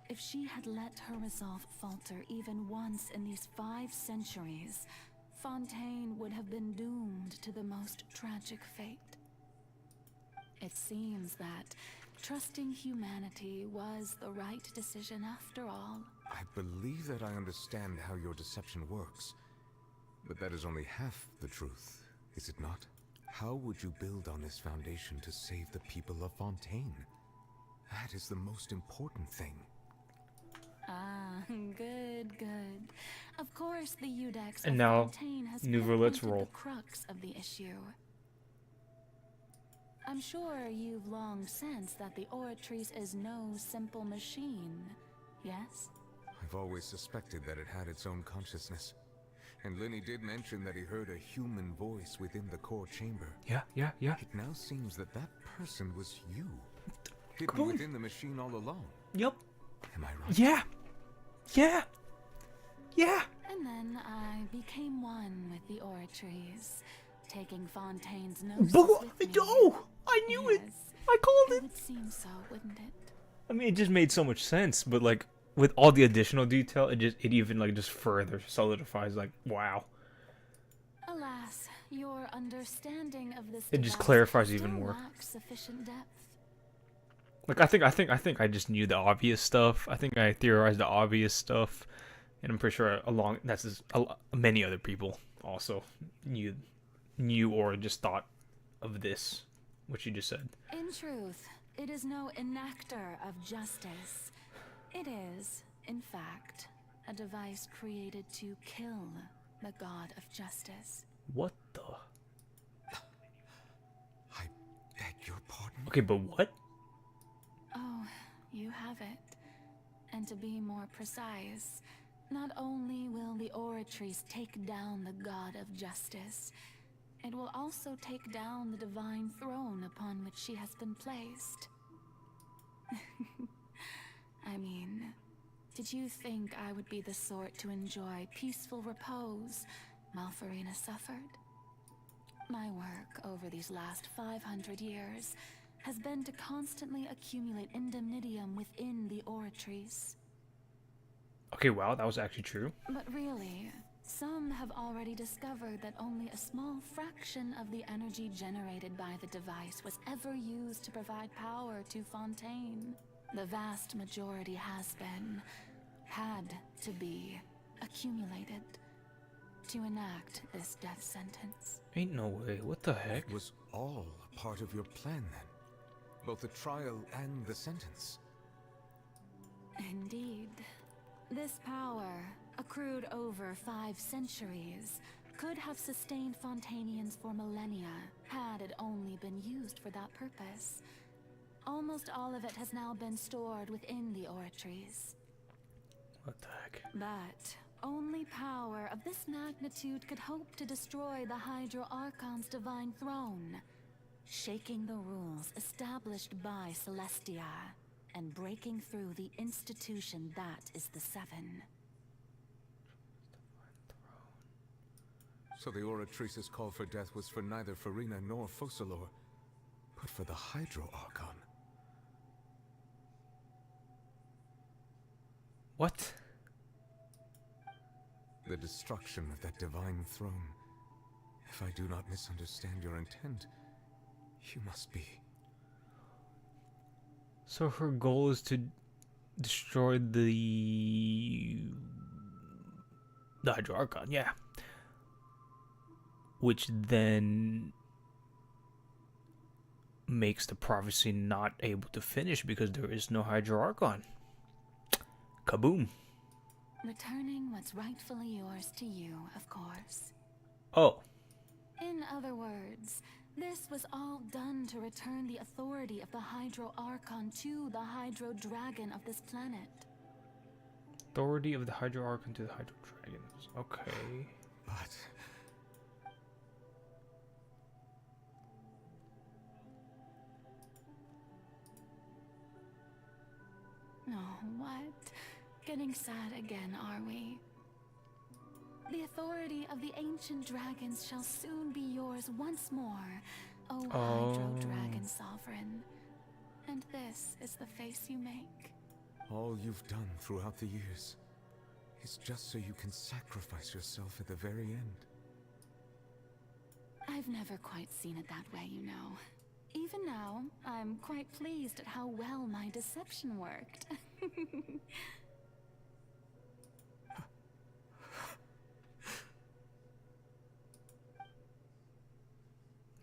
If she had let her resolve falter even once in these 5 centuries, Fontaine would have been doomed to the most tragic fate. It seems that trusting humanity was the right decision after all. I believe that I understand how your deception works. But that is only half the truth, is it not? How would you build on this foundation to save the people of Fontaine? That is the most important thing. Ah, good, good. Of course, the Udex And of now, Fontaine has Nouveau, let's pinpointed roll. the crux of the issue. I'm sure you've long sensed that the Oratrice is no simple machine, yes? I've always suspected that it had its own consciousness. And Lenny did mention that he heard a human voice within the core chamber. Yeah. It now seems that that person was you. Hidden within the machine all along. Yep. Am I right? Yeah. And then I became one with the Oratrice, taking Fontaine's gnosis with me. Oh, I knew it. I called it. It would seem so, wouldn't it? I mean, it just made so much sense, but like with all the additional detail, it even like just further solidifies. Like, wow. Alas, your understanding of this It just device clarifies even still more. lacks sufficient depth. Like, I think I just knew the obvious stuff. I think I theorized the obvious stuff, and I'm pretty sure many other people also knew or just thought of this, what you just said. In truth, it is no enactor of justice. It is, in fact, a device created to kill the god of justice. What the? I beg your pardon? Okay, but what? Oh, you have it. And to be more precise, not only will the Oratrice take down the god of justice, it will also take down the divine throne upon which she has been placed. I mean, did you think I would be the sort to enjoy peaceful repose while Furina suffered? My work over these last 500 years has been to constantly accumulate indemnitium within the Oratrice. Okay, wow, that was actually true. But really, some have already discovered that only a small fraction of the energy generated by the device was ever used to provide power to Fontaine. The vast majority had to be accumulated to enact this death sentence. Ain't no way. What the heck? It was all a part of your plan then? Both the trial and the sentence? Indeed. This power, accrued over 5 centuries, could have sustained Fontainians for millennia had it only been used for that purpose. Almost all of it has now been stored within the Oratrice. What the heck? But only power of this magnitude could hope to destroy the Hydro Archon's divine throne, shaking the rules established by Celestia, and breaking through the institution that is the Seven. So the Oratrice's call for death was for neither Furina nor Focalor, but for the Hydro Archon. What? The destruction of that divine throne. If I do not misunderstand your intent, you must be... So her goal is to destroy the Hydro Archon, yeah. Which then makes the prophecy not able to finish because there is no Hydro Archon. Kaboom. Returning what's rightfully yours to you, of course. Oh. In other words, this was all done to return the authority of the Hydro Archon to the Hydro Dragon of this planet. Authority of the Hydro Archon to the Hydro Dragons. Okay. But... Oh, what? Getting sad again, are we? The authority of the ancient dragons shall soon be yours once more, O Hydro Dragon Sovereign. And this is the face you make. All you've done throughout the years is just so you can sacrifice yourself at the very end. I've never quite seen it that way, you know. Even now, I'm quite pleased at how well my deception worked.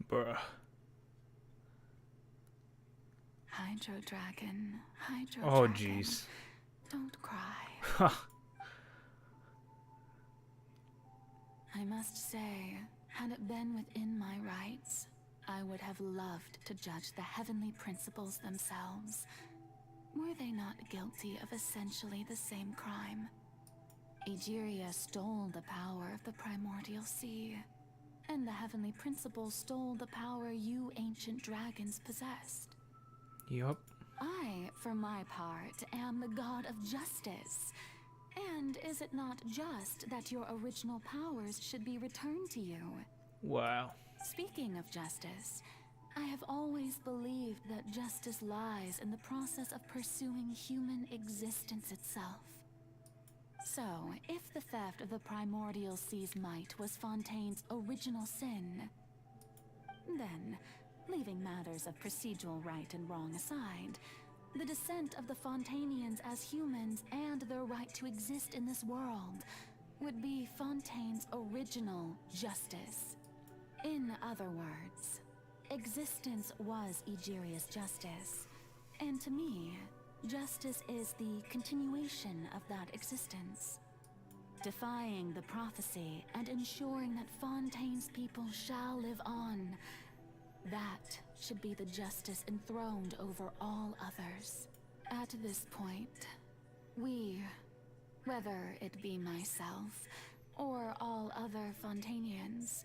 Bruh. Hydro Dragon, Hydro Oh, Dragon. jeez. Don't cry. I must say, had it been within my rights, I would have loved to judge the heavenly principles themselves. Were they not guilty of essentially the same crime? Egeria stole the power of the primordial sea, and the heavenly principles stole the power you ancient dragons possessed. Yup. I, for my part, am the god of justice. And is it not just that your original powers should be returned to you? Wow. Speaking of justice, I have always believed that justice lies in the process of pursuing human existence itself. So, if the theft of the primordial sea's might was Fontaine's original sin, then, leaving matters of procedural right and wrong aside, the descent of the Fontainians as humans and their right to exist in this world would be Fontaine's original justice. In other words, existence was Egeria's justice, and to me, justice is the continuation of that existence. Defying the prophecy and ensuring that Fontaine's people shall live on, that should be the justice enthroned over all others. At this point, we, whether it be myself or all other Fontainians,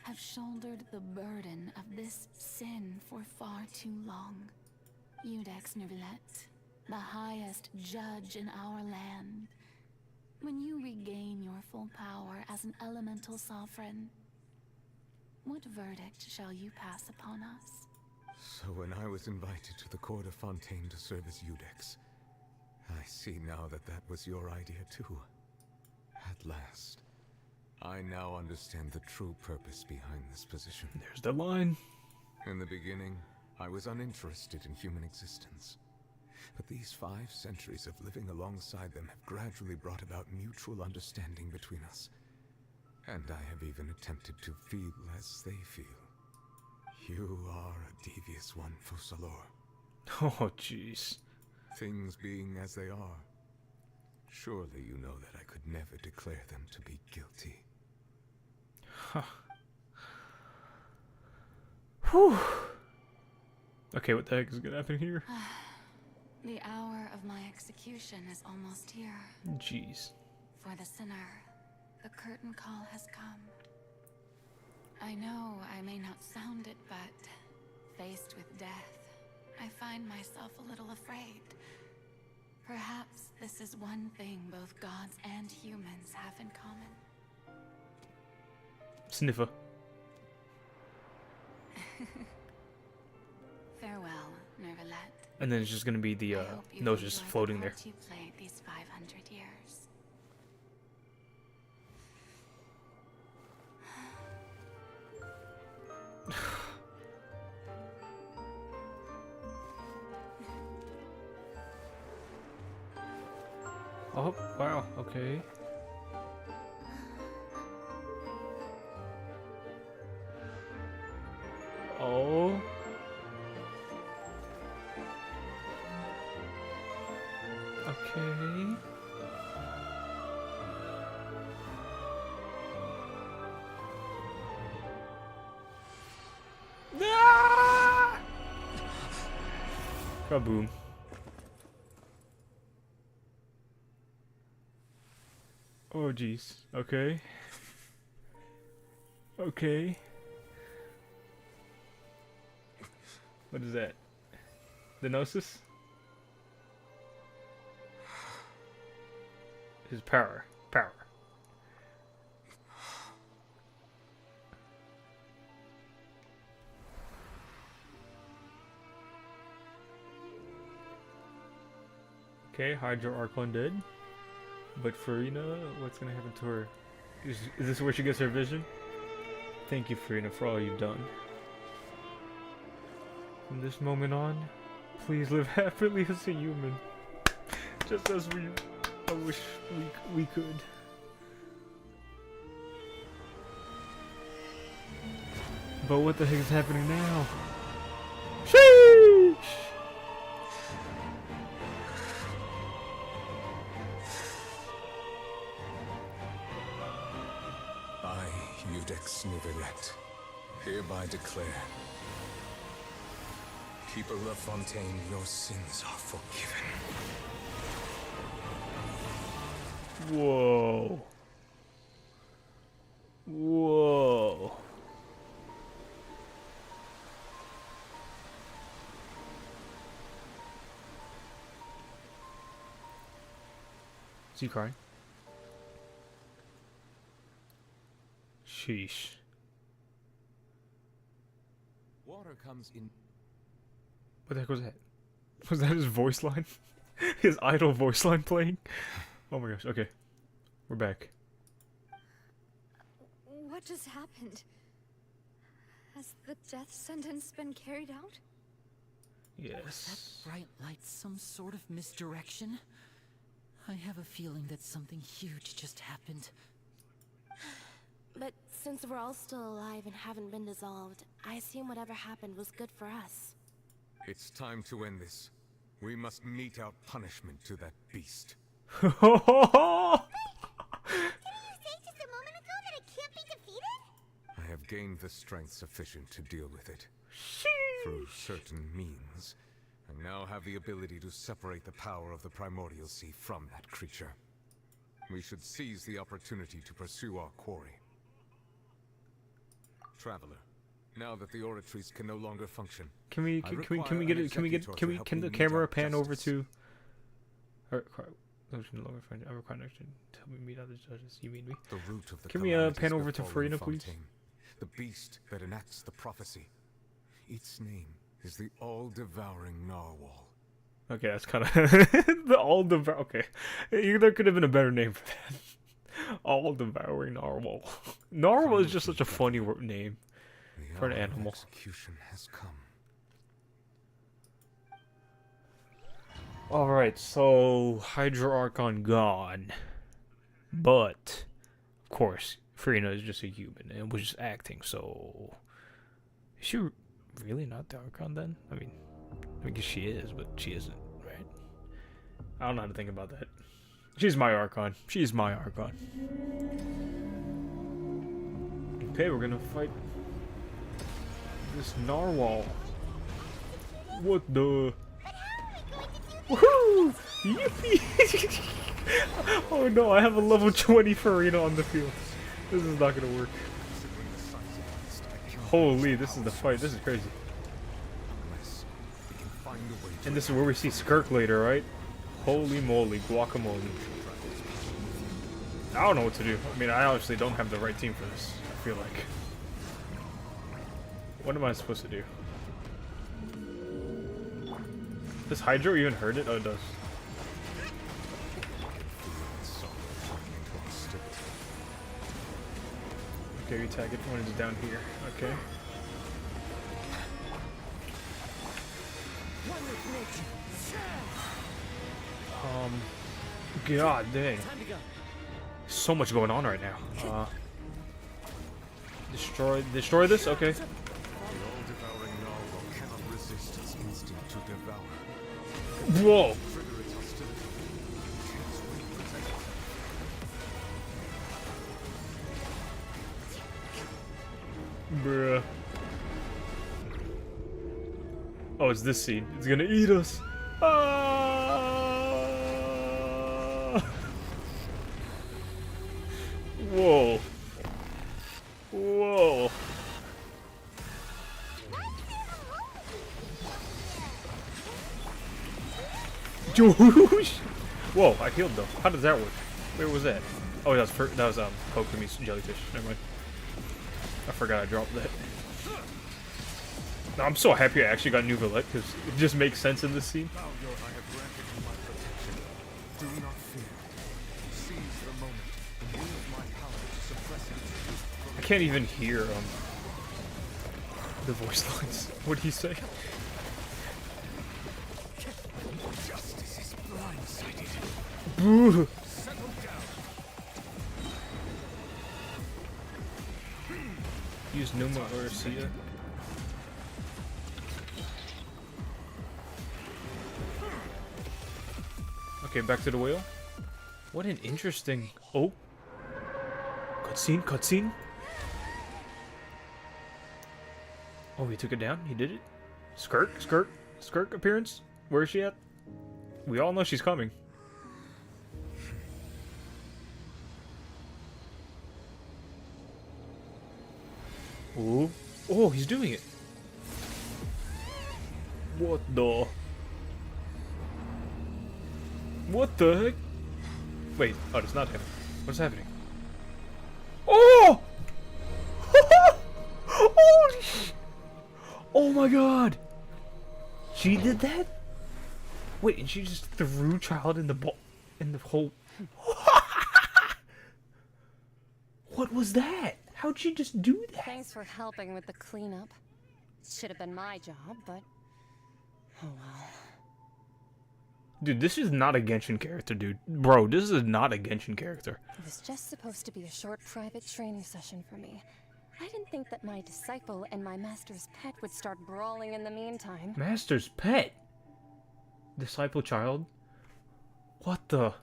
have shouldered the burden of this sin for far too long. Iudex Neuvillette, the highest judge in our land, when you regain your full power as an elemental sovereign, what verdict shall you pass upon us? So when I was invited to the court of Fontaine to serve as Iudex, I see now that that was your idea too. At last, I now understand the true purpose behind this position. There's the line. In the beginning, I was uninterested in human existence. But these 5 centuries of living alongside them have gradually brought about mutual understanding between us. And I have even attempted to feel as they feel. You are a devious one, Fussalor. Oh, jeez. Things being as they are, surely you know that I could never declare them to be guilty. Huh. Whew. Okay, what the heck is gonna happen here? The hour of my execution is almost here. Jeez. For the sinner, the curtain call has come. I know I may not sound it, but faced with death, I find myself a little afraid. Perhaps this is one thing both gods and humans have in common. Sniffer. Farewell, Neuvillette. And then it's just gonna be the nose just floating there. You played these 500 years. Oh, wow, okay. Oh. Okay. Ah! Kaboom. Oh jeez. Okay. Okay. What is that? The Gnosis? His power. Power. Okay, Hydro Archon dead. But Furina, what's gonna happen to her? Is this where she gets her vision? Thank you, Furina, for all you've done. From this moment on, please live happily as a human. Just as I wish we could. But what the heck is happening now? Sheesh! I, Eudex Nivelet, hereby declare, Keeper of Fontaine, your sins are forgiven. Whoa. Whoa. Is he crying? Sheesh. Water comes in. What the heck was that? Was that his voice line? His idle voice line playing? Oh my gosh, okay. We're back. What just happened? Has the death sentence been carried out? Yes. Was that bright light some sort of misdirection? I have a feeling that something huge just happened. But since we're all still alive and haven't been dissolved, I assume whatever happened was good for us. It's time to end this. We must mete out punishment to that beast. Didn't you say just a moment ago that it can't be defeated? I have gained the strength sufficient to deal with it. Through certain means, I now have the ability to separate the power of the Primordial Sea from that creature. We should seize the opportunity to pursue our quarry. Traveler, now that the oratories can no longer function, Can the camera pan over to I require action. Tell me meet other judges. You mean me? The root of the Can we pan over to Furina, please? The beast that enacts the prophecy. Its name is the all-devouring Narwhal. Okay, that's kind of the all-devouring. Okay, there could have been a better name for that. All-devouring Narwhal. Narwhal is just such a funny name for an animal. Execution has come. Alright, so Hydro Archon gone. But, of course, Furina is just a human and was just acting, so... Is she really not the Archon then? I mean, I guess she is, but she isn't, right? I don't know how to think about that. She's my Archon. She's my Archon. Okay, we're gonna fight this Narwhal. What the... Woohoo! Yippee! Oh no, I have a level 20 Furina on the field. This is not gonna work. Holy, this is the fight. This is crazy. And this is where we see Skirk later, right? Holy moly, guacamole. I don't know what to do. I mean, I obviously don't have the right team for this, I feel like. What am I supposed to do? Does Hydro even hurt it? Oh, it does. Okay, we tag it when it's down here. Okay. God dang. So much going on right now. Destroy this? Okay. The all-devouring Narwhal cannot resist its instinct to devour. Whoa! Bruh. Oh, it's this scene. It's gonna eat us. Ah! Whoa. Whoa. Whoa, I healed though. How does that work? Where was that? Oh, that was Kokumi's jellyfish. Never mind. I forgot I dropped that. No, I'm so happy I actually got New Villette because it just makes sense in this scene. Do not fear. Seize the moment and wield my power to suppress its youthful... I can't even hear the voice lines. What do you say? Justice is blindsided. Boo! Settle down. Use Numa or Sia. Okay, back to the whale. What an interesting... Oh! Cutscene, cutscene! Oh, he took it down? He did it? Skirt appearance? Where is she at? We all know she's coming. Ooh. Oh, he's doing it! What the... What the heck? Wait, oh, it's not him. What's happening? Oh! Holy sh... Oh my god! She did that? Wait, and she just threw Child in the ball... in the hole... What was that? How'd she just do that? Thanks for helping with the cleanup. Should have been my job, but... oh well. Dude, this is not a Genshin character, dude. Bro, this is not a Genshin character. It was just supposed to be a short private training session for me. I didn't think that my disciple and my master's pet would start brawling in the meantime. Master's pet? Disciple child? What the...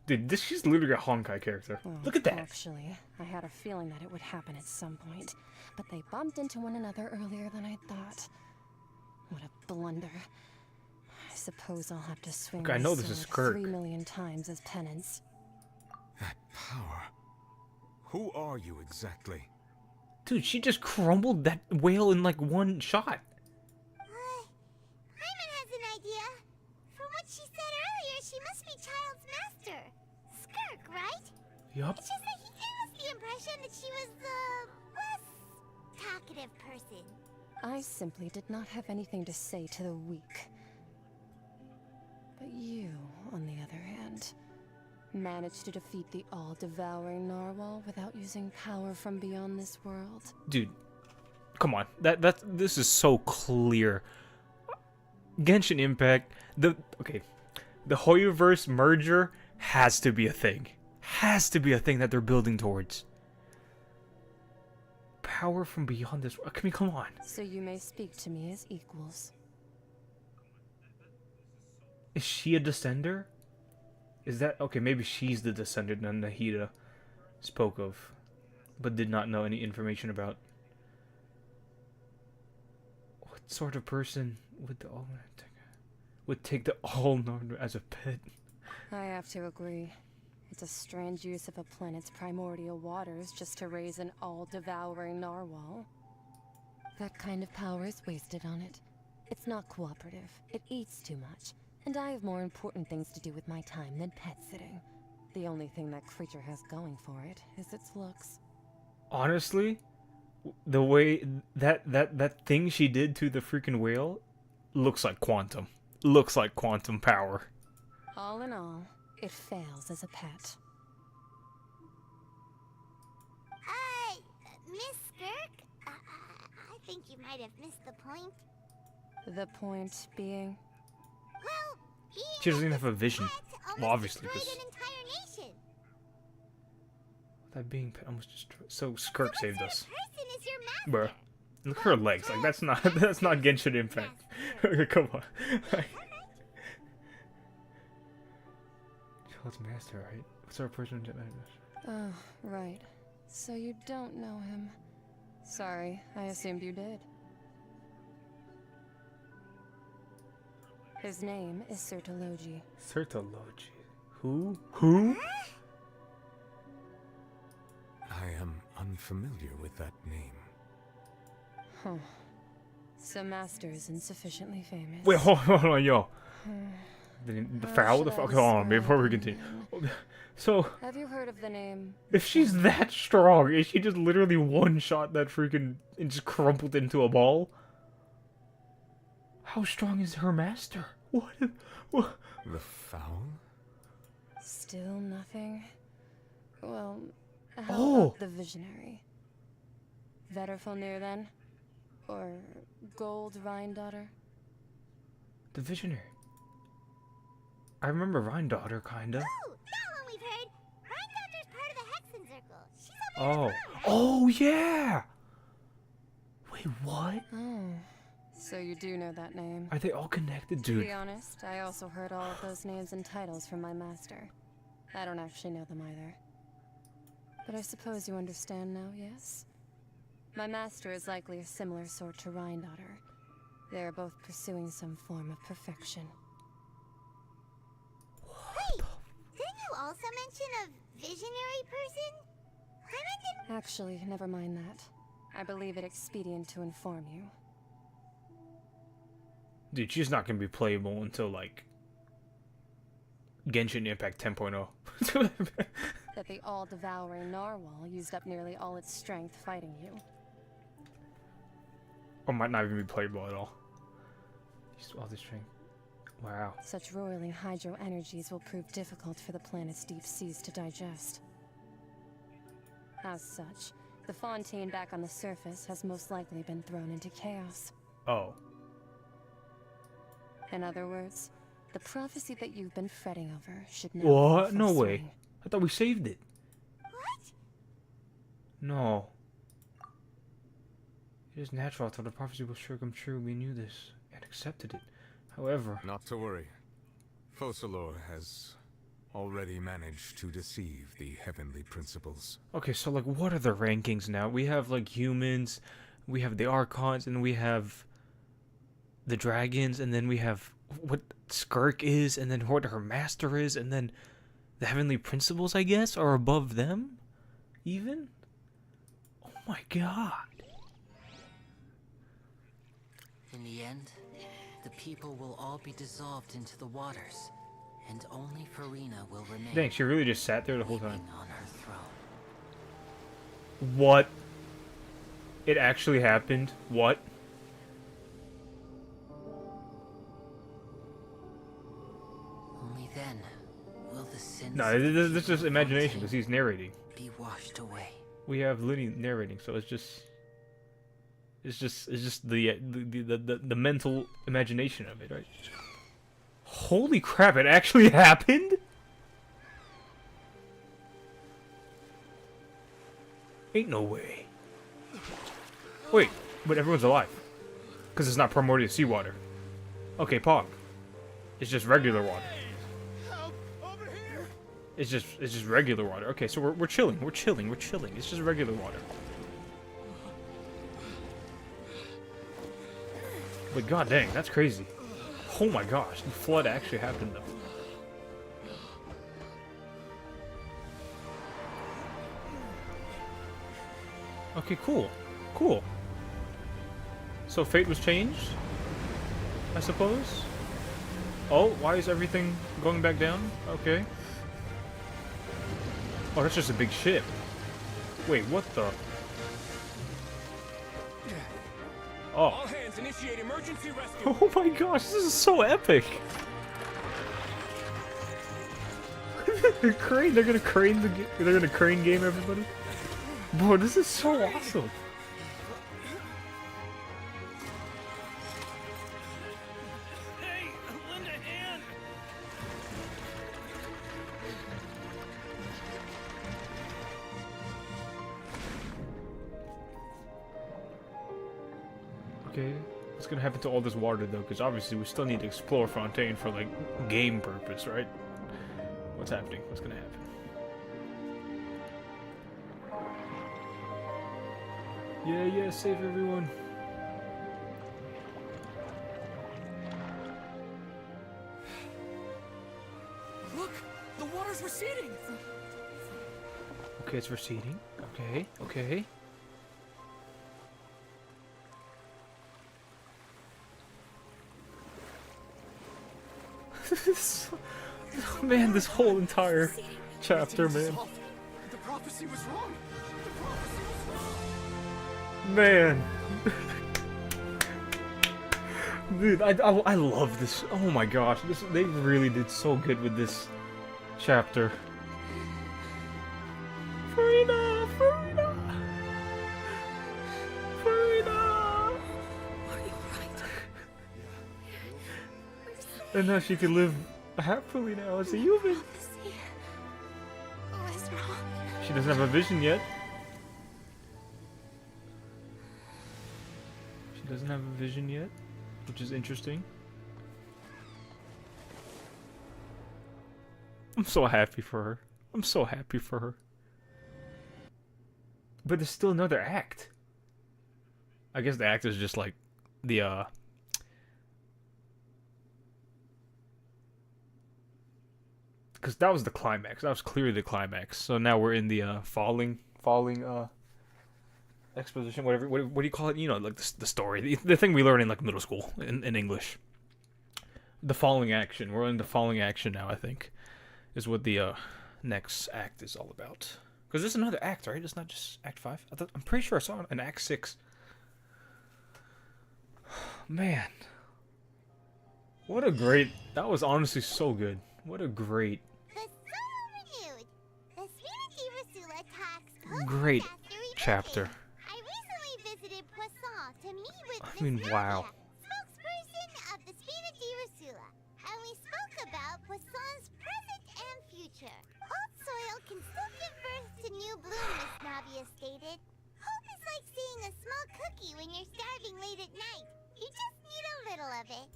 Dude, this is literally a Honkai character. Well, look at that. Actually, I had a feeling that it would happen at some point. But they bumped into one another earlier than I thought. What a blunder. I suppose I'll have to swing Look, I know this is Skirk. 3 million times as penance. That power. Who are you exactly? Dude, she just crumbled that whale in like one shot. Hyman has an idea. From what she said earlier, she must be Child's master. Skirk, right? Yup. It's just that he gave us the impression that she was the less talkative person. I simply did not have anything to say to the weak. But you, on the other hand, managed to defeat the all-devouring narwhal without using power from beyond this world. Dude, come on. This is so clear. Genshin Impact, the Hoyoverse merger has to be a thing. Has to be a thing that they're building towards. Power from beyond this world. I mean, come on. So you may speak to me as equals. Is she a descender? Is that... Okay, maybe she's the descendant that Nahida spoke of, but did not know any information about. What sort of person would take the All-Knowing as a pet? I have to agree. It's a strange use of a planet's primordial waters just to raise an all-devouring narwhal. That kind of power is wasted on it. It's not cooperative. It eats too much. And I have more important things to do with my time than pet sitting. The only thing that creature has going for it is its looks. Honestly, the way that thing she did to the freaking whale looks like quantum. Looks like quantum power. All in all, it fails as a pet. Miss Skirk? I think you might have missed the point. The point being? Well, She doesn't even have a vision. Well, obviously, because an entire nation. that being almost destroyed. So Skirk saved us. Person is your master. Bruh. Look at her legs. Like that's not Genshin Impact. Come on. Child's master, right? What's our person? Oh, right. So you don't know him. Sorry, I assumed you did. His name is Sertologi. Sertologi. Who? Who? I am unfamiliar with that name. Huh. So Master isn't sufficiently famous. Wait, hold on, yo. The foul? The fuck? Hold on, before we continue. So, have you heard of the name? If she's that strong, is she just literally one-shot that freaking and just crumpled into a ball? How strong is her master? What? The foul? Still nothing? Well, how Oh. about the visionary? Vetterfalnir then? Or Gold Rhine-daughter? The visionary. I remember Rhine-daughter, kinda. Ooh, that one we've heard. Rhine-daughter's part of the Hexen Circle. She's up in the Oh. front, right? Oh, yeah! Wait, what? Oh, so you do know that name. Are they all connected, To dude? be honest, I also heard all of those names and titles from my master. I don't actually know them either. But I suppose you understand now, yes? My master is likely a similar sort to Rhine-daughter. They are both pursuing some form of perfection. Wait, didn't you also mention a visionary person? Clement didn't... Actually, never mind that. I believe it expedient to inform you. Dude, she's not gonna be playable until, like, Genshin Impact 10.0. That the all-devouring narwhal used up nearly all its strength fighting you. Or might not even be playable at all. Just all this strength. Wow. Such roiling hydro energies will prove difficult for the planet's deep seas to digest. As such, the fontaine back on the surface has most likely been thrown into chaos. Oh. In other words, the prophecy that you've been fretting over should now What? be in No full way. swing. I thought we saved it. What? No. It is natural. I thought the prophecy will sure come true. We knew this and accepted it. However... Not to worry. Focalor has already managed to deceive the heavenly principles. Okay, so, like, what are the rankings now? We have, like, humans, we have the Archons, and we have the dragons, and then we have what Skirk is, and then what her master is, and then the heavenly principles, I guess, are above them? Even? Oh my god. In the end, the people will all be dissolved into the waters, and only Furina will remain. Dang, she really just sat there the whole time. On her throne. What? It actually happened? What? Only then will the sins No, this is just imagination because he's narrating. be washed away. We have Linny narrating, so it's just the mental imagination of it, right? Holy crap! It actually happened. Ain't no way. Wait, but everyone's alive because it's not primordial seawater. Okay, Pog. It's just regular water. It's just regular water. Okay, so we're chilling. We're chilling. It's just regular water. But god dang, that's crazy. Oh my gosh, the flood actually happened though. Okay, cool. Cool. So fate was changed? I suppose? Oh, why is everything going back down? Okay. Oh, that's just a big ship. Wait, what the? Oh. All hands initiate emergency rescue. Oh my gosh, this is so epic. they're gonna crane game everybody. Bro, this is so awesome. Hey, lend a hand. Okay, what's gonna happen to all this water though? Because obviously we still need to explore Fontaine for like game purpose, right? What's happening? What's gonna happen? Yeah, save everyone. Look, the water's receding. Okay, it's receding. Okay. Man, this whole entire chapter, man. The prophecy was wrong. Man. Dude, I love this. Oh my gosh, they really did so good with this chapter. Furina! Furina! Furina! Are you right? And now she can live happily now as a human. What is wrong? She doesn't have a vision yet. She doesn't have a vision yet, which is interesting. I'm so happy for her. I'm so happy for her. But there's still another act. I guess the act is just like the because that was the climax. That was clearly the climax. So now we're in the falling exposition, whatever. What do you call it? You know, like the story, the thing we learn in like middle school in English. The falling action. We're in the falling action now, I think, is what the next act is all about. Because there's another act, right? It's not just Act 5. I'm pretty sure I saw an Act 6. Man. What a great... That was honestly so good. What a great... Great chapter. I recently visited Poisson to meet with I mean, wow. spokesperson of the Spina di Rosula, and we spoke about Poisson's present and future. Old soil can still give birth to new bloom, Miss Navia stated. Hope is like seeing a small cookie when you're starving late at night. You just need a little of it.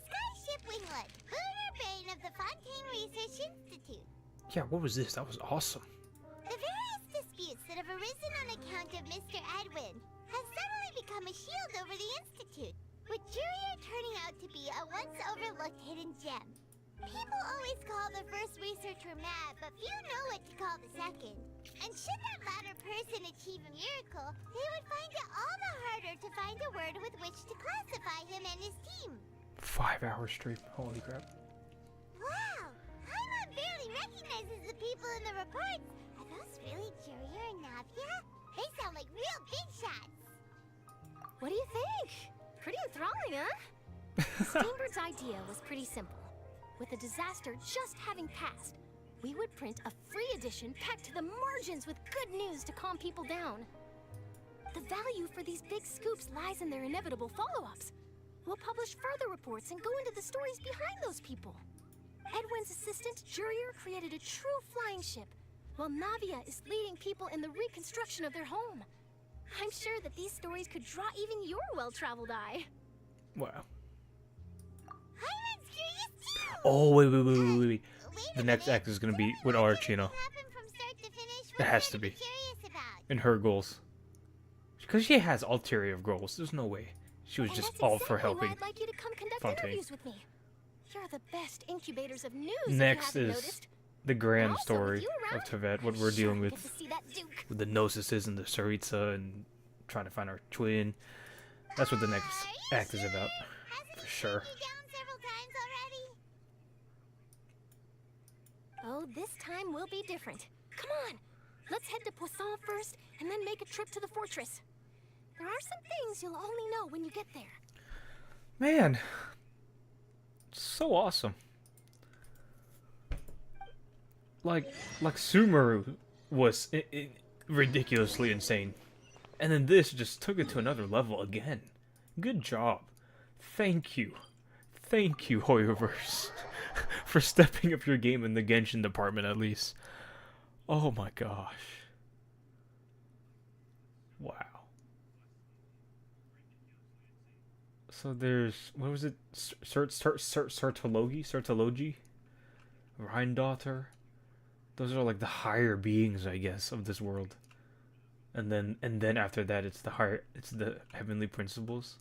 Skyship Winglet, lunar brain of the Fontaine Research Institute. Yeah, what was this? That was awesome. The various disputes that have arisen on account of Mr. Edwin have suddenly become a shield over the Institute, with Jurier turning out to be a once overlooked hidden gem. People always call the first researcher mad, but few know what to call the second. And should that latter person achieve a miracle, they would find it all the harder to find a word with which to classify him and his team. 5-hour stream. Holy crap. Wow! Paimon barely recognizes the people in the reports. Are those really Jurier and Navia? They sound like real big shots. What do you think? Pretty enthralling, huh? Steinberg's idea was pretty simple. With the disaster just having passed, we would print a free edition packed to the margins with good news to calm people down. The value for these big scoops lies in their inevitable follow-ups. We'll publish further reports and go into the stories behind those people. Edwin's assistant, Jurier, created a true flying ship, while Navia is leading people in the reconstruction of their home. I'm sure that these stories could draw even your well-traveled eye. Wow. Oh, wait. The next act is going to be with Arch, you know. It has to be. And her goals. Because she has ulterior goals. There's no way. She was just all for helping I'd like you to come conduct Fontaine. interviews with me. You're the best incubators of news. Next if you is haven't noticed. the grand Also, story with you around, of Tevet, what we're I'm dealing sure I'll with. get to see that Duke. With the Gnosis and the Saritsa and trying to find our twin. That's what the next act is about. For sure. Oh, this time will be different. Come on, let's head to Poisson first, and then make a trip to the fortress. There are some things you'll only know when you get there. Man. So awesome. Like Sumeru was ridiculously insane. And then this just took it to another level again. Good job. Thank you. Thank you, Hoyoverse. For stepping up your game in the Genshin department, at least. Oh my gosh. Wow. So there's... What was it? Sertologi? Rhindaughter? Those are like the higher beings, I guess, of this world. And then after that, it's the heavenly principles.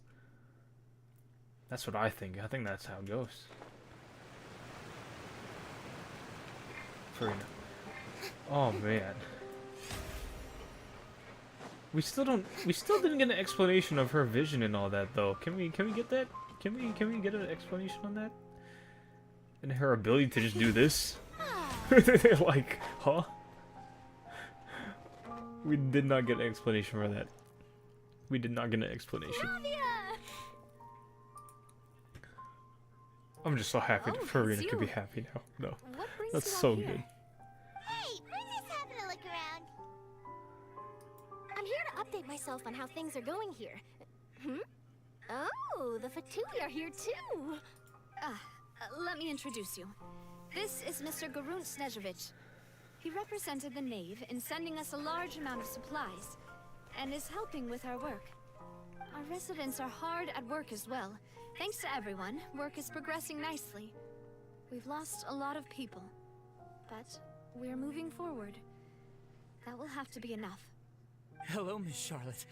That's what I think. I think that's how it goes. Furina. Oh man. We still didn't get an explanation of her vision and all that though. Can we get that? Can we get an explanation on that? And her ability to just do this? Like, huh? We did not get an explanation for that. We did not get an explanation. I'm just so happy that Furina could be happy now. No, that's so good. Hey, we're just having a look around. I'm here to update myself on how things are going here. Oh, the Fatui are here too. Let me introduce you. This is Mr. Garunt Snezhevich. He represented the Knave in sending us a large amount of supplies, and is helping with our work. Our residents are hard at work as well. Thanks to everyone, work is progressing nicely. We've lost a lot of people, but we're moving forward. That will have to be enough. Hello, Miss Charlotte.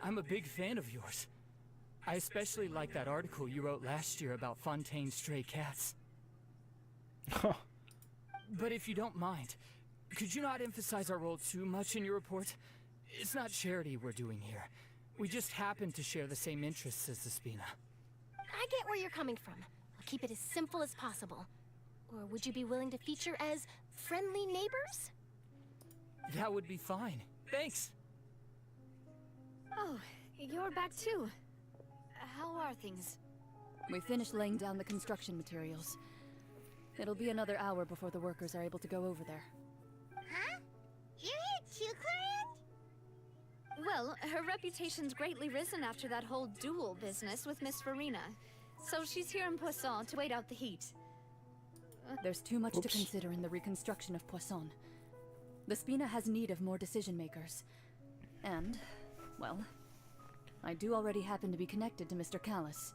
I'm a big fan of yours. I especially like that article you wrote last year about Fontaine's stray cats. But if you don't mind, could you not emphasize our role too much in your report? It's not charity we're doing here. We just happen to share the same interests as the Spina. I get where you're coming from. I'll keep it as simple as possible. Or would you be willing to feature as friendly neighbors? That would be fine. Thanks. Oh, you're back too. How are things? We finished laying down the construction materials. It'll be another hour before the workers are able to go over there. Huh? You're here too, Clarence? Well, her reputation's greatly risen after that whole duel business with Miss Furina. So she's here in Poisson to wait out the heat. There's too much to consider in the reconstruction of Poisson. The Spina has need of more decision makers. And, well, I do already happen to be connected to Mr. Callis.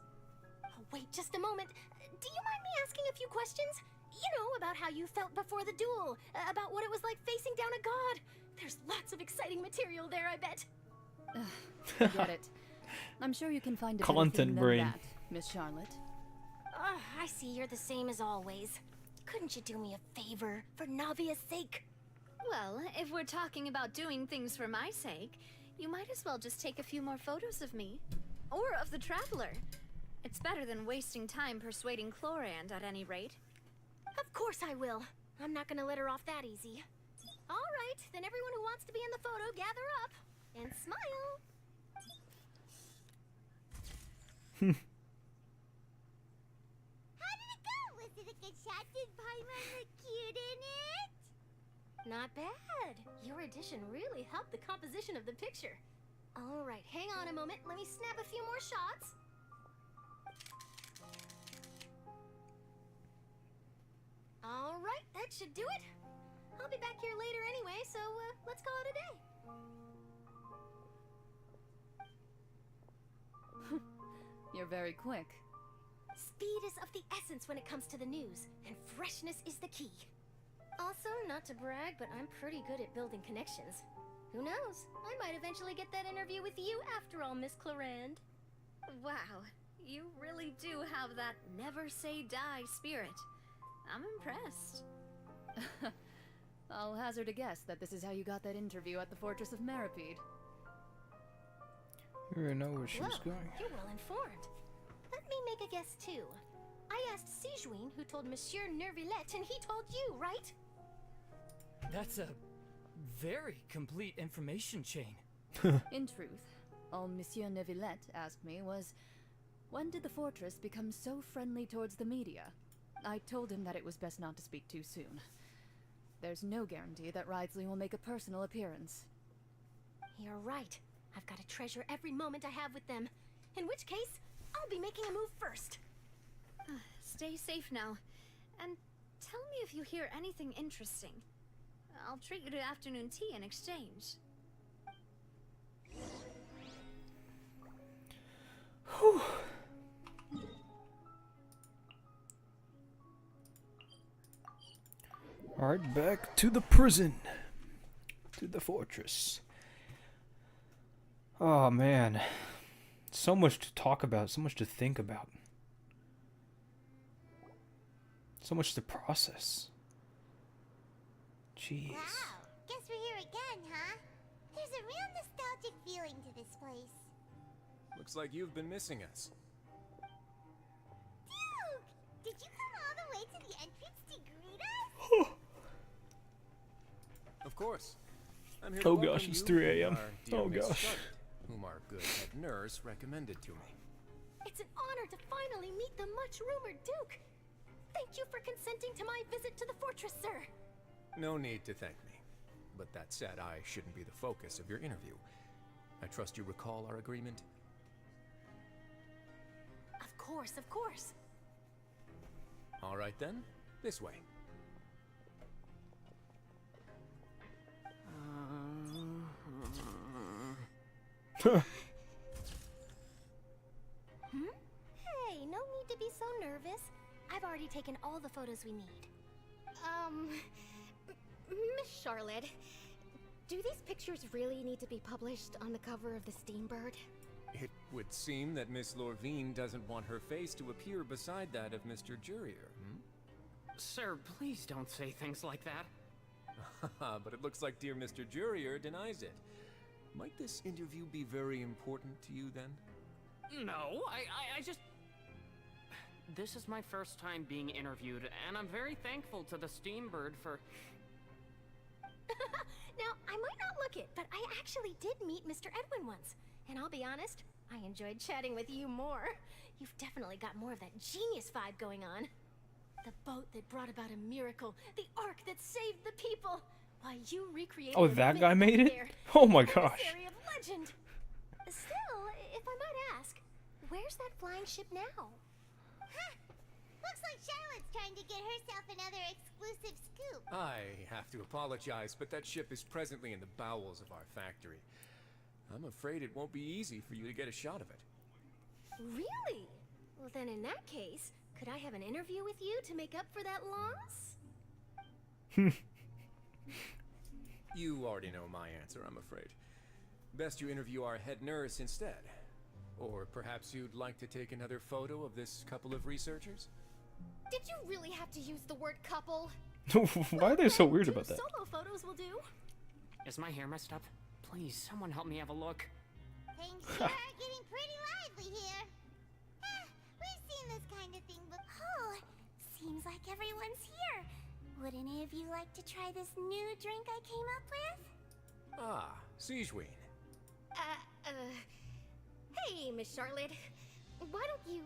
Oh, wait just a moment. Do you mind me asking a few questions? You know, about how you felt before the duel, about what it was like facing down a god. There's lots of exciting material there, I bet. Forget it. I'm sure you can find a Content better thing than brain. that, Miss Charlotte. I see you're the same as always. Couldn't you do me a favor, for Navia's sake? Well, if we're talking about doing things for my sake, you might as well just take a few more photos of me. Or of the Traveler. It's better than wasting time persuading Chlorand at any rate. Of course I will. I'm not gonna let her off that easy. All right, then everyone who wants to be in the photo, gather up. And smile. How did it go? Was it a good shot? Did Paimon look cute in it? Not bad. Your addition really helped the composition of the picture. All right, hang on a moment. Let me snap a few more shots. All right, that should do it. I'll be back here later anyway, so let's call it a day. You're very quick. Speed is of the essence when it comes to the news, and freshness is the key. Also, not to brag, but I'm pretty good at building connections. Who knows? I might eventually get that interview with you after all, Miss Chlorand. Wow, you really do have that never say die spirit. I'm impressed. I'll hazard a guess that this is how you got that interview at the Fortress of Meripede. You already know where she was going. You're well informed. Let me make a guess too. I asked Sijuin who told Monsieur Nervillet, and he told you, right? That's a very complete information chain. In truth, all Monsieur Neuvillette asked me was, when did the fortress become so friendly towards the media? I told him that it was best not to speak too soon. There's no guarantee that Wriothesley will make a personal appearance. You're right. I've got to treasure every moment I have with them. In which case, I'll be making a move first. Stay safe now. And tell me if you hear anything interesting. I'll treat you to afternoon tea in exchange. Whew. Alright, back to the prison. To the fortress. Oh man. So much to talk about, so much to think about. So much to process. Jeez. Wow, guess we're here again, huh? There's a real nostalgic feeling to this place. Looks like you've been missing us. Duke! Did you come all the way to the entrance to greet us? Of course. I'm here Oh to welcome gosh, it's you 3 a.m. and our dear Oh Miss gosh. Charlotte, whom our good head nurse recommended to me. It's an honor to finally meet the much-rumored Duke. Thank you for consenting to my visit to the fortress, sir. No need to thank me. But that said, I shouldn't be the focus of your interview. I trust you recall our agreement? Of course, of course. All right then, this way. Hey, no need to be so nervous. I've already taken all the photos we need. Miss Charlotte, do these pictures really need to be published on the cover of the Steambird? It would seem that Miss Lorvine doesn't want her face to appear beside that of Mr. Jurier, Sir, please don't say things like that. But it looks like dear Mr. Jurier denies it. Might this interview be very important to you then? No, I just... This is my first time being interviewed, and I'm very thankful to the Steambird for... Now, I might not look it, but I actually did meet Mr. Edwin once. And I'll be honest, I enjoyed chatting with you more. You've definitely got more of that genius vibe going on. The boat that brought about a miracle, the ark that saved the people. Why, you recreated Oh, the that myth guy made it? there. Oh my gosh. Emissary of legend. Still, if I might ask, where's that flying ship now? Huh. Looks like Charlotte's trying to get herself another exclusive scoop. I have to apologize, but that ship is presently in the bowels of our factory. I'm afraid it won't be easy for you to get a shot of it. Really? Well, then in that case, could I have an interview with you to make up for that loss? You already know my answer, I'm afraid. Best you interview our head nurse instead. Or perhaps you'd like to take another photo of this couple of researchers? Did you really have to use the word couple? Why are they so weird about that? Solo photos will do. Is my hair messed up? Please, someone help me have a look. Things sure are getting pretty lively here. We've seen this kind of thing before. Seems like everyone's here. Would any of you like to try this new drink I came up with? Ah, Siegeween. Hey, Miss Charlotte. Why don't you,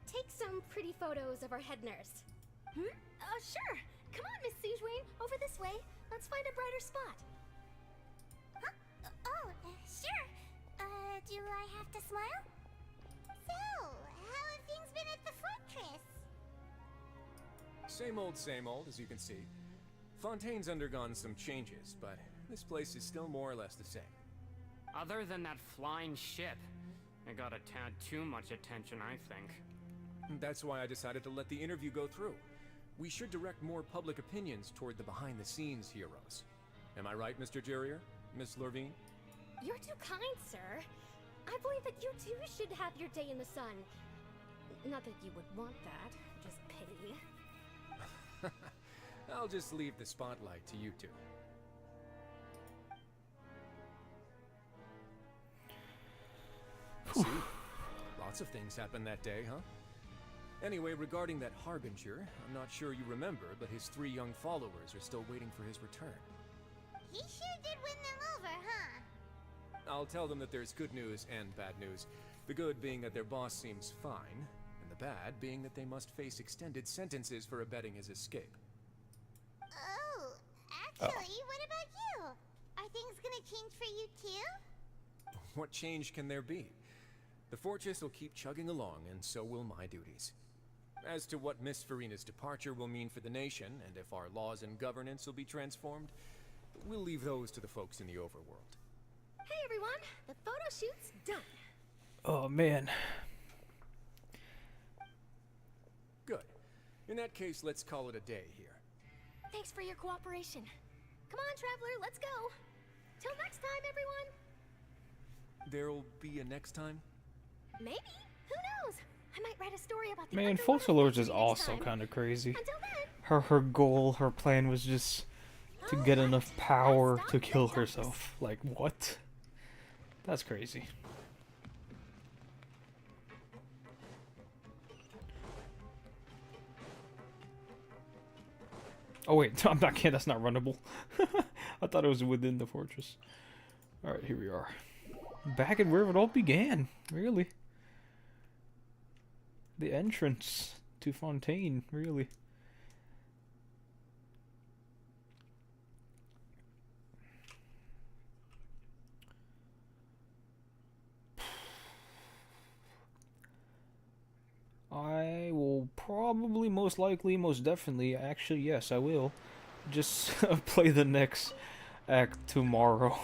take some pretty photos of our head nurse? Sure. Come on, Miss Siegeween. Over this way. Let's find a brighter spot. Huh? Sure. Do I have to smile? So, how have things been at the fortress? Same old, as you can see. Fontaine's undergone some changes, but this place is still more or less the same. Other than that flying ship, it got a tad too much attention, I think. That's why I decided to let the interview go through. We should direct more public opinions toward the behind-the-scenes heroes. Am I right, Mr. Jurier? Miss Lorvine? You're too kind, sir. I believe that you too should have your day in the sun. Not that you would want that, just pity. I'll just leave the spotlight to you two. See? Lots of things happened that day, huh? Anyway, regarding that Harbinger, I'm not sure you remember, but his 3 young followers are still waiting for his return. He sure did win them over, huh? I'll tell them that there's good news and bad news. The good being that their boss seems fine, and the bad being that they must face extended sentences for abetting his escape. Oh, actually, what about you? Are things gonna change for you too? What change can there be? The fortress will keep chugging along, and so will my duties. As to what Miss Furina's departure will mean for the nation, and if our laws and governance will be transformed, we'll leave those to the folks in the overworld. Hey everyone, the photo shoot's done. Oh man. Good. In that case, let's call it a day here. Thanks for your cooperation. Come on, traveler, let's go. Till next time, everyone. There'll be a next time? Maybe. Who knows? I might write a story about the Man, underwater Full Lords is factory next also time. kind of crazy. Until then. Her goal, her plan was just to get enough power to kill herself. Like, what? That's crazy. Oh wait, I'm not kidding, that's not runnable. I thought it was within the fortress. Alright, here we are. Back at where it all began, really. The entrance to Fontaine, really. I will probably, most likely, most definitely, actually, yes, I will just play the next act tomorrow.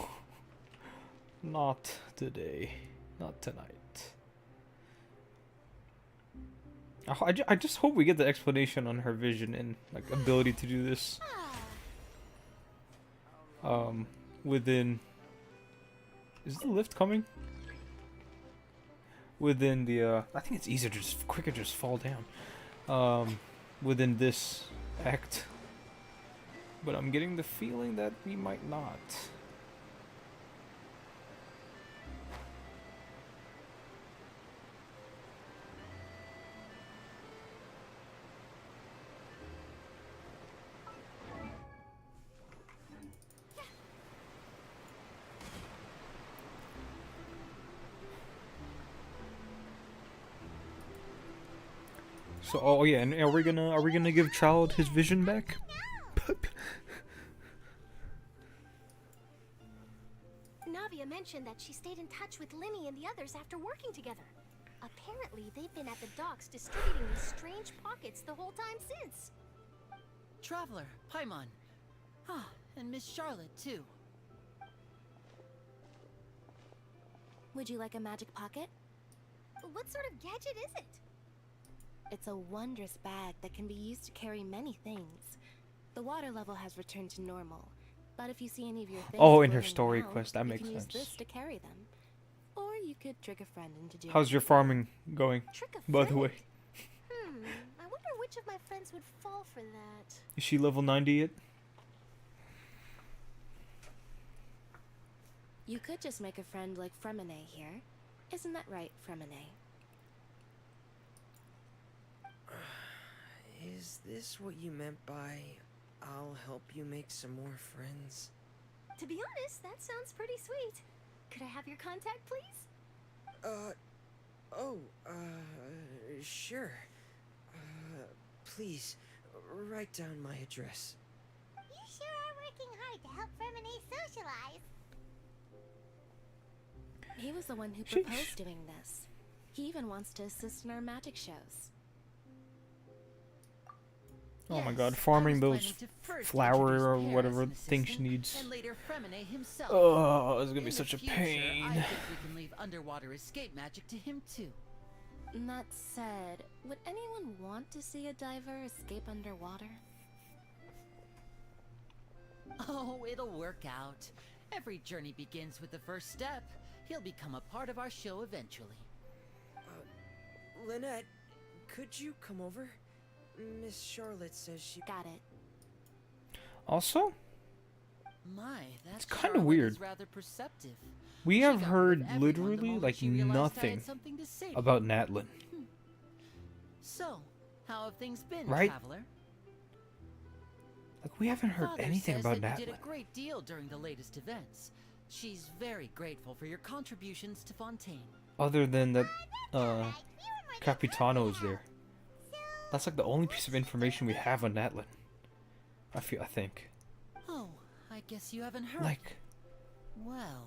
Not today. Not tonight. I just hope we get the explanation on her vision and like ability to do this. Within... Is the lift coming? Within the, I think it's easier to just, quicker to just fall down. Within this act. But I'm getting the feeling that we might not. So, oh yeah, and are we gonna give Child his vision back? Navia mentioned that she stayed in touch with Linny and the others after working together. Apparently, they've been at the docks distributing these strange pockets the whole time since. Traveler, Paimon. Ah, and Miss Charlotte, too. Would you like a magic pocket? What sort of gadget is it? It's a wondrous bag that can be used to carry many things. The water level has returned to normal, but if you see any of your things Oh, in her floating story around, quest, that you makes can sense. use this to carry them. Or you could trick a friend into doing How's your farming going, Trick a by the friend? way? I wonder which of my friends would fall for that. Is she level 90 yet? You could just make a friend like Fremine here. Isn't that right, Fremine? Is this what you meant by, I'll help you make some more friends? To be honest, that sounds pretty sweet. Could I have your contact, please? Sure. Please, write down my address. You sure are working hard to help Fremine socialize. He was the one who proposed doing this. He even wants to assist in our magic shows. Oh my god, farming those flower or whatever thing she needs. And later Fremine himself. Oh, it's gonna be In such the a future, pain. I think we can leave underwater escape magic to him too. That said, would anyone want to see a diver escape underwater? Oh, it'll work out. Every journey begins with the first step. He'll become a part of our show eventually. Lynette, could you come over? Miss Charlotte says she... Got it. Also, My, that it's kind of Charlotte weird. is rather perceptive. We She have got heard rid of everyone the literally moment like she realized I had nothing something to say to about you. Natlin. So, how have things been, Right? traveler? Like we haven't heard Father anything says about that you did Natlin. a great deal during the latest events. She's very grateful for your contributions to Fontaine. Other than that, Capitano's there. That's like the only piece of information we have on Natlin. I think. Oh, I guess you haven't heard. Like, well,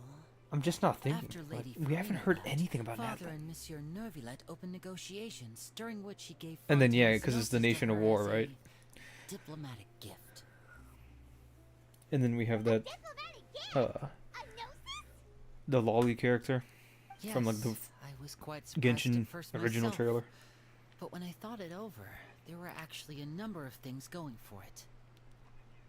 I'm just not thinking. after Like, Lady we haven't Furina heard left, anything about Father Natlin. and Monsieur Nervillet opened negotiations during which he gave And then yeah, Fontaine's because it's the gnosis to nation of her war, as a right? diplomatic gift. And then we have that, the Lolly character from like the I was quite surprised Genshin at first original myself, trailer. But when I thought it over, there were actually a number of things going for it.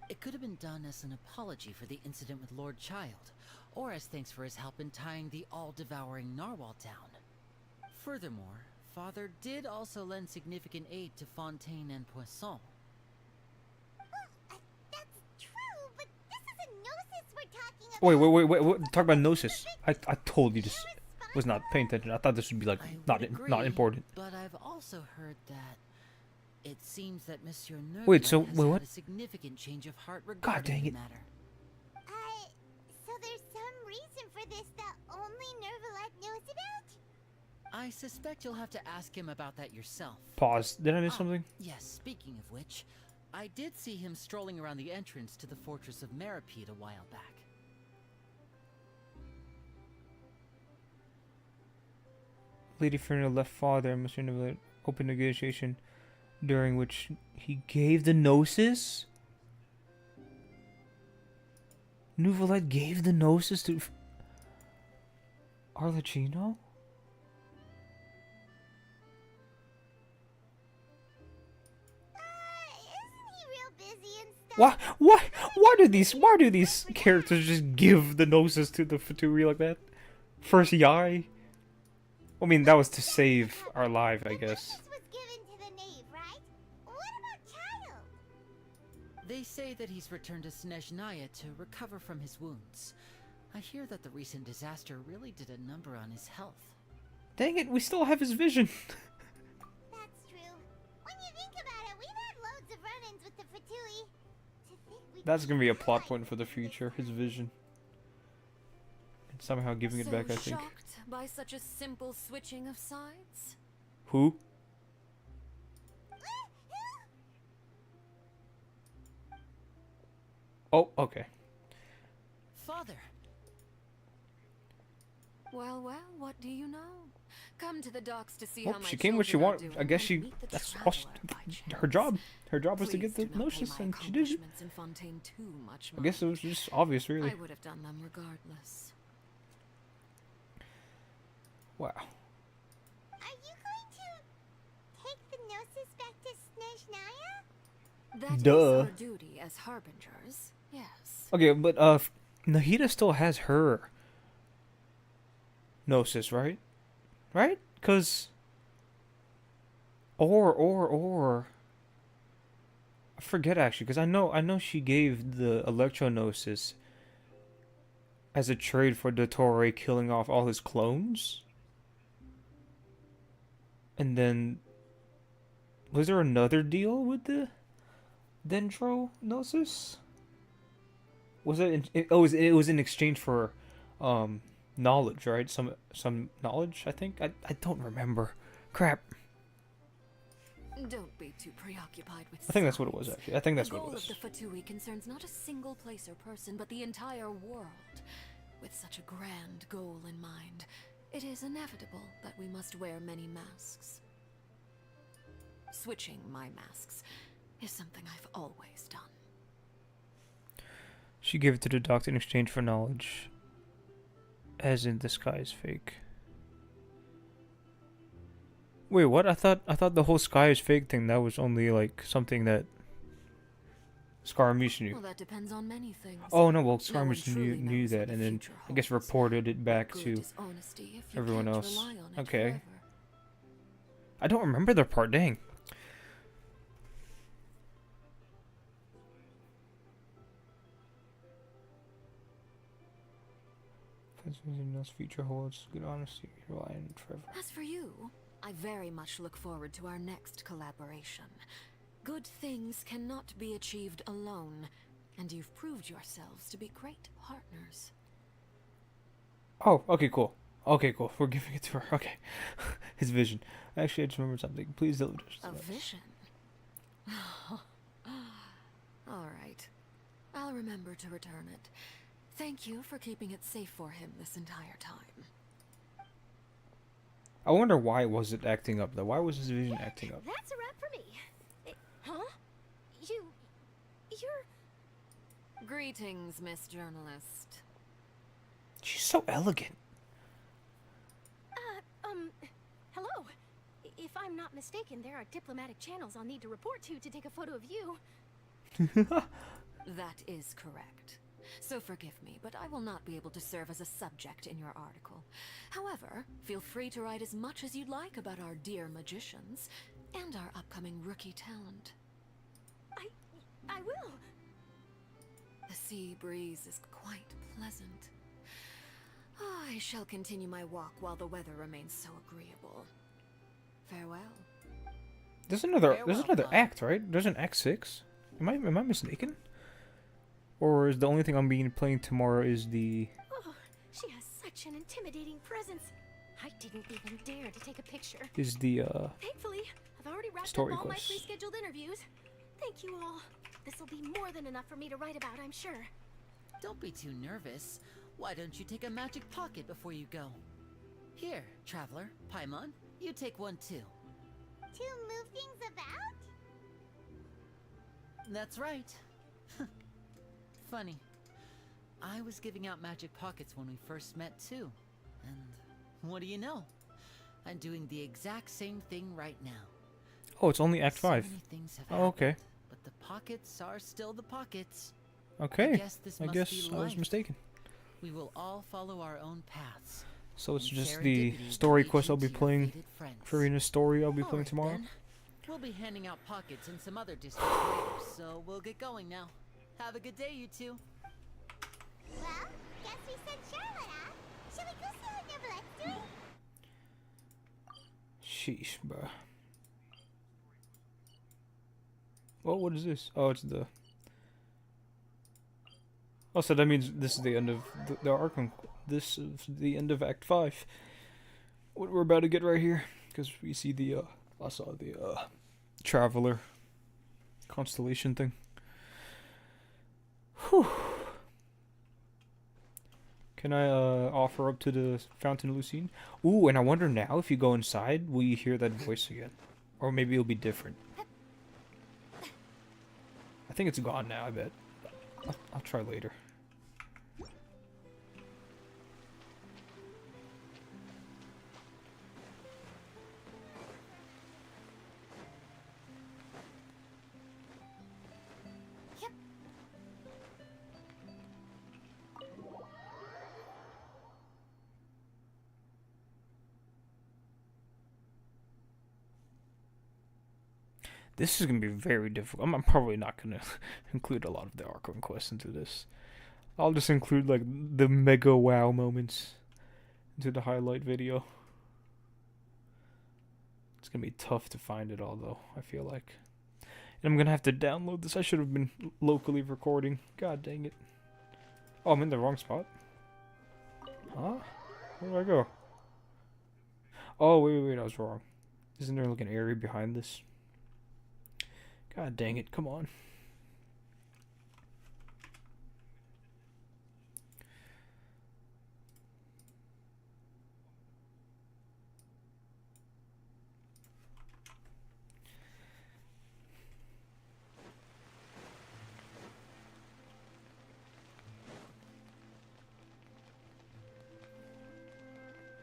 It could have been done as an apology for the incident with Lord Child, or as thanks for his help in tying the all-devouring narwhal down. Furthermore, Father did also lend significant aid to Fontaine and Poisson. That's true, but this is a gnosis we're talking about. Wait. Talk about Gnosis. I told you this was not paying attention. I thought this would be like not important. But I've also heard that it seems that Monsieur Nervillet Wait, so has wait, had what? a significant change of heart God regarding dang the it. matter. So there's some reason for this that only Nervillet knows about? I suspect you'll have to ask him about that yourself. Pause. Did I miss something? Yes, speaking of which, I did see him strolling around the entrance to the fortress of Meripede a while back. Lady Furina left father and Mr. Neville open negotiation during which he gave the gnosis? Nouvelette gave the gnosis to Arlecchino? Why do these characters just give the gnosis to the Fatui like that? First Yai? I mean, that was to save our life, I guess. They say that he's returned to Snezhnaya to recover from his wounds. I hear that the recent disaster really did a number on his health. Dang it, we still have his vision. That's true. When you think about it, we've had loads of run-ins with the Fatui. That's gonna be a plot point for the future, his vision. And somehow giving it back, I think. Shocked by such a simple switching of sides? Who? Oh, okay. Father. Well, what do you know? Come to the docks to see Oh, how my she came what she children are wanted. doing I guess and she. meet the That's all her job. Her job was to get the Please do not pay gnosis, my and she did it. accomplishments in Fontaine too much I guess it was just obvious, really. I would have done them regardless. Wow. Are you going to take the gnosis back to Snezhnaya? That is Duh. our duty as harbingers. Yes. Okay, but Nahida still has her gnosis, right? Right? Cause or I forget actually, because I know she gave the Electro-Gnosis as a trade for Dottore killing off all his clones. And then was there another deal with the Dendro-Gnosis? Was it it was in exchange for knowledge, right? Some knowledge, I think. I don't remember. Crap. Don't be too preoccupied with I think that's what it was, actually. I think that's what it was. The goal of the Fatui concerns not a single place or person, but the entire world. With such a grand goal in mind, it is inevitable that we must wear many masks. Switching my masks is something I've always done. She gave it to the doctor in exchange for knowledge. As in, the sky is fake. Wait, what? I thought the whole sky is fake thing, that was only like something that Scaramouche knew. Well, that depends on many things. Oh no, well Scaramouche knew that, and then I guess reported it back to everyone else. Okay. I don't remember that part, dang. This future holds good honesty, reliant forever. As for you, I very much look forward to our next collaboration. Good things cannot be achieved alone, and you've proved yourselves to be great partners. Oh, okay, cool. Okay, cool. We're giving it to her. Okay. His vision. Actually, I just remembered something. Please deliver us. A vision? Alright. I'll remember to return it. Thank you for keeping it safe for him this entire time. I wonder why was it acting up though? Why was his vision acting up? That's a wrap for me. Huh? You're... Greetings, Miss Journalist. She's so elegant. Hello. If I'm not mistaken, there are diplomatic channels I'll need to report to take a photo of you. That is correct. So forgive me, but I will not be able to serve as a subject in your article. However, feel free to write as much as you'd like about our dear magicians and our upcoming rookie talent. I will. The sea breeze is quite pleasant. I shall continue my walk while the weather remains so agreeable. Farewell. There's another act, right? There's an act 6. Am I mistaken? Or is the only thing I'm playing tomorrow is the... Oh, she has such an intimidating presence. I didn't even dare to take a picture. is the Thankfully, I've already wrapped story up all quest. my pre-scheduled interviews. Thank you all. This will be more than enough for me to write about, I'm sure. Don't be too nervous. Why don't you take a magic pocket before you go? Here, traveler, Paimon, you take one too. To move things about? That's right. Funny. I was giving out magic pockets when we first met too. And what do you know? I'm doing the exact same thing right now. Oh, it's only Act 5. So many things have Oh, okay. happened, but the pockets are still the pockets. Okay. I guess this must be I was life. mistaken. We will all follow our own paths. So it's And just the serendipity story will quest I'll lead be you to your playing. fated friends. Furina's story I'll be playing Alright tomorrow. then. We'll be handing out pockets in some other districts later, so we'll get going now. Have a good day, you two. Well, guess we sent Charlotte off. Shall we go see how Neverlette's doing? Sheesh, bruh. Well, what is this? Oh, it's the... Oh, so that means this is the end of the ARCHON. This is the end of Act 5. What we're about to get right here. Because we see the, I saw the, Traveler constellation thing. Whew. Can I, offer up to the Fountain Lucine? Ooh, and I wonder now if you go inside, will you hear that voice again? Or maybe it'll be different. I think it's gone now, I bet. I'll try later. This is going to be very difficult. I'm probably not going to include a lot of the ARCHON quests into this. I'll just include like the mega wow moments into the highlight video. It's going to be tough to find it all though, I feel like. And I'm going to have to download this. I should have been locally recording. God dang it. Oh, I'm in the wrong spot. Huh? Where do I go? Oh, wait, I was wrong. Isn't there like an area behind this? God dang it, come on.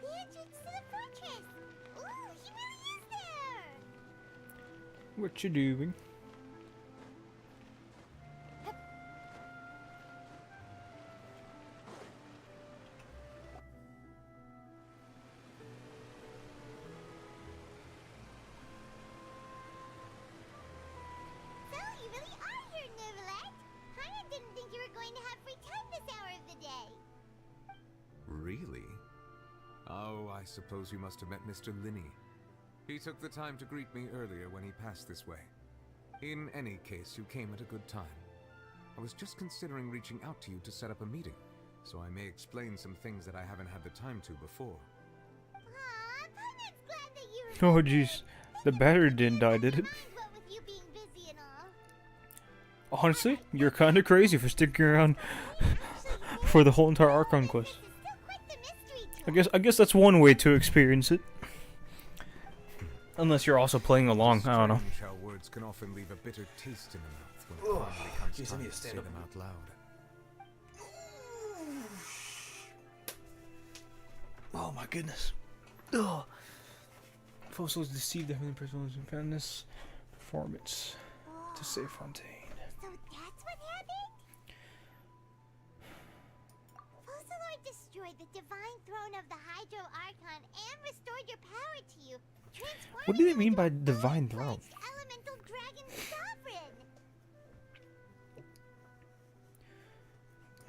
The entrance to the fortress! Ooh, he really is there! What you doing? So, you really are here, Neverlet! Paimon didn't think you were going to have free time this hour of the day. Really? Oh, I suppose you must have met Mr. Linney. He took the time to greet me earlier when he passed this way. In any case, you came at a good time. I was just considering reaching out to you to set up a meeting, so I may explain some things that I haven't had the time to before. Aw, Paimon's glad that you Oh jeez, the battery didn't die, did it? what with you being busy and all. Honestly, you're kind of crazy for sticking around for the whole entire ARCHON quest. I guess that's one way to experience it. Unless you're also playing along, I don't know. Strange how words can often leave a bitter taste in the mouth when it finally comes Jeez, I time need to to say stand them up. out loud. Oh my goodness. Ugh. Fossils deceived the human person's fairness performance to save Fontaine. So that's what happened? Fossilor destroyed the divine throne of the Hydro Archon and restored your power to you. What do they mean by divine throne? Elemental Dragon Sovereign!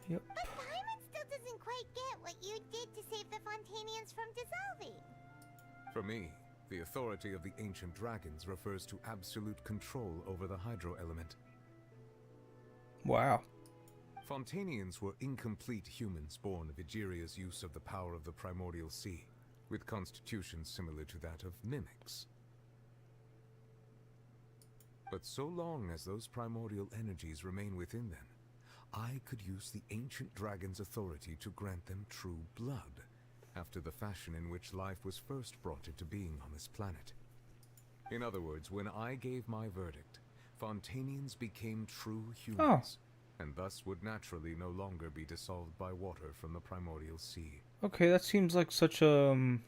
Yep. But Paimon still doesn't quite get what you did to save the Fontanians from dissolving. For me, the authority of the ancient dragons refers to absolute control over the hydro element. Wow. Fontanians were incomplete humans born of Egeria's use of the power of the primordial sea. with constitutions similar to that of mimics. But so long as those primordial energies remain within them, I could use the ancient dragon's authority to grant them true blood, after the fashion in which life was first brought into being on this planet. In other words, when I gave my verdict, Fontanians became true humans, and thus would naturally no longer be dissolved by water from the primordial sea. Okay, that seems like such a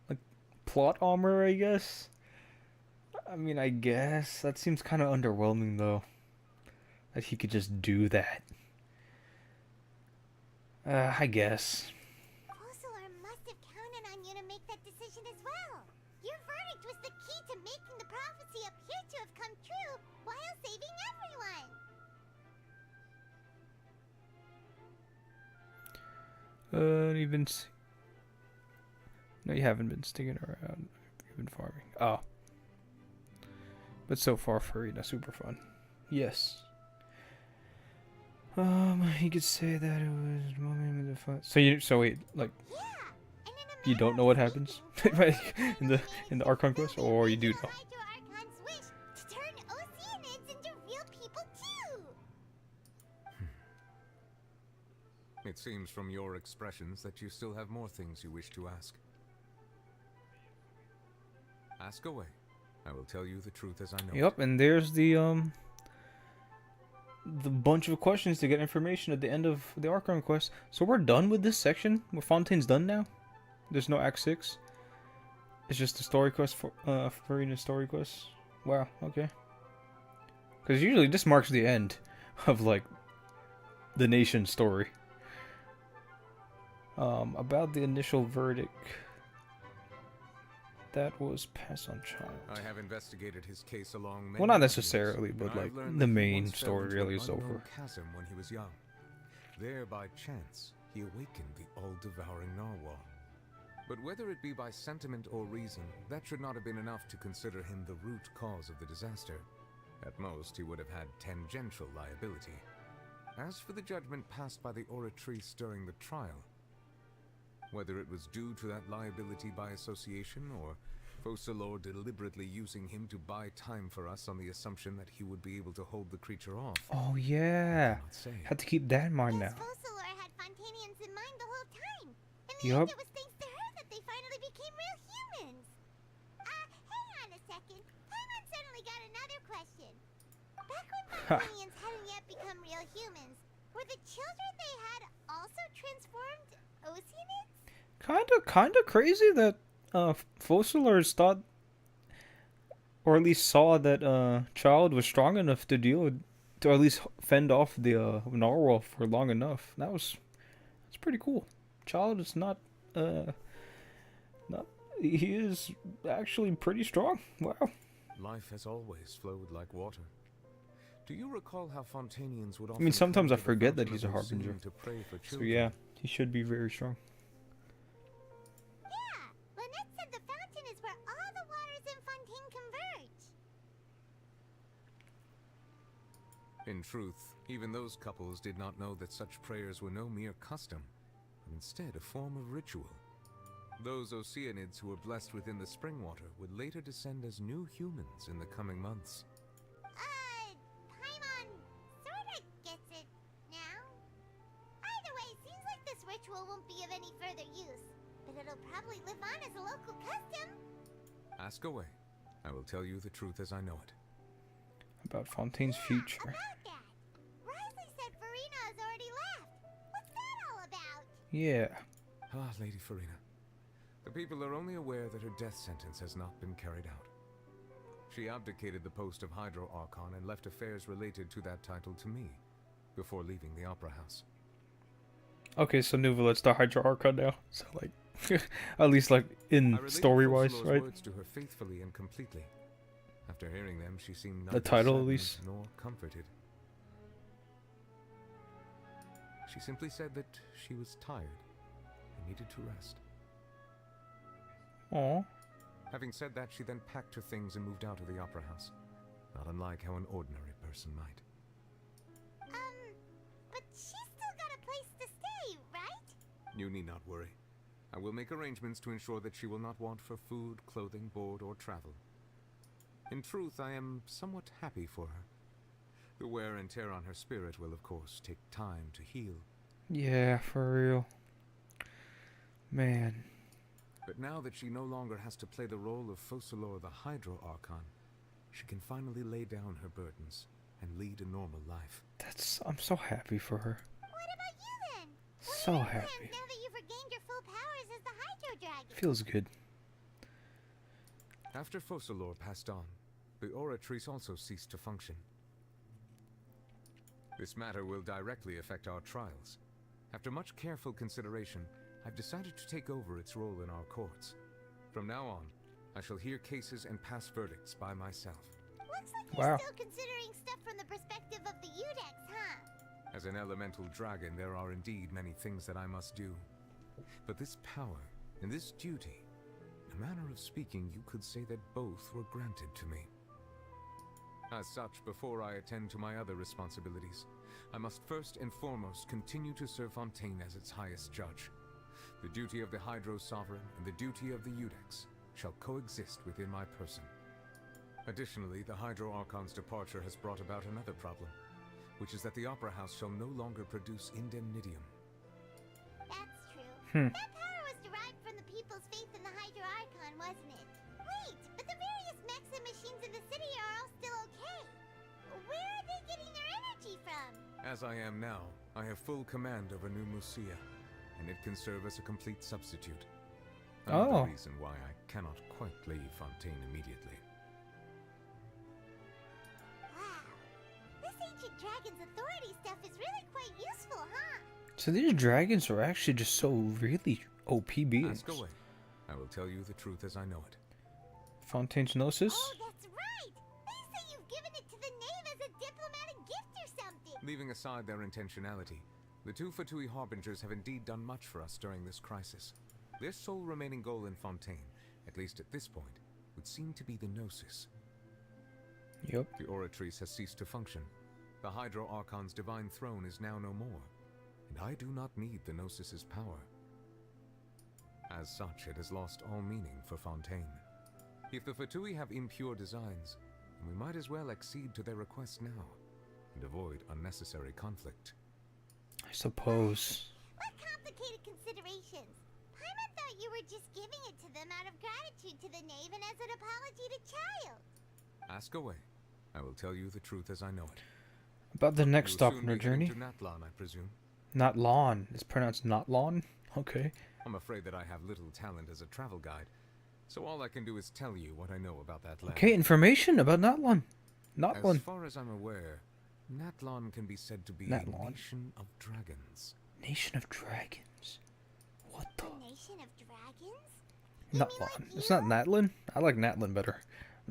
like plot armor, I guess. I mean, I guess that seems kind of underwhelming though, that he could just do that. I guess. Fossilor must have counted on you to make that decision as well. Your verdict was the key to making the prophecy appear to have come true while saving everyone. You've been... No, you haven't been sticking around. You've been farming. Oh. But so far, Furina, super fun. Yes. You could say that it was moment of the fun. So wait, like, you don't know what happens in the ARCHON quest, or you do know? Archon's wish to turn Oceanids into real people too. It seems from your expressions that you still have more things you wish to ask. Ask away. I will tell you the truth as I know. Yep, and there's the bunch of questions to get information at the end of the ARCHON quest. So we're done with this section? Fontaine's done now? There's no Act 6? It's just the story quest for Furina's story quest? Wow, okay. Because usually this marks the end of, like, the nation's story. About the initial verdict. That was passed on child. I have investigated his case along many Well, not years, necessarily, but and like I've learned the that he main once fell story into really an is unknown over. chasm when he was young. There, by chance, he awakened the all-devouring narwhal. But whether it be by sentiment or reason, that should not have been enough to consider him the root cause of the disaster. At most, he would have had tangential liability. As for the judgment passed by the oratrice during the trial, whether it was due to that liability by association, or Fossilor deliberately using him to buy time for us on the assumption that he would be able to hold the creature off. Oh yeah, had to keep that in mind now. Fossilor had Fontanians in mind the whole time. In the Yup. end, it was thanks to her that they finally became real humans. Hang on a second. Paimon suddenly got another question. Back when Fontanians hadn't yet become real humans, were the children they had also transformed Oceanids? Kinda crazy that Fossilors thought, or at least saw that Child was strong enough to deal with, to at least fend off the narwhal for long enough. That's pretty cool. Child is not he is actually pretty strong. Wow. Life has always flowed like water. Do you recall how Fontanians would I often mean, sometimes I come to the forget that fountain he's a of Ocean harbinger. to pray for So children? yeah, he should be very strong. Yeah, Lynette said the fountain is where all the waters in Fontaine converge. In truth, even those couples did not know that such prayers were no mere custom, but instead a form of ritual. Those Oceanids who were blessed within the spring water would later descend as new humans in the coming months. Paimon sorta gets it now. Either way, it seems like this ritual won't be of any further use, but it'll probably live on as a local custom. Ask away. I will tell you the truth as I know it. About Fontaine's future. About that. Risley said Furina has already left. What's that all about? Yeah. Ah, Lady Furina. The people are only aware that her death sentence has not been carried out. She abdicated the post of Hydro Archon and left affairs related to that title to me, before leaving the Opera House. Okay, so Nuvalet's the Hydra Archon now. So like, at least like in story-wise, Fossilor's right? words to her faithfully and completely. After hearing them, she seemed The neither title, at saddened least. nor comforted. She simply said that she was tired and needed to rest. Aw. Having said that, she then packed her things and moved out of the Opera House, not unlike how an ordinary person might. But she's still got a place You need not worry. I will make arrangements to ensure that she will not want for food, clothing, board, or travel. In truth, I am somewhat happy for her. The wear and tear on her spirit will, of course, take time to heal. Yeah, for real. Man. But now that she no longer has to play the role of Focalor the Hydro Archon, she can finally lay down her burdens and lead a normal life. I'm so happy for her. What about you then? So happy. Now that you've regained your full powers as the Hydro Dragon. Feels good. After Focalor passed on, the Oratrice also ceased to function. This matter will directly affect our trials. After much careful consideration, I've decided to take over its role in our courts. From now on, I shall hear cases and pass verdicts by myself. Looks like you're still considering stuff from the perspective of the Udex, huh? As an elemental dragon, there are indeed many things that I must do. But this power and this duty, in a manner of speaking, you could say that both were granted to me. As such, before I attend to my other responsibilities, I must first and foremost continue to serve Fontaine as its highest judge. The duty of the Hydro Sovereign and the duty of the Udex shall coexist within my person. Additionally, the Hydro Archon's departure has brought about another problem, which is that the Opera House shall no longer produce indemnitium. That's true. That power was derived from the people's faith in the Hydro Archon, wasn't it? Wait, but the various mechs and machines in the city are all still okay. Where are they getting their energy from? As I am now, I have full command over New Musia, and it can serve as a complete substitute. Another reason why I cannot quite leave Fontaine immediately. Wow. This ancient dragon's authority stuff is really quite useful, huh? So these dragons are actually just so really OP beings. Ask away. I will tell you the truth as I know it. Fontaine's Gnosis? Oh, that's right! They say you've given it to the knave as a diplomatic gift or something! Leaving aside their intentionality, the two Fatui Harbingers have indeed done much for us during this crisis. Their sole remaining goal in Fontaine, at least at this point, would seem to be the Gnosis. Yep. The Oratrice has ceased to function. The Hydro Archon's divine throne is now no more, and I do not need the Gnosis's power. As such, it has lost all meaning for Fontaine. If the Fatui have impure designs, we might as well accede to their request now, and avoid unnecessary conflict. I suppose. What complicated considerations? Paimon thought you were just giving it to them out of gratitude to the knave and as an apology to Child. Ask away. I will tell you the truth as I know it. About the next stop on our our journey? To Natlan, I presume. Natlan. It's pronounced Natlan? Okay. I'm afraid that I have little talent as a travel guide, so all I can do is tell you what I know about that land. Okay, information about Natlan. Natlan. As far as I'm aware, Natlan can be said to be a nation of dragons. Nation of dragons? What the? A nation of dragons? Natlan. It's not Natlan? I like Natlan better.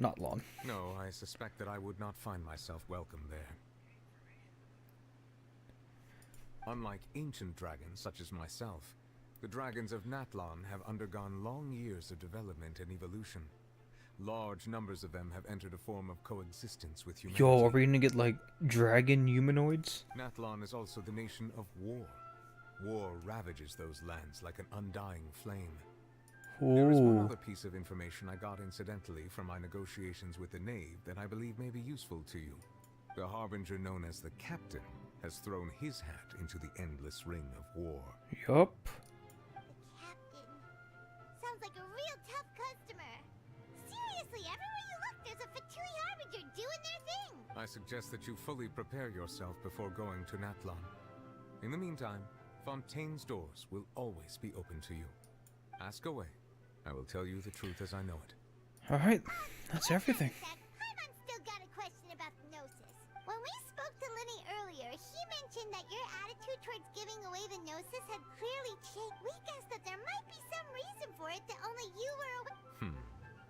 Natlan. No, I suspect that I would not find myself welcome there. Unlike ancient dragons such as myself, the dragons of Natlan have undergone long years of development and evolution. Large numbers of them have entered a form of coexistence with humanity. Yo, are we gonna get like dragon humanoids? Natlan is also the nation of war. War ravages those lands like an undying flame. There is one other piece of information I got incidentally from my negotiations with the knave that I believe may be useful to you. The harbinger known as the Captain has thrown his hat into the endless ring of war. Yup. Sounds like a real tough customer. Seriously, everywhere you look, there's a Fatui Harbinger doing their thing. I suggest that you fully prepare yourself before going to Natlan. In the meantime, Fontaine's doors will always be open to you. Ask away. I will tell you the truth as I know it. Alright, that's everything. Paimon's still got a question about the Gnosis. When we spoke to Lenny earlier, he mentioned that your attitude towards giving away the Gnosis had clearly changed. We guessed that there might be some reason for it that only you were aware.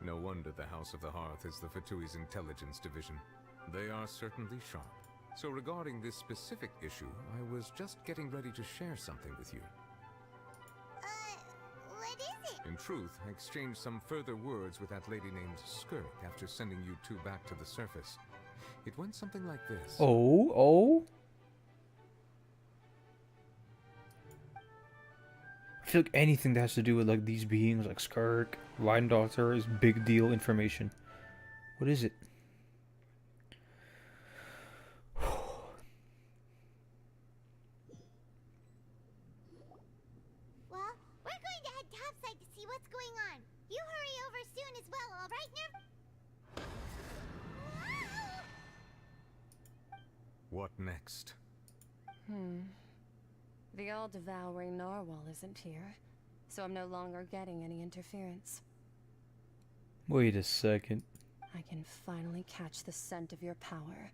No wonder the House of the Hearth is the Fatui's intelligence division. They are certainly sharp. So regarding this specific issue, I was just getting ready to share something with you. What is it? In truth, I exchanged some further words with that lady named Skirk after sending you two back to the surface. It went something like this. I feel like anything that has to do with like these beings, like Skirk, Line Daughter, is big deal information. What is it? Well, we're going to head topside to see what's going on. You hurry over soon as well, alright, What next? The all-devouring narwhal isn't here, so I'm no longer getting any interference. Wait a second. I can finally catch the scent of your power,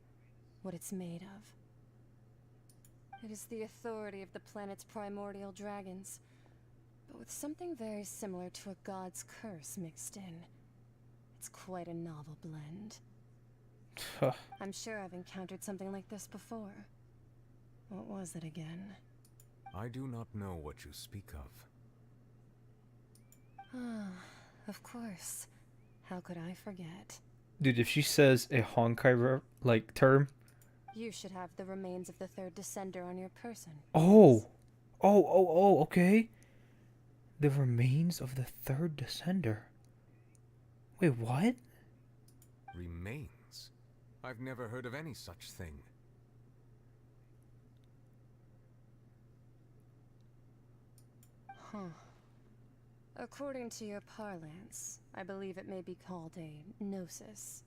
what it's made of. It is the authority of the planet's primordial dragons, but with something very similar to a god's curse mixed in. It's quite a novel blend. I'm sure I've encountered something like this before. What was it again? I do not know what you speak of. Ah, of course. How could I forget? Dude, if she says a Honkai like term. You should have the remains of the third descender on your person. Oh, okay. The remains of the third descender. Wait, what? Remains? I've never heard of any such thing. Huh. According to your parlance, I believe it may be called a gnosis.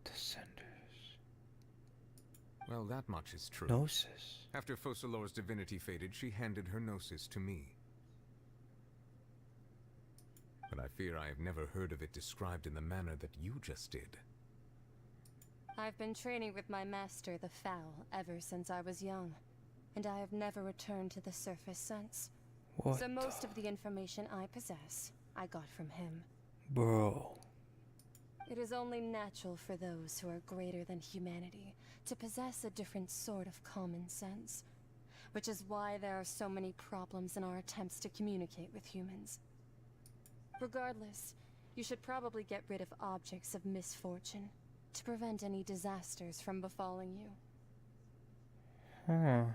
Descenders. Well, that much is true. Gnosis. After Focalor's divinity faded, she handed her gnosis to me. But I fear I have never heard of it described in the manner that you just did. I've been training with my master, the Foul, ever since I was young, and I have never returned to the surface since. What so most of the information I possess, I got from him. Bro. It is only natural for those who are greater than humanity to possess a different sort of common sense, which is why there are so many problems in our attempts to communicate with humans. Regardless, you should probably get rid of objects of misfortune to prevent any disasters from befalling you. Huh.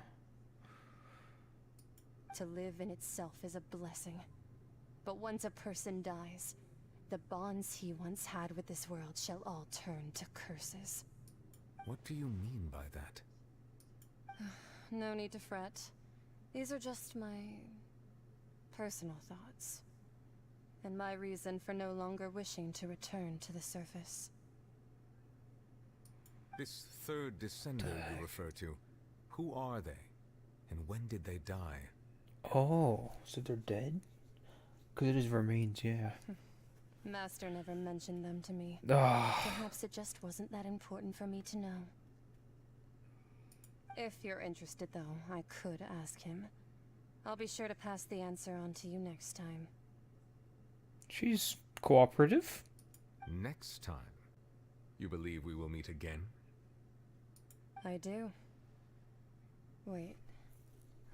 To live in itself is a blessing. But once a person dies, the bonds he once had with this world shall all turn to curses. What do you mean by that? No need to fret. These are just my personal thoughts, and my reason for no longer wishing to return to the surface. This third descender you refer to, who are they? And when did they die? Oh, so they're dead? Because it is remains, yeah. Master never mentioned them to me. Ah. Perhaps it just wasn't that important for me to know. If you're interested, though, I could ask him. I'll be sure to pass the answer on to you next time. She's cooperative? Next time? You believe we will meet again? I do. Wait.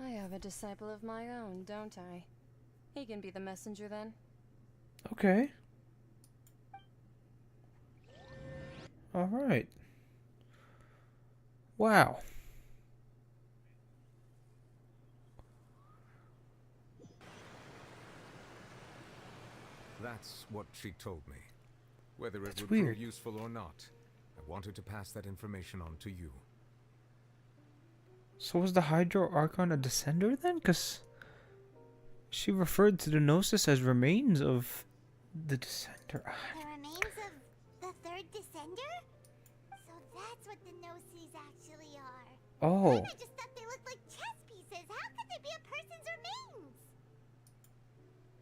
I have a disciple of my own, don't I? He can be the messenger then. Okay. Alright. Wow. That's what she told me. Whether it That's would weird. prove useful or not, I wanted to pass that information on to you. So was the Hydro Archon a descender then? Because she referred to the Gnosis as remains of the descender. The remains of the third descender? So that's what the Gnosis actually are. Oh. I just thought they looked like chess pieces. How could they be a person's remains?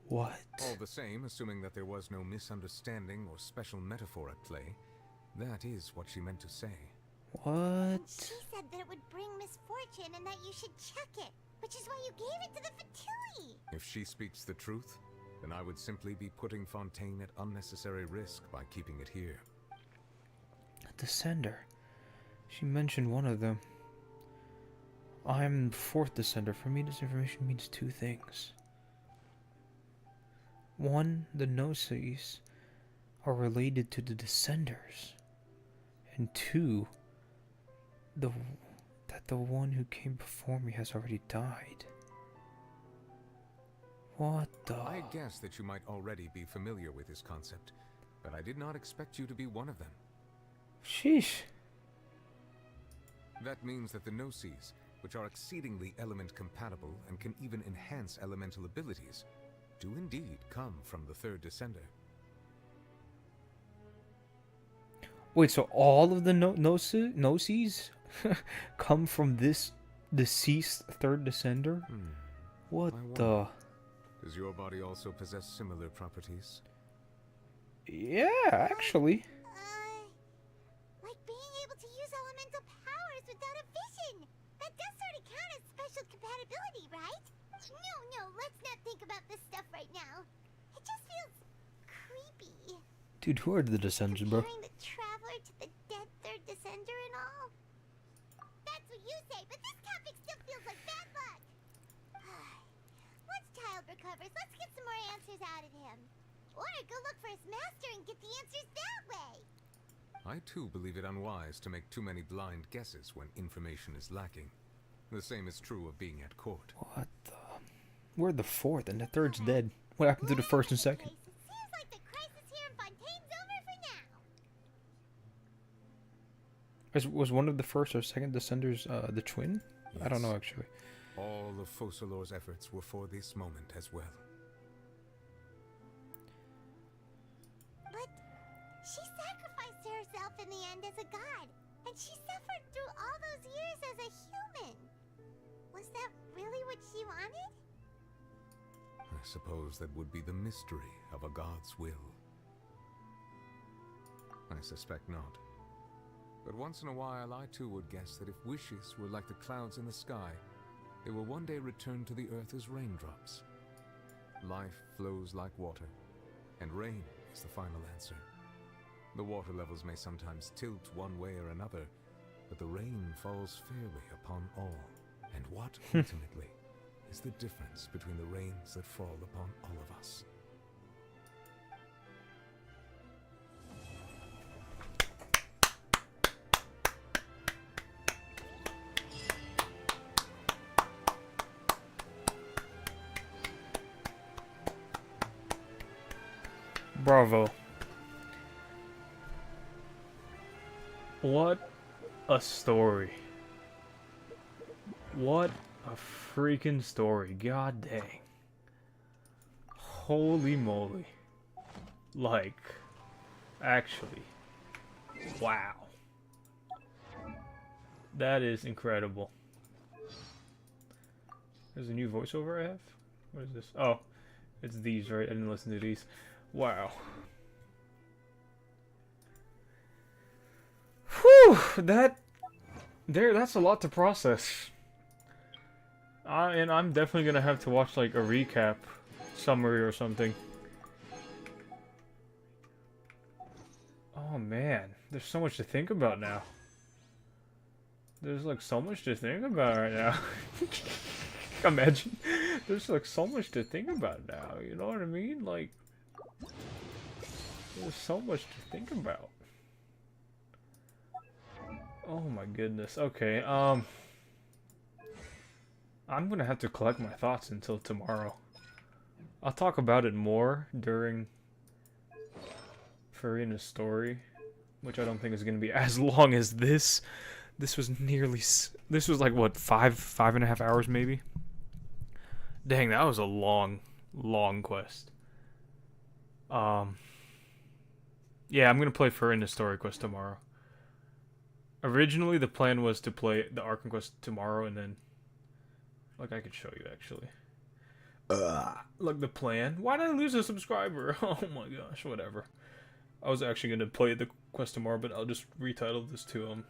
What? All the same, assuming that there was no misunderstanding or special metaphor at play, that is what she meant to say. What? She said that it would bring misfortune and that you should check it, which is why you gave it to the Fatui. If she speaks the truth, then I would simply be putting Fontaine at unnecessary risk by keeping it here. A descender. She mentioned one of them. I'm the fourth descender. For me, this information means two things. One, the Gnosis are related to the descenders. And two, the That the one who came before me has already died. What the? I guess that you might already be familiar with this concept, but I did not expect you to be one of them. Sheesh. That means that the Gnosis, which are exceedingly element compatible and can even enhance elemental abilities, do indeed come from the third descender. Wait, so all of the Gnosis come from this deceased third descender? What the? Does your body also possess similar properties? Yeah, actually. Like being able to use elemental powers without a vision. That does sort of count as special compatibility, right? No, let's not think about this stuff right now. It just feels creepy. Dude, who are the descendants, bro? Comparing the traveler to the dead third descender and all. That's what you say, but this topic still feels like bad luck. Once Child recovers, let's get some more answers out of him. Or go look for his master and get the answers that way. I too believe it unwise to make too many blind guesses when information is lacking. The same is true of being at court. What the? We're the fourth and the third's dead. What happened to the first and second? Seems like the crisis here in Fontaine's over for now. Was one of the first or second descenders the twin? Yes. I don't know actually. All of Focalor's efforts were for this moment as well. But she sacrificed herself in the end as a god, and she suffered through all those years as a human. Was that really what she wanted? I suppose that would be the mystery of a god's will. I suspect not. But once in a while, I too would guess that if wishes were like the clouds in the sky, they will one day return to the earth as raindrops. Life flows like water, and rain is the final answer. The water levels may sometimes tilt one way or another, but the rain falls fairly upon all. And what, ultimately, is the difference between the rains that fall upon all of us? Bravo. What a story. What a freaking story. God dang. Holy moly. Like, actually. Wow. That is incredible. There's a new voiceover I have? What is this? Oh, it's these, right? I didn't listen to these. Wow. Whew, that's a lot to process. And I'm definitely gonna have to watch like a recap summary or something. Oh man, there's so much to think about now. There's like so much to think about right now. Imagine, there's like so much to think about now, you know what I mean? Like, there's so much to think about. Oh my goodness. Okay, I'm gonna have to collect my thoughts until tomorrow. I'll talk about it more during Furina's story, which I don't think is gonna be as long as this. This was like what, 5.5 hours maybe? Dang, that was a long quest. Yeah, I'm gonna play Furina's story quest tomorrow. Originally, the plan was to play the ARCHON quest tomorrow, and then, like, I could show you actually. Like the plan. Why did I lose a subscriber? Oh my gosh, whatever. I was actually gonna play the quest tomorrow, but I'll just retitle this to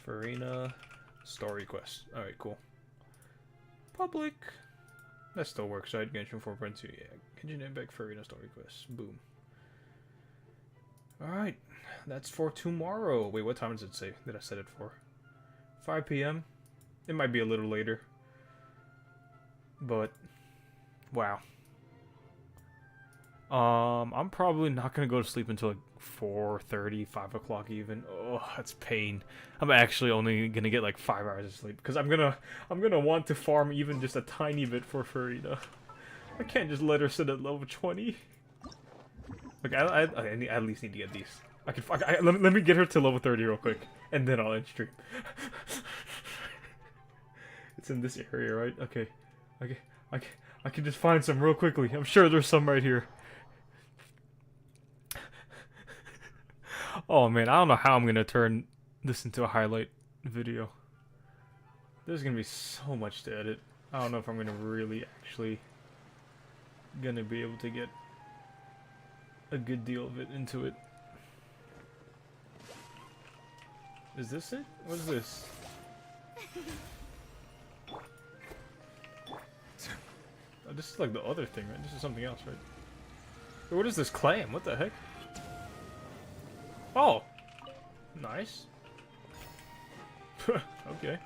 Furina story quest. Alright, cool. Public. That still works, right? Genshin 4.2, yeah. Genshin Impact Furina story quest. Boom. Alright, that's for tomorrow. Wait, what time does it say that I set it for? 5 p.m.? It might be a little later. But, wow. I'm probably not gonna go to sleep until like 4:30, 5 o'clock even. Oh, that's pain. I'm actually only gonna get like 5 hours of sleep because I'm gonna want to farm even just a tiny bit for Furina. I can't just let her sit at level 20. Like I at least need to get these. Let me get her to level 30 real quick, and then I'll end stream. It's in this area, right? Okay. I can just find some real quickly. I'm sure there's some right here. Oh man, I don't know how I'm gonna turn this into a highlight video. There's gonna be so much to edit. I don't know if I'm gonna really actually gonna be able to get a good deal of it into it. Is this it? What is this? Oh, this is like the other thing, right? This is something else, right? Wait, what is this clam? What the heck? Oh, nice. Okay.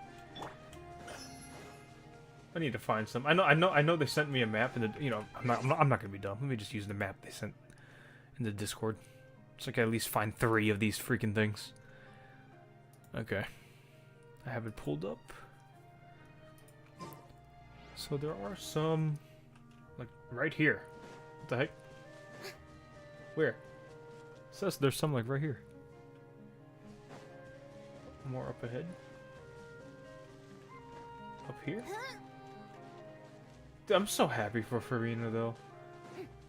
I need to find some. I know. They sent me a map, and you know, I'm not gonna be dumb. Let me just use the map they sent in the Discord, so I can at least find 3 of these freaking things. Okay, I have it pulled up. So there are some, like right here. What the heck? Where? It says there's some like right here. More up ahead. Up here? Dude, I'm so happy for Furina though.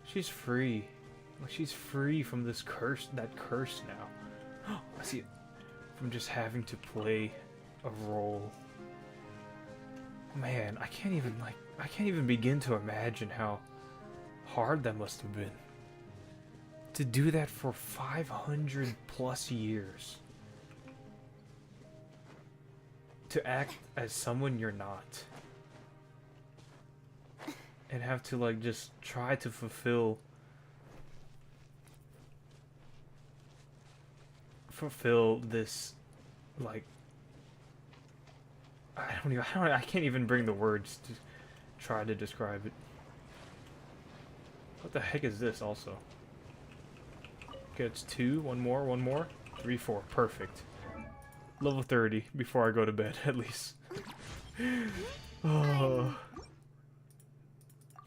She's free. Like she's free from this curse, that curse now. I see it. From just having to play a role. Man, I can't even begin to imagine how hard that must have been. To do that for 500 plus years. To act as someone you're not. And have to like just try to fulfill this, like, I can't even bring the words to try to describe it. What the heck is this also? Okay, it's 2, one more, 3, 4, perfect. Level 30 before I go to bed, at least. Oh.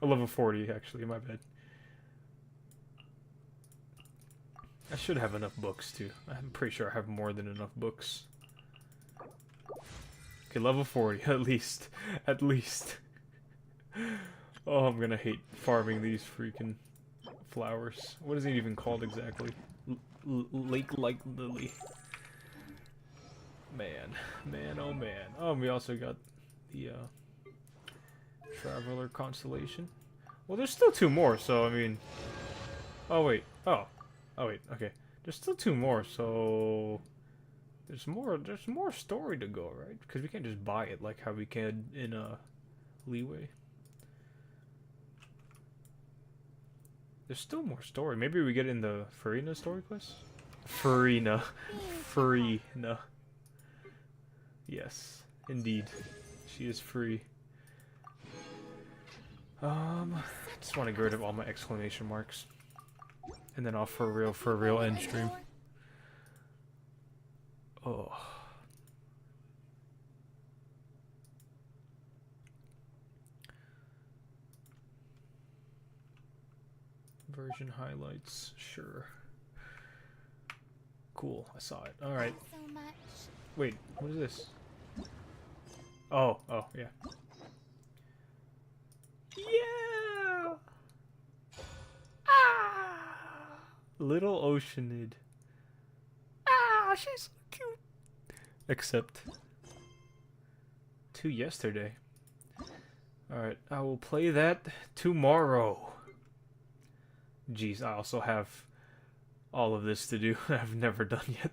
Level 40, actually, my bad. I should have enough books, too. I'm pretty sure I have more than enough books. Okay, level 40, at least. At least. Oh, I'm gonna hate farming these freaking flowers. What is it even called exactly? Lake-like lily. Man, oh man. Oh, and we also got the Traveler Constellation. Well, there's still 2 more, so I mean. Oh wait. Oh wait. Okay. There's still 2 more, so there's more story to go, right? Because we can't just buy it like how we can in Leeway. There's still more story. Maybe we get it in the Furina story quest. Furina. Yes, indeed. She is free. Just want to get rid of all my exclamation marks. And then I'll for real end stream. Oh. Version highlights, sure. Cool, I saw it. Alright. Wait, what is this? Oh, yeah. Yeah! Ah! Little Oceanid. Ah, she's so cute. Except to yesterday. Alright, I will play that tomorrow. Jeez, I also have all of this to do I've never done yet.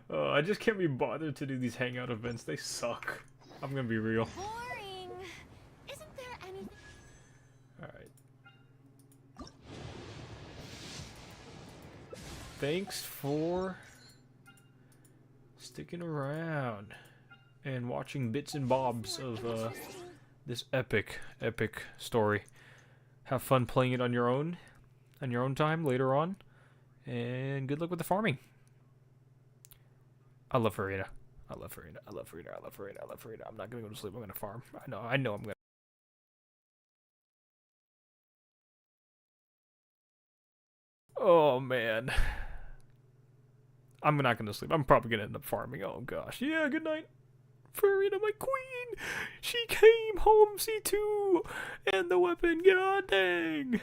I just can't be bothered to do these hangout events. They suck. I'm gonna be real. Boring. Isn't there anything? Alright. Thanks for sticking around and watching bits and bobs of this epic story. Have fun playing it on your own time later on. And good luck with the farming. I love Furina. I love Furina. I love Furina. I love Furina. I love Furina. I'm not gonna go to sleep. I'm gonna farm. I know I'm gonna. Oh man. I'm not gonna sleep. I'm probably gonna end up farming. Oh gosh. Yeah, good night. Furina, my queen. She came home, C2. And the weapon. God dang.